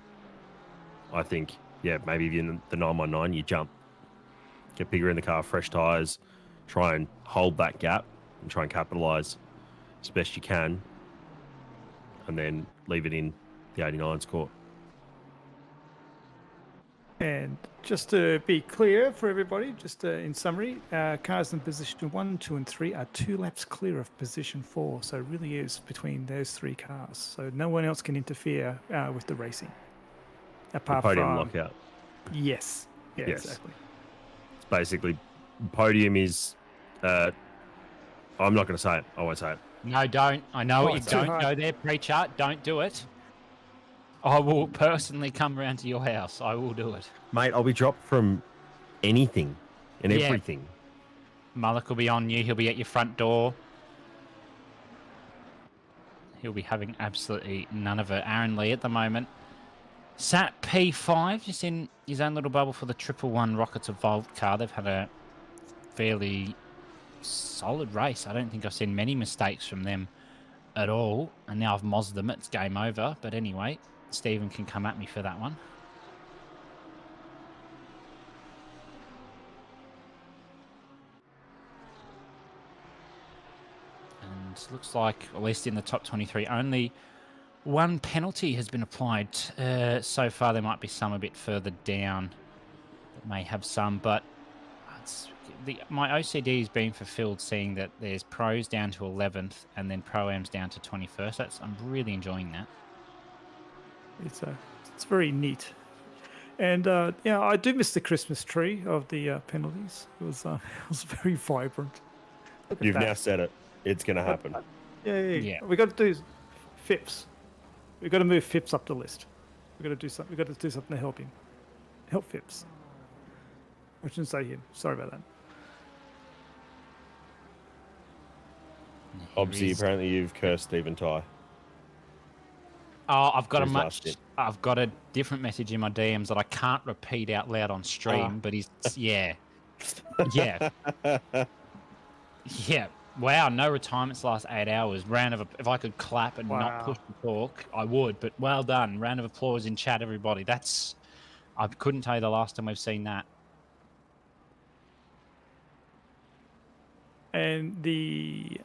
I think, maybe if you're in the 919, you jump. Get bigger in the car, fresh tyres, try and hold that gap and try and capitalise as best you can. And then leave it in the 89's court. And just to be clear for everybody, just in summary, cars in position 1, 2, and 3 are 2 laps clear of position 4. So it really is between those 3 cars. So no one else can interfere with the racing. Apart the podium from lockout. Yes. Yeah, Yes. exactly. It's basically, podium is I'm not going to say it. I won't say it. No, don't. I know Oh, what you it's too don't hard. go there, preacher. Don't do it. I will personally come around to your house. I will do it. Mate, I'll be dropped from anything and Yeah. everything. Mullock will be on you. He'll be at your front door. He'll be having absolutely none of it. Aaron Lee at the moment. Sat P5, just in his own little bubble for the 111 Rockets Evolved car. They've had a fairly solid race. I don't think I've seen many mistakes from them at all. And now I've mozzed them. It's game over. But anyway, Stephen can come at me for that one. And looks like, at least in the top 23, only one penalty has been applied so far. There might be some a bit further down that may have some, but my OCD is being fulfilled seeing that there's pros down to 11th and then pro-ams down to 21st. I'm really enjoying that. It's very neat. And yeah, I do miss the Christmas tree of the penalties. It was very vibrant. Look at You've that. now said it. It's going to happen. Yeah. We got to do Phipps. We got to move Phipps up the list. We got to do something. We got to do something to help him. Help Phipps. I shouldn't say him. Sorry about that. Obviously, apparently you've cursed Stephen Ty. Oh, I've got Who's a different message in my DMs that I can't repeat out loud on stream, but he's yeah. Wow, no retirements last 8 hours. If I could clap and not push the talk, I would. But well done. Round of applause in chat, everybody. I couldn't tell you the last time we've seen that. And there's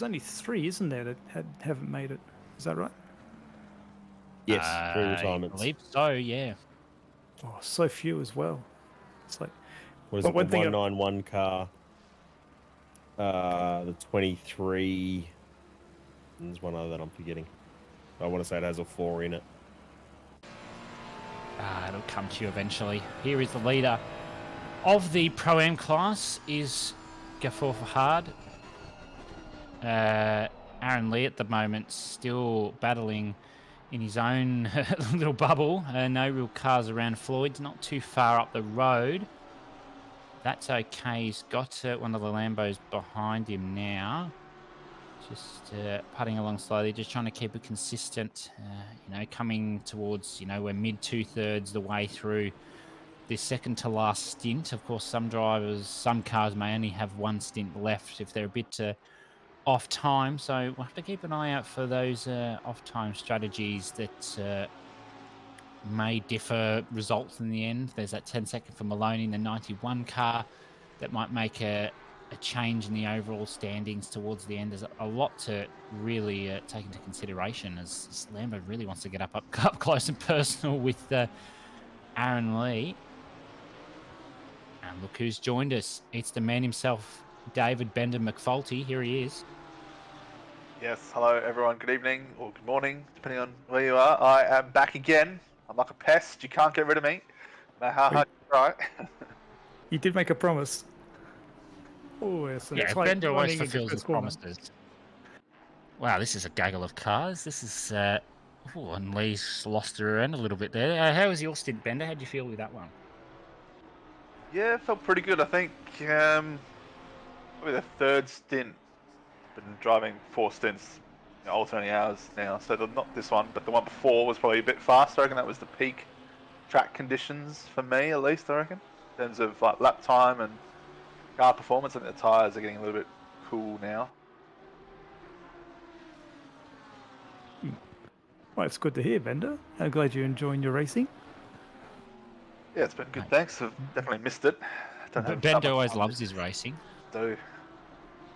only 3, isn't there, that haven't made it? Is that right? Yes, 3 I retirements. believe so, yeah. Oh, so few as well. It's like What is But it, one the thing 191 car? The 23. And there's one other that I'm forgetting. I want to say it has a 4 in it. It'll come to you eventually. Here is the leader of the Pro-Am class is Gaffar Fahad. Aaron Lee at the moment still battling in his own little bubble. No real cars around. Floyd's not too far up the road. That's okay. He's got one of the Lambos behind him now. Just putting along slowly, just trying to keep it consistent. Coming towards, we're mid 2/3 the way through this second to last stint. Of course, some cars may only have one stint left if they're a bit off time. So we'll have to keep an eye out for those off time strategies that may differ results in the end. There's that 10-second for Maloney in the 91 car that might make a change in the overall standings towards the end. There's a lot to really take into consideration as Lambo really wants to get up close and personal with Aaron Lee. And look who's joined us. It's the man himself, David Bender McFulty. Here he is. Yes, hello everyone, good evening or good morning, depending on where you are. I am back again. I'm like a pest, you can't get rid of me, no matter how hard you try. you did make a promise. Oh, yes. Yeah, Bender always fulfills his promises. Wow, this is a gaggle of cars. This is... and Lee's lost her around a little bit there. How was your stint, Bender? How'd you feel with that one? Yeah, it felt pretty good. I think probably the 3rd stint. Been driving 4 stints, alternating hours now. So not this one, but the one before was probably a bit faster. I reckon that was the peak track conditions for me, at least. I reckon, in terms of like lap time and car performance. I think the tyres are getting a little bit cool now. Well, it's good to hear, Bender. I'm glad you're enjoying your racing. Yeah, it's been good. Thanks. I've definitely missed it. Bender always loves his racing. Do.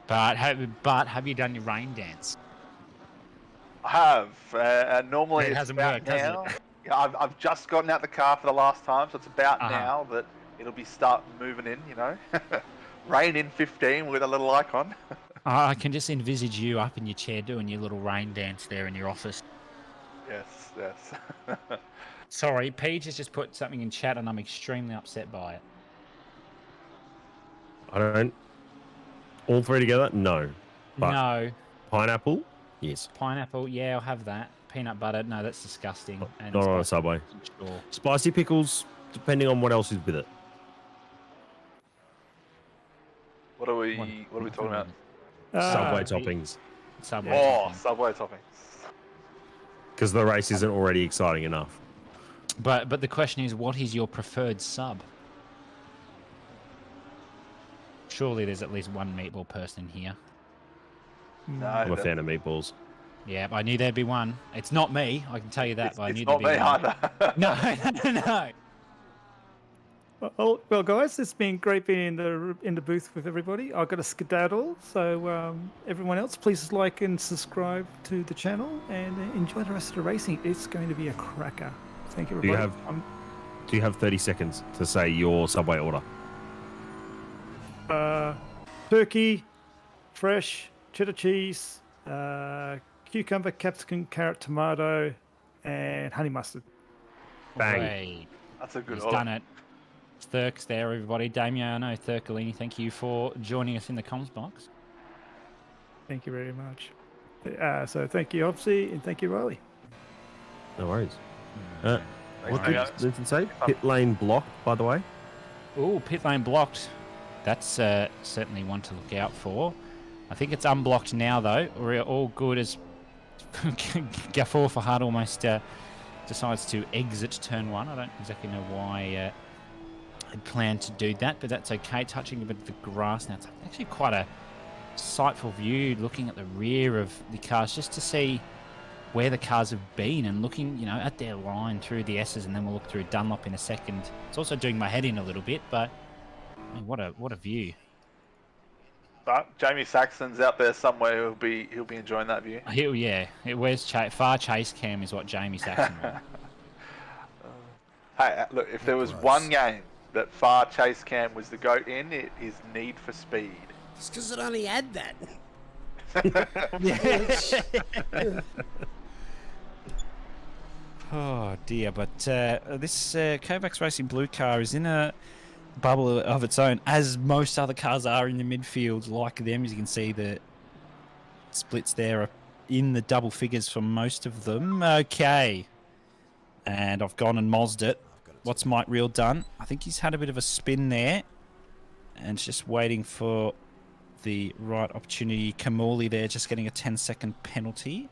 But have you done your rain dance? I have. Normally it it's hasn't about worked, now. has it? Yeah, I've just gotten out the car for the last time, so it's about now that it'll be start moving in. Rain in 15 with a little icon. I can just envisage you up in your chair doing your little rain dance there in your office. Yes. Sorry, Paige has just put something in chat and I'm extremely upset by it. I don't All three together? No. But No. pineapple? Yes. Pineapple, yeah, I'll have that. Peanut butter, no, that's disgusting. And Not on a spicy Subway. pickles, sure. Spicy pickles, depending on what else is with it. What are we talking about? Subway Uh, toppings. Subway. Oh, toppings. Subway toppings. Because the race isn't already exciting enough. But the question is, what is your preferred sub? Surely there's at least one meatball person here. No, I'm a fan of meatballs. Yeah, I knew there'd be one. It's not me, I can tell you that, it's, but I it's knew not there'd me be one. either. No. Well, guys, it's been great being in the booth with everybody. I've got a skedaddle, so everyone else, please like and subscribe to the channel and enjoy the rest of the racing. It's going to be a cracker. Thank you, Do you everybody. Do you have 30 seconds to say your Subway order? Turkey, fresh, cheddar cheese, cucumber, capsicum, carrot, tomato, and honey mustard. Bang. Great. That's a good He's order. done it. Thurk's there, everybody. Damien, I know Thurkalini, thank you for joining us in the comms box. Thank you very much. So thank you, Opsy, and thank you, Riley. No worries. Thanks, What mate. did Linton say? Pit lane blocked, by the way. Oh, pit lane blocked. That's certainly one to look out for. I think it's unblocked now, though. We're all good as Gafford Fahad almost decides to exit turn one. I don't exactly know why I'd planned to do that, but that's okay. Touching a bit of the grass now. It's actually quite a sightful view looking at the rear of the cars just to see where the cars have been and looking, you know, at their line through the S's, and then we'll look through Dunlop in a second. It's also doing my head in a little bit, but I mean, what a view. But Jamie Saxon's out there somewhere. He'll be enjoying that view. Yeah, where's far chase cam is what Jamie Saxon wants. Hey, look, if there was one game that far chase cam was the goat in, it is Need for Speed. It's because it only had that. Oh dear, but this Kovacs Racing blue car is in a bubble of its own, as most other cars are in the midfield like them. As you can see, the splits there are in the double figures for most of them. Okay, and I've gone and mozzed it. What's Mike Reel done? I think he's had a bit of a spin there, and it's just waiting for the right opportunity. Kamali there just getting a 10-second penalty.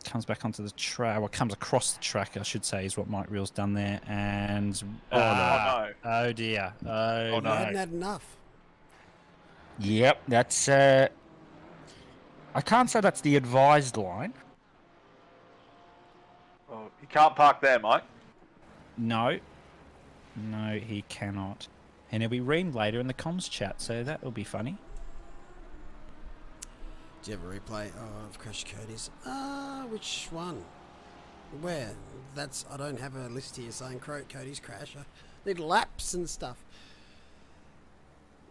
Comes back onto the track, or comes across the track, I should say, is what Mike Reel's done there. And oh dear, oh I no, hadn't had enough. yep, that's. I can't say that's the advised line. Well, you can't park there, Mike. No, he cannot, and he'll be reamed later in the comms chat, so that will be funny. Do you have a replay of Crash Cody's? Which one? Where? That's I don't have a list here saying Cody's crash. I need laps and stuff.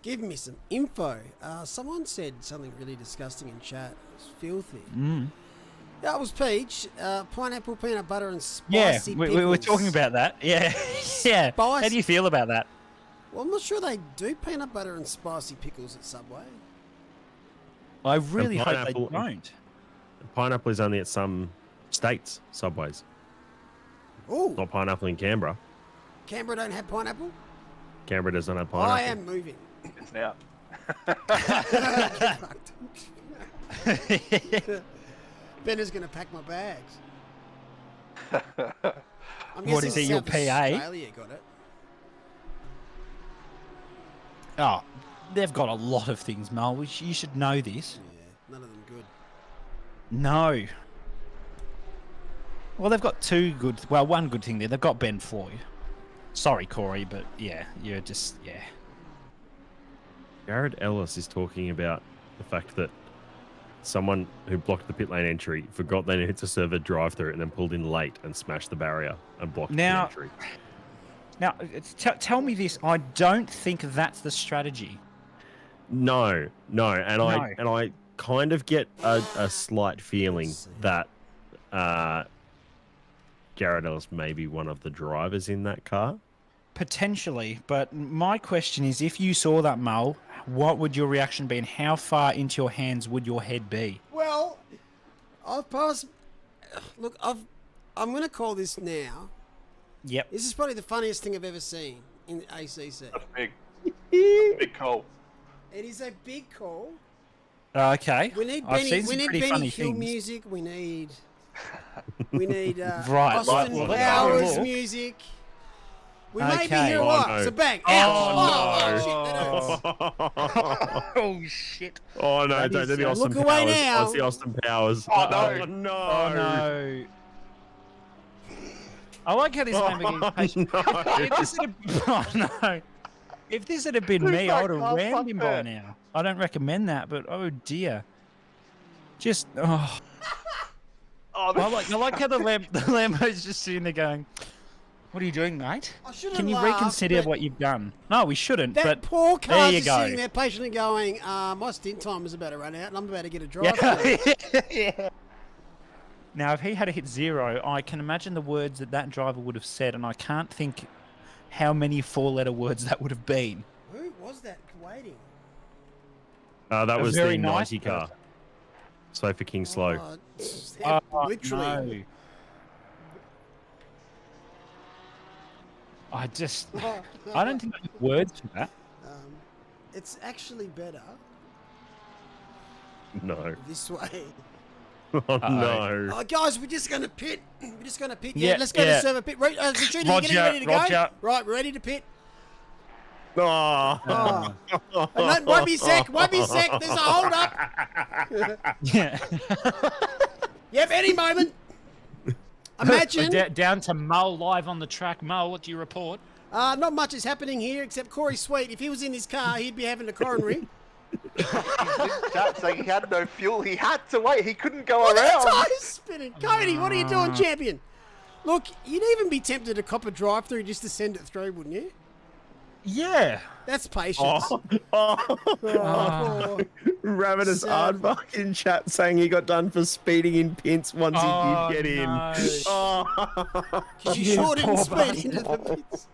Give me some info. Someone said something really disgusting in chat. It was filthy. That was Peach. Pineapple, peanut butter, and spicy Yeah, we were talking about that. Yeah, yeah. How do you feel about that? Well, I'm not sure they do peanut butter and spicy pickles at Subway. I really hope they pineapple- don't. Pineapple is only at some states, Subways. Oh, Not pineapple in Canberra. Canberra don't have pineapple? Canberra doesn't have pineapple. I am moving. It's now. Get fucked. Ben is going to pack my bags. I'm What is guessing it, your South PA? Australia got it. Oh, they've got a lot of things, Mel. You should know this. Yeah, none of them good. No. Well, they've got two good... Well, one good thing there. They've got Ben Floyd. Sorry, Corey, but yeah, you're just... Yeah. Jared Ellis is talking about the fact that someone who blocked the pit lane entry forgot they needed to serve a drive-through and then pulled in late and smashed the barrier and blocked Now- the entry. Now, tell me this. I don't think that's the strategy. No, and I kind of get a slight feeling that Jared Ellis may be one of the drivers in that car. Potentially, but my question is, if you saw that, Mull, what would your reaction be, and how far into your hands would your head be? Well, I've passed. Look, I'm going to call this now. Yep. This is probably the funniest thing I've ever seen in the ACC. That's big. Big call. It is a big call. Okay. We need I've Benny. seen some We need pretty Benny funny Hill things. music. We need. We need Right, Austin well, let's Powers have a look. music. We may be Okay. here Oh, what? no. It's a bang. Oh, Ouch! no. Oh shit! Oh no! That Don't is- do the Austin Look away Powers. now. Aussie Austin Powers. Oh, no. Oh no! Oh no! I like how this Lamborghini patient. If this had oh no! If this had been me, I would have Fuck, rammed him by fuck now. I don't recommend that, but oh dear. Just oh. Oh, I like how the Lambo's just sitting there going, "What are you doing, mate? I shouldn't Can you laugh, reconsider but what you've done?" No, we shouldn't. That but poor there car you is go. sitting there patiently going, my stint time is about to run out and I'm about to get a drive. Yeah. Now, if he had hit 0, I can imagine the words that driver would have said, and I can't think how many 4-letter words that would have been. Who was that waiting? That A was very the nice 90 car. So for King Slow. Literally. No. I just, I don't think I have words for that. It's actually better No. this way. Oh no. Oh, guys, we're just going to pit. We're just going to pit. Yeah, Yeah, let's go yeah. to server pit. Right, Katrina, you getting Roger, ready to go? Roger. Right, we're ready to pit. Oh. Oh. And won't be a sec. Won't be a sec. There's a hold up. Yeah. Yep, any moment. Imagine. Down to Mull live on the track. Mull, what do you report? Not much is happening here except Corey Sweet. If he was in his car, he'd be having a coronary. Chat saying he had no fuel. He had to wait. He couldn't go Look at the around. tires spinning. Cody, what are you doing, champion? Look, you'd even be tempted to cop a drive-through just to send it through, wouldn't you? Yeah. That's patience. Oh. Oh. Ravenous Sad. Aardvark in chat saying he got done for speeding in pints once Oh, he did get in. no. Oh. Because you sure didn't speed into the pits.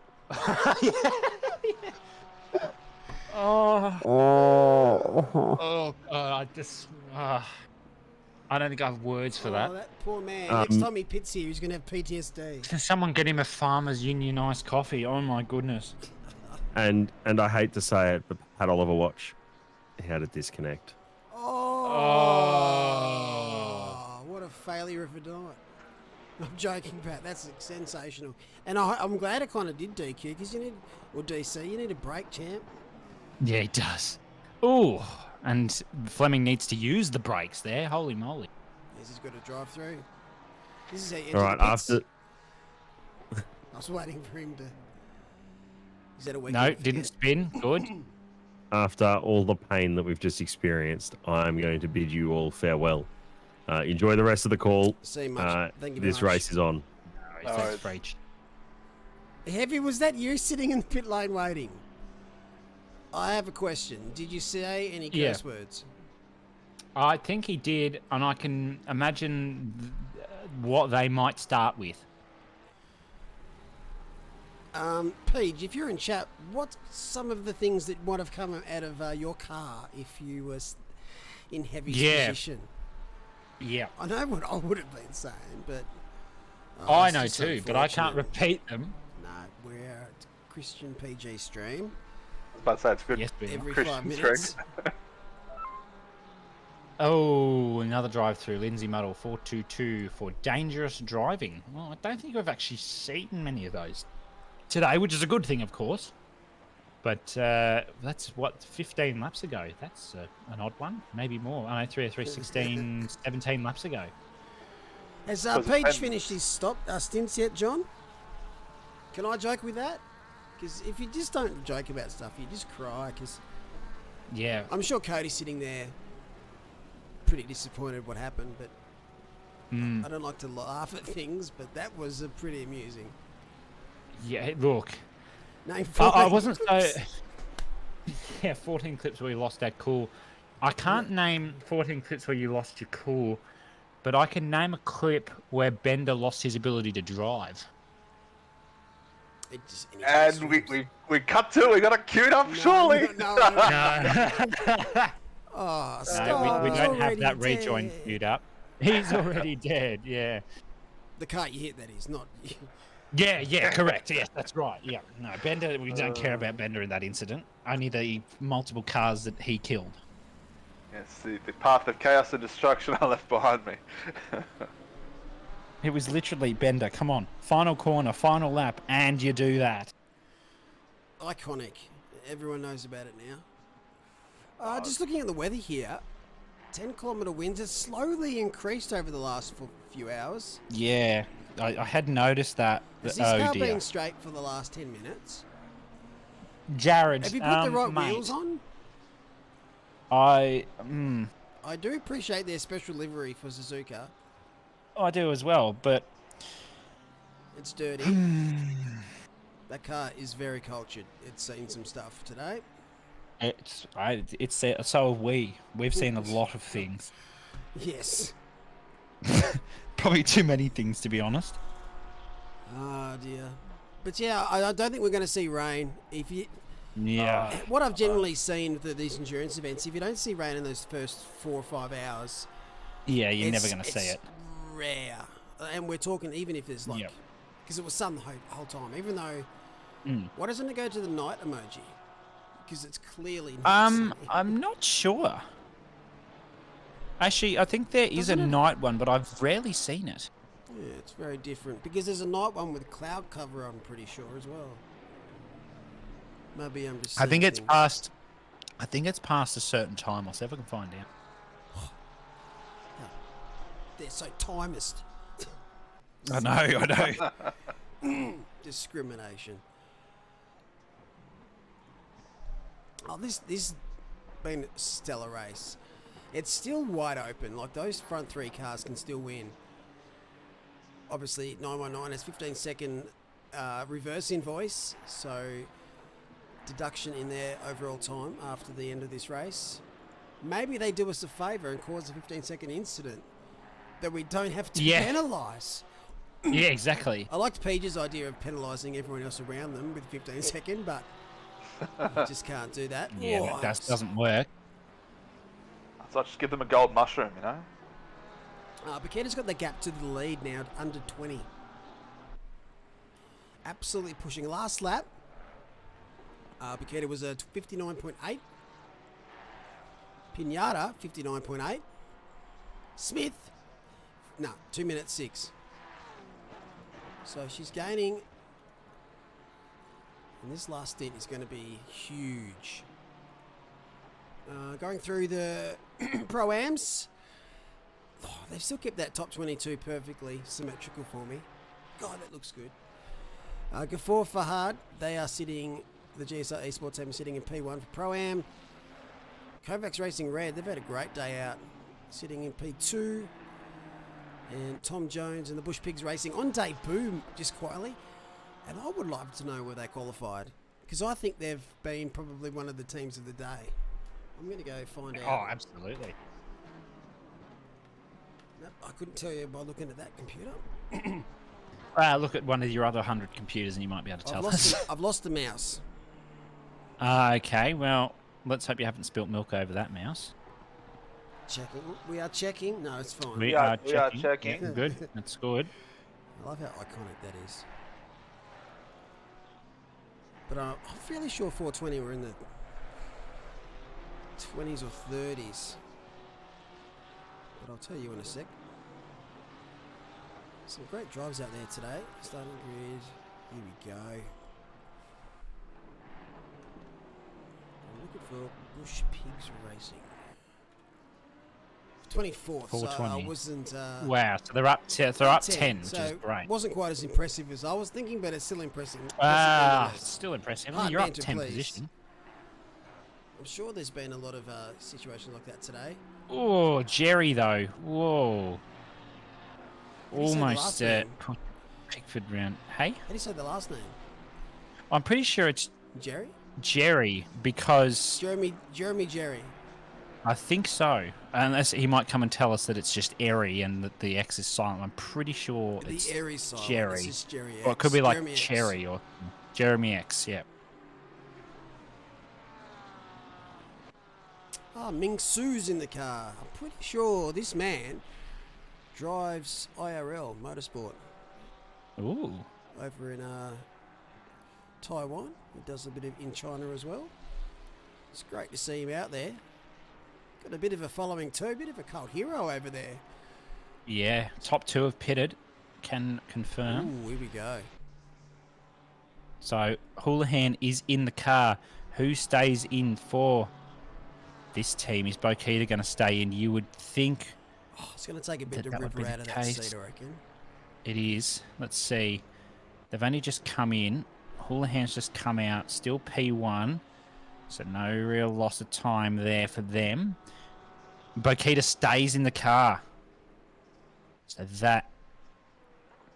Oh. Oh. I just. I don't think I have words for Oh, that. that poor man. Next time he pits here, he's going to have PTSD. Can someone get him a Farmers Union iced coffee? Oh my goodness. And I hate to say it, but Pat Oliver watch. He had a disconnect. Oh, what a failure of a night. I'm joking, Pat. That's sensational. And I'm glad it kind of did DQ because you need, or DC, you need a break, champ. Yeah, he does. Ooh, and Fleming needs to use the brakes there. Holy moly. Yes, he's got to drive through. This is how you All enter right, the pits. after I was waiting for him to. Is that a week? No, didn't spin. Good. after all the pain that we've just experienced, I'm going to bid you all farewell. Enjoy the rest of the call. See you much. Thank you very This much. race is on. Thanks, Breach. Heavy, was that you sitting in the pit lane waiting? I have a question. Did you say any Yeah. curse words? I think he did, and I can imagine what they might start with. Paige, if you're in chat, what's some of the things that might have come out of your car if you were in Heavy's position? Yeah. I know what I would have been saying, but... I it's know just too, but I can't unfortunate. repeat them. No, we're at Christian PG stream I was about to say it's good. Yes, we are. every Christian 5 minutes. Oh, another drive-through. Lindsay Muddle 422 for dangerous driving. Well, I don't think we've actually seen many of those today, which is a good thing, of course. But that's, what, 15 laps ago? That's an odd one. Maybe more. I know, 16, 17 laps ago. Has Was it Paige pen- finished his stints yet, John? Can I joke with that? Because if you just don't joke about stuff, you just cry. Because Yeah. I'm sure Cody's sitting there pretty disappointed what happened, but I don't like to laugh at things, but that was pretty amusing. Yeah, look. Name I 14 wasn't so... clips. Yeah, 14 clips where you lost that cool. I can't name 14 clips where you lost your cool, but I can name a clip where Bender lost his ability to drive. And we cut to it. We got it queued up, surely. No. Oh, stop. No, we He's don't have already that rejoin dead. queued up. He's already dead. Yeah. The car you hit, that is, not... Yeah, correct. Yes, that's right. Yeah. No, Bender, we don't care about Bender in that incident. Only the multiple cars that he killed. Yes, the path of chaos and destruction I left behind me. It was literally Bender. Come on. Final corner, final lap, and you do that. Iconic. Everyone knows about it now. Just looking at the weather here, 10-kilometre winds has slowly increased over the last few hours. Yeah, I had noticed that. Has this car been straight for the last 10 minutes? Jared, have you put the right mate, wheels on? I do appreciate their special livery for Suzuka. I do as well, but it's dirty. That car is very cultured. It's seen some stuff today. So have we. We've seen a lot of things. Yes. Probably too many things, to be honest. Oh dear. But yeah, I don't think we're going to see rain. Yeah. What I've generally seen with these endurance events, if you don't see rain in those first 4 or 5 hours, yeah, you're never going to see it. Rare. And we're talking even if there's because it was sun the whole time. Even though, why doesn't it go to the night emoji? Because it's clearly not sunny. I'm not sure. Actually, I think there is a night one, but I've rarely seen it. Yeah, it's very different. Because there's a night one with cloud cover, I'm pretty sure, as well. Maybe I'm just I think it's past a certain time. I'll see if I can find out. They're so timist. I know. Discrimination. Oh, this been a stellar race. It's still wide open. Like, those front 3 cars can still win. Obviously, 919 has 15-second reverse invoice, so deduction in their overall time after the end of this race. Maybe they do us a favour and cause a 15-second incident that we don't have to penalise. Yeah, exactly. I liked Page's idea of penalising everyone else around them with 15-second, but you just can't do that. Yeah, that doesn't work. So I just give them a gold mushroom, you know? Paqueta's got the gap to the lead now, under 20. Absolutely pushing. Last lap, Paqueta was a 59.8. Pinata, 59.8. Smith, 2 minutes 6. So she's gaining. And this last stint is going to be huge. Going through the Pro-Ams. Oh, they've still kept that top 22 perfectly symmetrical for me. God, that looks good. Gafour Fahad, they are sitting, the GSR esports team is sitting in P1 for Pro-Am. Kovacs Racing Red, they've had a great day out, sitting in P2. And Tom Jones and the Bush Pigs Racing on debut, just quietly. And I would love to know where they qualified, because I think they've been probably one of the teams of the day. I'm going to go find out. Oh, absolutely. Nope, I couldn't tell you by looking at that computer. Look at one of your other 100 computers and you might be able to tell us. I've lost the mouse. Okay, well, let's hope you haven't spilt milk over that mouse. Checking. We are checking. No, it's fine. We are checking. Yeah, good. That's good. I love how iconic that is. But I'm fairly sure 420 were in the 20s or 30s. But I'll tell you in a sec. Some great drives out there today. Starting grid. Here we go. I'm looking for Bush Pigs Racing. 24th, so I wasn't... wow, so they're up 10, which so is great. Wasn't quite as impressive as I was thinking, but it's still impressive. Still impressive. I mean, Hard you're man up to 10 please. position. I'm sure there's been a lot of situations like that today. Oh, Jerry, though. Whoa. How do you say the Almost last name? Pickford round. Hey? How do you say the last name? I'm pretty sure it's Jerry? because... Jerry. I think so. Unless he might come and tell us that it's just Airy and that the X is silent. I'm pretty sure it's The Airy side. Jerry. It's just Jerry X. Or it could be like Jeremy X. Cherry or... Jeremy X, yeah. Ah, Ming Su's in the car. I'm pretty sure this man drives IRL Motorsport Ooh. over in Taiwan. He does a bit of in China as well. It's great to see him out there. Got a bit of a following too, a bit of a cult hero over there. Yeah, top 2 have pitted. Can confirm. Ooh, here we go. So Houlihan is in the car. Who stays in for this team? Is Bokita going to stay in? You would think Oh, it's going to take a bit to that would rip be her out the of that case. seat, I reckon. it is. Let's see. They've only just come in. Houlihan's just come out. Still P1. So no real loss of time there for them. Bokita stays in the car. So that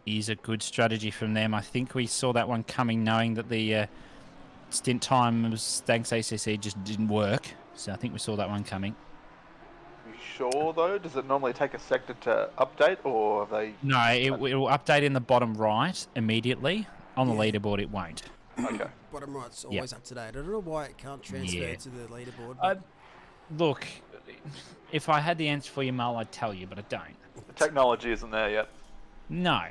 is a good strategy from them. I think we saw that one coming, knowing that the stint times, thanks ACC, just didn't work. So I think we saw that one coming. You sure though? Does it normally take a sector to update, or have they? No, it will update in the bottom right immediately. On the leaderboard, it won't. Okay. Bottom right's always up to date. I don't know why it can't transfer to the leaderboard. Look, if I had the answer for you, Mal, I'd tell you, but I don't. The technology isn't there yet. No.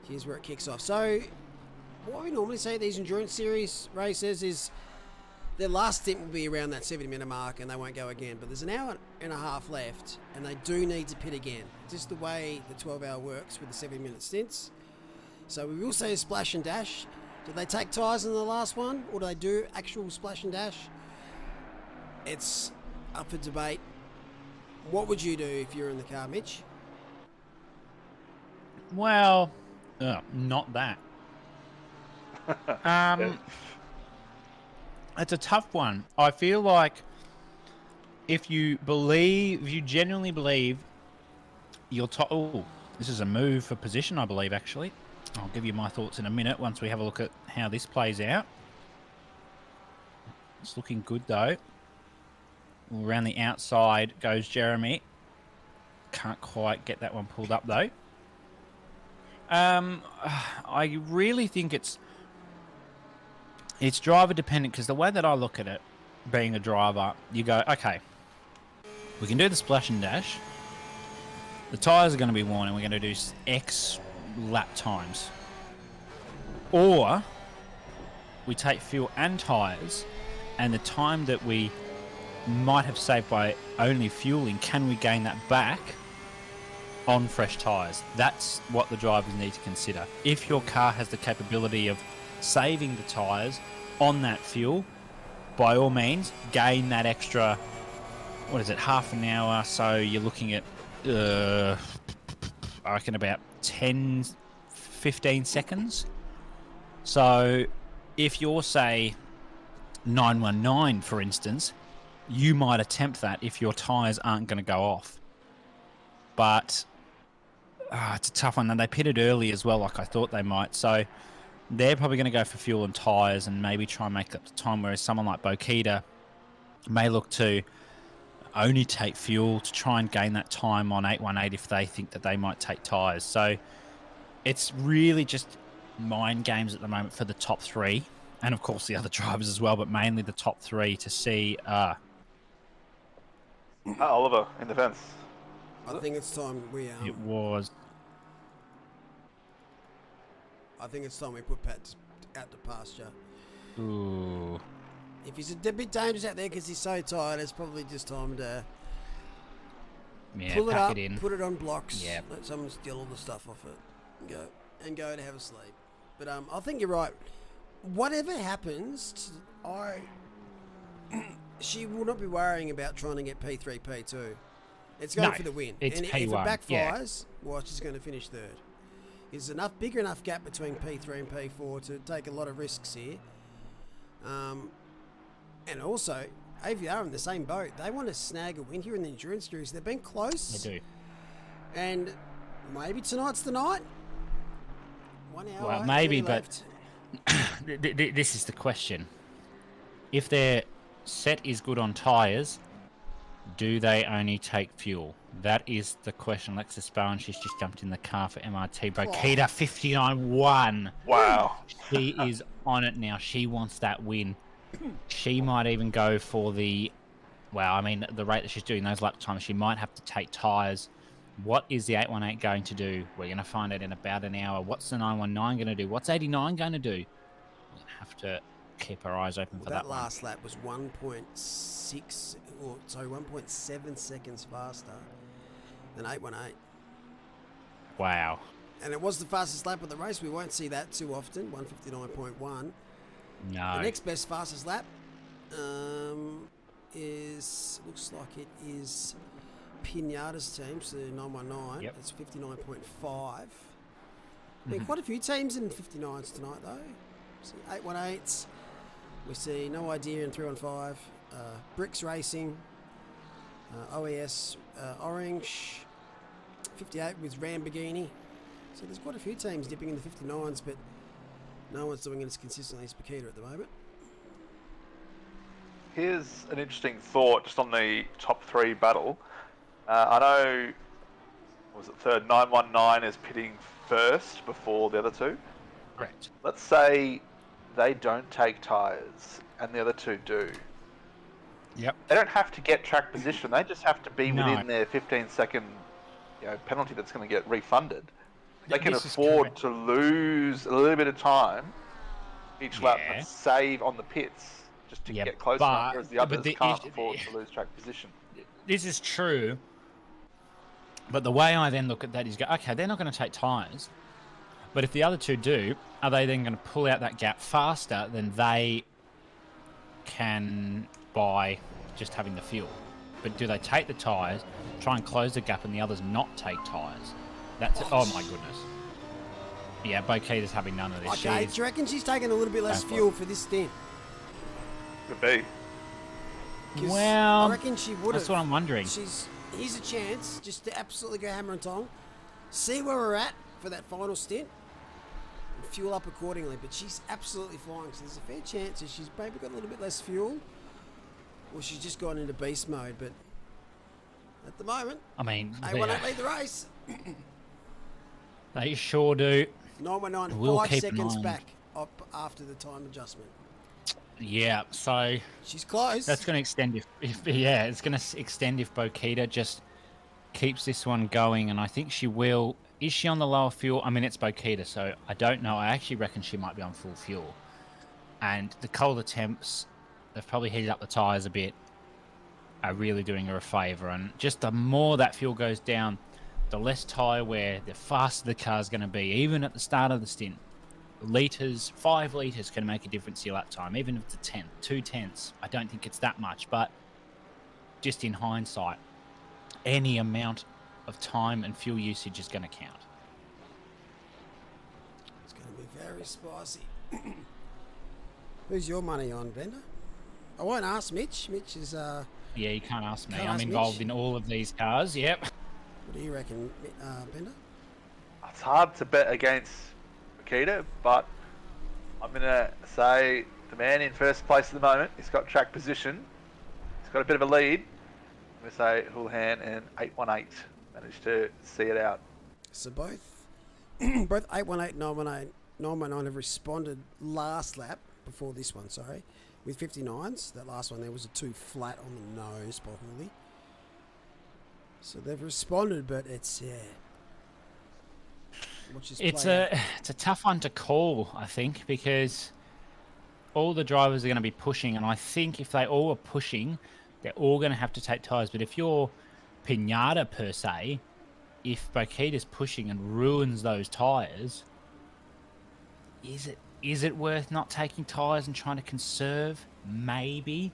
Here's where it kicks off. So, what we normally say at these endurance series races is their last stint will be around that 70-minute mark and they won't go again. But there's an hour and a half left and they do need to pit again. Just the way the 12-hour works with the 70-minute stints. So we will say a splash and dash. Do they take tyres in the last one, or do they do actual splash and dash? It's up for debate. What would you do if you're in the car, Mitch? Well, not that. It's a tough one. I feel like if you genuinely believe you're oh, this is a move for position, I believe, actually. I'll give you my thoughts in a minute once we have a look at how this plays out. It's looking good, though. Around the outside goes Jeremy. Can't quite get that one pulled up, though. I really think it's driver dependent, because the way that I look at it, being a driver, you go, okay, we can do the splash and dash. The tyres are going to be worn and we're going to do X lap times. Or we take fuel and tyres, and the time that we might have saved by only fueling, can we gain that back on fresh tyres? That's what the drivers need to consider. If your car has the capability of saving the tyres on that fuel, by all means, gain that extra, what is it, half an hour, so you're looking at, I reckon about 10, 15 seconds. So if you're, say, 919, for instance, you might attempt that if your tyres aren't going to go off. But it's a tough one. And they pitted early as well, like I thought they might. So they're probably going to go for fuel and tyres and maybe try and make up the time, whereas someone like Bokita may look to only take fuel to try and gain that time on 818 if they think that they might take tyres. So it's really just mind games at the moment for the top three, and of course the other drivers as well, but mainly the top three to see. Oliver in the fence. I think it's time we. It was. I think it's time we put Pat out to pasture. Ooh. If he's a bit dangerous out there because he's so tired, it's probably just time to pull it pack up, it in. put it on blocks, Yep. let someone steal all the stuff off it, and go to have a sleep. But I think you're right. Whatever happens, she will not be worrying about trying to get P3, P2. It's going for the win. It's and P1. If it backfires, well, she's going to finish third. There's bigger enough gap between P3 and P4 to take a lot of risks here. And also, AVR in the same boat. They want to snag a win here in the Endurance Series. They've been close. They do. And maybe tonight's the night. 1 hour. Well, maybe, left. but this is the question. If their set is good on tyres, do they only take fuel? That is the question. Alexis Bowen, she's just jumped in the car for MRT. Bokita 59-1. Wow. She is on it now. She wants that win. She might even go for the... Well, I mean, the rate that she's doing those lap times, she might have to take tyres. What is the 818 going to do? We're going to find out in about an hour. What's the 919 going to do? What's 89 going to do? We're going to have to keep our eyes open for that one. Last lap was 1.7 seconds faster than 818. Wow. And it was the fastest lap of the race. We won't see that too often. 159.1. No. The next best fastest lap looks like it is Pinata's team, so 919. Yep. It's 59.5. Quite a few teams in 59s tonight, though. See 818s. We see No Idea in 315. Bricks Racing. OES Orange. 58 with Lamborghini. So there's quite a few teams dipping in the 59s, but no one's doing it as consistently as Bokita at the moment. Here's an interesting thought just on the top 3 battle. I know, was it third? 919 is pitting first before the other two. Correct. Let's say they don't take tyres and the other two do. Yep. They don't have to get track position. They just have to be No. within their 15-second penalty that's going to get refunded. They can This is afford correct. to lose a little bit of time each lap Yeah. and save on the pits just to Yeah, get close but- enough, whereas the but others the can't issue- afford to lose track position. This is true. But the way I then look at that is go, okay, they're not going to take tyres. But if the other two do, are they then going to pull out that gap faster than they can by just having the fuel? But do they take the tyres, try and close the gap, and the others not take tyres? That's oh my goodness. Yeah, Bokita's having none of this. Okay, She's- do you reckon she's taking a little bit less Go for fuel for this stint? Could be. 'Cause Well, I reckon she would have. that's what I'm wondering. Here's a chance just to absolutely go hammer and tong, see where we're at for that final stint, and fuel up accordingly. But she's absolutely flying, so there's a fair chance that she's maybe got a little bit less fuel, or she's just gone into beast mode. But at the moment, I mean, I want to lead the race. they sure do. 919, We'll 5 keep an seconds eye on- back up after the time adjustment. Yeah, so She's close. that's going to extend it's going to extend if Bokita just keeps this one going, and I think she will. Is she on the lower fuel? I mean, it's Bokita, so I don't know. I actually reckon she might be on full fuel. And the colder temps, they've probably heated up the tyres a bit, are really doing her a favour. And just the more that fuel goes down, the less tyre wear, the faster the car's going to be, even at the start of the stint. Litres, 5 litres can make a difference to your lap time, even if it's a tenth, 2 tenths. I don't think it's that much, but just in hindsight, any amount of time and fuel usage is going to count. It's going to be very spicy. Who's your money on, Bender? I won't ask Mitch. Mitch is, Yeah, you can't ask me. Can't I'm ask involved Mitch. in all of these cars. Yep. what do you reckon, Bender? It's hard to bet against Bokita, but I'm going to say the man in first place at the moment, he's got track position. He's got a bit of a lead. I'm going to say Houlihan and 818 managed to see it out. So both 818, 919 have responded last lap, before this one, sorry, with 59s. That last one there was a 2 flat on the nose by Hooley. So they've responded, but it's, yeah. It's a tough one to call, I think, because all the drivers are going to be pushing, and I think if they all are pushing, they're all going to have to take tyres. But if you're Pinata per se, if Bokita's pushing and ruins those tyres, is it worth not taking tyres and trying to conserve? Maybe,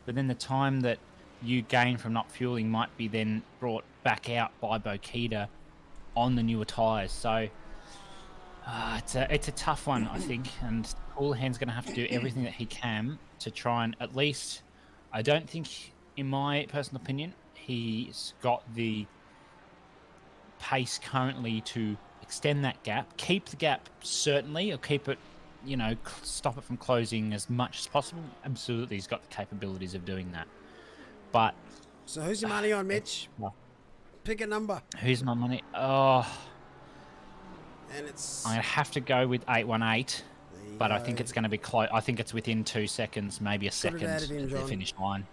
but then the time that you gain from not fueling might be then brought back out by Bokita on the newer tyres. So it's a tough one, I think, and Houlihan's going to have to do everything that he can to try and at least, I don't think, in my personal opinion, he's got the pace currently to extend that gap, keep the gap certainly, or keep it, stop it from closing as much as possible. Absolutely, he's got the capabilities of doing that. But So who's your money on, Mitch? well, Pick a number. Who's my money? Oh, And it's... I'm going to have to go with 818, there you but I go. think it's going to be close. I think it's within 2 seconds, maybe a second out of him, at the John. finish line.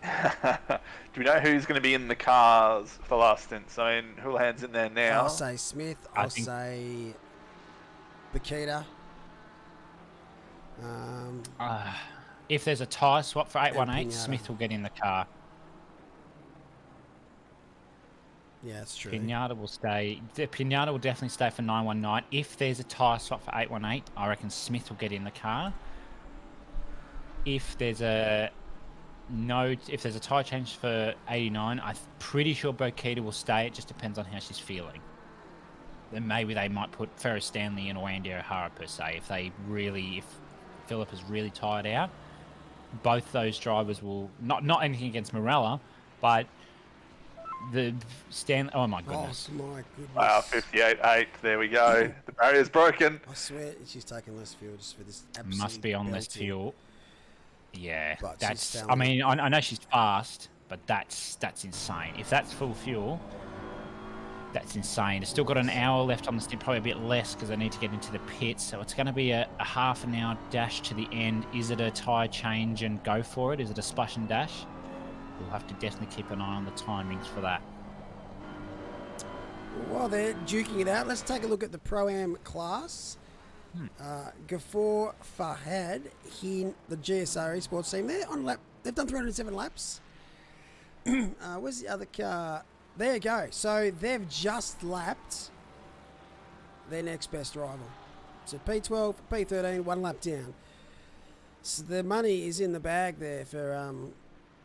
Do we know who's going to be in the cars for last stints? I mean, Houlihan's in there now. I'll say Smith. I I'll think- say Bakita. If there's a tyre swap for 818, Pinata. Smith will get in the car. Yeah, that's true. Pinata will stay. Pinata will definitely stay for 919. If there's a tyre swap for 818, I reckon Smith will get in the car. If there's a tyre change for 89, I'm pretty sure Bokita will stay. It just depends on how she's feeling. Then maybe they might put Ferris Stanley in or Andy O'Hara per se. If Philip is really tired out, both those drivers will not anything against Morella, but the Stanley. Oh my goodness! Oh my goodness. Wow, 58.8. There we go. The barrier's broken. I swear she's taking less fuel just for this absolute Must be on less belting. fuel. Yeah, But she's that's. selling I it. mean, I know she's fast, but that's insane. If that's full fuel, that's insane. It's still got an hour left on the stint, probably a bit less because they need to get into the pits. So it's going to be a half an hour dash to the end. Is it a tyre change and go for it? Is it a splash and dash? We'll have to definitely keep an eye on the timings for that. While they're duking it out, let's take a look at the Pro-Am class. Ghaffar Farhad, the GSR Esports team, they're on lap. They've done 307 laps. Where's the other car? There you go. So they've just lapped their next best rival. So P12, P13, 1 lap down. So the money is in the bag there for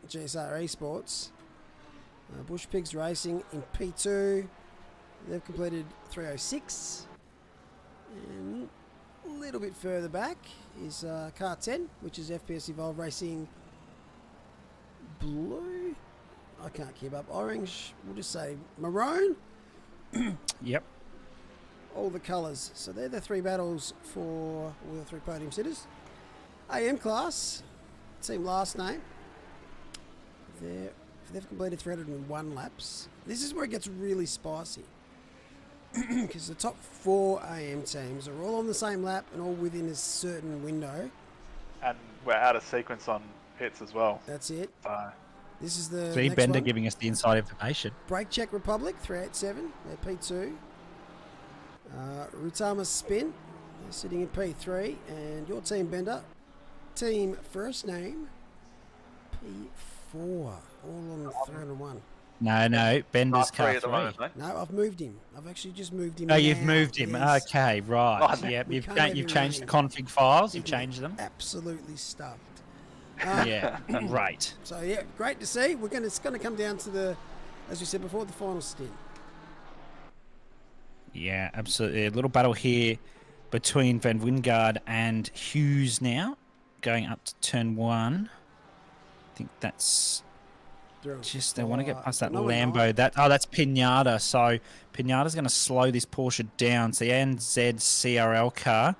GSR Esports. Bush Pigs Racing in P2. They've completed 306. And a little bit further back is car 10, which is FPS Evolve Racing Blue. I can't keep up. Orange, we'll just say maroon. Yep. All the colours. So they're the 3 battles for all the 3 podium sitters. AM class, team last name. They've completed 301 laps. This is where it gets really spicy. Because the top 4 AM teams are all on the same lap and all within a certain window. And we're out of sequence on pits as well. That's it. So, This is the See, next Bender one. giving us the inside information. Brake Czech Republic, 387. They're P2. Rutama Spin, they're sitting in P3. And your team, Bender, team first name, P4. All on 301. No, Bender's Class 3 car at the 3. moment, mate. No, I've moved him. I've actually just moved him. Oh, you've now. moved him. Yes. Okay, right. Oh, Yep, we you've can't have you've him changed the running. config files. You've changed them. Absolutely stuffed. Yeah, right. So yeah, great to see. It's going to come down to the, as we said before, the final stint. Yeah, absolutely. A little battle here between Van Wingard and Hughes now, going up to turn 1. I think that's just they want to get past that No, we're Lambo. not. That's Pinata. So Pinata's going to slow this Porsche down. It's the ANZ CRL car,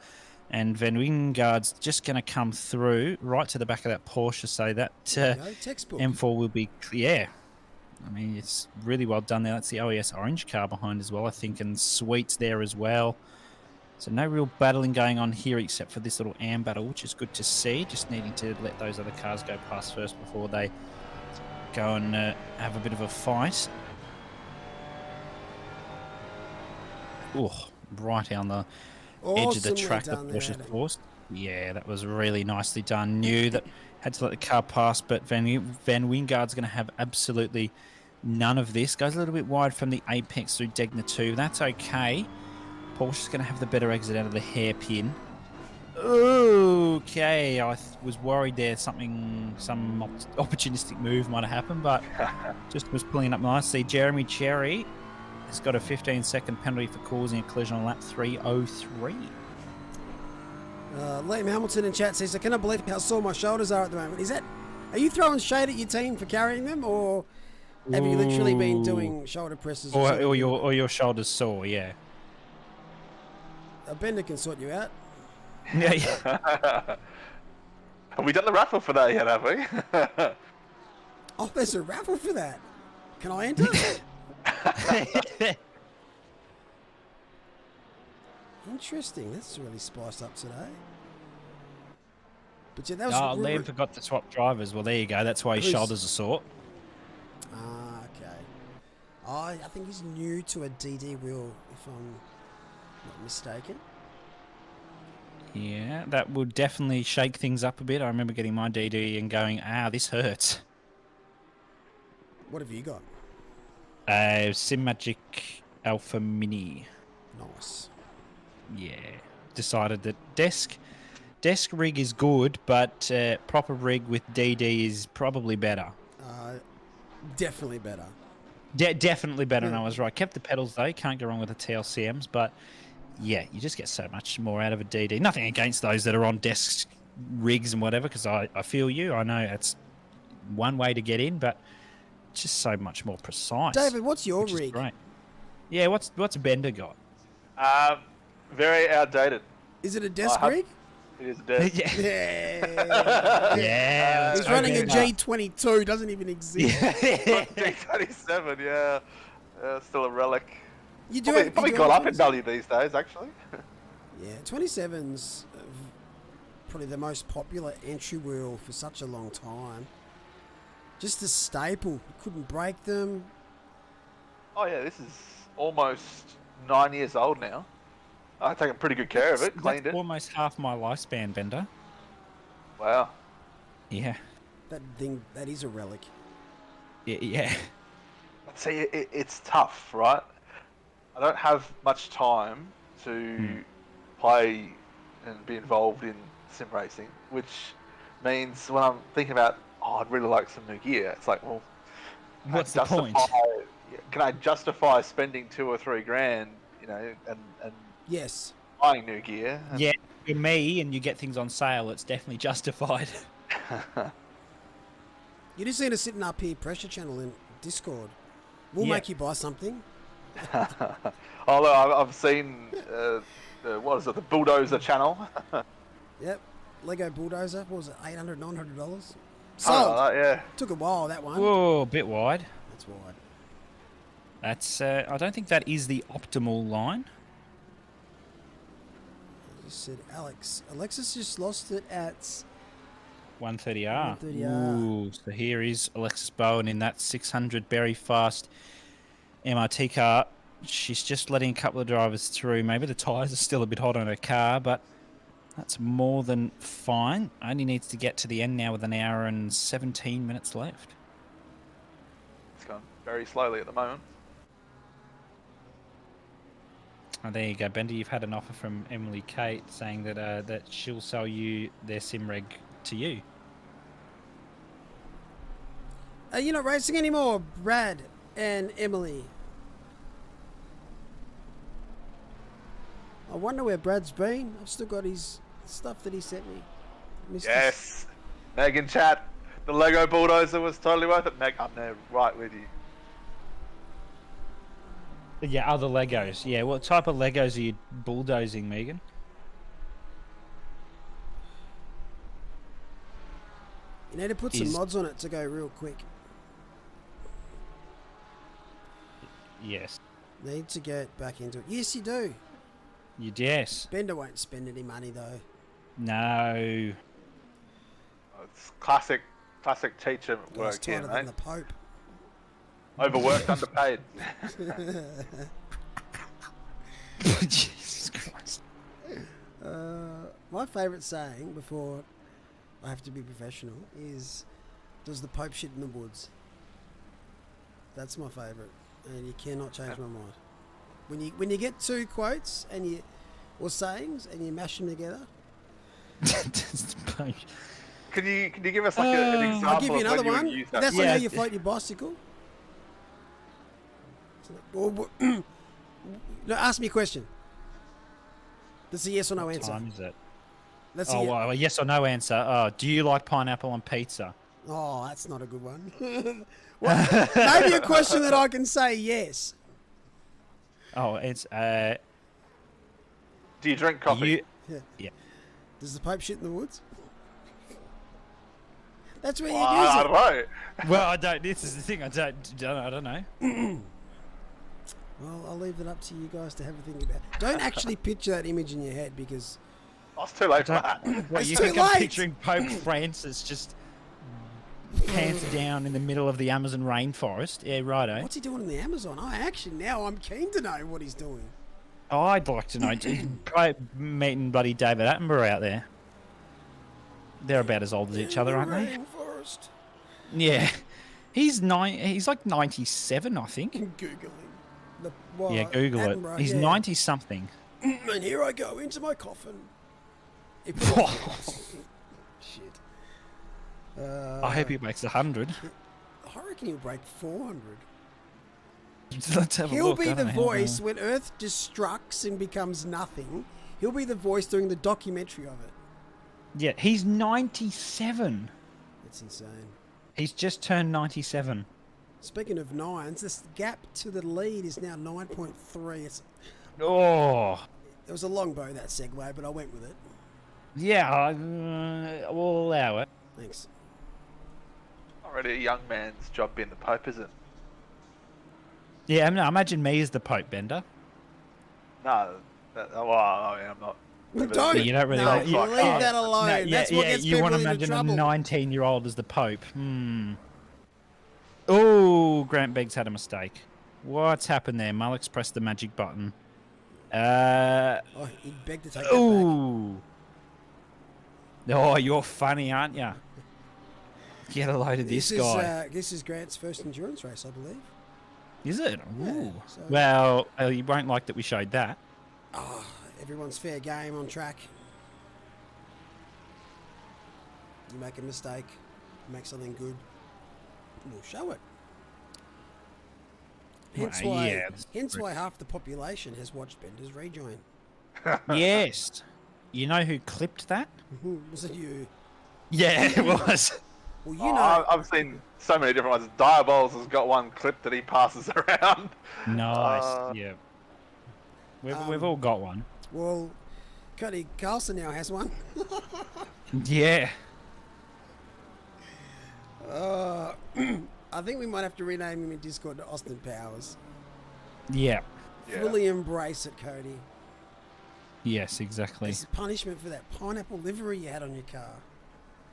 and Van Wingard's just going to come through right to the back of that Porsche. So that There you go, textbook. M4 will be clear. I mean, it's really well done there. That's the OES orange car behind as well, I think, and Sweet's there as well. So no real battling going on here except for this little AM battle, which is good to see. Just needing to let those other cars go past first before they go and have a bit of a fight. Oh, right on the edge of the Awesomely track, the done there, Porsche's Adam. course. Yeah, that was really nicely done. Knew that had to let the car pass, but Van Wingard's going to have absolutely none of this. Goes a little bit wide from the apex through Degna 2. That's okay. Porsche's going to have the better exit out of the hairpin. Okay, I was worried there some opportunistic move might have happened, but just was pulling it up nicely. Jeremy Cherry has got a 15-second penalty for causing a collision on lap 303. Liam Hamilton in chat says, I cannot believe how sore my shoulders are at the moment. Are you throwing shade at your team for carrying them, or have you literally been doing shoulder presses? Or your shoulders sore, yeah. A Bender can sort you out. Yeah. have we done the raffle for that yet, have we? Oh, there's a raffle for that. Can I enter? Interesting. That's really spiced up today. But yeah, that was. Liam forgot to swap drivers. Well, there you go. That's why his Who's- shoulders are sore. Ah, okay. I think he's new to a DD wheel, if I'm not mistaken. Yeah, that would definitely shake things up a bit. I remember getting my DD and going, this hurts. What have you got? Sim Magic Alpha Mini. Nice. Yeah. Decided that desk rig is good, but proper rig with DD is probably better. Definitely better. Definitely better, and Yeah. I was right. Kept the pedals though. Can't go wrong with the TLCMs, but yeah, you just get so much more out of a DD. Nothing against those that are on desk rigs and whatever, because I feel you. I know it's one way to get in, but it's just so much more precise. David, what's your which is rig? great. Yeah, what's Bender got? Very outdated. Is it a desk have- rig? It is dead. Yeah. Yeah. He's running a G22, doesn't even exist. G27, yeah. Still a relic. You do Probably got up in value these days, actually. Yeah, 27's probably the most popular entry wheel for such a long time. Just a staple. You couldn't break them. Oh yeah, this is almost 9 years old now. I've taken pretty good care of it, cleaned That's it. almost half my lifespan, Bender. Wow. Yeah. That thing, that is a relic. Yeah. See, it's tough, right? I don't have much time to play and be involved in sim racing, which means when I'm thinking about, I'd really like some new gear, it's like, well, What's the point? Can I justify spending $2 or $3 grand, and Yes. buying new gear? Yeah, for me, and you get things on sale, it's definitely justified. You just need a sitting up here pressure channel in Discord. We'll Yeah. make you buy something. Although I've seen, what is it, the Bulldozer channel? Yep. Lego Bulldozer. What was it? $800, $900? Something Sold. like that, yeah. Took a while, that one. Whoa, a bit wide. That's wide. That's. I don't think that is the optimal line. You said Alex. Alexis just lost it at 130R. 130R. Ooh, so here is Alexis Bowen in that 600 very fast MRT car. She's just letting a couple of drivers through. Maybe the tyres are still a bit hot on her car, but that's more than fine. Only needs to get to the end now with an hour and 17 minutes left. It's going very slowly at the moment. Oh, there you go, Bender. You've had an offer from Emily Kate saying that that she'll sell you their sim reg to you. You're not racing anymore, Brad and Emily. I wonder where Brad's been. I've still got his stuff that he sent me. Missed his- Yes. Meg in chat. The Lego Bulldozer was totally worth it. Meg, I'm there right with you. Yeah, other Legos. Yeah, what type of Legos are you bulldozing, Megan? You need to put some mods on it to go real quick. Yes. Need to get back into it. Yes, you do. Yes. Bender won't spend any money though. No. It's classic teacher Guy's work here, tighter mate. than the Pope. Overworked, underpaid. Jesus Christ. My favourite saying before I have to be professional is, "Does the Pope shit in the woods?" That's my favourite, and you cannot change my mind. When you get two quotes or sayings and you mash them together. Can you give us like an example? I'll give you of another when you would one. use that? That's Yeah. like how you float your bicycle. No, ask me a question. That's a yes or no What answer. time is it? That's Oh, well, a yes or no answer. Oh, do you like pineapple on pizza? Oh, that's not a good one. Well, maybe a question that I can say yes. Oh, it's Do you drink coffee? Does the Pope shit in the woods? That's where you I use don't know. Well, I don't. This is the thing. I don't know. Well, I'll leave it up to you guys to have a think about. Don't actually picture that image in your head because Oh, it's too late for that. What, It's you too think I'm late. picturing Pope Francis just pants down in the middle of the Amazon rainforest? Yeah, righto. what's he doing in the Amazon? I'm keen to know what he's doing. Oh, I'd like to know. Try meeting bloody David Attenborough out there. They're about as old as each other, aren't they? Rainforest. Yeah. He's like 97, I think. Googling. Yeah, Google it. Attenborough, He's yeah. 90 something. And here I go into my coffin. Shit. I hope he makes 100. I reckon he'll break 400. Let's have a He'll look. be I the don't know. voice when Earth destructs and becomes nothing. He'll be the voice doing the documentary of it. Yeah, he's 97. It's insane. He's just turned 97. Speaking of nines, this gap to the lead is now 9.3. Oh, It was a long bow, that segue, but I went with it. yeah, we'll allow it. Thanks. Already a young man's job being the Pope, is it? Yeah, no, imagine me as the Pope Bender. No. I'm not. Don't. You don't really no, like- you you- leave oh, that alone. No, That's what gets you people want to into imagine trouble. a 19-year-old as the Pope. Oh, Grant Beggs had a mistake. What's happened there? Mullock's pressed the magic button. Oh, he'd beg to take that back. Ooh. Oh, you're funny, aren't you? Get a load of this guy. This is Grant's first endurance race, I believe. Is it? Yeah, Ooh. so- Well, you won't like that we showed that. Oh, everyone's fair game on track. You make a mistake, you make something good, we'll show it. Hence Well, why, yeah, that's hence true. why half the population has watched Bender's rejoin. Yes. You know who clipped that? Was it you? Yeah, it was. Well, you know. I've seen so many different ones. Diabols has got one clip that he passes around. Nice. Yeah. We've all got one. Well, Cody Carlson now has one. Yeah. I think we might have to rename him in Discord to Austin Powers. Yeah. Yeah. Fully embrace it, Cody. Yes, exactly. It's punishment for that pineapple livery you had on your car.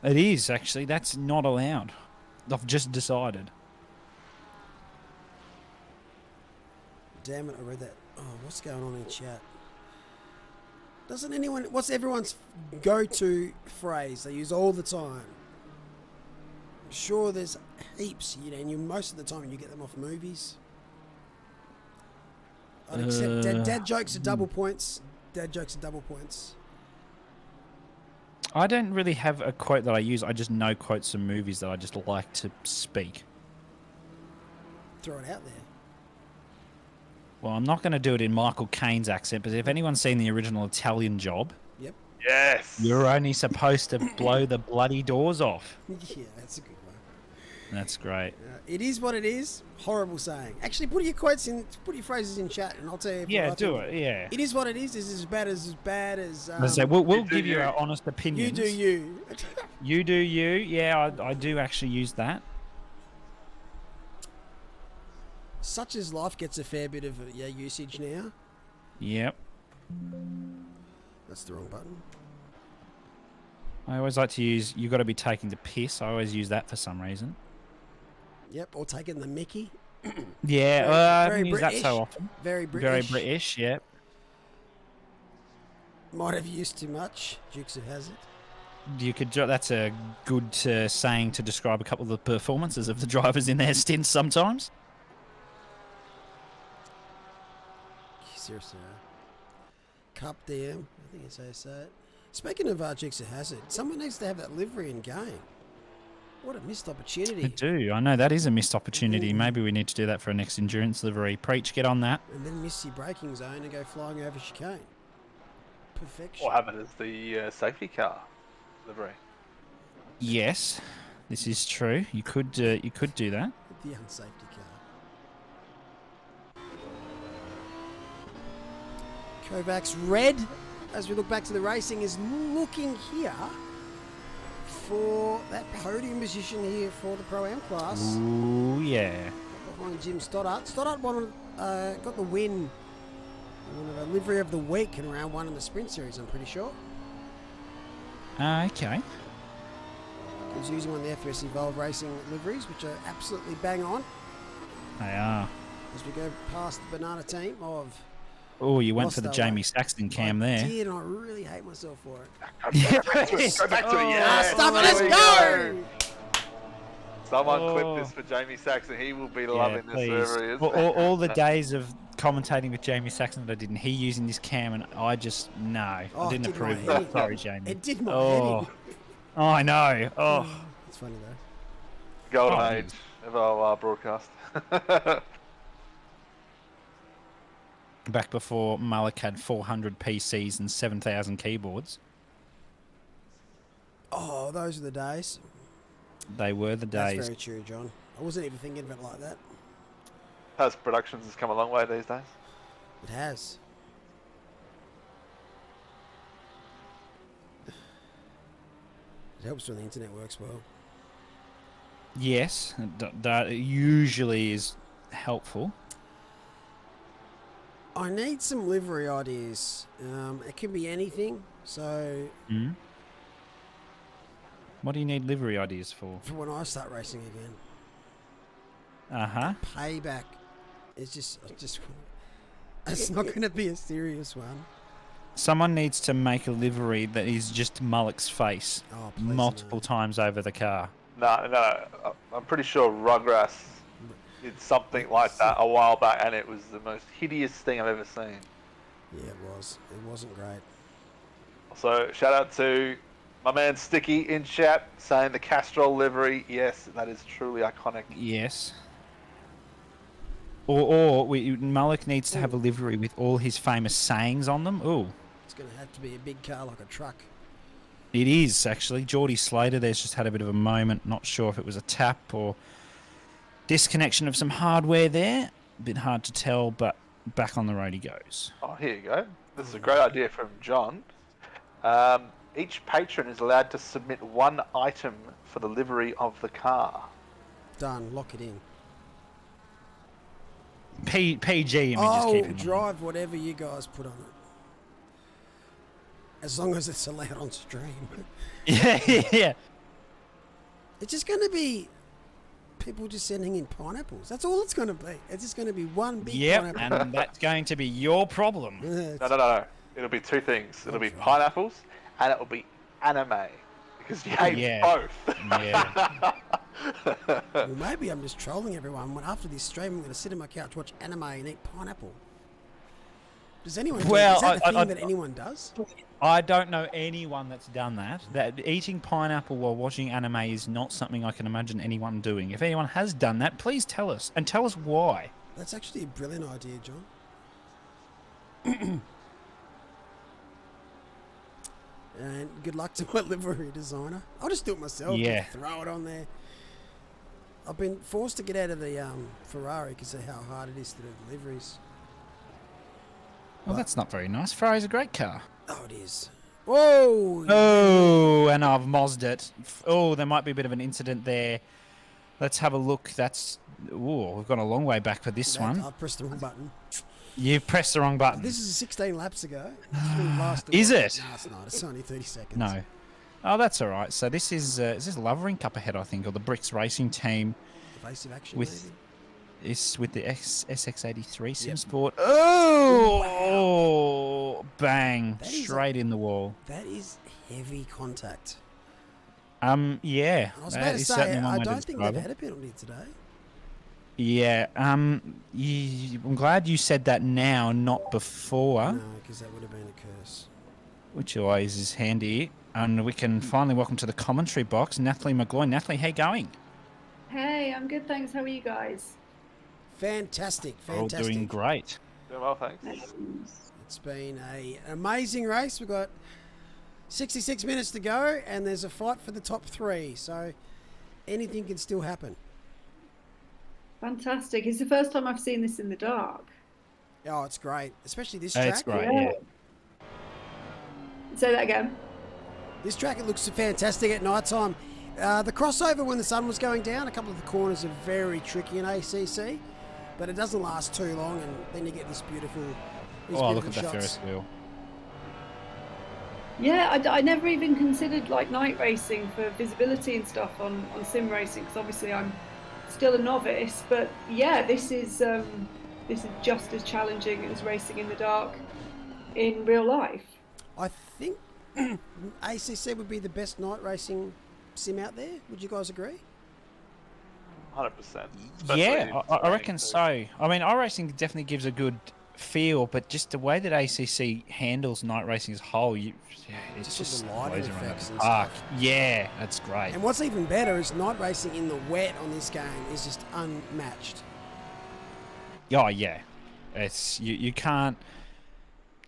It is, actually. That's not allowed. I've just decided. Damn it, I read that. Oh, what's going on in chat? Doesn't anyone... What's everyone's go-to phrase they use all the time? I'm sure there's heaps, and you most of the time you get them off movies. I'd accept dad jokes are double points. Dad jokes are double points. I don't really have a quote that I use. I just know quotes from movies that I just like to speak. Throw it out there. Well, I'm not going to do it in Michael Caine's accent, but if anyone's seen the original Italian Job, Yep. Yes. you're only supposed to blow the bloody doors off. Yeah, that's a good one. That's great. It is what it is. Horrible saying. Actually, put your quotes in, put your phrases in chat, and I'll tell you. What Yeah, I do think. it. Yeah. It is what it is. It's as bad as. I say we'll You do give you you. our honest You opinions. do you. You do you. Yeah, I do actually use that. Such as life gets a fair bit of usage now. Yep. That's the wrong button. I always like to use. You got to be taking the piss. I always use that for some reason. Yep, or taking the Mickey. Yeah, Very- I very haven't used that so British. often. Very British. Very British. Yep. Might have used too much. Dukes of Hazzard. You could. That's a good saying to describe a couple of the performances of the drivers in their stints sometimes. Seriously. Cup DM. I think it's how you say it. Speaking of Dukes of Hazzard, someone needs to have that livery in game. What a missed I opportunity. do. I know that is a missed opportunity. Maybe we need to do that for our next endurance livery. Preach, get on that. And then miss your braking zone and go flying over chicane. Perfection. What happened is the safety car livery. Yes, this is true. You could do that. The unsafety car. Kovacs red, as we look back to the racing, is looking here for that podium position here for the Pro-Am class. Ooh, yeah. Behind Jim Stoddart. Stoddart won got the win. One of a livery of the week in round 1 in the sprint series, I'm pretty sure. Okay. He was using one of the FS Evolve Racing liveries, which are absolutely bang on. They are. As we go past the banana team of... Oh, you went for the Lost Jamie Saxton cam I there. did, and I really hate myself for it. Go back to it, yeah. Stop it, let's There we go! Someone Oh. clip this for Jamie Saxon. He will be Yeah, loving this, please. whoever he is. All the days of commentating with Jamie Saxton that I did, and he using this cam, and I just, no, I Oh, didn't it did my approve head that. in. Sorry, Jamie. It did my Oh. head Oh, I know. Oh. in. It's funny though. Golden Oh. age of our broadcast. Back before Malik had 400 PCs and 7,000 keyboards. Oh, those are the days. They were the That's days. very true, John. I wasn't even thinking of it like that. Has Productions has come a long way these days. It has. It helps when the internet works well. Yes, that usually is helpful. I need some livery ideas. It can be anything. So Mm. What do you need livery ideas for? for when I start racing again, Uh-huh. payback is just it's not going to be a serious one. Someone needs to make a livery that is just Mullock's face Oh, please multiple times over the car. No, I'm pretty sure Rugrats did something like that a while back, and it was the most hideous thing I've ever seen. Yeah, it was. It wasn't great. So shout out to my man Sticky in chat saying the Castrol livery. Yes, that is truly iconic. Yes. Or Mullock needs to have a livery with all his famous sayings on them. Ooh. It's going to have to be a big car like a truck. It is, actually. Geordie Slater there's just had a bit of a moment. Not sure if it was a tap or disconnection of some hardware there. A bit hard to tell, but back on the road he goes. Oh, here you go. This is a great idea from John. Each patron is allowed to submit one item for the livery of the car. Done. Lock it in. PG images Oh, keep him drive whatever you guys put on it. As long as it's allowed on stream. Yeah. It's just going to be people just sending in pineapples. That's all it's going to be. It's just going to be one big Yep, pineapple. and that's going to be your problem. No. It'll be two things. It'll be pineapples and it'll be anime. Because you hate both. Yeah. Well, maybe I'm just trolling everyone. When after this stream, I'm going to sit on my couch, watch anime, and eat pineapple. Does anyone? Is that a thing that anyone does? I don't know anyone that's done that. That eating pineapple while watching anime is not something I can imagine anyone doing. If anyone has done that, please tell us and tell us why. That's actually a brilliant idea, John. And good luck to my livery designer. I'll just do it myself. Yeah. Throw it on there. I've been forced to get out of the Ferrari because of how hard it is to do liveries. Well, that's not very nice. Ferrari's a great car. Oh, it is. Whoa! Oh, and I've mozzed it. Oh, there might be a bit of an incident there. Let's have a look. That's... Oh, we've gone a long way back for this one. I pressed the wrong button. You've pressed the wrong button. This is 16 laps ago. Is it? No, it's not. It's only 30 seconds. No. Oh, that's all right. So this is this Lovering Cup ahead, I think, or the Bricks Racing team. Evasive action, With maybe? It's with the SX83 Sim Yep. Sport. Oh, bang! That is Straight in the wall. That is heavy contact. Yeah. I was that about to is say, certainly one I way to don't think describe they've it. had a penalty today. Yeah. I'm glad you said that now, not before. No, because that would have been a curse. Which always is handy. And we can finally welcome to the commentary box, Natalie McGloin. Natalie, how you going? Hey, I'm good, thanks. How are you guys? Fantastic, We're all fantastic. doing great. Doing well, thanks. It's been an amazing race. We've got 66 minutes to go, and there's a fight for the top 3. So anything can still happen. Fantastic. It's the first time I've seen this in the dark. Oh, it's great, especially this track. It's great. Yeah. Say that again. This track, it looks fantastic at night time. The crossover when the sun was going down, a couple of the corners are very tricky in ACC. but it doesn't last too long, and then you get this beautiful. These Oh, look beautiful at that shots. Ferris wheel. Yeah, I never even considered like night racing for visibility and stuff on sim racing, because obviously I'm still a novice. But yeah, this is just as challenging as racing in the dark in real life. I think ACC would be the best night racing sim out there. Would you guys agree? 100%. Yeah, I reckon so. I mean, iRacing definitely gives a good feel, but just the way that ACC handles night racing as a whole, it's just the lighting blows around effects the and park. stuff. Yeah, that's great. And what's even better is night racing in the wet on this game is just unmatched. Oh yeah, it's you can't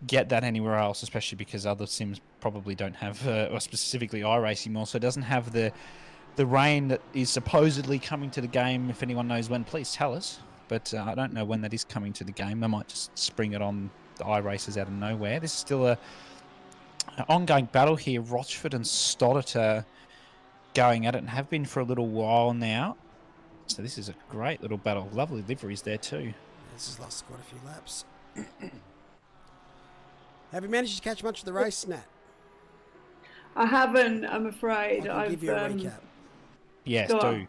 get that anywhere else, especially because other sims probably don't have, or specifically iRacing more, so it doesn't have the rain that is supposedly coming to the game. If anyone knows when, please tell us. But I don't know when that is coming to the game. They might just spring it on the iRacers out of nowhere. This is still an ongoing battle here. Rochford and Stoddart are going at it and have been for a little while now. So this is a great little battle. Lovely liveries there too. This has lasted quite a few laps. Have you managed to catch much of the race, Nat? I haven't, I'm afraid. I can give you a recap. Yes, Go do. on.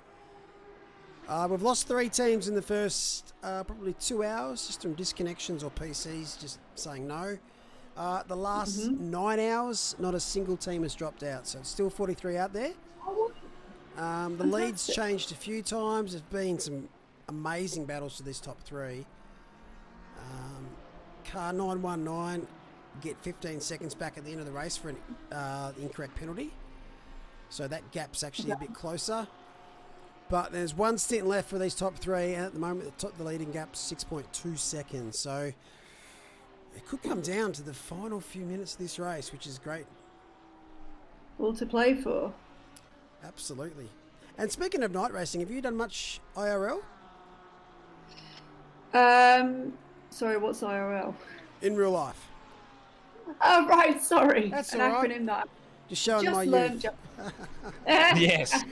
We've lost 3 teams in the first probably 2 hours, just from disconnections or PCs just saying no. The last 9 hours, not a single team has dropped out, so it's still 43 out there. The leads changed a few times. There's been some amazing battles for this top 3. Car 919 get 15 seconds back at the end of the race for an incorrect penalty. So that gap's actually a bit closer. But there's one stint left for these top 3, and at the moment the leading gap's 6.2 seconds. So it could come down to the final few minutes of this race, which is great. All to play for. Absolutely. And speaking of night racing, have you done much IRL? Sorry, what's IRL? In real life? Oh, right, sorry. That's an all right. acronym that Just showing just my learned. youth. Yes.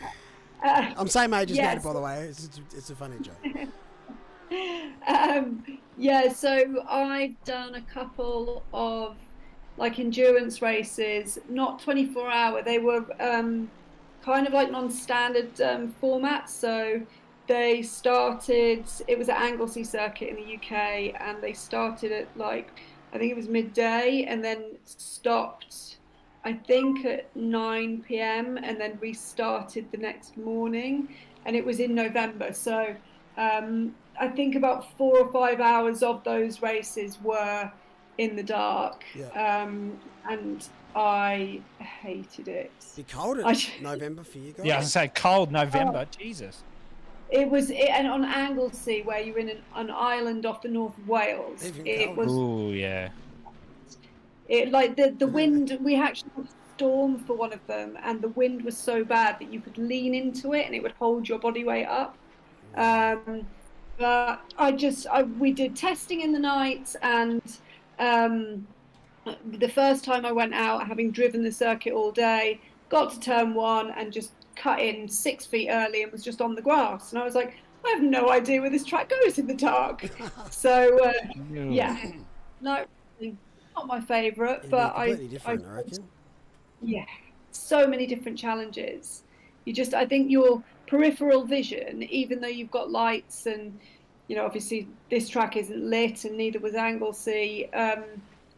I'm same age as yes. Nat, by the way. It's a funny joke. Yeah, so I've done a couple of like endurance races, not 24-hour. They were kind of like non-standard formats. So they started, it was at Anglesey Circuit in the UK, and they started at like, I think it was midday, and then stopped, I think at 9 p.m. and then restarted the next morning, and it was in November. So I think about 4 or 5 hours of those races were in the dark. Yeah. And I hated it. Be cold in November for you guys. Yeah, I was going to say cold November. Jesus. It was, and on Anglesey, where you're in an island off the north of Wales. Even It colder. was Ooh, yeah. it like the wind. We actually had a storm for one of them, and the wind was so bad that you could lean into it and it would hold your body weight up. But we did testing in the night, and the first time I went out, having driven the circuit all day, got to turn 1 and just cut in 6 feet early and was just on the grass, and I was like, I have no idea where this track goes in the dark. So yeah, not my favourite, It'd but be completely different, I reckon. yeah, so many different challenges. I think your peripheral vision, even though you've got lights and, obviously this track isn't lit and neither was Anglesey,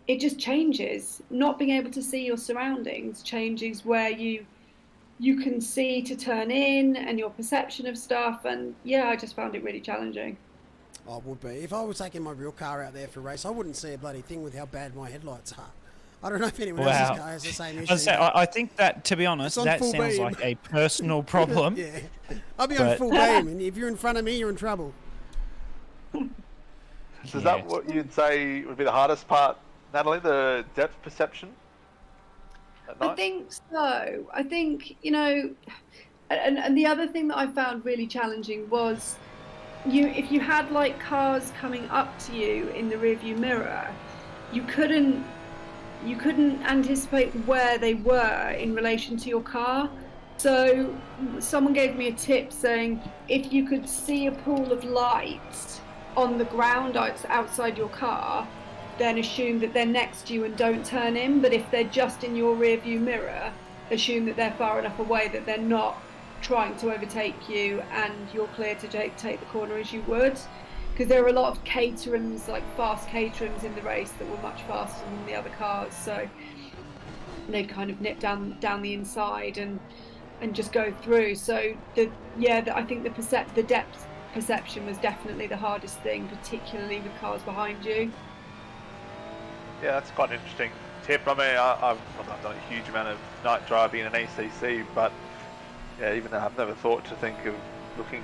it just changes. Not being able to see your surroundings changes where you can see to turn in and your perception of stuff. And yeah, I just found it really challenging. I would be. If I was taking my real car out there for a race, I wouldn't see a bloody thing with how bad my headlights are. I don't know if anyone else's car has the same issue. I think that, to be honest, It's on that full sounds beam. like a personal problem. Yeah. I'll be on full beam, and if you're in front of me, you're in trouble. So is that what you'd say would be the hardest part, Natalie, the depth perception at night? I think so. I think, and the other thing that I found really challenging was if you had like cars coming up to you in the rearview mirror, you couldn't anticipate where they were in relation to your car. So someone gave me a tip saying if you could see a pool of light on the ground outside your car, then assume that they're next to you and don't turn in. But if they're just in your rear view mirror, assume that they're far enough away that they're not trying to overtake you and you're clear to take the corner as you would. Because there are a lot of caterhams, like fast caterhams in the race that were much faster than the other cars, so they'd kind of nip down the inside and just go through. So I think the depth perception was definitely the hardest thing, particularly with cars behind you. Yeah, that's quite an interesting tip. I mean, I've not done a huge amount of night driving in an ACC, but yeah, even though I've never thought to think of looking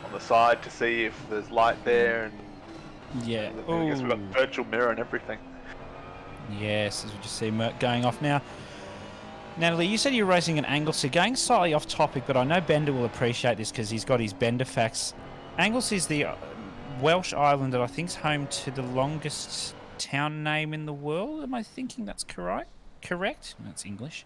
on the side to see if there's light there, and Yeah. I guess we've got virtual mirror and everything. Yes, as we just see Merc going off now. Natalie, you said you were racing an Anglesey. Going slightly off topic, but I know Bender will appreciate this because he's got his Bender facts. Anglesey is the Welsh island that I think is home to the longest town name in the world. Am I thinking that's correct? That's English.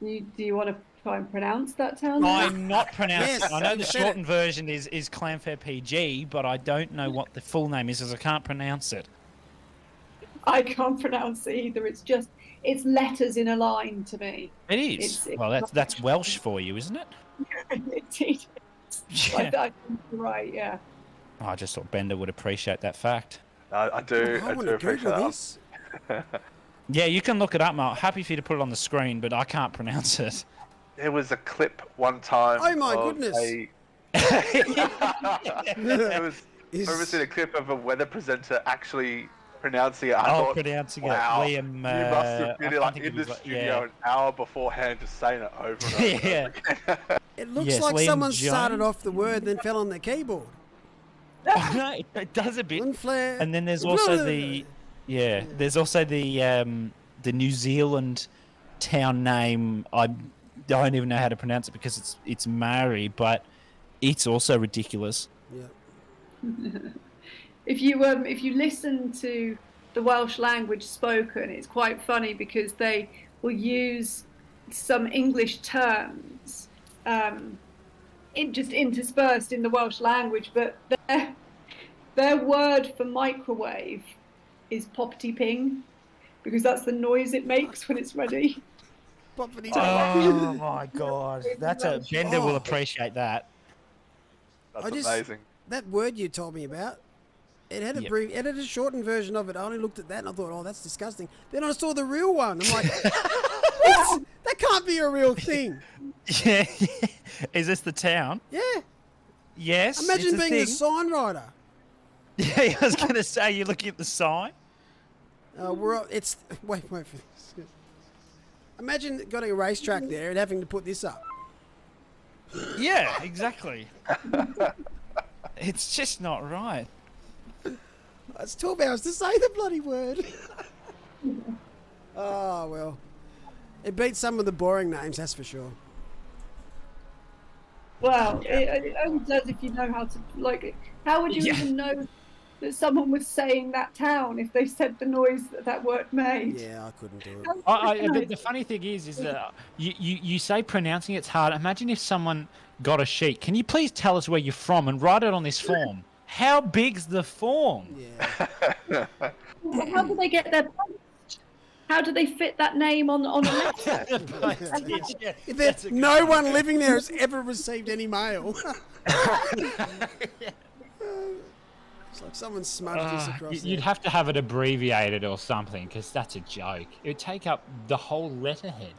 Do you want to try and pronounce that town name? I'm not pronouncing Yes, I know the you said shortened version is Clanfair PG, but I don't know what the full name is because I can't pronounce it. I can't pronounce it either. It's letters in a line to me. It is. It's Well, that's Welsh for you, isn't it? Indeed. Yeah. I think you're right, yeah. Oh, I just thought Bender would appreciate that fact. I do I want to appreciate Google that. this. Yeah, you can look it up, Mark. Happy for you to put it on the screen, but I can't pronounce it. There was a clip one time. Oh my of goodness. There was I've seen a clip of a weather presenter actually pronouncing it. I thought, pronouncing wow, it. Liam, you must have been I like think in it the was like- studio an hour beforehand just saying it over and over. And Yeah. over again. It looks Yes, like Liam someone Jones. started off the word, then fell on their keyboard. No, it does a bit. Lynn Flair. And then there's also there's also the New Zealand town name. I don't even know how to pronounce it because it's Maori, but it's also ridiculous. Yeah. If you listen to the Welsh language spoken, it's quite funny because they will use some English terms just interspersed in the Welsh language, but their word for microwave is poppity ping because that's the noise it makes when it's ready. Poppity Oh my god, Bender will Oh. appreciate that. That's I just- amazing. That word you told me about, it had Yep. it had a shortened version of it. I only looked at that and I thought, oh, that's disgusting. Then I saw the real one. I'm like, what? That can't be a real thing. Yeah, is this the town? Yeah. Yes. Imagine it's being a thing. sign writer. Yeah, I was gonna say you're looking at the sign. It's wait for this. Imagine going to a racetrack there and having to put this up. Yeah, exactly. It's just not right. It's 12 hours to say the bloody word. Oh well, it beats some of the boring names, that's for sure. Well, it only does if you know how to, like, how would you Yeah. even know that someone was saying that town if they said the noise that word made? Yeah, I couldn't do it. But the funny thing is that you say pronouncing it's hard. Imagine if someone got a sheet. Can you please tell us where you're from and write it on this form? How big's the form? Yeah. How do they get their post? How do they fit that name on a letter? No one living there has ever received any mail. It's like someone smudged this across You'd have to have it abbreviated or something because that's a joke. It would take up the whole letterhead.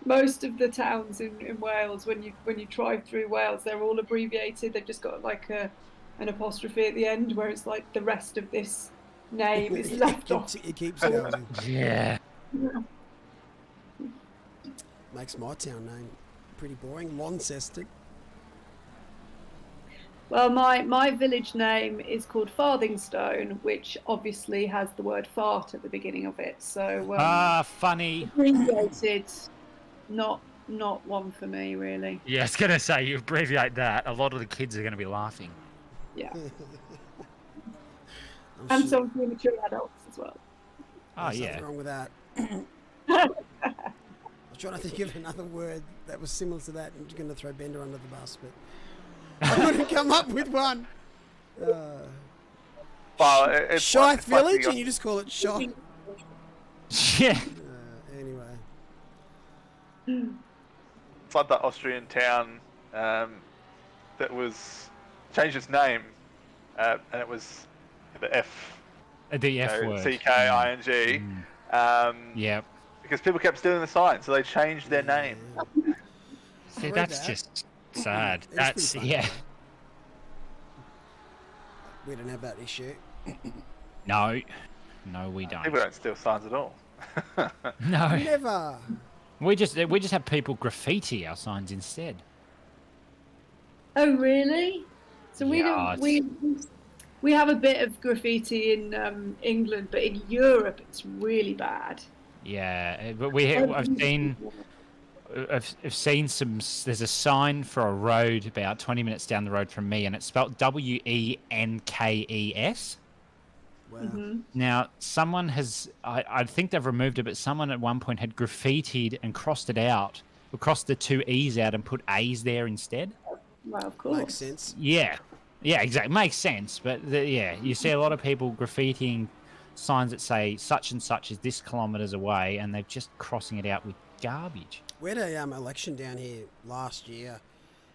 Most of the towns in Wales, when you drive through Wales, they're all abbreviated. They've just got like an apostrophe at the end, where it's like the rest of this name is left off. It keeps going. Yeah. Makes my town name pretty boring. Launceston. Well, my village name is called Farthingstone, which obviously has the word fart at the beginning of it. So Funny. abbreviated, not one for me really. Yeah, I was going to say, you abbreviate that, a lot of the kids are going to be laughing. Yeah, I'm and sure some premature adults as well. Oh, there's yeah. nothing wrong with that. I was trying to think of another word that was similar to that. I'm going to throw Bender under the bus, but I couldn't come up with one. Well, it's Shite like Village, the- and you just call it Shite. Yeah. Anyway. It's like that Austrian town that was changed its name, and it was the F, The F word. CKING. Yep. Because people kept stealing the sign, so they changed their name. See, read that's that. just sad. It's That's pretty funny. yeah. We don't have that issue. No, we don't. People don't steal signs at all. No, Never. we just have people graffiti our signs instead. Oh, really? So we Yeah, don't. We have a bit of graffiti in England, but in Europe it's really bad. Yeah, but I've seen some. There's a sign for a road about 20 minutes down the road from me, and it's spelled WENKES. Wow. Now, someone has. I think they've removed it, but someone at one point had graffitied and crossed it out, or crossed the two E's out and put A's there instead. Well, of course. Makes sense. Yeah, exactly. Makes sense, but you see a lot of people graffitiing signs that say such and such is this kilometres away, and they're just crossing it out with garbage. We had a election down here last year,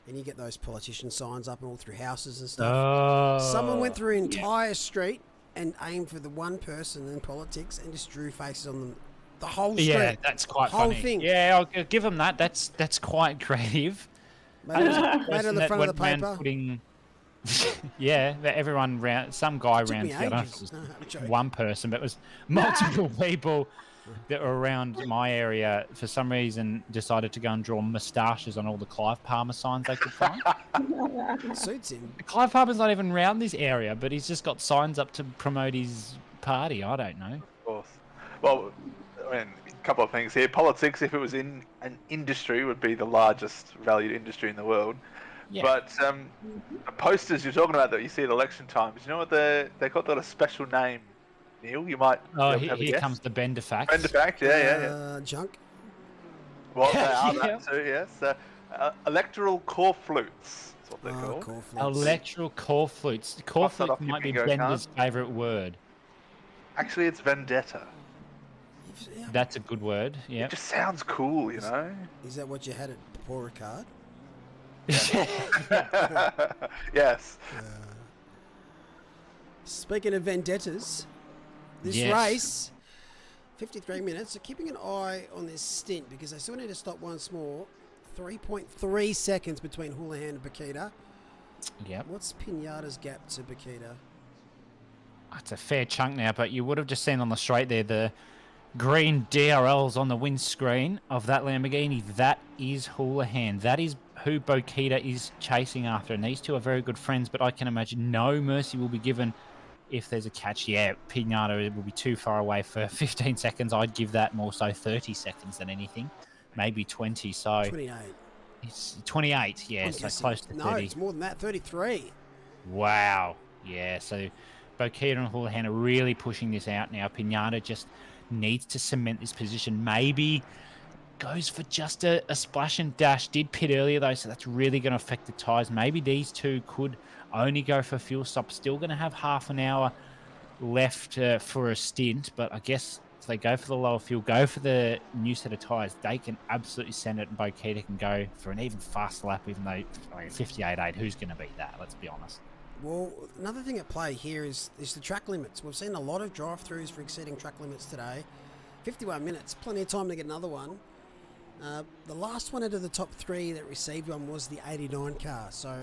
and you get those politician signs up and all through houses and stuff. Oh, Someone went through an entire street and aimed for the one person in politics and just drew faces on them. The whole street. yeah, that's quite Whole funny. thing. Yeah, I'll give them that. That's quite creative. Made it on the front of the Went around paper. putting, yeah, that everyone round, some guy Took around. me I don't know if ages. it was No, I'm joking. one person, but it was multiple people that were around my area for some reason decided to go and draw moustaches on all the Clive Palmer signs they could find. Suits him. Clive Palmer's not even around this area, but he's just got signs up to promote his party. I don't know. Of course. Well, I mean, a couple of things here. Politics, if it was in an industry, would be the largest valued industry in the world. Yeah. But the posters you're talking about that you see at election times, you know what they got a special name. Neil, you might. Oh, be able to have a here guess. comes the Bender facts. Bender fact, yeah. Junk. Well, they are Yeah. that too, yes. Electoral core flutes. That's what they're called. Cool flutes. Electoral core flutes. Core Pass that flute off your might be bingo Bender's favourite word. Actually, it's vendetta. Yeah. That's a good word. Yeah. It just sounds cool, you know. Is that what you had at Paul Ricard? Yes. Speaking of vendettas, this Yes. race, 53 minutes. So keeping an eye on this stint because they still need to stop once more. 3.3 seconds between Houlihan and Bakita. Yep. What's Pinata's gap to Bakita? It's a fair chunk now, but you would have just seen on the straight there the green DRLs on the windscreen of that Lamborghini. That is Houlihan. That is who Bokita is chasing after. And these two are very good friends, but I can imagine no mercy will be given if there's a catch. Yeah, Pinata will be too far away for 15 seconds. I'd give that more so 30 seconds than anything. Maybe 20. So 28. it's 28. Yeah, I'm so guessing. close to 30. No, it's more than that. 33. Wow. Yeah, so Bokita and Houlihan are really pushing this out now. Pinata just needs to cement this position. Maybe goes for just a splash and dash. Did pit earlier, though, so that's really going to affect the tyres. Maybe these two could only go for a fuel stop. Still going to have half an hour left for a stint, but I guess if they go for the lower fuel, go for the new set of tyres, they can absolutely send it, and Bokita can go for an even faster lap, even though 58.8, who's going to beat that? Let's be honest. Well, another thing at play here is the track limits. We've seen a lot of drive-throughs for exceeding track limits today. 51 minutes, plenty of time to get another one. The last one out of the top three that received one was the 89 car. So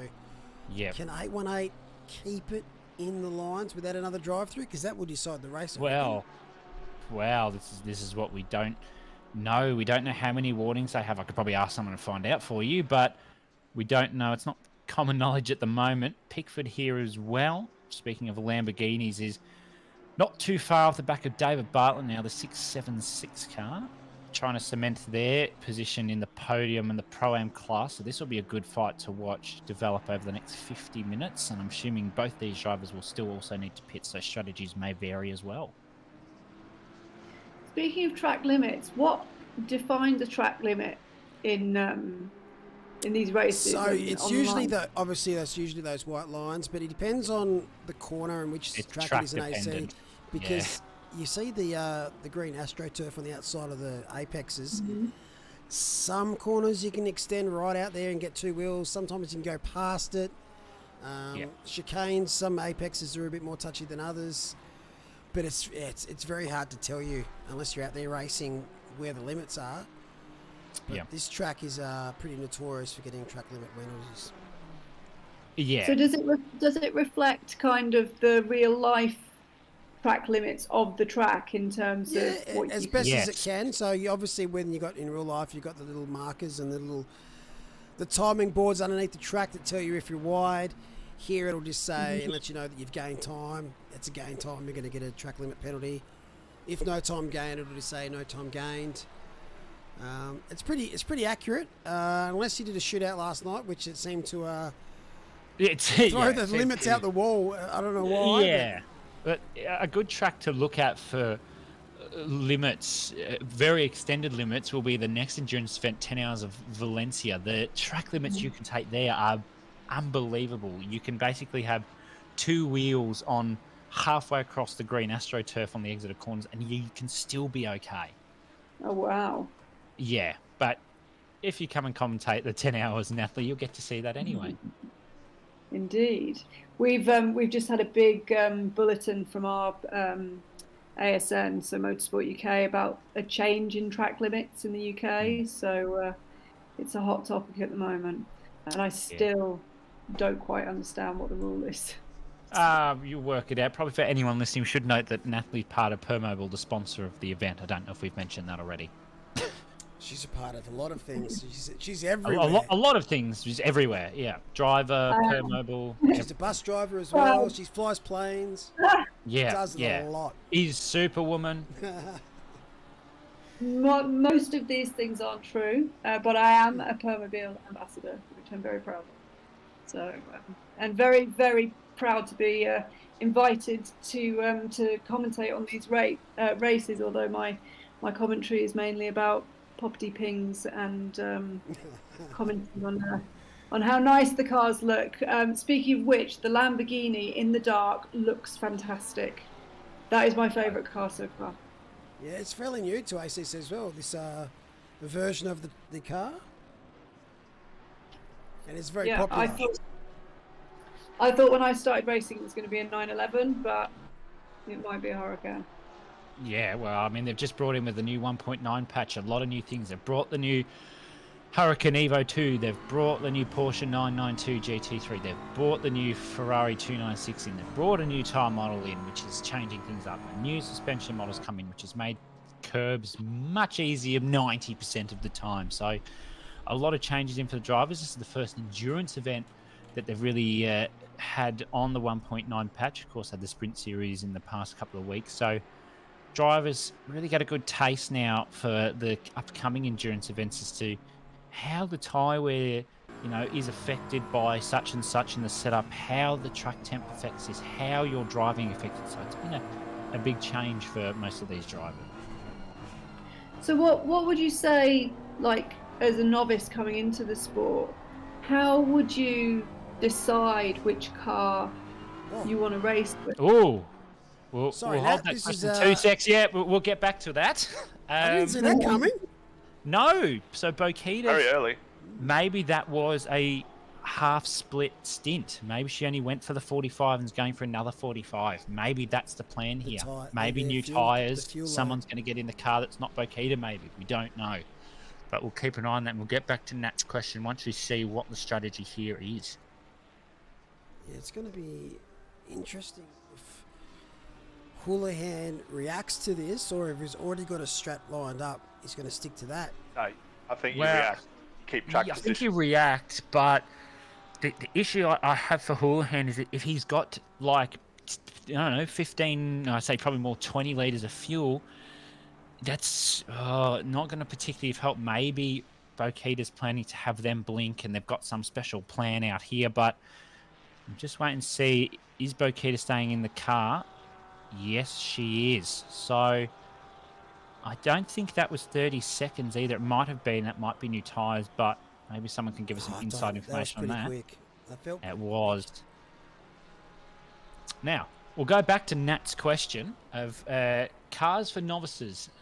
Yeah. can 818 keep it in the lines without another drive-through? Because that will decide the race. I Well, this is what we don't know. We don't know how many warnings they have. I could probably ask someone to find out for you, but we don't know. It's not common knowledge at the moment. Pickford here as well, speaking of Lamborghinis, is not too far off the back of David Bartlett now, the 676 car, trying to cement their position in the podium and the Pro-Am class. So this will be a good fight to watch develop over the next 50 minutes, and I'm assuming both these drivers will still also need to pit, so strategies may vary as well. Speaking of track limits, what defines a track limit in in these races? So and it's online? usually obviously that's usually those white lines, but it depends on the corner and which It's track track it is in AC. dependent. Because you see the green AstroTurf on the outside of the apexes. Mhm. Some corners you can extend right out there and get two wheels. Sometimes you can go past it. Chicanes, some apexes are a bit more touchy than others, but it's very hard to tell you unless you're out there racing where the limits are. But this track is pretty notorious for getting track limit penalties. Yeah. So does it reflect kind of the real life track limits of the track in terms of what as you best Yes. as it can. So you obviously, when you got in real life, you got the little markers and the timing boards underneath the track that tell you if you're wide. Here it'll just say and let you know that you've gained time. It's a gain time. You're going to get a track limit penalty. If no time gained, it'll just say no time gained. It's pretty accurate, unless you did a shootout last night, which it seemed to throw the limits out the wall. I don't know why. Yeah, but a good track to look at for limits, very extended limits, will be the next endurance event, 10 Hours of Valencia. The track limits you can take there are unbelievable. You can basically have two wheels on halfway across the green AstroTurf on the exit of corners, and you can still be okay. Oh wow! Yeah, but if you come and commentate the 10 Hours Nathalie, you'll get to see that anyway. Indeed, we've just had a big bulletin from our ASN, so Motorsport UK, about a change in track limits in the UK. So it's a hot topic at the moment, and I still don't quite understand what the rule is. You work it out. Probably for anyone listening, we should note that Nathalie's part of Permobil, the sponsor of the event. I don't know if we've mentioned that already. She's a part of a lot of things. She's everywhere. A lot of things. She's everywhere. Yeah, driver, Permobil. She's a bus driver as well. She flies planes. Does a lot. Is Superwoman. Most of these things aren't true, but I am a Permobil ambassador, which I'm very proud of. So, and very, very proud to be invited to commentate on these races. Although my commentary is mainly about poppy pings and commenting on how nice the cars look. Speaking of which, the Lamborghini in the dark looks fantastic. That is my favourite car so far. Yeah, it's fairly new to ACC as well, this version of the car. And it's very popular. I thought when I started racing it was going to be a 911, but it might be a Huracan. Yeah, well, I mean, they've just brought in with the new 1.9 patch a lot of new things. They've brought the new Huracan Evo 2. They've brought the new Porsche 992 GT3. They've brought the new Ferrari 296 in. They've brought a new tyre model in, which is changing things up. A new suspension models come in, which has made curbs much easier 90% of the time. So a lot of changes in for the drivers. This is the first endurance event that they've really had on the 1.9 patch. Of course, had the Sprint Series in the past couple of weeks. So drivers really get a good taste now for the upcoming endurance events as to how the tyre wear, is affected by such and such in the setup, how the track temp affects this, how your driving affects it. So it's been a big change for most of these drivers. So what would you say, like, as a novice coming into the sport, how would you decide which car you want to race with? Oh, we'll Sorry, hold Nat, that this question is, 2 secs. Yeah, we'll get back to that. I didn't see that coming. No, so Bokita, Very early. maybe that was a half-split stint. Maybe she only went for the 45 and is going for another 45. Maybe that's the plan here. Maybe new tyres. Someone's going to get in the car that's not Bokita, maybe. We don't know. But we'll keep an eye on that, and we'll get back to Nat's question once we see what the strategy here is. Yeah, it's going to be interesting if Houlihan reacts to this, or if he's already got a strap lined up, he's going to stick to that. No, I think you react. Keep track I position. think you react, but the issue I have for Houlihan is that if he's got, like, I don't know, 15, I say probably more, 20 litres of fuel, that's not going to particularly help. Maybe Bokita's planning to have them blink and they've got some special plan out here, but just wait and see. Is Bokita staying in the car? Yes, she is. So I don't think that was 30 seconds either. It might have been. That might be new tyres, but Maybe someone can give us some Oh, inside that was information on pretty that. quick. That felt It was. Now, we'll go back to Nat's question of cars for novices. It's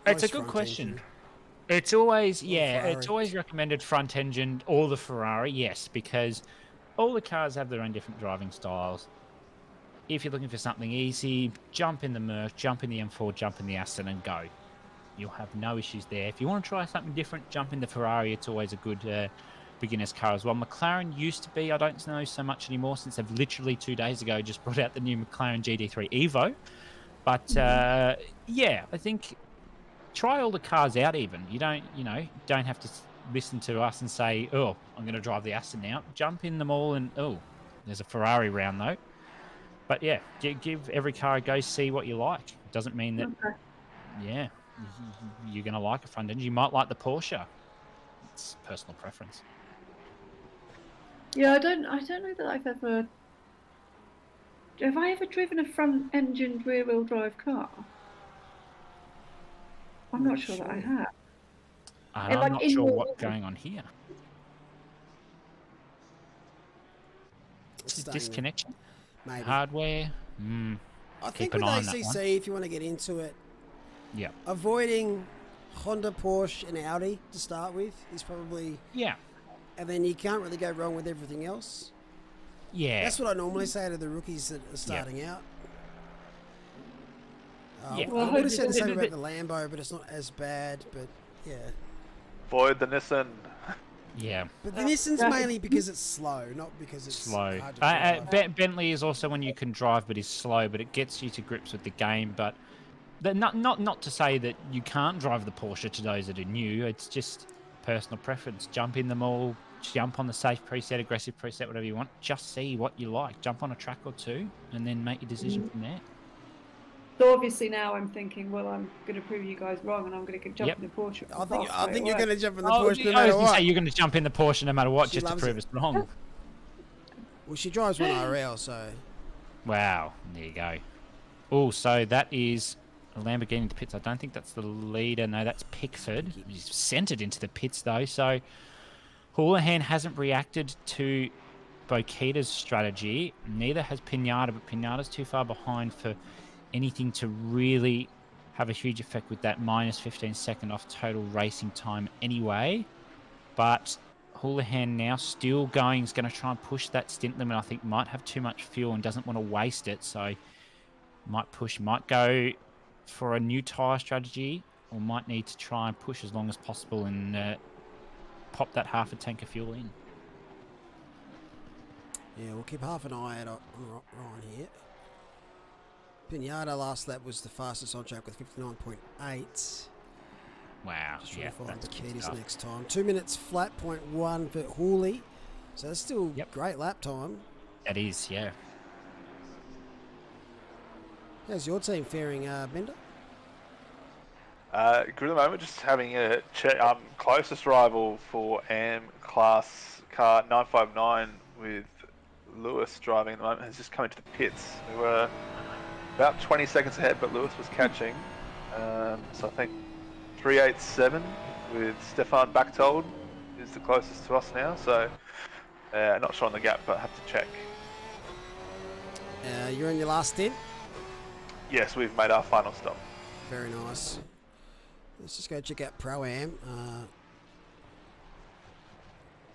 Nice a good front question. engine. It's always, Or yeah, Ferrari. it's always recommended front engine or the Ferrari, yes, because all the cars have their own different driving styles. If you're looking for something easy, jump in the Merc, jump in the M4, jump in the Aston and go. You'll have no issues there. If you want to try something different, jump in the Ferrari. It's always a good beginner's car as well. McLaren used to be, I don't know so much anymore since they've literally 2 days ago just brought out the new McLaren GT3 Evo. But yeah, I think try all the cars out even. You don't have to listen to us and say, oh, I'm going to drive the Aston now. Jump in them all and, oh, there's a Ferrari round though. But yeah, give every car a go, see what you like. Doesn't mean that, yeah, you're going to like a front engine. You might like the Porsche. It's personal preference. Yeah, I don't know that have I ever driven a front-engined rear-wheel drive car? I'm not sure that I have. And And I'm like not in sure your- what's going on here. It's Is it staying there. disconnection? Maybe. Hardware? I keep think an with eye on that ACC, one. if you want to get into it, Yeah. avoiding Honda, Porsche, and Audi to start with is probably, Yeah. and then you can't really go wrong with everything else. Yeah. That's what I normally say to the rookies that are starting out. Yeah. Well, I would have said the hopefully- same about the Lambo, but it's not as bad. But yeah, Avoid the Nissan. Yeah. but the Nissan's Right. mainly because it's slow, not because it's Slow. hard to drive. Bentley is also one you can drive, but is slow, but it gets you to grips with the game. But not to say that you can't drive the Porsche to those that are new. It's just personal preference. Jump in them all. Jump on the safe preset, aggressive preset, whatever you want. Just see what you like. Jump on a track or two, and then make your decision from there. So obviously now I'm thinking, well, I'm going to prove you guys wrong, and I'm going to jump Yep. in the Porsche. I think you're going to jump in the Oh, Porsche no I matter was going to what. say you're going to jump in the Porsche no matter what, She just to loves prove it. us wrong. Well, she drives one RL, so Wow, there you go. Oh, so that is a Lamborghini in the pits. I don't think that's the leader. No, that's Pickford. He's centered into the pits, though. So Houlihan hasn't reacted to Bokita's strategy. Neither has Pinata, but Pinata's too far behind for anything to really have a huge effect with that minus 15 second off total racing time anyway. But Houlihan now still going. He's going to try and push that stint limit. I think might have too much fuel and doesn't want to waste it. So might push, might go for a new tyre strategy, or might need to try and push as long as possible and pop that half a tank of fuel in. yeah, we'll keep half an eye out on Ryan here. Pinata last lap was the fastest on track with 59.8. Wow, Just trying yeah, to find that's the good keys stuff. next time. 2 minutes flat, 0.1 for Hooley. So that's still Yep. great lap time. That is, yeah. How's your team faring, Bender? Good at the moment, just having a closest rival for AM class car 959 with Lewis driving at the moment has just come into the pits. We were about 20 seconds ahead, but Lewis was catching. So I think 387 with Stefan Bachtold is the closest to us now. So not sure on the gap, but have to check. You're in your last stint. Yes, we've made our final stop. Very nice. Let's just go check out Pro-Am.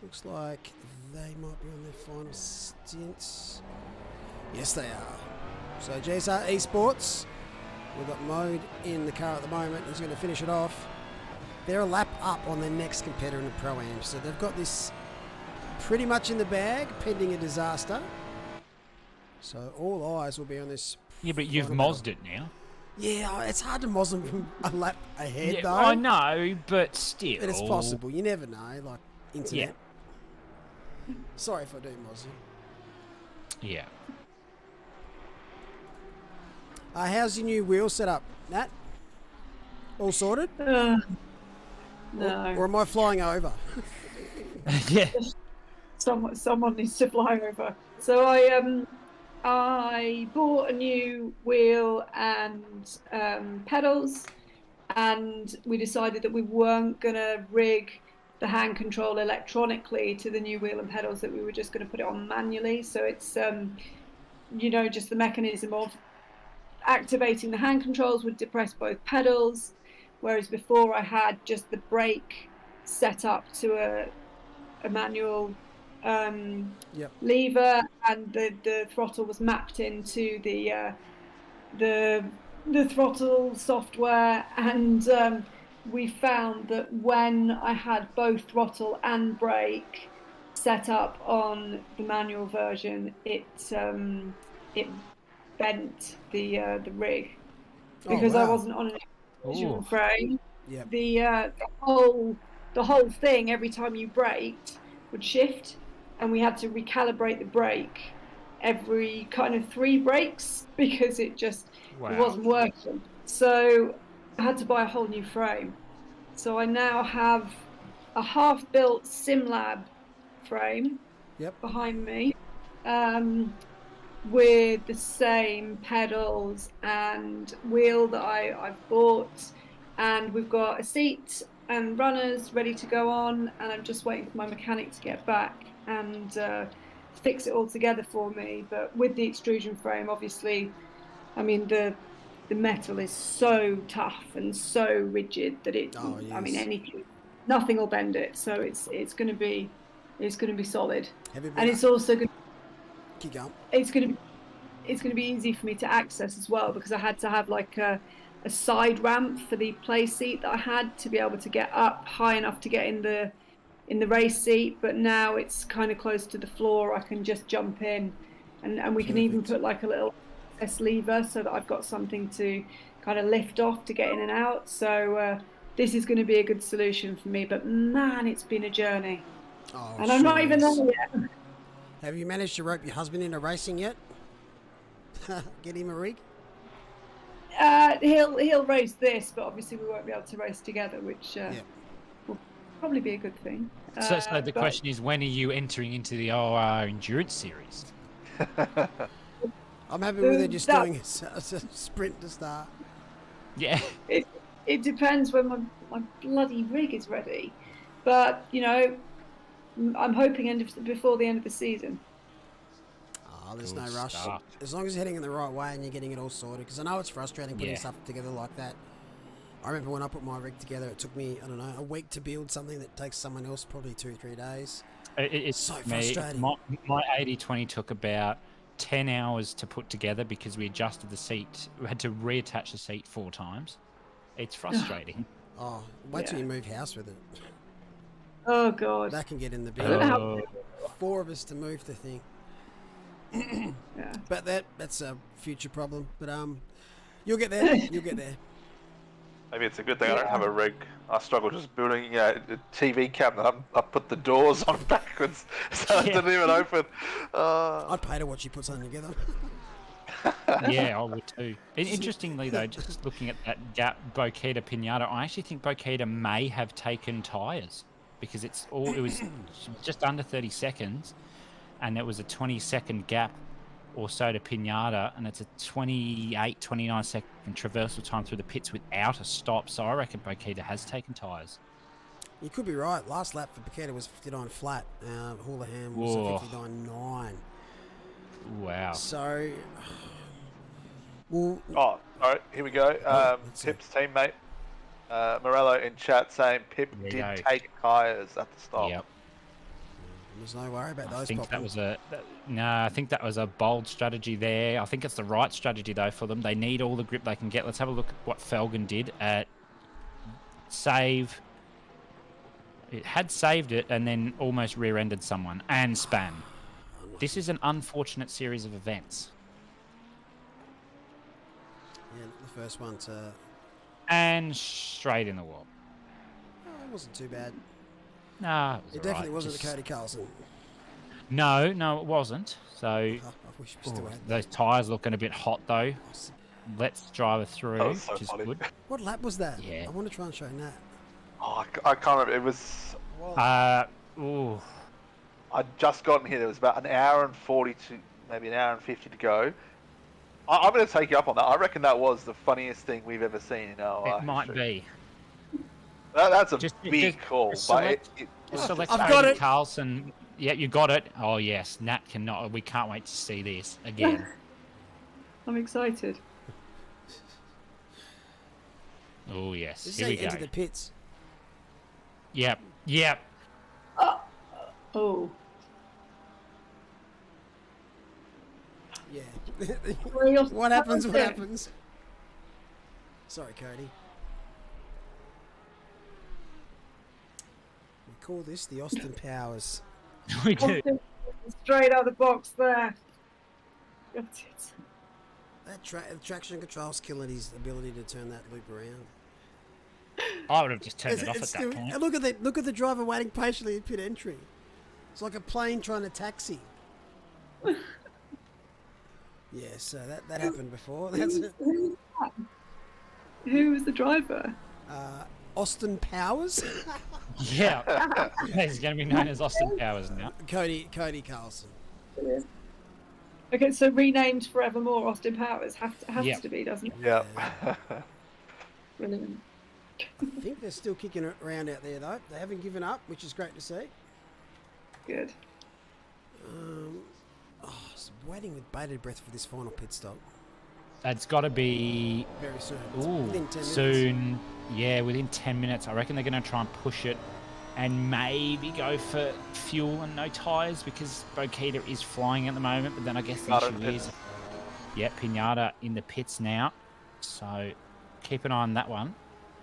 Looks like they might be on their final stints. Yes, they are. So GSR Esports, we've got Mode in the car at the moment. He's going to finish it off. They're a lap up on their next competitor in the Pro-Am. So they've got this pretty much in the bag, pending a disaster. So all eyes will be on this. Yeah, but you've final mozzed it now. Yeah, it's hard to moz them from a lap ahead, Yeah, though. I know, but still. But it's possible. You never know, like internet. Yeah. Sorry if I do moz you. Yeah. How's your new wheel set up, Nat? All sorted? No. Or am I flying over? Yeah. Someone needs to fly over. So I bought a new wheel and pedals, and we decided that we weren't gonna rig the hand control electronically to the new wheel and pedals, that we were just going to put it on manually. So it's just the mechanism of activating the hand controls would depress both pedals, whereas before I had just the brake set up to a manual lever, and the throttle was mapped into the throttle software. And we found that when I had both throttle and brake set up on the manual version, it bent the rig, because I wasn't on an extrusion frame. Yep. The whole thing, every time you braked, would shift, and we had to recalibrate the brake every kind of 3 brakes because it wasn't working. So I had to buy a whole new frame. So I now have a half-built SimLab frame behind me, with the same pedals and wheel that I've bought, and we've got a seat and runners ready to go on, and I'm just waiting for my mechanic to get back and fix it all together for me. But with the extrusion frame, obviously, I mean the metal is so tough and so rigid that I mean nothing will bend it. So it's going to be solid, and it's also going. Keep going. It's going to be easy for me to access as well, because I had to have like a side ramp for the play seat that I had to be able to get up high enough to get in the race seat. But now it's kind of close to the floor. I can just jump in, and we can even put like a little access lever so that I've got something to kind of lift off to get in and out. So this is going to be a good solution for me. But man, it's been a journey, and I'm not even there yet. Have you managed to rope your husband into racing yet? Get him a rig? He'll race this, but obviously we won't be able to race together, which will probably be a good thing. So the question is, when are you entering into the OR Endurance Series? I'm happy with it just doing a sprint to start. Yeah. It depends when my bloody rig is ready. But, I'm hoping before the end of the season. Oh, there's no rush. As long as you're heading in the right way and you're getting it all sorted. Because I know it's frustrating putting stuff together like that. I remember when I put my rig together, it took me, a week to build something that takes someone else probably 2-3 days. It's so frustrating. My 80/20 took about 10 hours to put together because we adjusted the seat. We had to reattach the seat 4 times. It's frustrating. Wait till you move house with it. Oh, God. That can get in the bin. 4 of us to move the thing. But that's a future problem. But you'll get there. You'll get there. Maybe it's a good thing I don't have a rig. I struggle just building a TV cabinet. I put the doors on backwards so it didn't even open. I'd pay to watch you put something together. Yeah, I would too. Interestingly, though, just looking at that gap, Bokita Pinata, I actually think Bokita may have taken tyres, because it was just under 30 seconds, and it was a 20-second gap or so to Pinata, and it's a 29 second traversal time through the pits without a stop. So I reckon Bokita has taken tyres. You could be right. Last lap for Bokita was 59 flat. Houlihan was 59.9. Wow. So, well. All right, here we go. Pip's teammate, Morello in chat saying Pip did take tyres at the stop. Yep. There's no worry about those. I think I think that was a bold strategy there. I think it's the right strategy though for them. They need all the grip they can get. Let's have a look at what Felgen did at save. It had saved it and then almost rear-ended someone and span. This is an unfortunate series of events. Yeah, the first one to... And straight in the wall. Oh, it wasn't too bad. No, it definitely wasn't a Cody Carlson. No, it wasn't. So I wish we still had those tyres looking a bit hot though. Let's drive it through, which is good. What lap was that? Yeah. I want to try and show that. Oh, I can't remember. It was... I'd just gotten here. There was about an hour and 40 to maybe an hour and 50 to go. I'm going to take you up on that. I reckon that was the funniest thing we've ever seen in our It might be. That's a Just- big just- call, just but select- it Just was select I've Cody got it. Carlson. Yeah, you got it. Oh yes, Nat cannot. We can't wait to see this again. I'm excited. Oh yes, This is here how we you go. enter the pits. Yep, yep. Oh. Yeah. Well, you're What happens? What talented. happens? Sorry, Cody. We call this the Austin Powers. We do. Straight out of the box there. Got it. That traction control's killing his ability to turn that loop around. I would have just turned It's- it off at it's that still- point. and look at the driver waiting patiently at pit entry. It's like a plane trying to taxi. Yeah, so that happened before. That's it. Who was the driver? Austin Powers, Yeah, he's going to be known as Austin Powers now. Cody Carlson. Okay, so renamed forevermore Austin Powers has Yep. to be, doesn't it? yeah. Brilliant. I think they're still kicking it around out there though. They haven't given up, which is great to see. Good. Just waiting with bated breath for this final pit stop. It's got to be Very soon. It's within 10 minutes. soon. Yeah, within 10 minutes. I reckon they're going to try and push it and maybe go for fuel and no tyres because Bokita is flying at the moment. But then I guess the Pinata issue pits. is, yeah, Pinata in the pits now. So keep an eye on that one.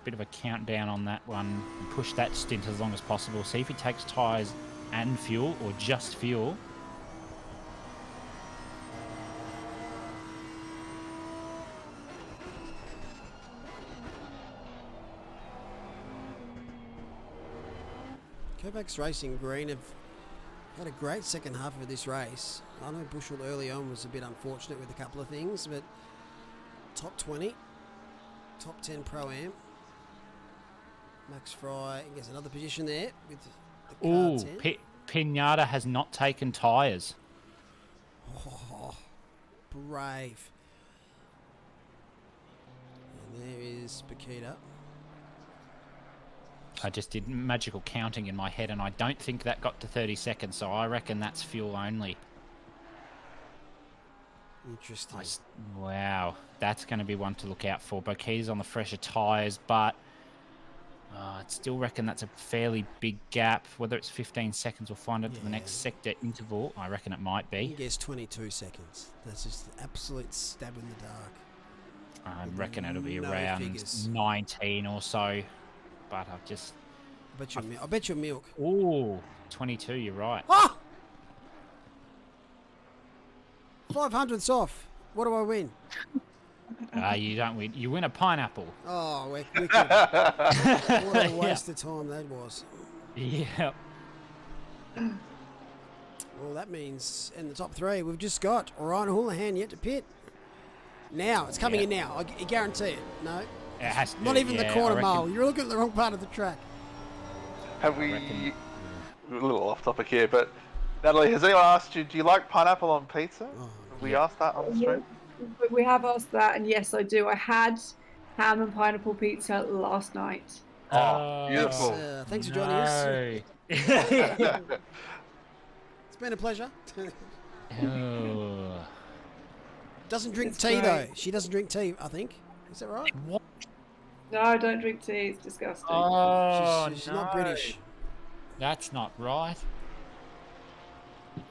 Bit of a countdown on that one. And push that stint as long as possible. See if he takes tyres and fuel or just fuel. Kovacs Racing Green have had a great second half of this race. I know Bushel early on was a bit unfortunate with a couple of things, but top 20, top 10 Pro-Am. Max Fry gets another position there with the car Ooh, 10. Pinata has not taken tyres. Oh, brave. And there is Bakita. I just did magical counting in my head, and I don't think that got to 30 seconds, so I reckon that's fuel only. Interesting. Wow, that's going to be one to look out for. Bokita's on the fresher tyres, but I'd still reckon that's a fairly big gap. Whether it's 15 seconds, we'll find out to the next sector interval. I reckon it might I be. guess 22 seconds. That's just an absolute stab in the dark. I reckon it'll be No around figures. 19 or so, but I've just... I bet you milk. Ooh, 22, you're right. Ah! 500ths off. What do I win? You don't win. You win a pineapple. Oh, wicked. What a waste of time that was. Yeah. Well, that means in the top three, we've just got Ryan Houlihan yet to pit. Now, it's coming in now. I guarantee it. No, It has to, not even the yeah, corner I reckon- mile. You're looking at the wrong part of the track. Have we? reckon- A little off topic here, but Natalie, has anyone asked you? Do you like pineapple on pizza? Oh, Have we asked that on the stream? We have asked that, and yes, I do. I had ham and pineapple pizza last night. Oh, beautiful. Thanks for joining us. No. It's been a pleasure. Oh. Doesn't drink It's tea, great. though. She doesn't drink tea, I think. Is that right? What? No, I don't drink tea. It's disgusting. Oh, She's no. not British. That's not right.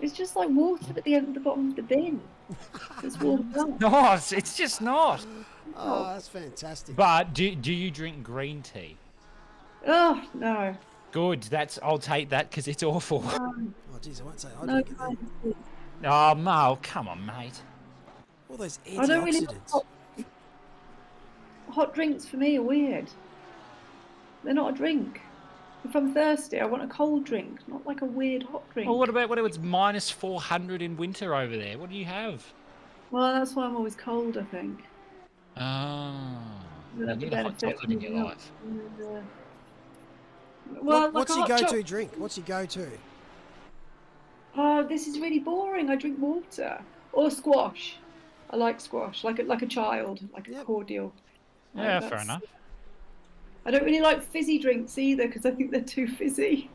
It's just like water at the end of the bottom of the bin. It's warmed up. No, it's just not. Oh, that's fantastic. But do you drink green tea? Oh no. Good. I'll take that because it's awful. Oh, jeez, I won't say I No, drink it then. Oh, Mal, come on, mate. All those I don't really. antioxidants. Hot drinks for me are weird. They're not a drink. If I'm thirsty, I want a cold drink, not like a weird hot drink. Well, what about when it was minus 400 in winter over there? What do you have? Well, that's why I'm always cold, I think. Oh, you That's need the a hot benefit chocolate in of your milk. life. Well, What's like your a hot go-to drink? What's your go-to? Oh, this is really boring. I drink water or squash. I like squash, like a child, like a Yep. cordial. Like, Yeah, fair that's- enough. I don't really like fizzy drinks either because I think they're too fizzy.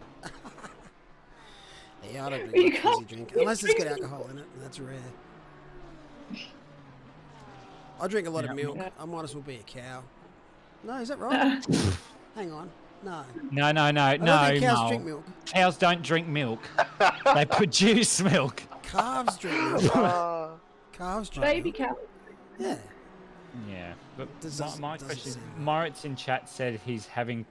Yeah, I don't You drink much can't fizzy drink drink unless it's got fizzy. alcohol in it, and that's rare. I drink a lot of milk. I might as well be a cow. No, is that right? Hang on. No. No, I don't think cows Mal. drink milk. Cows don't drink milk. They produce milk. Calves drink milk. Calves drink Baby milk. cow. Yeah. Yeah, but Does- my doesn't question is, seem right. Moritz in chat said he's having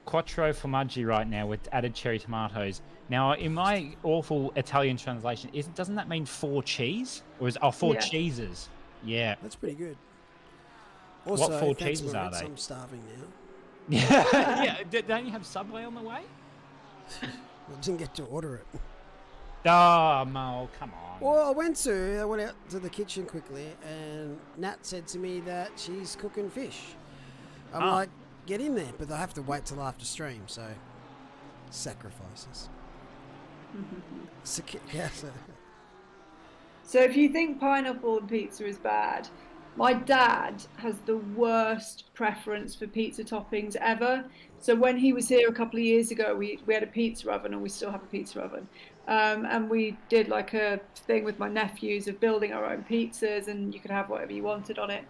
quattro formaggi right now with added cherry tomatoes. Now, in my awful Italian translation, doesn't that mean 4 cheese? Or is four Yeah. cheeses? Yeah. That's pretty good. What Also, 4 thanks, cheeses are Moritz, they? I'm starving now. Yeah. Don't you have Subway on the way? I didn't get to order it. Oh, Mo, come on. Well, I went out to the kitchen quickly, and Nat said to me that she's cooking fish. I'm Ah. like, get in there, but I have to wait till after stream, so sacrifices. So if you think pineapple and pizza is bad, my dad has the worst preference for pizza toppings ever. So when he was here a couple of years ago, we had a pizza oven, and we still have a pizza oven. And we did like a thing with my nephews of building our own pizzas, and you could have whatever you wanted on it.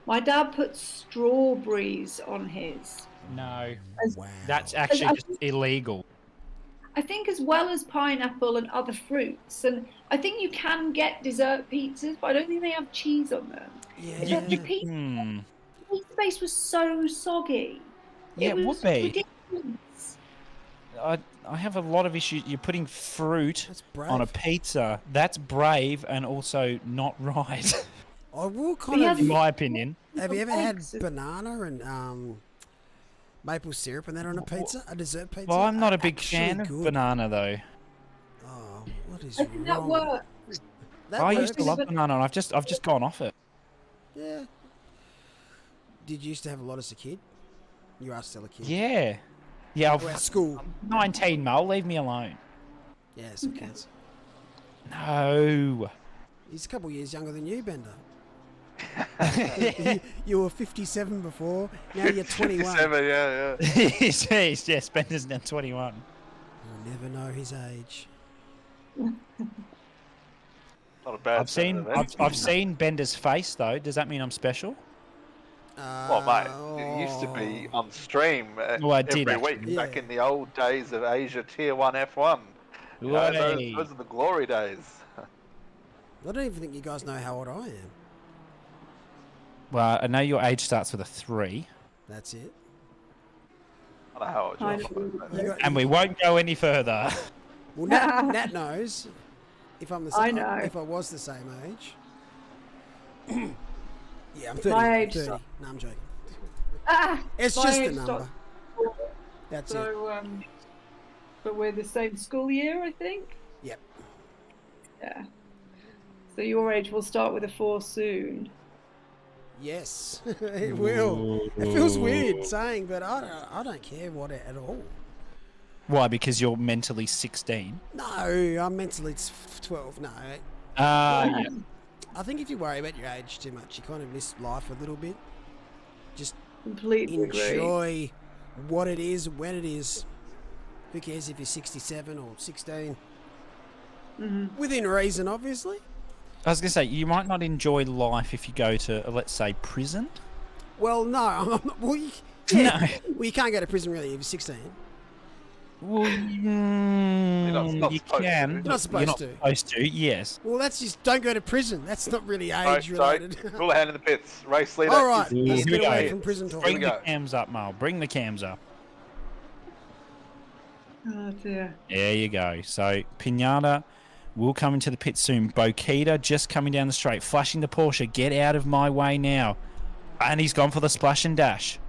My dad put strawberries on his. No. Wow. That's actually just illegal. I think as well as pineapple and other fruits. And I think you can get dessert pizzas, but I don't think they have cheese on them. Yeah. The pizza Hmm. base was so soggy. Yeah, it would was be. ridiculous. I have a lot of issues. You're putting fruit That's brave. on a pizza. That's brave and also not right, I will kind Yeah, of. in my opinion. Have you ever had Eggs. banana and maple syrup and that on a pizza? A dessert pizza? Well, I'm not a big Actually fan of good. banana though. Oh, what is I think that wrong? works. That I used to works. love banana, and I've just gone off it. Yeah. Did you used to have a lot as a kid? You are still a kid. Yeah, yeah. Well, at school. 19, Mel. Leave me alone. Yeah, some kids. No. He's a couple of years younger than you, Bender. You were 57 before. Now you're 21. 57, yeah. He's yeah. Spencer's now 21. You'll never know his age. Not a bad I've seen Bender's face though. Does that mean I'm special? Well, mate, it used to be on stream Well, I did, every actually. week back in the old days of Asia Tier 1 F1. You know, Way. those are the glory days. I don't even think you guys know how old I am. Well, I know your age starts with a 3, That's it. I don't know how old you I are. know. You got, and we won't go any further. well, Nat knows. If I'm the same, I know. if I was the same age. Yeah, I'm 30. My I'm age 30. stopped. No, I'm joking. Ah, It's my just a age number. stopped. That's it. So, but we're the same school year, I think. Yep. Yeah. So your age will start with a 4 soon. Yes, it will. It feels weird saying, but I don't care what at all. Why? Because you're mentally 16. No, I'm mentally 12. No, Yeah. I think if you worry about your age too much, you kind of miss life a little bit. Just Completely agree. enjoy what it is, when it is. Who cares if you're 67 or 16? Within reason, obviously. I was gonna say you might not enjoy life if you go to, let's say, prison. Well, no. I'm not, well, No. Well, you can't go to prison really if you're 16. Well, not you supposed can. to. You're not supposed to. Supposed to, yes. Well, that's just don't go to prison. That's not really Sorry, age related. pull a hand in the pits. Race leader. All right, is- let's Here we get away go. from prison talk. Bring we the go. cams up, Mal. Bring the cams up. Oh dear. There you go. So Pinata will come into the pit soon. Bokita just coming down the straight, flashing the Porsche. Get out of my way now. And he's gone for the splash and dash.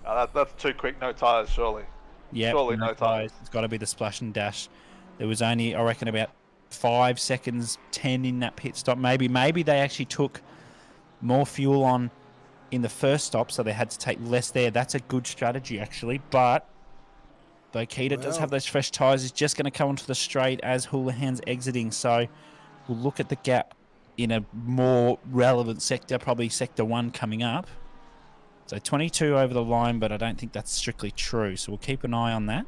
That's too quick. No tyres, surely. Yeah, Surely no tyres. It's got to be the splash and dash. There was only, I reckon, about 5 seconds, 10 in that pit stop. Maybe they actually took more fuel on in the first stop, so they had to take less there. That's a good strategy, actually. But Bokita does have those fresh tyres. He's just going to come onto the straight as Houlihan's exiting. So we'll look at the gap in a more relevant sector, probably sector 1 coming up. So 22 over the line, but I don't think that's strictly true. So we'll keep an eye on that.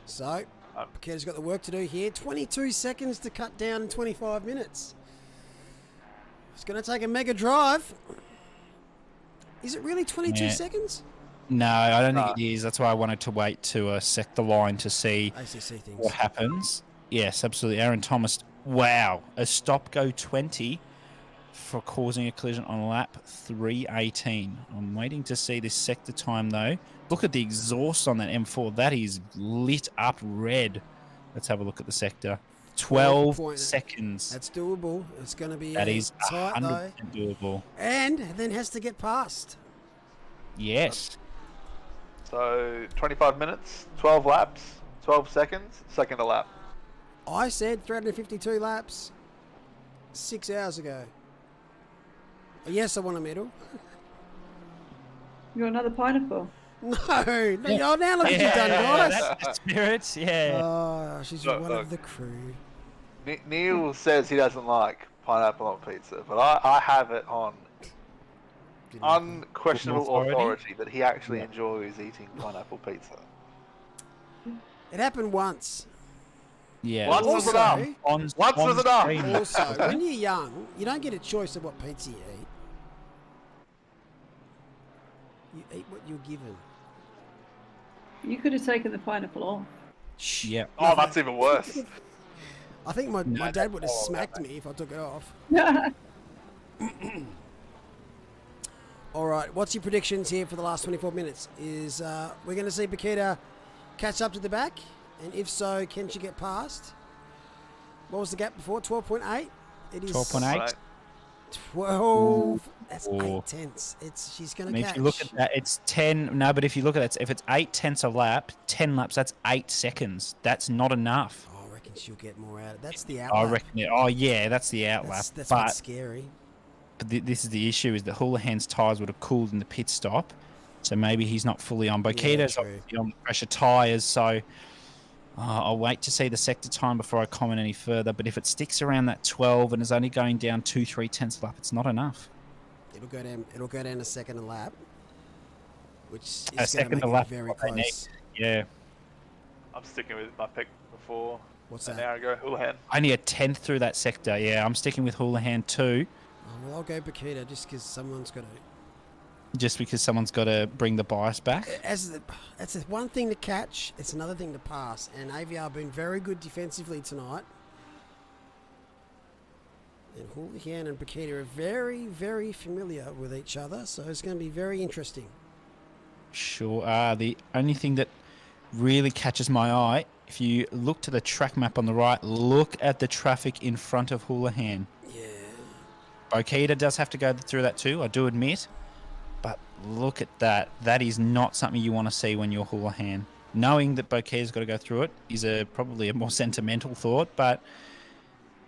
So, Paqueta's got the work to do here. 22 seconds to cut down in 25 minutes. It's going to take a mega drive. Is it really 22 seconds? No, I don't think it is. That's why I wanted to wait to sec the line to see ACC things. what happens. Yes, absolutely. Aaron Thomas, wow. A stop go 20 for causing a collision on lap 318. I'm waiting to see this sector time, though. Look at the exhaust on that M4. That is lit up red. Let's have a look at the sector. 12 seconds. That's doable. It's going to be That is tight, 100% though. doable. And then has to get past. Yes. So 25 minutes, 12 laps, 12 seconds, second a lap. I said 352 laps 6 hours ago. Yes, I want a medal. You got another pineapple? No, no, now look what you've done, guys. That's the spirits, yeah. Oh, she's Look, one look. of the crew. Neil says he doesn't like pineapple on pizza, but I have it on unquestionable authority that he actually enjoys eating pineapple pizza. It happened once. Yeah. Once was enough. Once was enough. Also, when you're young, you don't get a choice of what pizza you eat. You eat what you're given. You could have taken the pineapple off. Yeah. Oh, that's even worse. I think my dad would have smacked me if I took it off. All right, what's your predictions here for the last 24 minutes? Is we're going to see Paqueta catch up to the back? And if so, can she get past? What was the gap before? 12.8? It is 12.8. 12. That's 8 tenths. She's going to catch. If you look at that, it's 10. No, but if you look at that, if it's 8 tenths a lap, 10 laps, that's 8 seconds. That's not enough. I reckon she'll get more out of it. That's the outlap. I reckon it. Oh, yeah, that's the outlap. That's but what's scary. this is the issue, is that Houlihan's tyres would have cooled in the pit stop. So maybe he's not fully on. Boqueta's obviously on the pressure tyres, so I'll wait to see the sector time before I comment any further. But if it sticks around that 12 and is only going down 2-3 tenths a lap, it's not enough. It'll go down a second a lap, which is A second a lap, very what they close. need. Yeah. I'm sticking with my pick before. What's an that? hour ago, Houlihan. Only a tenth through that sector. Yeah, I'm sticking with Houlihan too. Oh, well, I'll go Paqueta just because someone's got to. Just because someone's got to bring the bias back. It's one thing to catch, it's another thing to pass. And AVR have been very good defensively tonight. And Houlihan and Paqueta are very, very familiar with each other, so it's going to be very interesting. Sure are. The only thing that really catches my eye, if you look to the track map on the right, look at the traffic in front of Houlihan. Yeah. Boqueta does have to go through that too, I do admit. But look at that. That is not something you want to see when you're Houlihan. Knowing that Boqueta's got to go through it is probably a more sentimental thought, but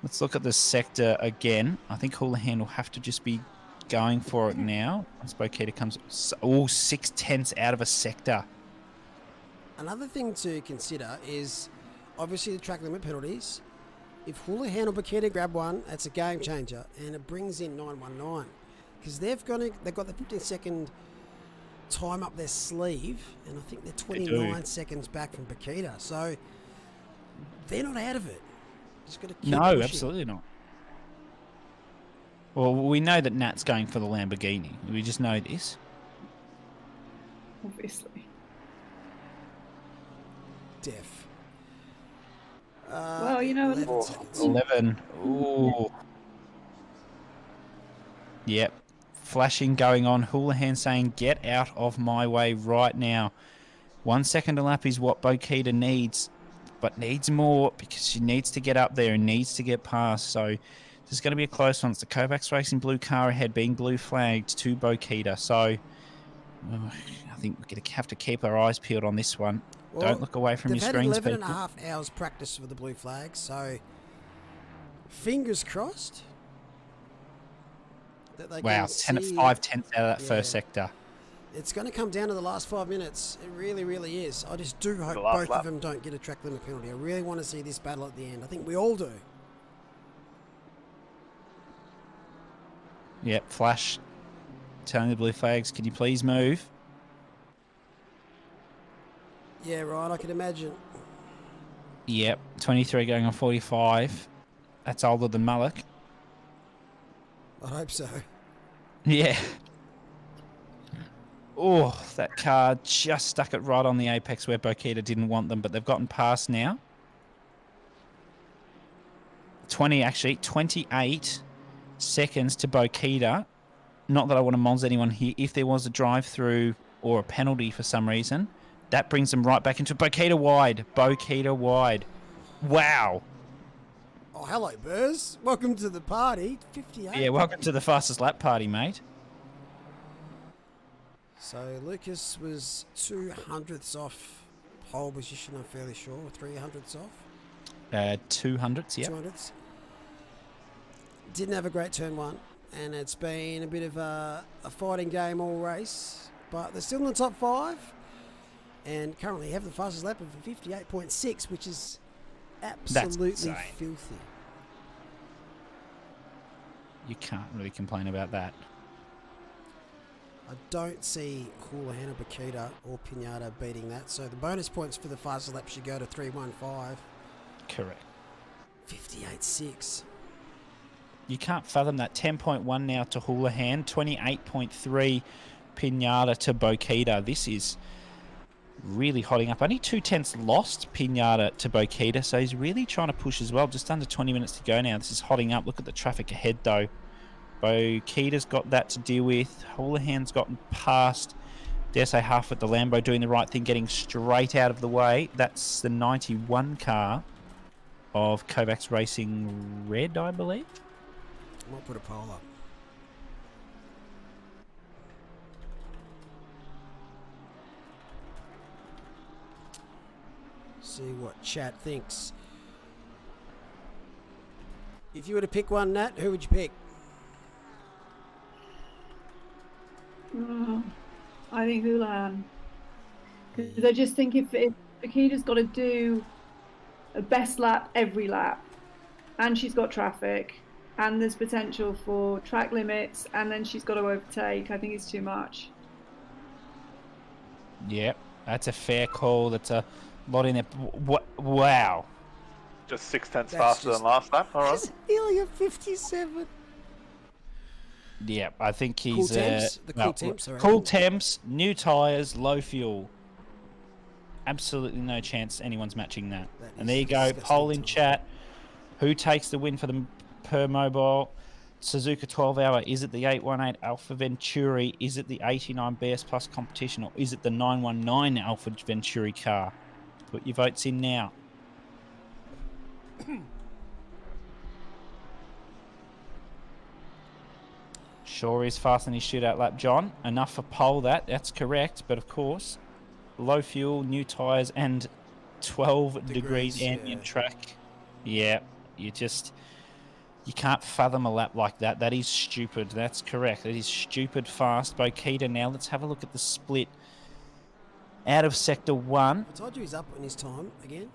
let's look at the sector again. I think Houlihan will have to just be going for it now. Once Boqueta comes, 6 tenths out of a sector. Another thing to consider is obviously the track limit penalties. If Houlihan or Paqueta grab one, that's a game changer, and it brings in 919 because they've got the 15-second time up their sleeve, and I think they're 29 seconds back from Paqueta, so they're not out of it. Just got to keep pushing. Absolutely not. Well, we know that Nat's going for the Lamborghini. We just know this. Obviously. Def. Well, you know, 11 seconds. 11. Ooh. Yep. Flashing going on. Houlihan saying, get out of my way right now. 1 second a lap is what Boqueta needs, but needs more because she needs to get up there and needs to get past. So this is going to be a close one. It's the Kovacs Racing blue car ahead, being blue flagged to Boqueta. So I think we're going to have to keep our eyes peeled on this one. Well, don't look away from your screens, They've had 11 and a people. half hours practice for the blue flag, so fingers crossed that they Wow, can 5 tenths out of that first sector. It's going to come down to the last 5 minutes. It really, really is. I just do hope both of them don't get a track limit penalty. I really want to see this battle at the end. I think we all do. Yep, Flash telling the blue flags, can you please move? Yeah, right, I can imagine. Yep, 23 going on 45. That's older than Mullock. I hope so. Yeah. Oh, that car just stuck it right on the apex where Bokita didn't want them, but they've gotten past now. 28 seconds to Bokita. Not that I want to moz anyone here. If there was a drive-through or a penalty for some reason, that brings them right back into Bokita wide. Bokita wide. Wow. Oh, hello, Burrs. Welcome to the party. 58. Yeah, welcome to the fastest lap party, mate. So Lucas was 200ths off pole position, I'm fairly sure, or 300ths off. 200s, yeah. 200ths. Didn't have a great turn one, and it's been a bit of a fighting game all race, but they're still in the top 5, and currently have the fastest lap of 58.6, which is absolutely filthy. You can't really complain about that. I don't see Houlihan or Bakita or Pinata beating that, so the bonus points for the fastest lap should go to 3:15. Correct. 58.6. You can't fathom that. 10.1 now to Houlihan, 28.3 Pinata to Bokita. This is really hotting up. Only 2/10 lost Pinata to Bokita, so he's really trying to push as well. Just under 20 minutes to go now. This is hotting up. Look at the traffic ahead, though. Bokita's got that to deal with. Houlihan's gotten past, dare say, half with the Lambo, doing the right thing, getting straight out of the way. That's the 91 car of Kovacs Racing Red, I believe. I might put a poll up. See what chat thinks. If you were to pick one, Nat, who would you pick? I think Houlihan. Because I just think if Akita's got to do a best lap every lap, and she's got traffic, and there's potential for track limits, and then she's got to overtake, I think it's too much. Yep, that's a fair call. That's a lot in there. Wow. Just 0.6 faster than last lap. All right. That's nearly a 57. Yeah, I think he's... Cool temps? The cool temps are cool temps, new tyres, low fuel. Absolutely no chance anyone's matching that. And there you go, poll in chat. Who takes the win for the Permobil? Suzuka 12-hour, is it the 818 Alpha Venturi? Is it the 89 BS Plus competition? Or is it the 919 Alpha Venturi car? Put your votes in now. Sure is faster than his shootout lap, John. Enough for pole that's correct. But of course, low fuel, new tyres, and 12 degrees ambient track. Yeah, you can't fathom a lap like that. That is stupid. That's correct. That is stupid fast. Bokita now. Let's have a look at the split out of Sector 1. I told you he's up on his time again.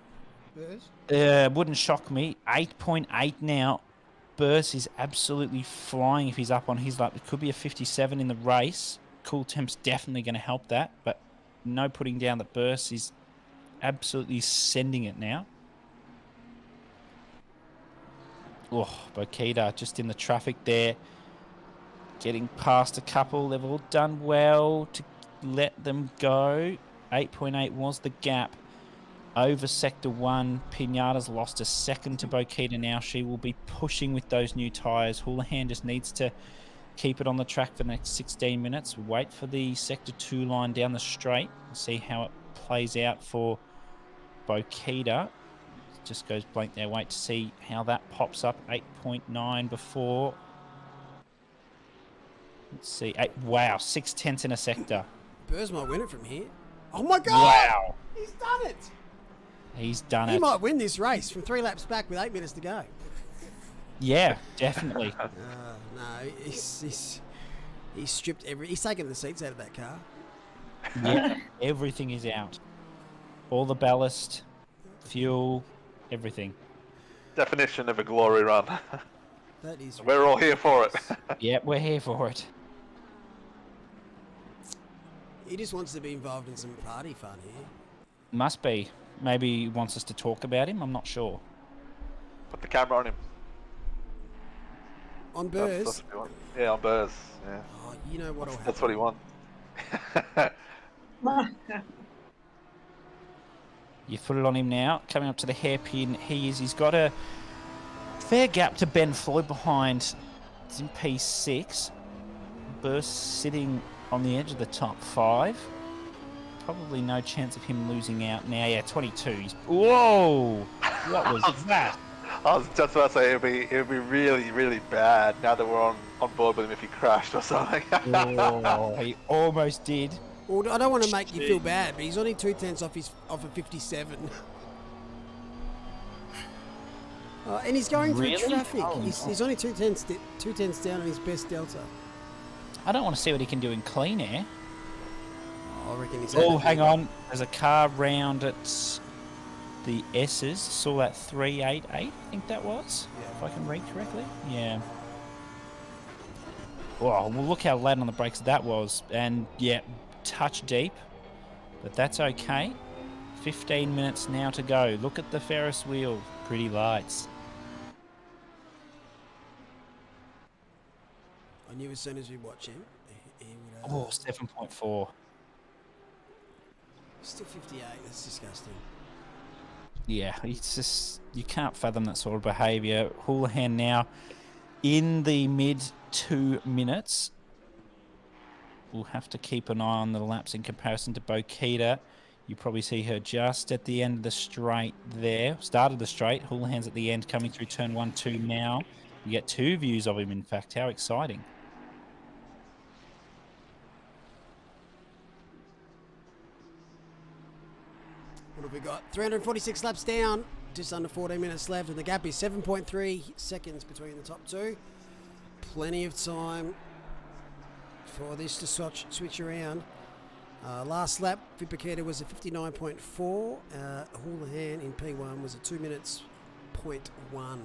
Burrs? Wouldn't shock me. 8.8 now. Burrs is absolutely flying if he's up on his lap. It could be a 57 in the race. Cool Temp's definitely going to help that, but no putting down that Burrs is absolutely sending it now. Oh, Bokita just in the traffic there. Getting past a couple. They've all done well to let them go. 8.8 was the gap over Sector 1. Pinata's lost a second to Bokita now. She will be pushing with those new tyres. Houlihan just needs to keep it on the track for the next 16 minutes. Wait for the Sector 2 line down the straight and see how it plays out for Bokita. Just goes blank there. Wait to see how that pops up. 8.9 before. Let's see. Wow, 6/10 in a sector. Burrs might win it from here. Oh my God! Wow. He's done it! He's done it. He might win this race from 3 laps back with 8 minutes to go. Yeah, definitely. No, he's stripped he's taken the seats out of that car. Yeah, everything is out. All the ballast, fuel, everything. Definition of a glory run. That is. We're all here for it. Yeah, we're here for it. He just wants to be involved in some party fun here. Must be. Maybe he wants us to talk about him. I'm not sure. Put the camera on him. On That's Burrs. what he wants. Yeah, on Burrs. Yeah. Oh, you know what'll happen. That's what he wants. You put it on him now. Coming up to the hairpin. He's got a fair gap to Ben Floyd behind. He's in P6. Burrs sitting on the edge of the top 5. Probably no chance of him losing out now. Yeah, 22. Whoa! What was that? I was just about to say it'd be really, really bad now that we're on board with him if he crashed or something. Oh, he almost did. Well, I don't want to make you feel bad, but he's only 2/10 off a 57. And he's going through Really? traffic. Oh, He's only 2/10 down on his best delta. I don't want to see what he can do in clean air. I reckon he's. Oh, hang on. There's a car round at the S's. Saw that 388, I think that was. Yeah. If I can read correctly. Yeah. Oh, well, look how loud on the brakes that was. And, yeah, touch deep. But that's okay. 15 minutes now to go. Look at the Ferris wheel. Pretty lights. I knew as soon as we watch him, he would. Oh, 7.4. Still 58. That's disgusting. Yeah, it's just, you can't fathom that sort of behaviour. Houlihan now in the mid 2 minutes. We'll have to keep an eye on the laps in comparison to Bokita. You probably see her just at the end of the straight there. Started the straight. Houlihan's at the end coming through turn 1, 2 now. You get 2 views of him, in fact. How exciting. What have we got? 346 laps down, just under 14 minutes left, and the gap is 7.3 seconds between the top 2. Plenty of time for this to switch around. Last lap, Vipaketa was a 59.4. Houlihan in P1 was a 2 minutes .1.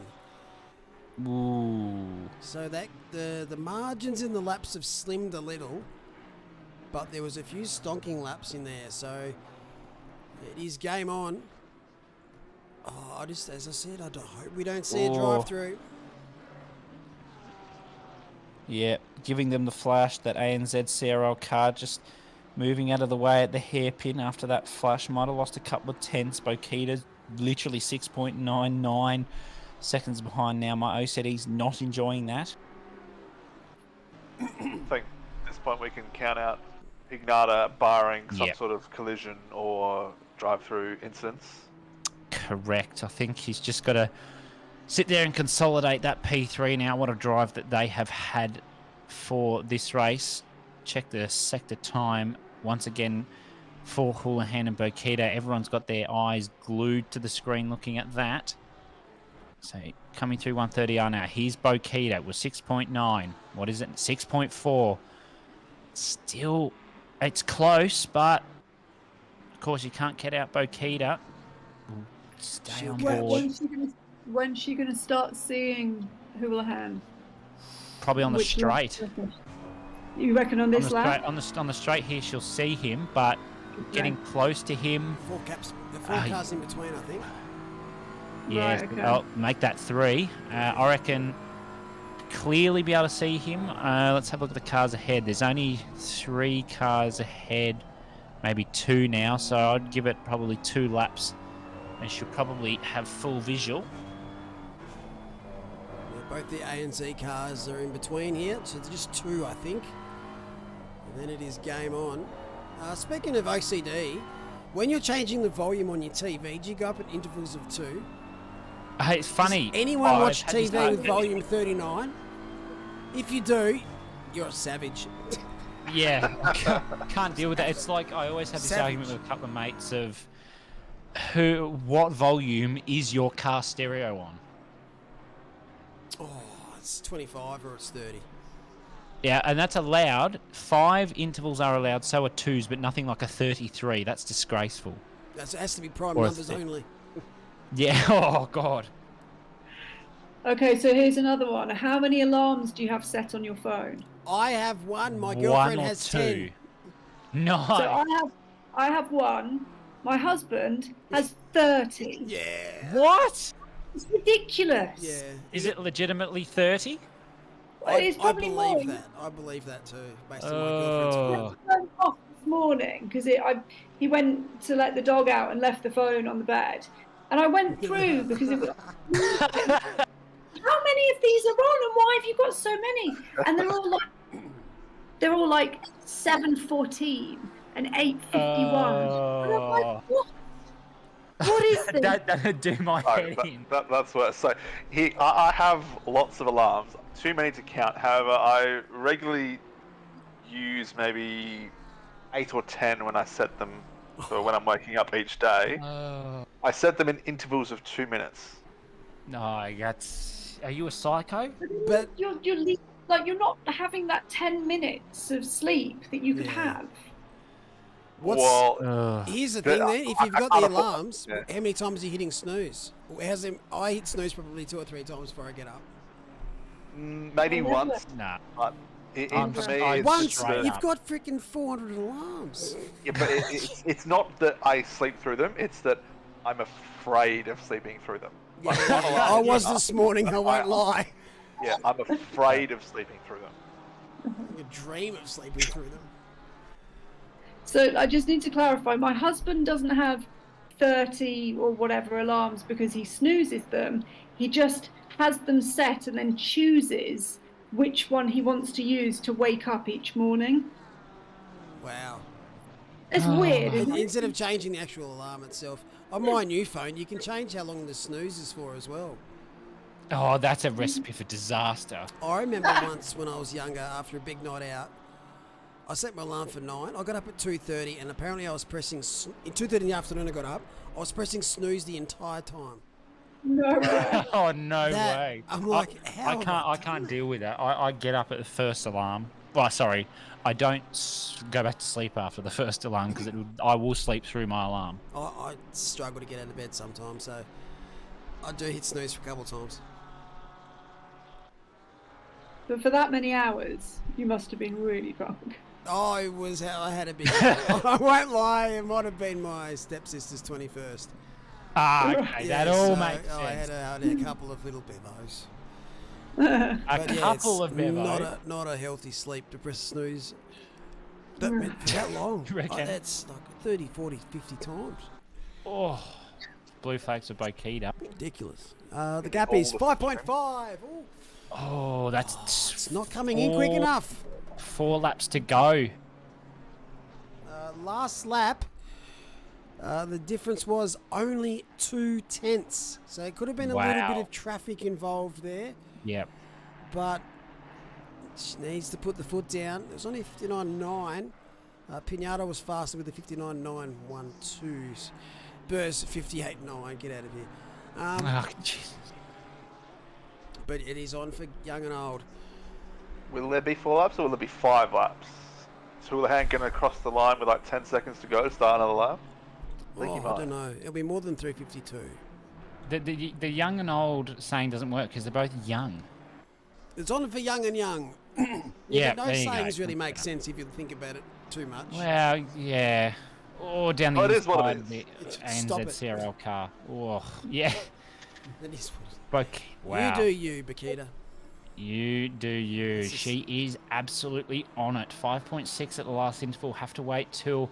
Ooh. So that the margins in the laps have slimmed a little, but there was a few stonking laps in there, so it is game on. Oh, as I said, I hope we don't see a drive-through. Yeah, giving them the flash. That ANZ CRL car just moving out of the way at the hairpin after that flash. Might have lost a couple of tenths. Bokita literally 6.99 seconds behind now. My O said he's not enjoying that. I think at this point we can count out Ignata barring some Yep. sort of collision or drive-through incidents. Correct. I think he's just got to sit there and consolidate that P3 now. What a drive that they have had for this race. Check the sector time once again for Houlihan and Bokita. Everyone's got their eyes glued to the screen looking at that. So coming through 130R now. Here's Bokita. It was 6.9. What is it? 6.4. Still, it's close, but of course you can't get out Bokita. Stay on board. When's she gonna start seeing Houlihan? Probably on the Which straight. You reckon on this lap? On the straight here, she'll see him, but getting close to him. The 4 cars in between, I think. Yeah, Right, okay. I'll make that 3. I reckon clearly be able to see him. Let's have a look at the cars ahead. There's only 3 cars ahead, maybe 2 now, so I'd give it probably 2 laps, and she'll probably have full visual. Yeah, both the ANZ cars are in between here, so there's just 2, I think. And then it is game on. Speaking of OCD, when you're changing the volume on your TV, do you go up at intervals of 2? Hey, it's funny. Does anyone I've watch had this TV with argument. volume 39? If you do, you're a savage. Yeah, I can't deal with that. It's like I always have this Savage. argument with a couple of mates of what volume is your car stereo on? Oh, it's 25 or it's 30. Yeah, and that's allowed. 5 intervals are allowed, so are 2s, but nothing like a 33. That's disgraceful. It has to be prime Or a numbers only. Yeah, oh, God. Okay, so here's another one. How many alarms do you have set on your phone? I have one. My One girlfriend or has 2. 10. No. So I have one. My husband has 30. Yeah. What? It's ridiculous. Yeah. Is it legitimately 30? Well, it's I probably believe more. that. I believe that too, based on my girlfriend's Oh. friends. He turned off this morning because he went to let the dog out and left the phone on the bed, and I went through because it was. How many of these are on, and why have you got so many? And they're all like 7:14 and 8:51. And I'm like, what is this? That'd do my Oh, head in. that's worse. So I have lots of alarms, too many to count. However, I regularly use maybe 8 or 10 when I set them for when I'm waking up each day. I set them in intervals of 2 minutes. No, that's. Are you a psycho? But you're not having that 10 minutes of sleep that you could have. Here's the thing then, if you've got the alarms, how many times are you hitting snooze? I hit snooze probably 2 or 3 times before I get up. Maybe once. Nah. But for me, it's Once? just You've got freaking 400 alarms. Yeah, but it's not that I sleep through them, it's that I'm afraid of sleeping through them. Yeah, I was this morning, I won't lie. Yeah, I'm afraid of sleeping through them. You dream of sleeping through them. So I just need to clarify, my husband doesn't have 30 or whatever alarms because he snoozes them. He just has them set and then chooses which one he wants to use to wake up each morning. Wow. It's weird, isn't it? Instead of changing the actual alarm itself, on my new phone, you can change how long the snooze is for as well. Oh, that's a recipe for disaster. I remember once when I was younger, after a big night out, I set my alarm for 9. I got up at 2:30, and apparently I was pressing... In 2:30 in the afternoon I got up, I was pressing snooze the entire time. No way. Oh, no way. I'm like, how... I can't deal with that. I get up at the first alarm. Well, sorry, I don't go back to sleep after the first alarm because I will sleep through my alarm. I struggle to get out of bed sometimes, so I do hit snooze for a couple of times. But for that many hours, you must have been really drunk. I had a big... I won't lie, it might have been my stepsister's 21st. Ah, okay, that all makes sense. I had a couple of little bevos. A couple of bevos. Not a healthy sleep to press snooze. But for that long, that's like 30, 40, 50 times. Oh, blue flakes of Bokita. Ridiculous. The gap is 5.5. Oh, that's... it's not coming in quick enough. 4 laps to go. Last lap, the difference was only 0.2. So it could have been a little bit of traffic involved there. Yep. But she needs to put the foot down. It was only 59.9. Pinata was faster with the 59.912. Burrs 58.9. Get out of here. Oh, Jesus. But it is on for young and old. Will there be 4 laps or will there be 5 laps? So will Hank going to cross the line with like 10 seconds to go to start another lap? I don't know. It'll be more than 3:52. The young and old saying doesn't work because they're both young. It's on for young and young. Yeah, no there you sayings go. really make sense if you think about it too much. Well, yeah. Or down the it is what inside it of the Stop it. NZCRL car. Oh, yeah. That is what But, wow. You do you, Bakita. You do you. She is absolutely on it. 5.6 at the last interval. Have to wait till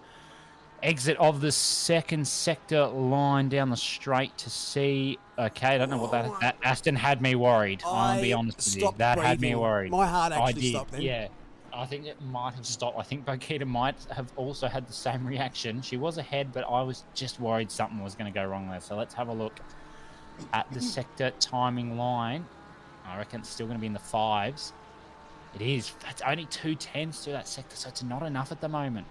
exit of the second sector line down the straight to see. Okay, I don't know what that Aston had me worried. I'm gonna be honest with you. That had me worried. My heart I actually did. stopped then. Yeah. I think it might have stopped. I think Bokita might have also had the same reaction. She was ahead, but I was just worried something was going to go wrong there. So let's have a look at the sector timing line. I reckon it's still going to be in the 5s. It is. That's only 2:10s through that sector, so it's not enough at the moment.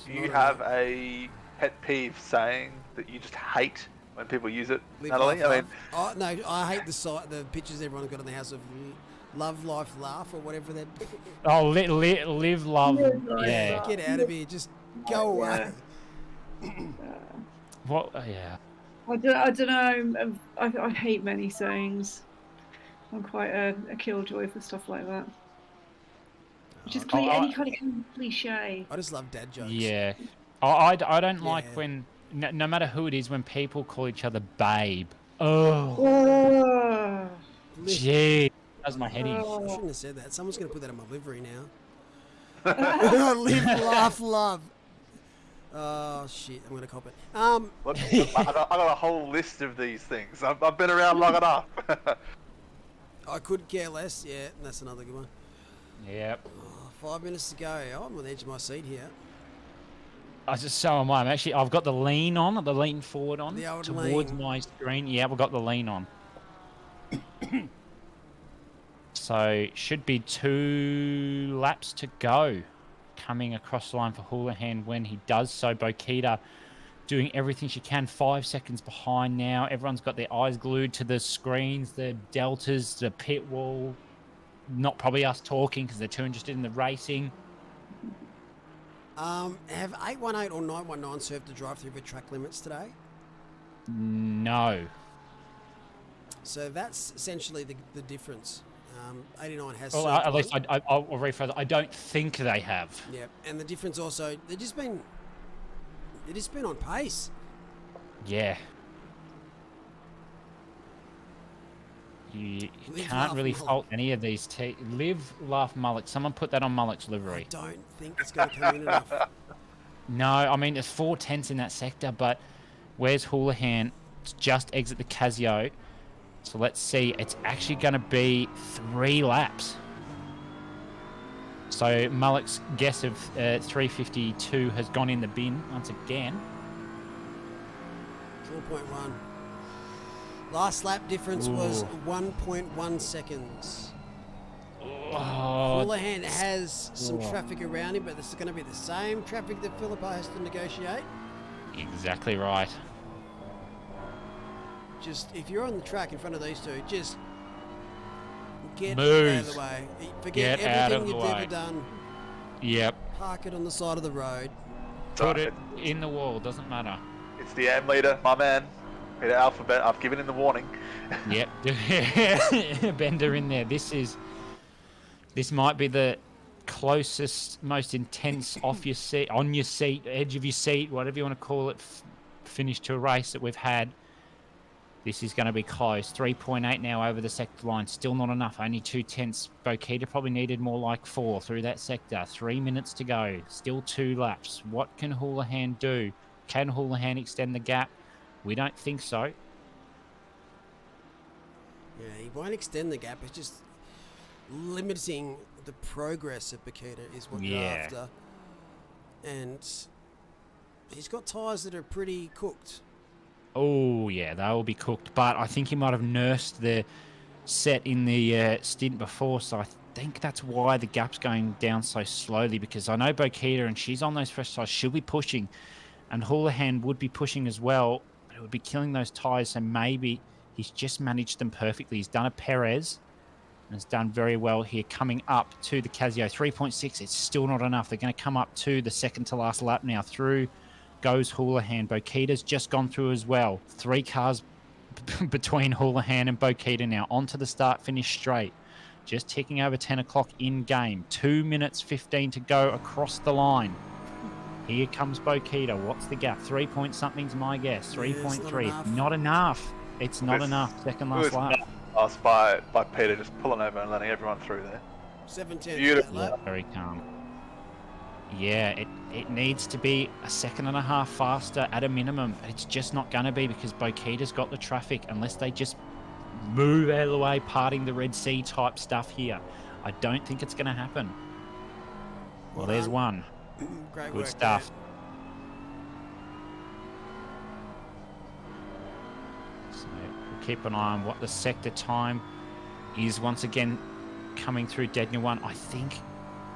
Do you have a pet peeve saying that you just hate when people use it, Natalie? I mean, no, I hate the pictures everyone's got in the house of love, life, laugh, or whatever that. Oh, live, love. Yeah. Get out of here. Just go away. What? Yeah. I don't know. I hate many sayings. I'm quite a killjoy for stuff like that. Just Oh, any kind of cliche. I just love dad jokes. Yeah. I don't like Yeah. when, no matter who it is, when people call each other babe. Oh, Oh. gee. That's my head in. I shouldn't have said that. Someone's going to put that on my livery now. Live, laugh, love. Oh, shit. I'm going to cop it. Look, I got a whole list of these things. I've been around long enough. I could care less. Yeah, that's another good one. Yep. Oh, 5 minutes to go. Oh, I'm on the edge of my seat here. So am I. I've got the lean on, the lean forward on, The old towards lean. my screen. Yeah, we've got the lean on. So should be 2 laps to go. Coming across the line for Houlihan when he does so. Bokita doing everything she can. 5 seconds behind now. Everyone's got their eyes glued to the screens, the deltas, the pit wall. Not probably us talking because they're too interested in the racing. Have 818 or 919 served to drive through the track limits today? No. So that's essentially the difference. 89 has Well, served at least one. I'll rephrase it. I don't think they have. Yeah, and the difference also, they've just been on pace. Yeah. You Live, can't laugh, really Mullock. fault any of these. Live, laugh, Mullock. Someone put that on Mullock's I livery. don't think it's going to come in enough. No, I mean, there's 4 tenths in that sector, but where's Houlihan? It's just exit the Casio. So let's see. It's actually going to be 3 laps. So Mullock's guess of 3:52 has gone in the bin once again. 4.1. Last lap difference was Ooh. 1.1 seconds. Oh, Houlihan has some Oh. traffic around him, but this is going to be the same traffic that Philippa has to negotiate. exactly right. Just, if you're on the track in front of these two, just get out Move. of the way. Forget Get out of everything the you've way. ever done. Yep. Park it on the side of the road. Put it in the wall. Doesn't matter. It's the AM leader, my man. Peter Alphabet. I've given him the warning. Yep. Bender in there. This might be the closest, most intense off your seat, on your seat, edge of your seat, whatever you want to call it, finish to a race that we've had. This is going to be close. 3.8 now over the sector line. Still not enough. Only 2 tenths. Bokita probably needed more like 4 through that sector. 3 minutes to go. Still 2 laps. What can Houlihan do? Can Houlihan extend the gap? We don't think so. Yeah, he won't extend the gap. It's just limiting the progress of Bokita is what you're Yeah. after. And he's got tyres that are pretty cooked. Oh, yeah, they will be cooked. But I think he might have nursed the set in the stint before, so I think that's why the gap's going down so slowly, because I know Bokita, and she's on those fresh tyres, she'll be pushing, and Houlihan would be pushing as well, but it would be killing those tyres, so maybe he's just managed them perfectly. He's done a Perez, and has done very well here, coming up to the Casio. 3.6, it's still not enough. They're going to come up to the second to last lap now. Through goes Houlihan. Bokita's just gone through as well. 3 cars between Houlihan and Bokita now. Onto the start, finish straight. Just ticking over 10 o'clock in game. 2 minutes 15 to go across the line. Here comes Bokita. What's the gap? 3 point something's my guess. Yeah, it's 3.3. not Not enough. It's not This- enough. Second It was last lap. asked by Peter just pulling over and letting everyone through there. 7 tenths. Beautiful. that lap. Very calm. Yeah, it needs to be a second and a half faster at a minimum. It's just not going to be, because Bokita's got the traffic, unless they just move out of the way, parting the Red Sea type stuff here. I don't think it's going to happen. Well, there's one. Great Good work stuff. So we'll keep an eye on what the sector time is. Once again, coming through Dedna 1. I think,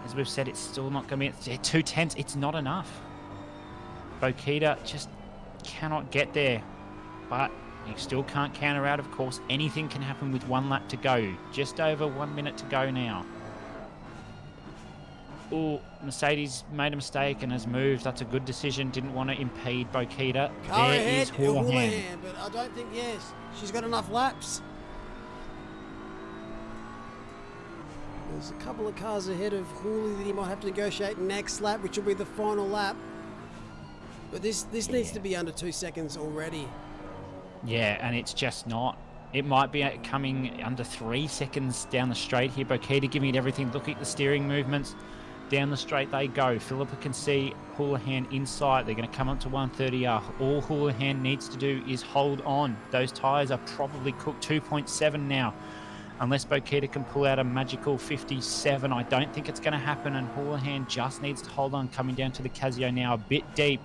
as we've said, it's still not going to be 2 tenths. It's not enough. Bokita just cannot get there. But you still can't counter out, of course. Anything can happen with 1 lap to go. Just over 1 minute to go now. Oh, Mercedes made a mistake and has moved. That's a good decision. Didn't want to impede Bokita. Car There ahead, is Houlihan. Houlihan, but I don't think, yes, she's got enough laps. There's a couple of cars ahead of Hooley that he might have to negotiate next lap, which will be the final lap. But this needs to be under 2 seconds already. Yeah, and it's just not. It might be coming under 3 seconds down the straight here. Bokita giving it everything. Look at the steering movements. Down the straight they go. Philippa can see Houlihan inside. They're going to come up to 130R. All Houlihan needs to do is hold on. Those tyres are probably cooked. 2.7 now. Unless Bokita can pull out a magical 57, I don't think it's going to happen. And Houlihan just needs to hold on. Coming down to the Casio now, a bit deep.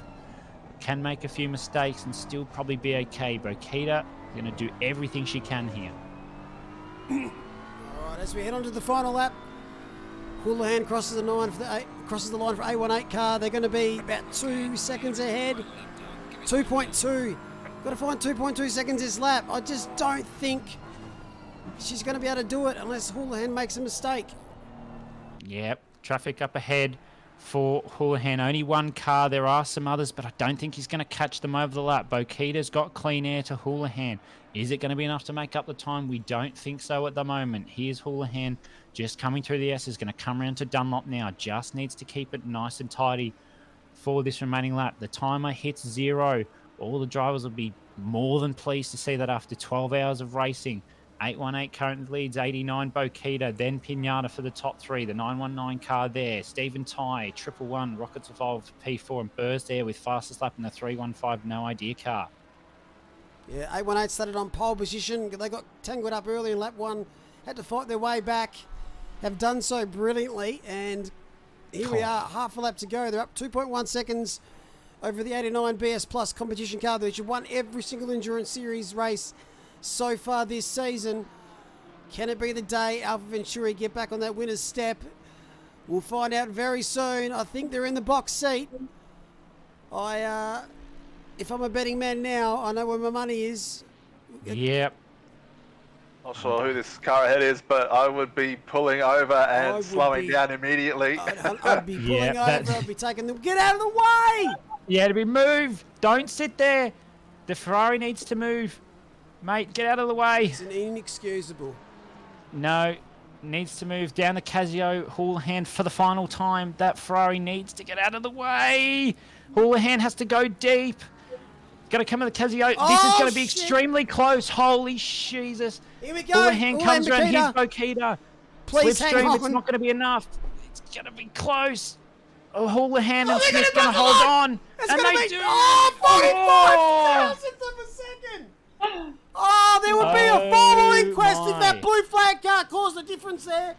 Can make a few mistakes and still probably be okay. Bokita going to do everything she can here. All right, as we head on to the final lap, Houlihan crosses the line for A18 car. They're going to be about 2 seconds ahead. 2.2. Got to find 2.2 seconds this lap. I just don't think she's going to be able to do it unless Houlihan makes a mistake. Yep, traffic up ahead for Houlihan. Only one car. There are some others, but I don't think he's going to catch them over the lap. Bokita's got clean air to Houlihan. Is it going to be enough to make up the time? We don't think so at the moment. Here's Houlihan just coming through the S. Is going to come around to Dunlop now. Just needs to keep it nice and tidy for this remaining lap. The timer hits 0. All the drivers will be more than pleased to see that after 12 hours of racing. 818 currently leads 89 Bokita, then Pinata for the top 3. The 919 car there. Stephen Ty, 111, Rockets Evolved P4, and Burrs there with fastest lap in the 315 No Idea car. Yeah, 818 started on pole position. They got tangled up early in lap 1, had to fight their way back. Have done so brilliantly, and here we are, half a lap to go. They're up 2.1 seconds over the 89 BS Plus competition car, which have won every single Endurance Series race so far this season. Can it be the day Alpha Venturi get back on that winner's step? We'll find out very soon. I think they're in the box seat. If I'm a betting man now, I know where my money is. Yep. Not sure who this car ahead is, but I would be pulling over and slowing down immediately. I'd be pulling over. I'd be taking them. Get out of the way! Yeah, to be moved. Don't sit there. The Ferrari needs to move. Mate, get out of the way. It's an inexcusable. No, needs to move down the Casio. Houlihan for the final time. That Ferrari needs to get out of the way. Houlihan has to go deep. Got to come to the Casio. Oh, this is going to be extremely close. Holy Jesus. Here we go. Houlihan comes around. Here's Bokita. Please hang Slipstream, on. it's not going to be enough. It's going to be close. Oh, Houlihan and Smith going to hold on. It's and going they to be... do. Oh, 45,000th of a second. Oh, there would be a formal inquest if that blue flag car caused a difference there.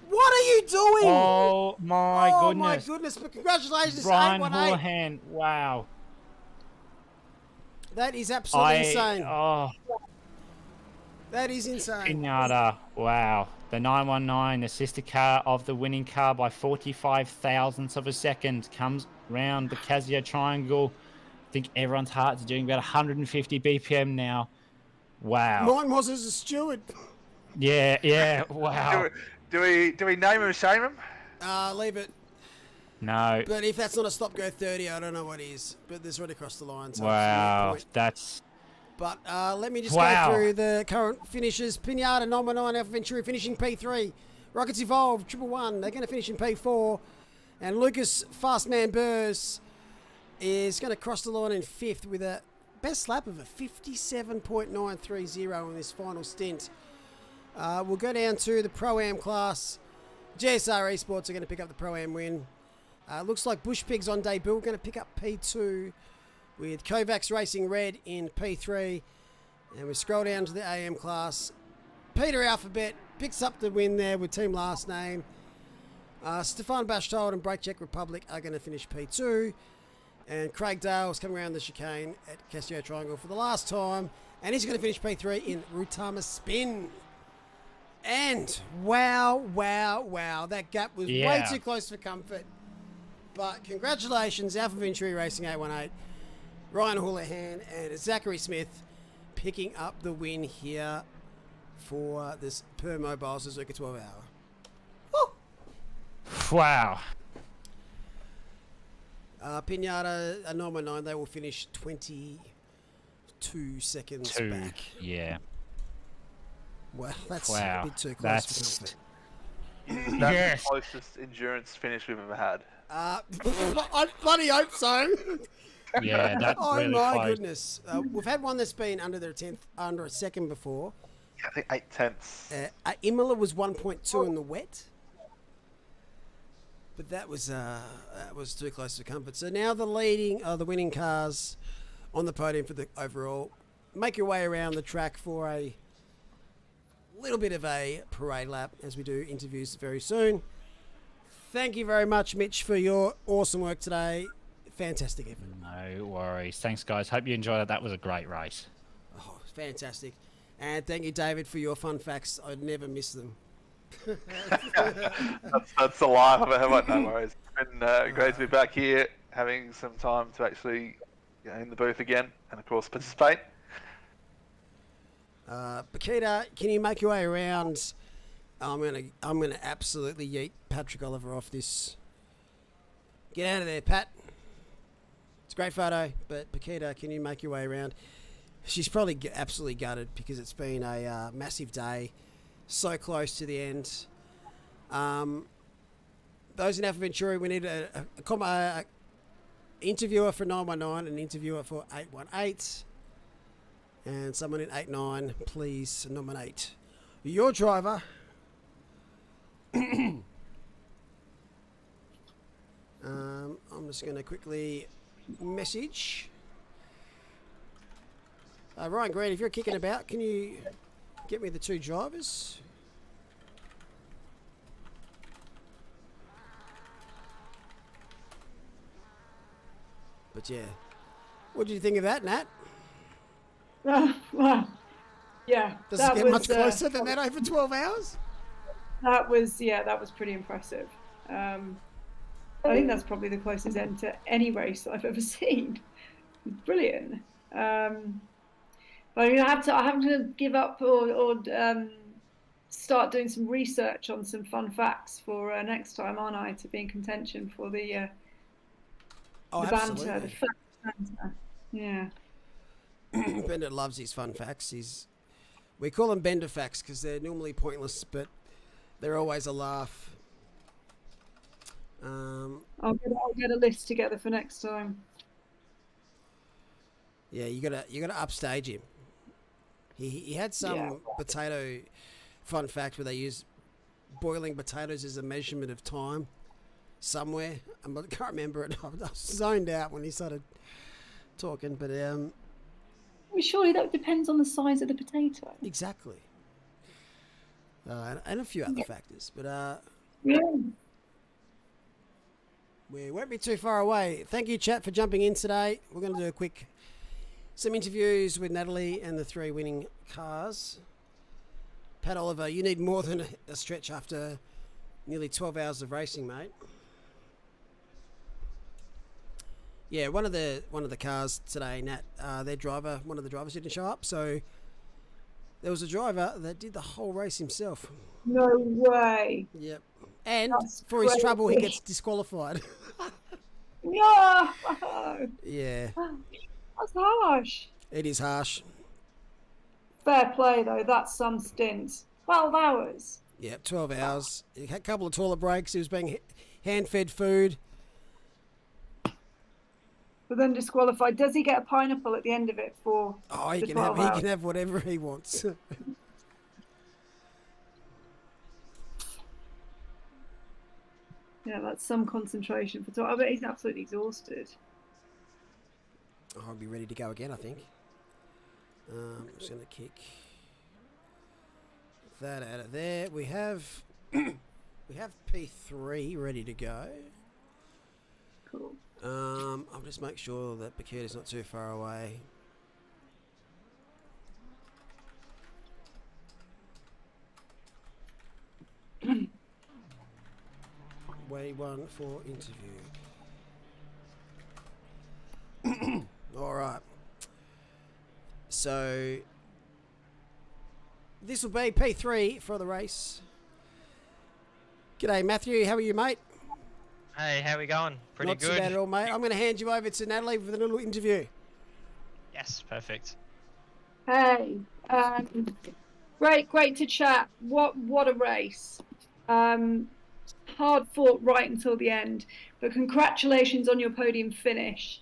What are you doing? Oh, my goodness. Oh, my goodness. But congratulations, Brian 818. Houlihan. Wow. That is absolutely insane. Oh, That is insane. Pinata. Wow. The 919, the sister car of the winning car by 45 thousandths of a second, comes round the Casio triangle. I think everyone's hearts are doing about 150 BPM now. Wow. Mine was as a steward. Yeah, wow. Do we name him, shame him? Leave it. No. But if that's not a stop go 30, I don't know what is. But this right across the line. So Wow. That's... But let me just go through the current finishes. Pinata, 919, Alpha Venturi finishing P3. Rockets Evolved, 111. They're going to finish in P4. And Lucas Fastman Burrs is going to cross the line in 5th with a best lap of a 57.930 in this final stint. We'll go down to the Pro-Am class. GSR Esports are going to pick up the Pro-Am win. Looks like Bush Pigs on debut. We're going to pick up P2 with Kovacs Racing Red in P3. And we scroll down to the AM class. Peter Alphabet picks up the win there with team last name. Stefan Bashtold and Break Czech Republic are going to finish P2. And Craig Dale is coming around the chicane at Casio Triangle for the last time. And he's going to finish P3 in Rutama Spin. And wow. That gap was way too close for comfort. But congratulations, Alpha Venturi Racing 818. Ryan Houlihan and Zachary Smith picking up the win here for this Permobil Suzuka 12 hour. Woo! Wow. Pinata, 919, they will finish 22 seconds back. Yeah. Well, that's a bit too close for comfort. That's Yes. the closest endurance finish we've ever had. I bloody hope so. Yeah, that's Oh really my close. goodness. We've had one that's been under a second before. I think 8/10. Imola was 1.2 in the wet. But that was too close to comfort. So now the winning cars on the podium for the overall. Make your way around the track for a little bit of a parade lap as we do interviews very soon. Thank you very much, Mitch, for your awesome work today. Fantastic effort. No worries. Thanks, guys. Hope you enjoyed it. That was a great race. Oh, fantastic. And thank you, David, for your fun facts. I'd never miss them. That's the life of it. No worries. It's been great to be back here, having some time to actually get in the booth again, and of course participate. Bakita, can you make your way around? I'm gonna absolutely yeet Patrick Oliver off this. Get out of there, Pat. It's a great photo, but Bakita, can you make your way around? She's probably absolutely gutted because it's been a massive day, so close to the end. Those in Alpha Venturi, we need a interviewer for 919, an interviewer for 818, and someone in 89, please nominate your driver. I'm just going to quickly message. Ryan Green, if you're kicking about, can you get me the two drivers? But yeah, what did you think of that, Nat? Well, yeah. Does it get much closer than that over 12 hours? That was pretty impressive. I think that's probably the closest end to any race I've ever seen. Brilliant. But I have to give up or start doing some research on some fun facts for next time, aren't I? To be in contention for the banter, the fact banter. Yeah. Bender loves his fun facts. We call them Bender facts because they're normally pointless, but they're always a laugh. I'll get a list together for next time. Yeah, you gotta upstage him. He had some potato fun fact where they use boiling potatoes as a measurement of time somewhere. I can't remember it. I was zoned out when he started talking, but Well, surely that depends on the size of the potato. exactly. And a few other factors, but Yeah. we won't be too far away. Thank you, chat, for jumping in today. We're going to do some interviews with Natalie and the three winning cars. Pat Oliver, you need more than a stretch after nearly 12 hours of racing, mate. Yeah, one of the cars today, Nat, one of the drivers didn't show up, so there was a driver that did the whole race himself. No way. Yep. And That's for his crazy. trouble, he gets disqualified. No. Yeah, That's harsh. it is harsh. Fair play though. That's some stint. 12 hours. Yep, 12 hours. He had a couple of toilet breaks. He was being hand-fed food. But then disqualified. Does he get a pineapple at the end of it for? Oh, he the can 12 hours? have whatever he wants. Yeah, that's some concentration for 12. I bet he's absolutely exhausted. I'll be ready to go again, I think. I'm just going to kick that out of there. We have P3 ready to go. Cool. I'll just make sure that Bakita's not too far away. Way one for interview. All right. So this will be P3 for the race. G'day, Matthew. How are you, mate? Hey, how we going? Pretty Not good. too bad at all, mate. I'm going to hand you over to Natalie for the little interview. Yes, perfect. Hey, great to chat. What a race. Hard fought right until the end, but congratulations on your podium finish.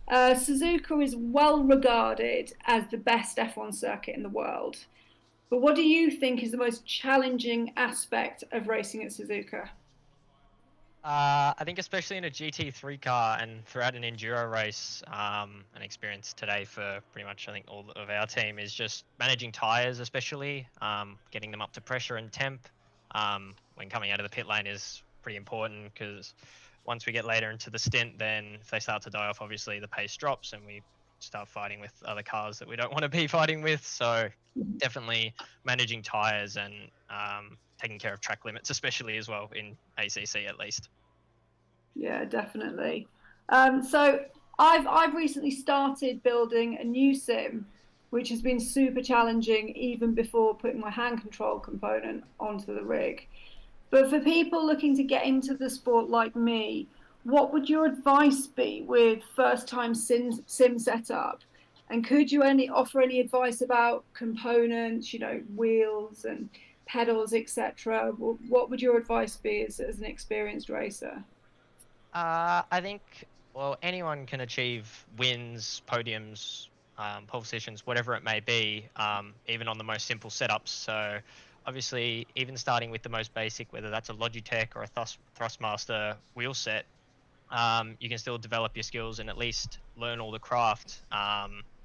Suzuka is well regarded as the best F1 circuit in the world. But what do you think is the most challenging aspect of racing at Suzuka? I think especially in a GT3 car and throughout an enduro race, an experience today for pretty much I think all of our team is just managing tires, especially getting them up to pressure and temp. When coming out of the pit lane is pretty important because once we get later into the stint, then if they start to die off, obviously the pace drops and we start fighting with other cars that we don't want to be fighting with. So definitely managing tires and taking care of track limits, especially as well in ACC at least. Yeah, definitely. So I've recently started building a new sim, which has been super challenging even before putting my hand control component onto the rig. But for people looking to get into the sport like me, what would your advice be with first-time sim setup? And could you offer any advice about components, wheels and pedals, etc.? What would your advice be as an experienced racer? I think, well, anyone can achieve wins, podiums, pole positions, whatever it may be, even on the most simple setups. So obviously, even starting with the most basic, whether that's a Logitech or a Thrustmaster wheel set, you can still develop your skills and at least learn all the craft,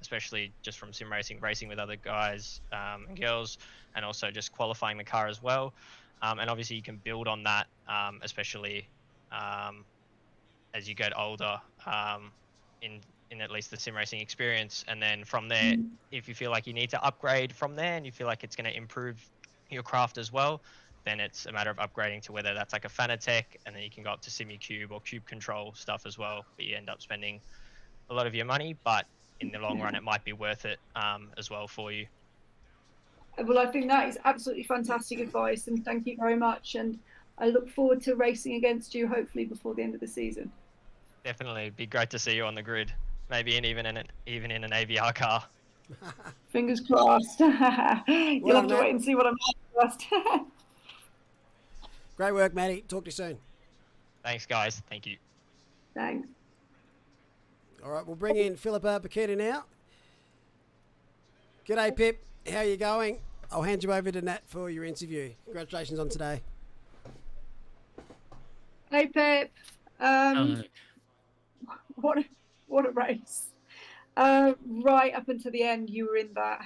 especially just from sim racing, racing with other guys and girls, and also just qualifying the car as well. And obviously you can build on that, especially as you get older in at least the sim racing experience. And then from there, if you feel like you need to upgrade from there and you feel like it's going to improve your craft as well, then it's a matter of upgrading to whether that's like a Fanatec, and then you can go up to SimuCube or Cube Control stuff as well. But you end up spending a lot of your money, but in the long run, it might be worth it as well for you. Well, I think that is absolutely fantastic advice, and thank you very much. And I look forward to racing against you, hopefully before the end of the season. Definitely, it'd be great to see you on the grid, maybe even in an AVR car. Fingers crossed. You'll have to wait and see what I'm like first. Great work, Matty. Talk to you soon. Thanks, guys. Thank you. Thanks. All right, we'll bring in Philippa Paqueta now. G'day, Pip. How are you going? I'll hand you over to Nat for your interview. Congratulations on today. Hey, Pip. What a race. Right up until the end, you were in that.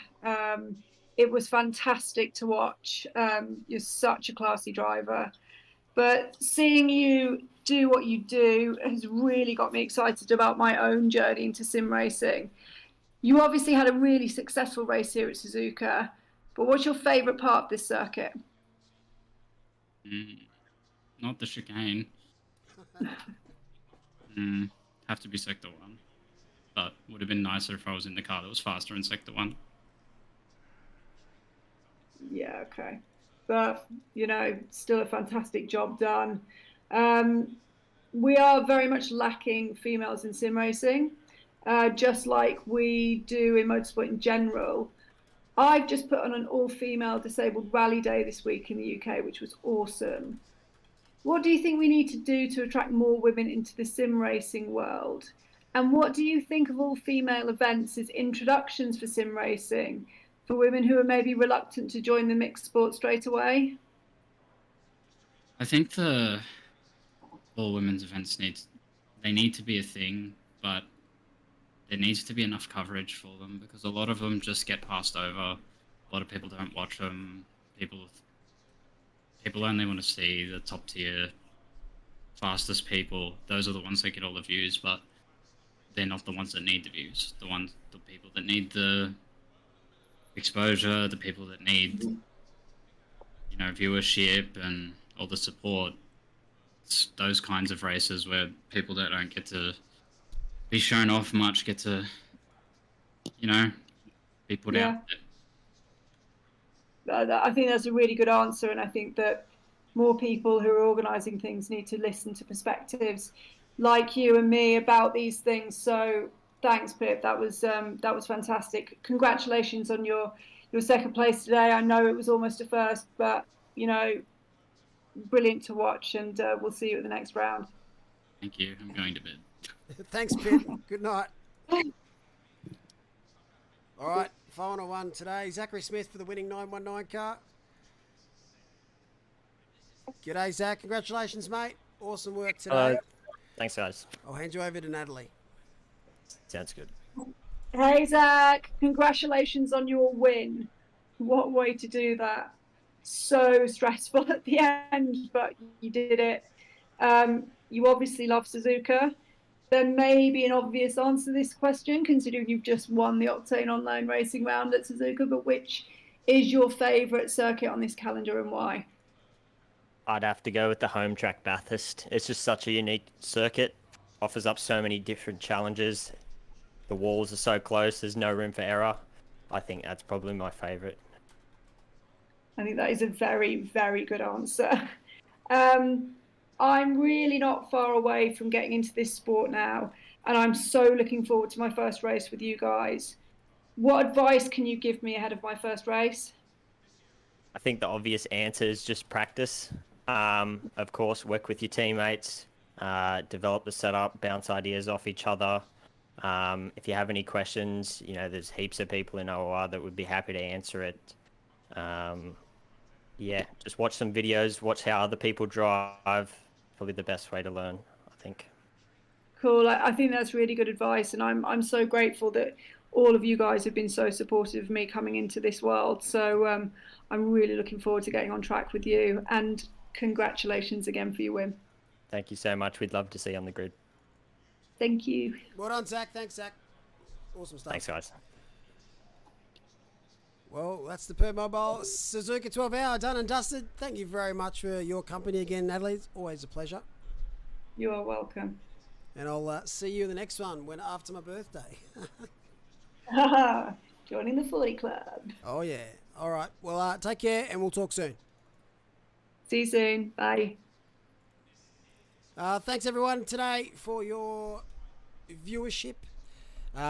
It was fantastic to watch. You're such a classy driver. But seeing you do what you do has really got me excited about my own journey into sim racing. You obviously had a really successful race here at Suzuka, but what's your favourite part of this circuit? Not the chicane. Have to be Sector 1. But would have been nicer if I was in the car that was faster in Sector 1. Yeah, okay. But, still a fantastic job done. We are very much lacking females in sim racing, just like we do in motorsport in general. I've just put on an all-female disabled rally day this week in the UK, which was awesome. What do you think we need to do to attract more women into the sim racing world? And what do you think of all-female events as introductions for sim racing for women who are maybe reluctant to join the mixed sport straight away? I think the all women's events need to be a thing, but there needs to be enough coverage for them because a lot of them just get passed over. A lot of people don't watch them. People only want to see the top tier, fastest people. Those are the ones that get all the views, but they're not the ones that need the views. The people that need the exposure, the people that need, viewership and all the support. It's those kinds of races where people that don't get to be shown off much get to, be put out there. I think that's a really good answer, and I think that more people who are organising things need to listen to perspectives like you and me about these things. So thanks, Pip. That was fantastic. Congratulations on your second place today. I know it was almost a first, but brilliant to watch, and we'll see you at the next round. Thank you. I'm going to bed. Thanks, Pit. Good night. All right, final one today. Zachary Smith for the winning 919 car. G'day, Zach. Congratulations, mate. Awesome work today. Thanks, guys. I'll hand you over to Natalie. Sounds good. Hey, Zach. Congratulations on your win. What way to do that. So stressful at the end, but you did it. You obviously love Suzuka. There may be an obvious answer to this question, considering you've just won the Octane Online Racing round at Suzuka, but which is your favourite circuit on this calendar and why? I'd have to go with the home track Bathurst. It's just such a unique circuit. Offers up so many different challenges. The walls are so close, there's no room for error. I think that's probably my favourite. I think that is a very, very good answer. I'm really not far away from getting into this sport now, and I'm so looking forward to my first race with you guys. What advice can you give me ahead of my first race? I think the obvious answer is just practice. Of course, work with your teammates, develop the setup, bounce ideas off each other. If you have any questions, there's heaps of people in OR that would be happy to answer it. Just watch some videos, watch how other people drive. Probably the best way to learn, I think. Cool. I think that's really good advice, and I'm so grateful that all of you guys have been so supportive of me coming into this world. So I'm really looking forward to getting on track with you, and congratulations again for your win. Thank you so much. We'd love to see you on the grid. Thank you. Well done, Zach. Thanks, Zach. Awesome stuff. Thanks, guys. Well, that's the Permobil Suzuka 12 hour done and dusted. Thank you very much for your company again, Natalie. It's always a pleasure. You are welcome. And I'll see you in the next one after my birthday. Joining the Fully Club. Oh, yeah. All right. Well, take care and we'll talk soon. See you soon. Bye. Thanks, everyone, today for your viewership.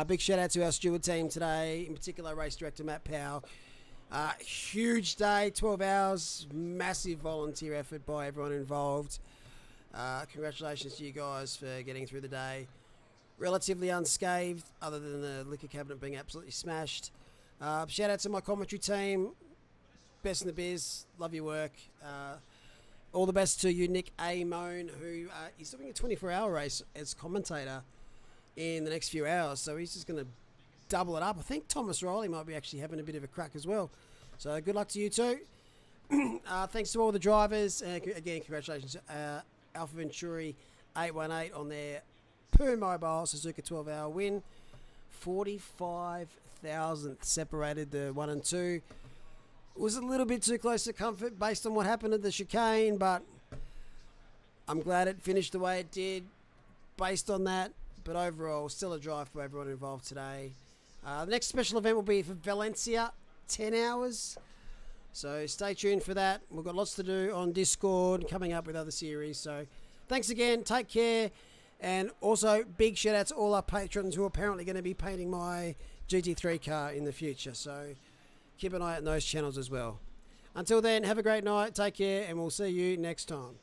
Big shout out to our steward team today, in particular race director Matt Powell. Huge day, 12 hours, massive volunteer effort by everyone involved. Congratulations to you guys for getting through the day relatively unscathed, other than the liquor cabinet being absolutely smashed. Shout out to my commentary team, best in the biz, love your work. All the best to you, Nick A. Moan, who is doing a 24-hour race as commentator in the next few hours, so he's just going to double it up. I think Thomas Riley might be actually having a bit of a crack as well. So good luck to you too. Thanks to all the drivers. Again, congratulations to Alpha Venturi 818 on their Permobil Suzuka 12-hour win. 45,000 separated the 1 and 2. It was a little bit too close to comfort based on what happened at the chicane, but I'm glad it finished the way it did based on that. But overall, still a drive for everyone involved today. The next special event will be for Valencia, 10 hours. So stay tuned for that. We've got lots to do on Discord, coming up with other series. So thanks again. Take care. And also, big shout out to all our patrons who are apparently going to be painting my GT3 car in the future. So keep an eye on those channels as well. Until then, have a great night. Take care, and we'll see you next time.